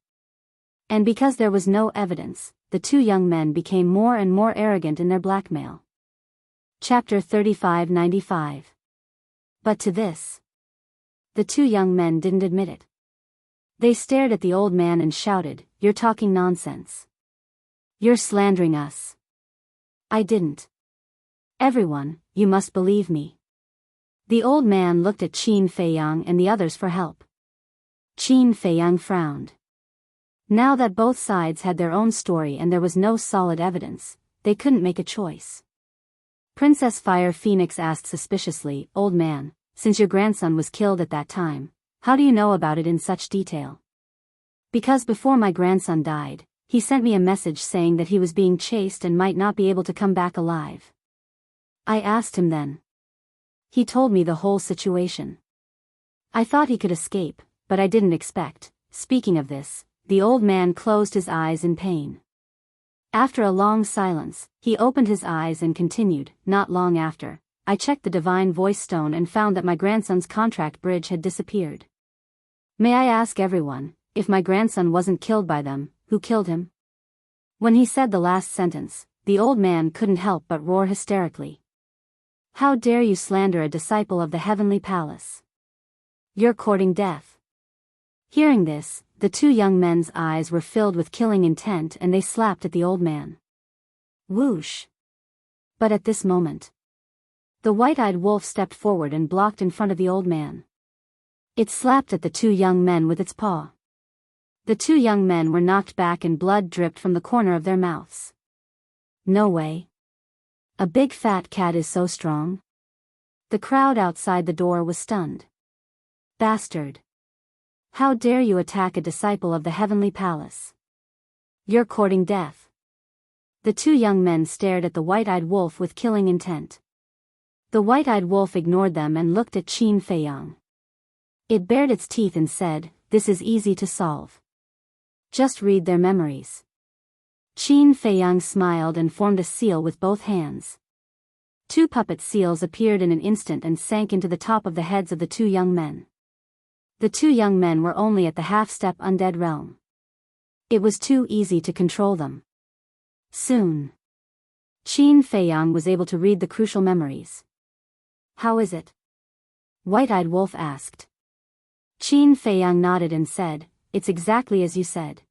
And because there was no evidence, the two young men became more and more arrogant in their blackmail. Chapter 3595. But to this, the two young men didn't admit it. They stared at the old man and shouted, "You're talking nonsense. You're slandering us." "I didn't. Everyone, you must believe me." The old man looked at Qin Feiyang and the others for help. Qin Feiyang frowned. Now that both sides had their own story and there was no solid evidence, they couldn't make a choice. Princess Fire Phoenix asked suspiciously, "Old man, since your grandson was killed at that time, how do you know about it in such detail?" "Because before my grandson died, he sent me a message saying that he was being chased and might not be able to come back alive. I asked him then. He told me the whole situation. I thought he could escape, but I didn't expect." Speaking of this, the old man closed his eyes in pain. After a long silence, he opened his eyes and continued, "Not long after, I checked the Divine Voice Stone and found that my grandson's contract bridge had disappeared. May I ask everyone, if my grandson wasn't killed by them, who killed him?" When he said the last sentence, the old man couldn't help but roar hysterically. "How dare you slander a disciple of the Heavenly Palace? You're courting death." Hearing this, the two young men's eyes were filled with killing intent and they slapped at the old man. Whoosh! But at this moment, the white-eyed wolf stepped forward and blocked in front of the old man. It slapped at the two young men with its paw. The two young men were knocked back and blood dripped from the corner of their mouths. "No way. A big fat cat is so strong." The crowd outside the door was stunned. "Bastard! How dare you attack a disciple of the Heavenly Palace? You're courting death." The two young men stared at the white-eyed wolf with killing intent. The white-eyed wolf ignored them and looked at Qin Feiyang. It bared its teeth and said, "This is easy to solve. Just read their memories." Qin Feiyang smiled and formed a seal with both hands. Two puppet seals appeared in an instant and sank into the top of the heads of the two young men. The two young men were only at the half-step undead realm. It was too easy to control them. Soon, Qin Feiyang was able to read the crucial memories. "How is it?" White-eyed wolf asked. Qin Feiyang nodded and said, "It's exactly as you said."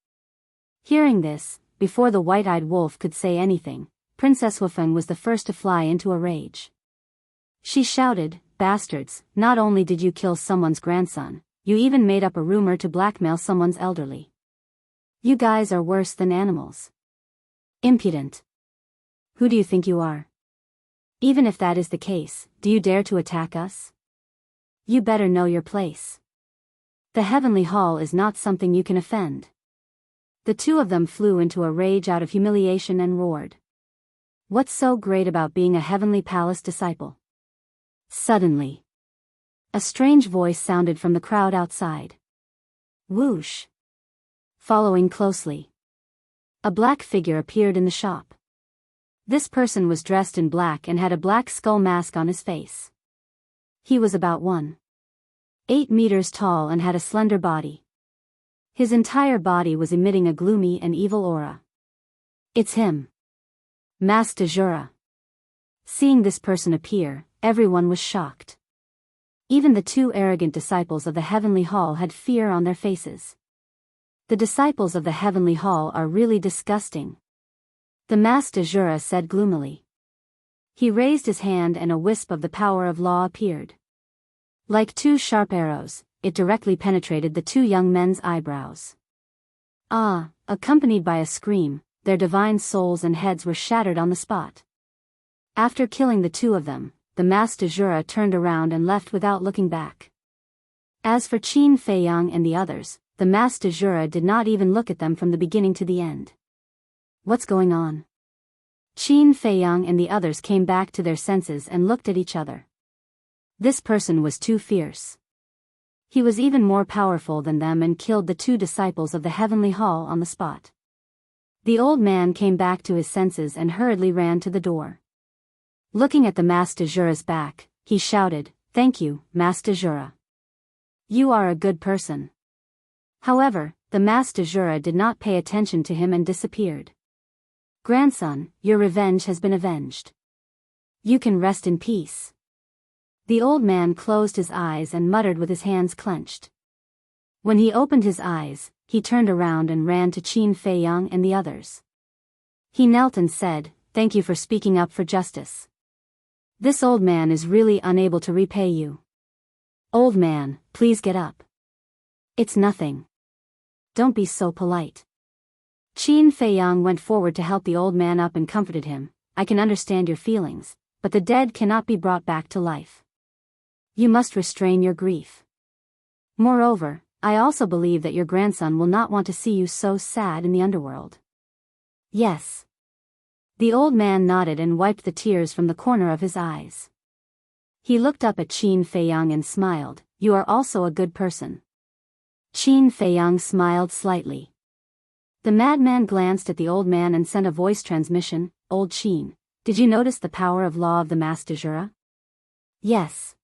Hearing this, before the white-eyed wolf could say anything, Princess Wufeng was the first to fly into a rage. She shouted, "Bastards, not only did you kill someone's grandson, you even made up a rumor to blackmail someone's elderly. You guys are worse than animals. Impudent. Who do you think you are? Even if that is the case, do you dare to attack us? You better know your place." The heavenly hall is not something you can offend. The two of them flew into a rage out of humiliation and roared. What's so great about being a heavenly palace disciple? Suddenly, a strange voice sounded from the crowd outside. Whoosh! Following closely, a black figure appeared in the shop. This person was dressed in black and had a black skull mask on his face. He was about 1.8 meters tall and had a slender body. His entire body was emitting a gloomy and evil aura. It's him. Master Jura. Seeing this person appear, everyone was shocked. Even the two arrogant disciples of the heavenly hall had fear on their faces. The disciples of the heavenly hall are really disgusting, the Master Jura said gloomily. He raised his hand and a wisp of the power of law appeared. Like two sharp arrows, it directly penetrated the two young men's eyebrows. Ah! Accompanied by a scream, their divine souls and heads were shattered on the spot. After killing the two of them, the Master Jura turned around and left without looking back. As for Qin Feiyang and the others, the Master Jura did not even look at them from the beginning to the end. What's going on? Qin Feiyang and the others came back to their senses and looked at each other. This person was too fierce. He was even more powerful than them and killed the two disciples of the heavenly hall on the spot. The old man came back to his senses and hurriedly ran to the door. Looking at the Master Jura's back, he shouted, "Thank you, Master Jura. You are a good person." However, the Master Jura did not pay attention to him and disappeared. "Grandson, your revenge has been avenged. You can rest in peace." The old man closed his eyes and muttered with his hands clenched. When he opened his eyes, he turned around and ran to Qin Feiyang and the others. He knelt and said, "Thank you for speaking up for justice. This old man is really unable to repay you. Old man, please get up. It's nothing. Don't be so polite." Qin Feiyang went forward to help the old man up and comforted him. "I can understand your feelings, but the dead cannot be brought back to life. You must restrain your grief. Moreover, I also believe that your grandson will not want to see you so sad in the underworld." "Yes." The old man nodded and wiped the tears from the corner of his eyes. He looked up at Qin Feiyang and smiled. "You are also a good person." Qin Feiyang smiled slightly. The madman glanced at the old man and sent a voice transmission. "Old Qin, did you notice the power of law of the Master Jura?" "Yes."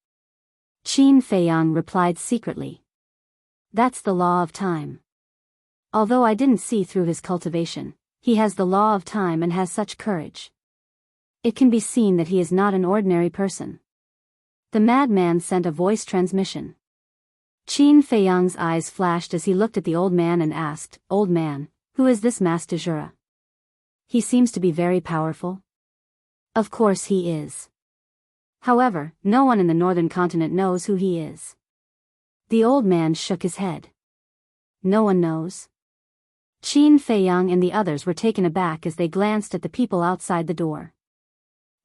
Qin Feiyang replied secretly. "That's the law of time. Although I didn't see through his cultivation, he has the law of time and has such courage. It can be seen that he is not an ordinary person." The madman sent a voice transmission. Qin Feiyang's eyes flashed as he looked at the old man and asked, "Old man, who is this Master Jura? He seems to be very powerful." "Of course he is. However, no one in the northern continent knows who he is." The old man shook his head. "No one knows?" Qin Feiyang and the others were taken aback as they glanced at the people outside the door.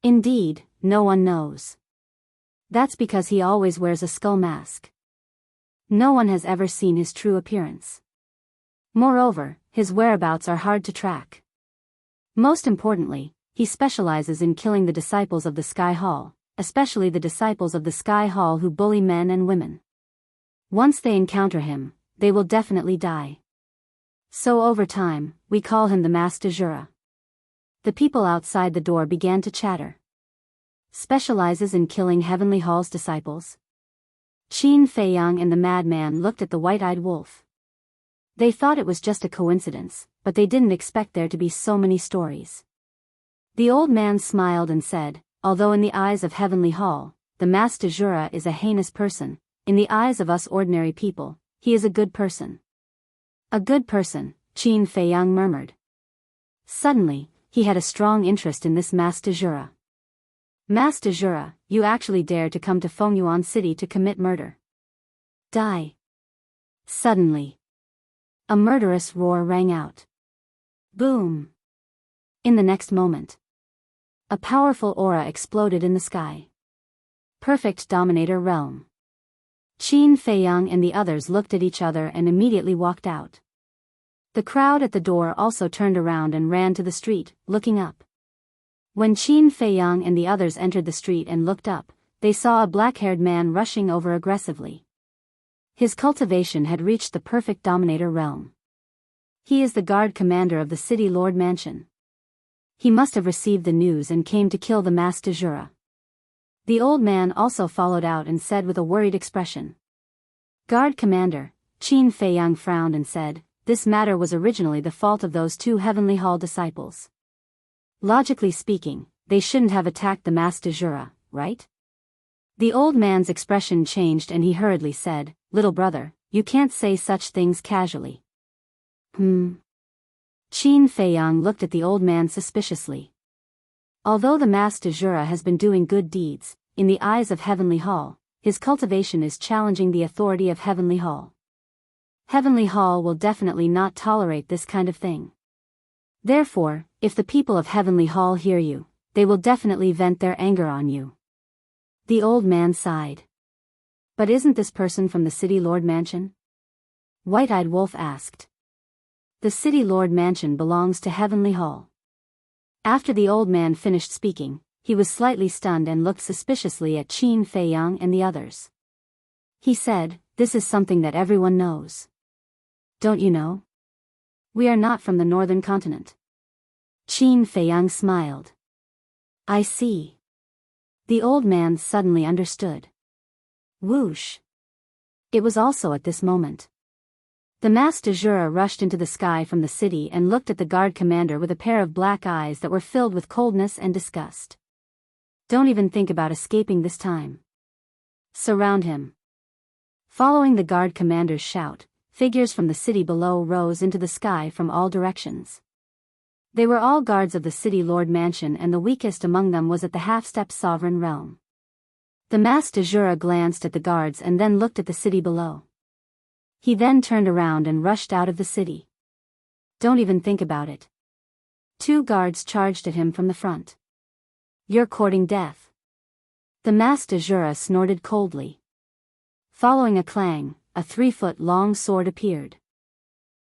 "Indeed, no one knows. That's because he always wears a skull mask. No one has ever seen his true appearance. Moreover, his whereabouts are hard to track. Most importantly, he specializes in killing the disciples of the Sky Hall, especially the disciples of the Sky Hall who bully men and women. Once they encounter him, they will definitely die. So over time, we call him the Master Jura." The people outside the door began to chatter. "Specializes in killing Heavenly Hall's disciples?" Qin Feiyang and the madman looked at the white-eyed wolf. They thought it was just a coincidence, but they didn't expect there to be so many stories. The old man smiled and said, "Although in the eyes of Heavenly Hall, the Master Jura is a heinous person, in the eyes of us ordinary people, he is a good person." "A good person," Qin Feiyang murmured. Suddenly, he had a strong interest in this Master Jura. "Master Jura, you actually dare to come to Fengyuan City to commit murder. Die." Suddenly, a murderous roar rang out. Boom! In the next moment, a powerful aura exploded in the sky. Perfect Dominator Realm. Qin Feiyang and the others looked at each other and immediately walked out. The crowd at the door also turned around and ran to the street, looking up. When Qin Feiyang and the others entered the street and looked up, they saw a black-haired man rushing over aggressively. His cultivation had reached the perfect dominator realm. He is the guard commander of the city lord mansion. He must have received the news and came to kill the Mas de Jura. The old man also followed out and said with a worried expression. Guard commander, Qin Feiyang frowned and said, this matter was originally the fault of those two Heavenly Hall disciples. Logically speaking, they shouldn't have attacked the Mas de Jura, right? The old man's expression changed and he hurriedly said, little brother, you can't say such things casually. Qin Feiyang looked at the old man suspiciously. Although the Mas de Jura has been doing good deeds, in the eyes of Heavenly Hall, his cultivation is challenging the authority of Heavenly Hall. Heavenly Hall will definitely not tolerate this kind of thing. Therefore, if the people of Heavenly Hall hear you, they will definitely vent their anger on you. The old man sighed. But isn't this person from the City Lord Mansion? White-Eyed Wolf asked. The City Lord Mansion belongs to Heavenly Hall. After the old man finished speaking, he was slightly stunned and looked suspiciously at Qin Feiyang and the others. He said, this is something that everyone knows. Don't you know? We are not from the northern continent. Qin Feiyang smiled. I see. The old man suddenly understood. Whoosh. It was also at this moment. The Mas de Jura rushed into the sky from the city and looked at the guard commander with a pair of black eyes that were filled with coldness and disgust. Don't even think about escaping this time. Surround him. Following the guard commander's shout, figures from the city below rose into the sky from all directions. They were all guards of the City Lord Mansion and the weakest among them was at the half-step sovereign realm. The Mas de Jura glanced at the guards and then looked at the city below. He then turned around and rushed out of the city. Don't even think about it. Two guards charged at him from the front. You're courting death. The Mas de Jura snorted coldly. Following a clang, a 3-foot-long sword appeared.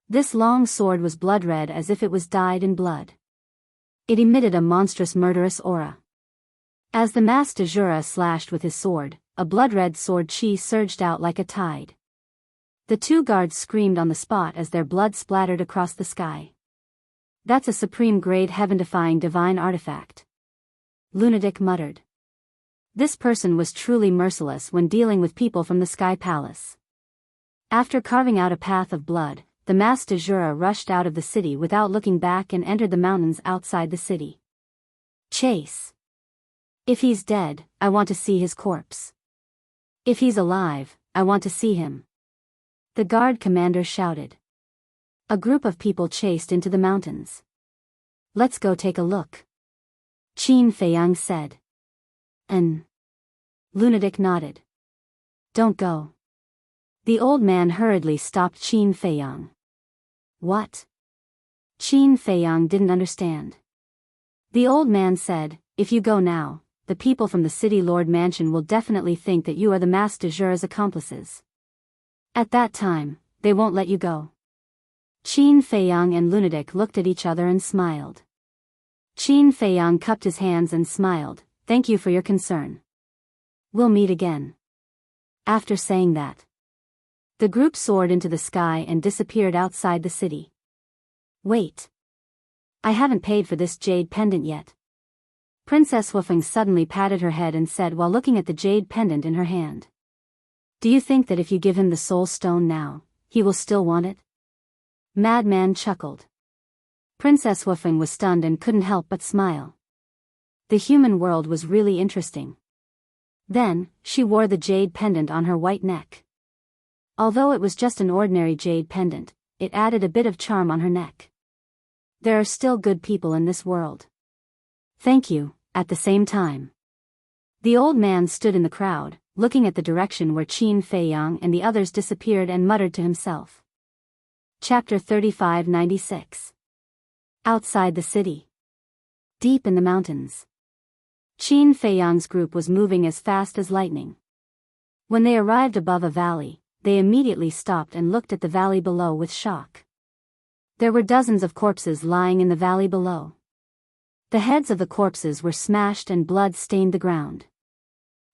This long sword was blood-red as if it was dyed in blood. It emitted a monstrous murderous aura. As the Mas de Jura slashed with his sword, a blood-red sword chi surged out like a tide. The two guards screamed on the spot as their blood splattered across the sky. That's a supreme-grade heaven-defying divine artifact. Lunatic muttered. This person was truly merciless when dealing with people from the Sky Palace. After carving out a path of blood, the Mas de Jura rushed out of the city without looking back and entered the mountains outside the city. Chase. If he's dead, I want to see his corpse. If he's alive, I want to see him. The guard commander shouted. A group of people chased into the mountains. Let's go take a look. Qin Feiyang said. Lunatic nodded. Don't go. The old man hurriedly stopped Qin Feiyang. What? Qin Feiyang didn't understand. The old man said, if you go now, the people from the City Lord Mansion will definitely think that you are the Mas de Jura's accomplices. At that time, they won't let you go. Qin Feiyang and Lunatic looked at each other and smiled. Qin Feiyang cupped his hands and smiled, thank you for your concern. We'll meet again. After saying that, the group soared into the sky and disappeared outside the city. Wait. I haven't paid for this jade pendant yet. Princess Wufeng suddenly patted her head and said while looking at the jade pendant in her hand. Do you think that if you give him the soul stone now, he will still want it? Madman chuckled. Princess Wufeng was stunned and couldn't help but smile. The human world was really interesting. Then, she wore the jade pendant on her white neck. Although it was just an ordinary jade pendant, it added a bit of charm on her neck. There are still good people in this world. Thank you, at the same time. The old man stood in the crowd, looking at the direction where Qin Feiyang and the others disappeared and muttered to himself. Chapter 3596. Outside the city. Deep in the mountains. Qin Feiyang's group was moving as fast as lightning. When they arrived above a valley, they immediately stopped and looked at the valley below with shock. There were dozens of corpses lying in the valley below. The heads of the corpses were smashed and blood stained the ground.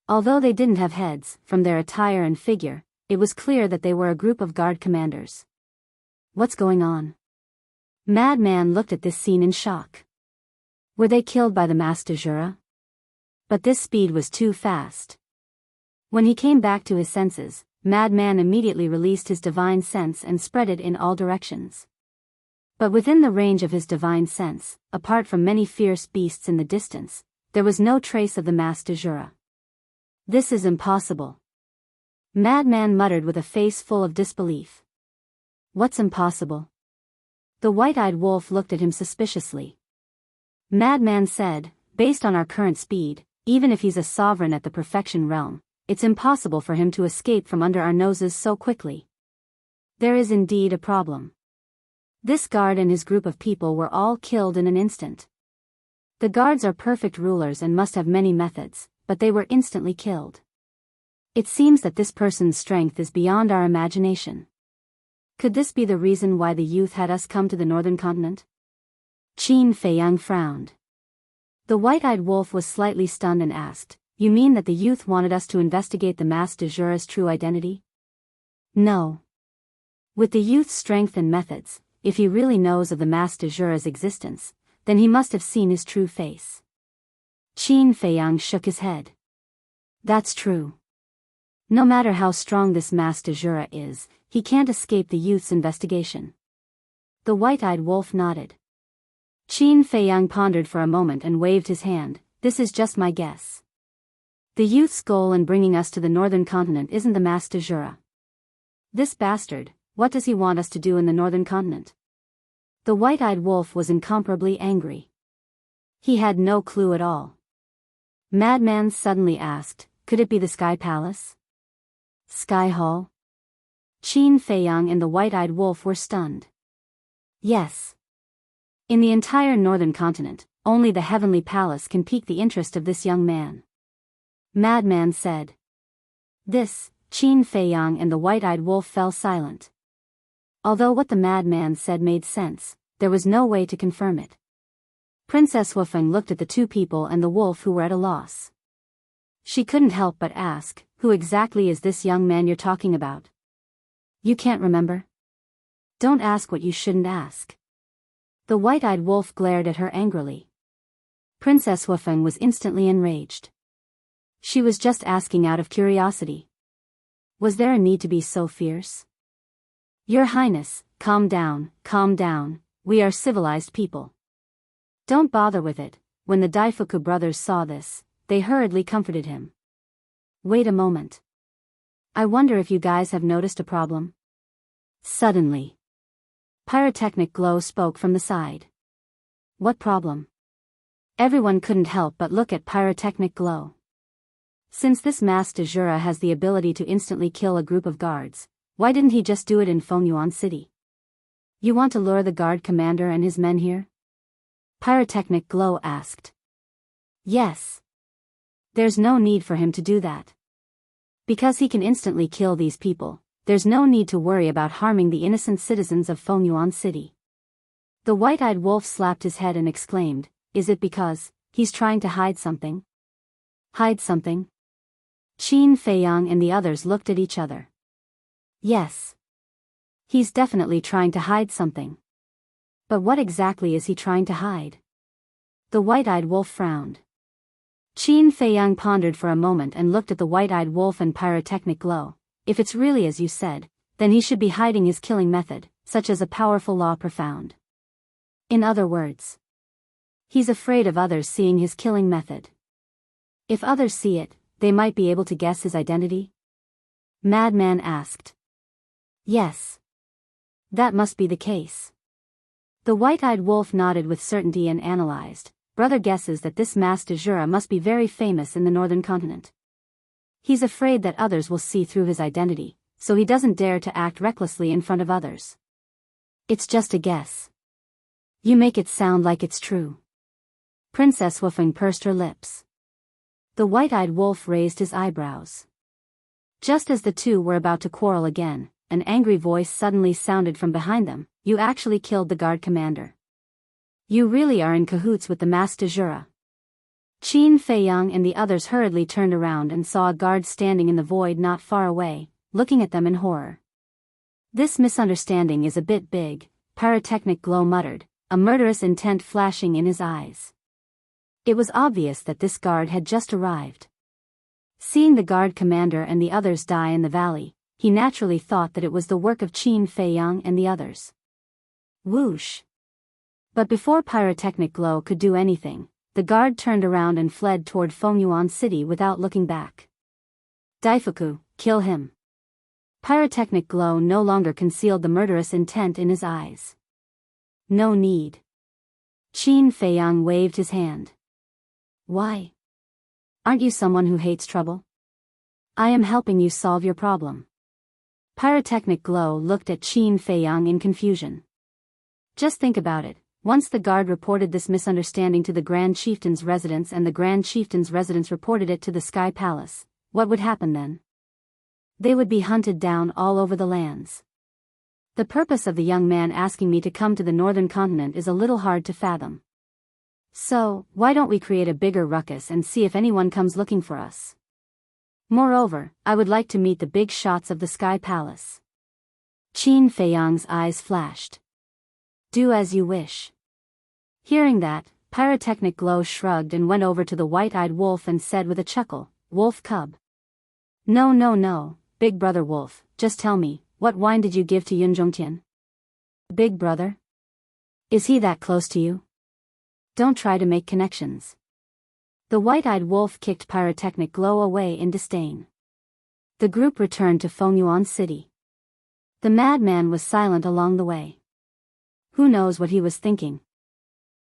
Although they didn't have heads, from their attire and figure, it was clear that they were a group of guard commanders. What's going on? Madman looked at this scene in shock. Were they killed by the mass de jura? But this speed was too fast. When he came back to his senses, Madman immediately released his divine sense and spread it in all directions. But within the range of his divine sense, apart from many fierce beasts in the distance, there was no trace of the mass de jura. This is impossible. Madman muttered with a face full of disbelief. What's impossible? The white-eyed wolf looked at him suspiciously. Madman said, based on our current speed, even if he's a sovereign at the perfection realm, it's impossible for him to escape from under our noses so quickly. There is indeed a problem. This guard and his group of people were all killed in an instant. The guards are perfect rulers and must have many methods, but they were instantly killed. It seems that this person's strength is beyond our imagination. Could this be the reason why the youth had us come to the northern continent? Qin Feiyang frowned. The white-eyed wolf was slightly stunned and asked, "You mean that the youth wanted us to investigate the mass de jura's true identity?" No. With the youth's strength and methods, if he really knows of the mass de jura's existence, then he must have seen his true face. Qin Feiyang shook his head. That's true. No matter how strong this mass de jura is, he can't escape the youth's investigation. The white-eyed wolf nodded. Qin Feiyang pondered for a moment and waved his hand. This is just my guess. The youth's goal in bringing us to the northern continent isn't the mass de jura. This bastard, what does he want us to do in the northern continent? The white-eyed wolf was incomparably angry. He had no clue at all. Madman suddenly asked, could it be the Sky Palace? Sky Hall? Qin Feiyang and the white-eyed wolf were stunned. Yes. In the entire northern continent, only the Heavenly Palace can pique the interest of this young man. Madman said. This, Qin Feiyang and the white-eyed wolf fell silent. Although what the madman said made sense, there was no way to confirm it. Princess Wufeng looked at the two people and the wolf who were at a loss. She couldn't help but ask, who exactly is this young man you're talking about? You can't remember? Don't ask what you shouldn't ask. The white-eyed wolf glared at her angrily. Princess Wufeng was instantly enraged. She was just asking out of curiosity. Was there a need to be so fierce? Your Highness, calm down, we are civilized people. Don't bother with it. When the Daifuku brothers saw this, they hurriedly comforted him. Wait a moment. I wonder if you guys have noticed a problem? Suddenly, Pyrotechnic Glow spoke from the side. What problem? Everyone couldn't help but look at Pyrotechnic Glow. Since this mass de jura has the ability to instantly kill a group of guards, why didn't he just do it in Fengyuan City? You want to lure the guard commander and his men here? Pyrotechnic Glow asked. Yes. There's no need for him to do that. Because he can instantly kill these people, there's no need to worry about harming the innocent citizens of Fengyuan City. The white-eyed wolf slapped his head and exclaimed, is it because he's trying to hide something? Hide something? Qin Feiyang and the others looked at each other. Yes. He's definitely trying to hide something. But what exactly is he trying to hide? The white-eyed wolf frowned. Qin Feiyang pondered for a moment and looked at the white-eyed wolf and Pyrotechnic Glow. If it's really as you said, then he should be hiding his killing method, such as a powerful law profound. In other words, he's afraid of others seeing his killing method. If others see it, they might be able to guess his identity? Madman asked. Yes. That must be the case. The white-eyed wolf nodded with certainty and analyzed. Brother guesses that this mass de jura must be very famous in the northern continent. He's afraid that others will see through his identity, so he doesn't dare to act recklessly in front of others. It's just a guess. You make it sound like it's true. Princess Wufeng pursed her lips. The white-eyed wolf raised his eyebrows. Just as the two were about to quarrel again, an angry voice suddenly sounded from behind them. You actually killed the guard commander. You really are in cahoots with the masked de jure. Qin Feiyang and the others hurriedly turned around and saw a guard standing in the void not far away, looking at them in horror. This misunderstanding is a bit big, Pyrotechnic Glow muttered, a murderous intent flashing in his eyes. It was obvious that this guard had just arrived. Seeing the guard commander and the others die in the valley, he naturally thought that it was the work of Qin Feiyang and the others. Whoosh! But before Pyrotechnic Glow could do anything, the guard turned around and fled toward Fengyuan City without looking back. Daifuku, kill him. Pyrotechnic Glow no longer concealed the murderous intent in his eyes. No need. Qin Feiyang waved his hand. Why? Aren't you someone who hates trouble? I am helping you solve your problem. Pyrotechnic Glow looked at Qin Feiyang in confusion. Just think about it. Once the guard reported this misunderstanding to the Grand Chieftain's residence and the Grand Chieftain's residence reported it to the Sky Palace, what would happen then? They would be hunted down all over the lands. The purpose of the young man asking me to come to the northern continent is a little hard to fathom. So, why don't we create a bigger ruckus and see if anyone comes looking for us? Moreover, I would like to meet the big shots of the Sky Palace. Qin Feiyang's eyes flashed. Do as you wish. Hearing that, Pyrotechnic Glow shrugged and went over to the white-eyed wolf and said with a chuckle, Wolf cub. No, Big Brother Wolf, just tell me, what wine did you give to Yunzhongtian? Big Brother? Is he that close to you? Don't try to make connections. The white-eyed wolf kicked Pyrotechnic Glow away in disdain. The group returned to Fengyuan City. The madman was silent along the way. Who knows what he was thinking?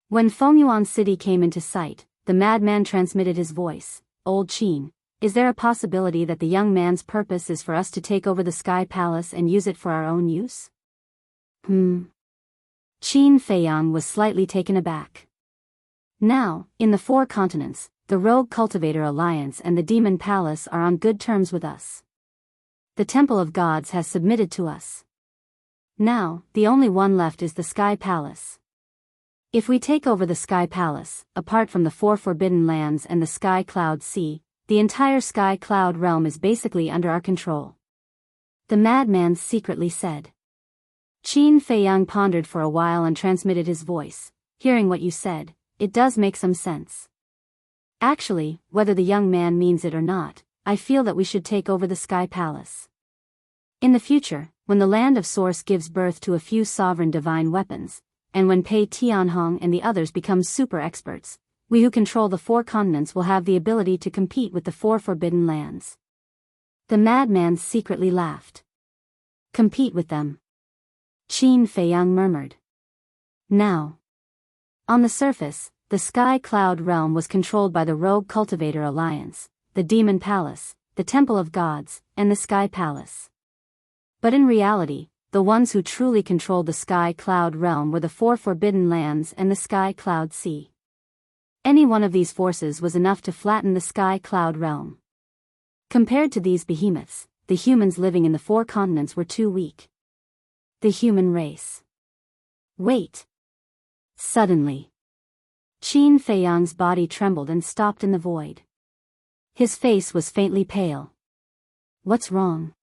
When Fengyuan City came into sight, the madman transmitted his voice. Old Qin, is there a possibility that the young man's purpose is for us to take over the Sky Palace and use it for our own use? Qin Feiyang was slightly taken aback. Now, in the 4 continents, the Rogue Cultivator Alliance and the Demon Palace are on good terms with us. The Temple of Gods has submitted to us. Now, the only one left is the Sky Palace. If we take over the Sky Palace, apart from the 4 Forbidden Lands and the Sky Cloud Sea, the entire Sky Cloud realm is basically under our control. The madman secretly said. Qin Feiyang pondered for a while and transmitted his voice. Hearing what you said, it does make some sense. Actually, whether the young man means it or not, I feel that we should take over the Sky Palace. In the future, when the Land of Source gives birth to a few sovereign divine weapons, and when Pei Tianhong and the others become super experts, we who control the 4 continents will have the ability to compete with the 4 Forbidden Lands. The madman secretly laughed. Compete with them? Qin Feiyang murmured. Now. On the surface, the Sky Cloud realm was controlled by the Rogue Cultivator Alliance, the Demon Palace, the Temple of Gods, and the Sky Palace. But in reality, the ones who truly controlled the Sky Cloud realm were the 4 Forbidden Lands and the Sky Cloud Sea. Any one of these forces was enough to flatten the Sky Cloud realm. Compared to these behemoths, the humans living in the 4 continents were too weak. The human race. Wait. Suddenly, Qin Feiyang's body trembled and stopped in the void. His face was faintly pale. What's wrong?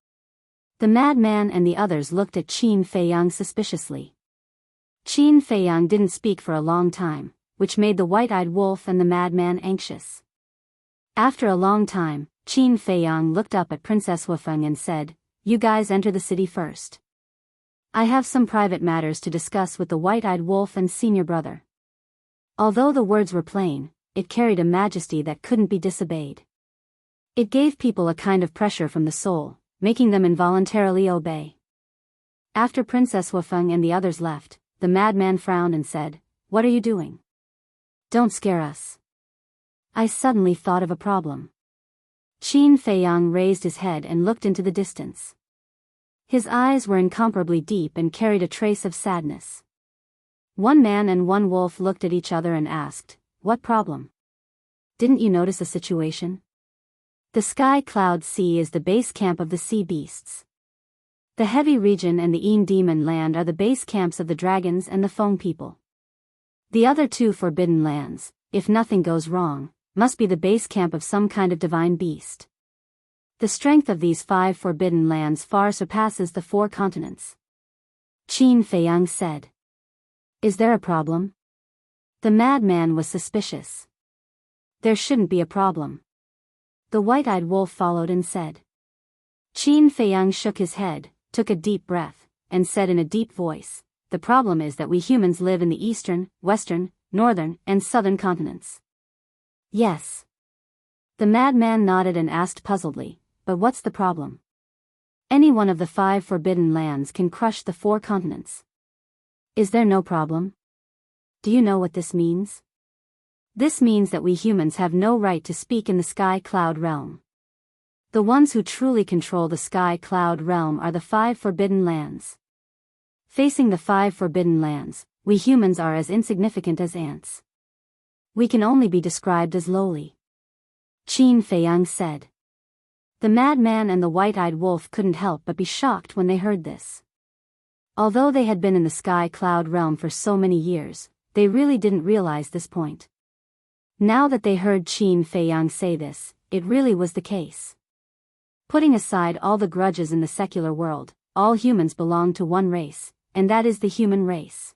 The madman and the others looked at Qin Feiyang suspiciously. Qin Feiyang didn't speak for a long time, which made the white-eyed wolf and the madman anxious. After a long time, Qin Feiyang looked up at Princess Huafeng and said, You guys enter the city first. I have some private matters to discuss with the white-eyed wolf and senior brother. Although the words were plain, it carried a majesty that couldn't be disobeyed. It gave people a kind of pressure from the soul, making them involuntarily obey. After Princess Huafeng and the others left, the madman frowned and said, What are you doing? Don't scare us. I suddenly thought of a problem. Qin Feiyang raised his head and looked into the distance. His eyes were incomparably deep and carried a trace of sadness. One man and one wolf looked at each other and asked, What problem? Didn't you notice a situation? The Sky Cloud Sea is the base camp of the sea beasts. The Heavy Region and the Demon Land are the base camps of the dragons and the Foam People. The other two forbidden lands, if nothing goes wrong, must be the base camp of some kind of divine beast. The strength of these 5 forbidden lands far surpasses the 4 continents. Qin Feiyang said. Is there a problem? The madman was suspicious. There shouldn't be a problem. The white-eyed wolf followed and said. Qin Feiyang shook his head, took a deep breath, and said in a deep voice, the problem is that we humans live in the eastern, western, northern, and southern continents. Yes. The madman nodded and asked puzzledly, but what's the problem? Any one of the 5 forbidden lands can crush the 4 continents. Is there no problem? Do you know what this means? This means that we humans have no right to speak in the Sky Cloud Realm. The ones who truly control the Sky Cloud Realm are the 5 forbidden lands. Facing the 5 forbidden lands, we humans are as insignificant as ants. We can only be described as lowly. Qin Feiyang said. The madman and the white-eyed wolf couldn't help but be shocked when they heard this. Although they had been in the Sky Cloud Realm for so many years, they really didn't realize this point. Now that they heard Qin Feiyang say this, it really was the case. Putting aside all the grudges in the secular world, all humans belong to one race, and that is the human race.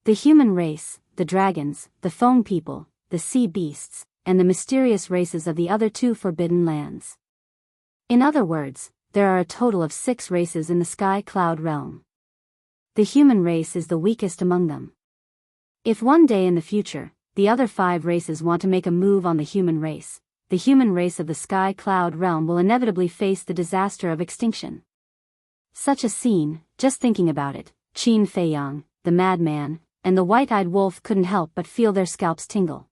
The human race, the dragons, the foam people, the sea beasts, and the mysterious races of the other 2 forbidden lands. In other words, there are a total of 6 races in the Sky Cloud Realm. The human race is the weakest among them. If one day in the future, the other 5 races want to make a move on the human race of the Sky Cloud Realm will inevitably face the disaster of extinction. Such a scene, just thinking about it, Qin Feiyang, the madman, and the white-eyed wolf couldn't help but feel their scalps tingle.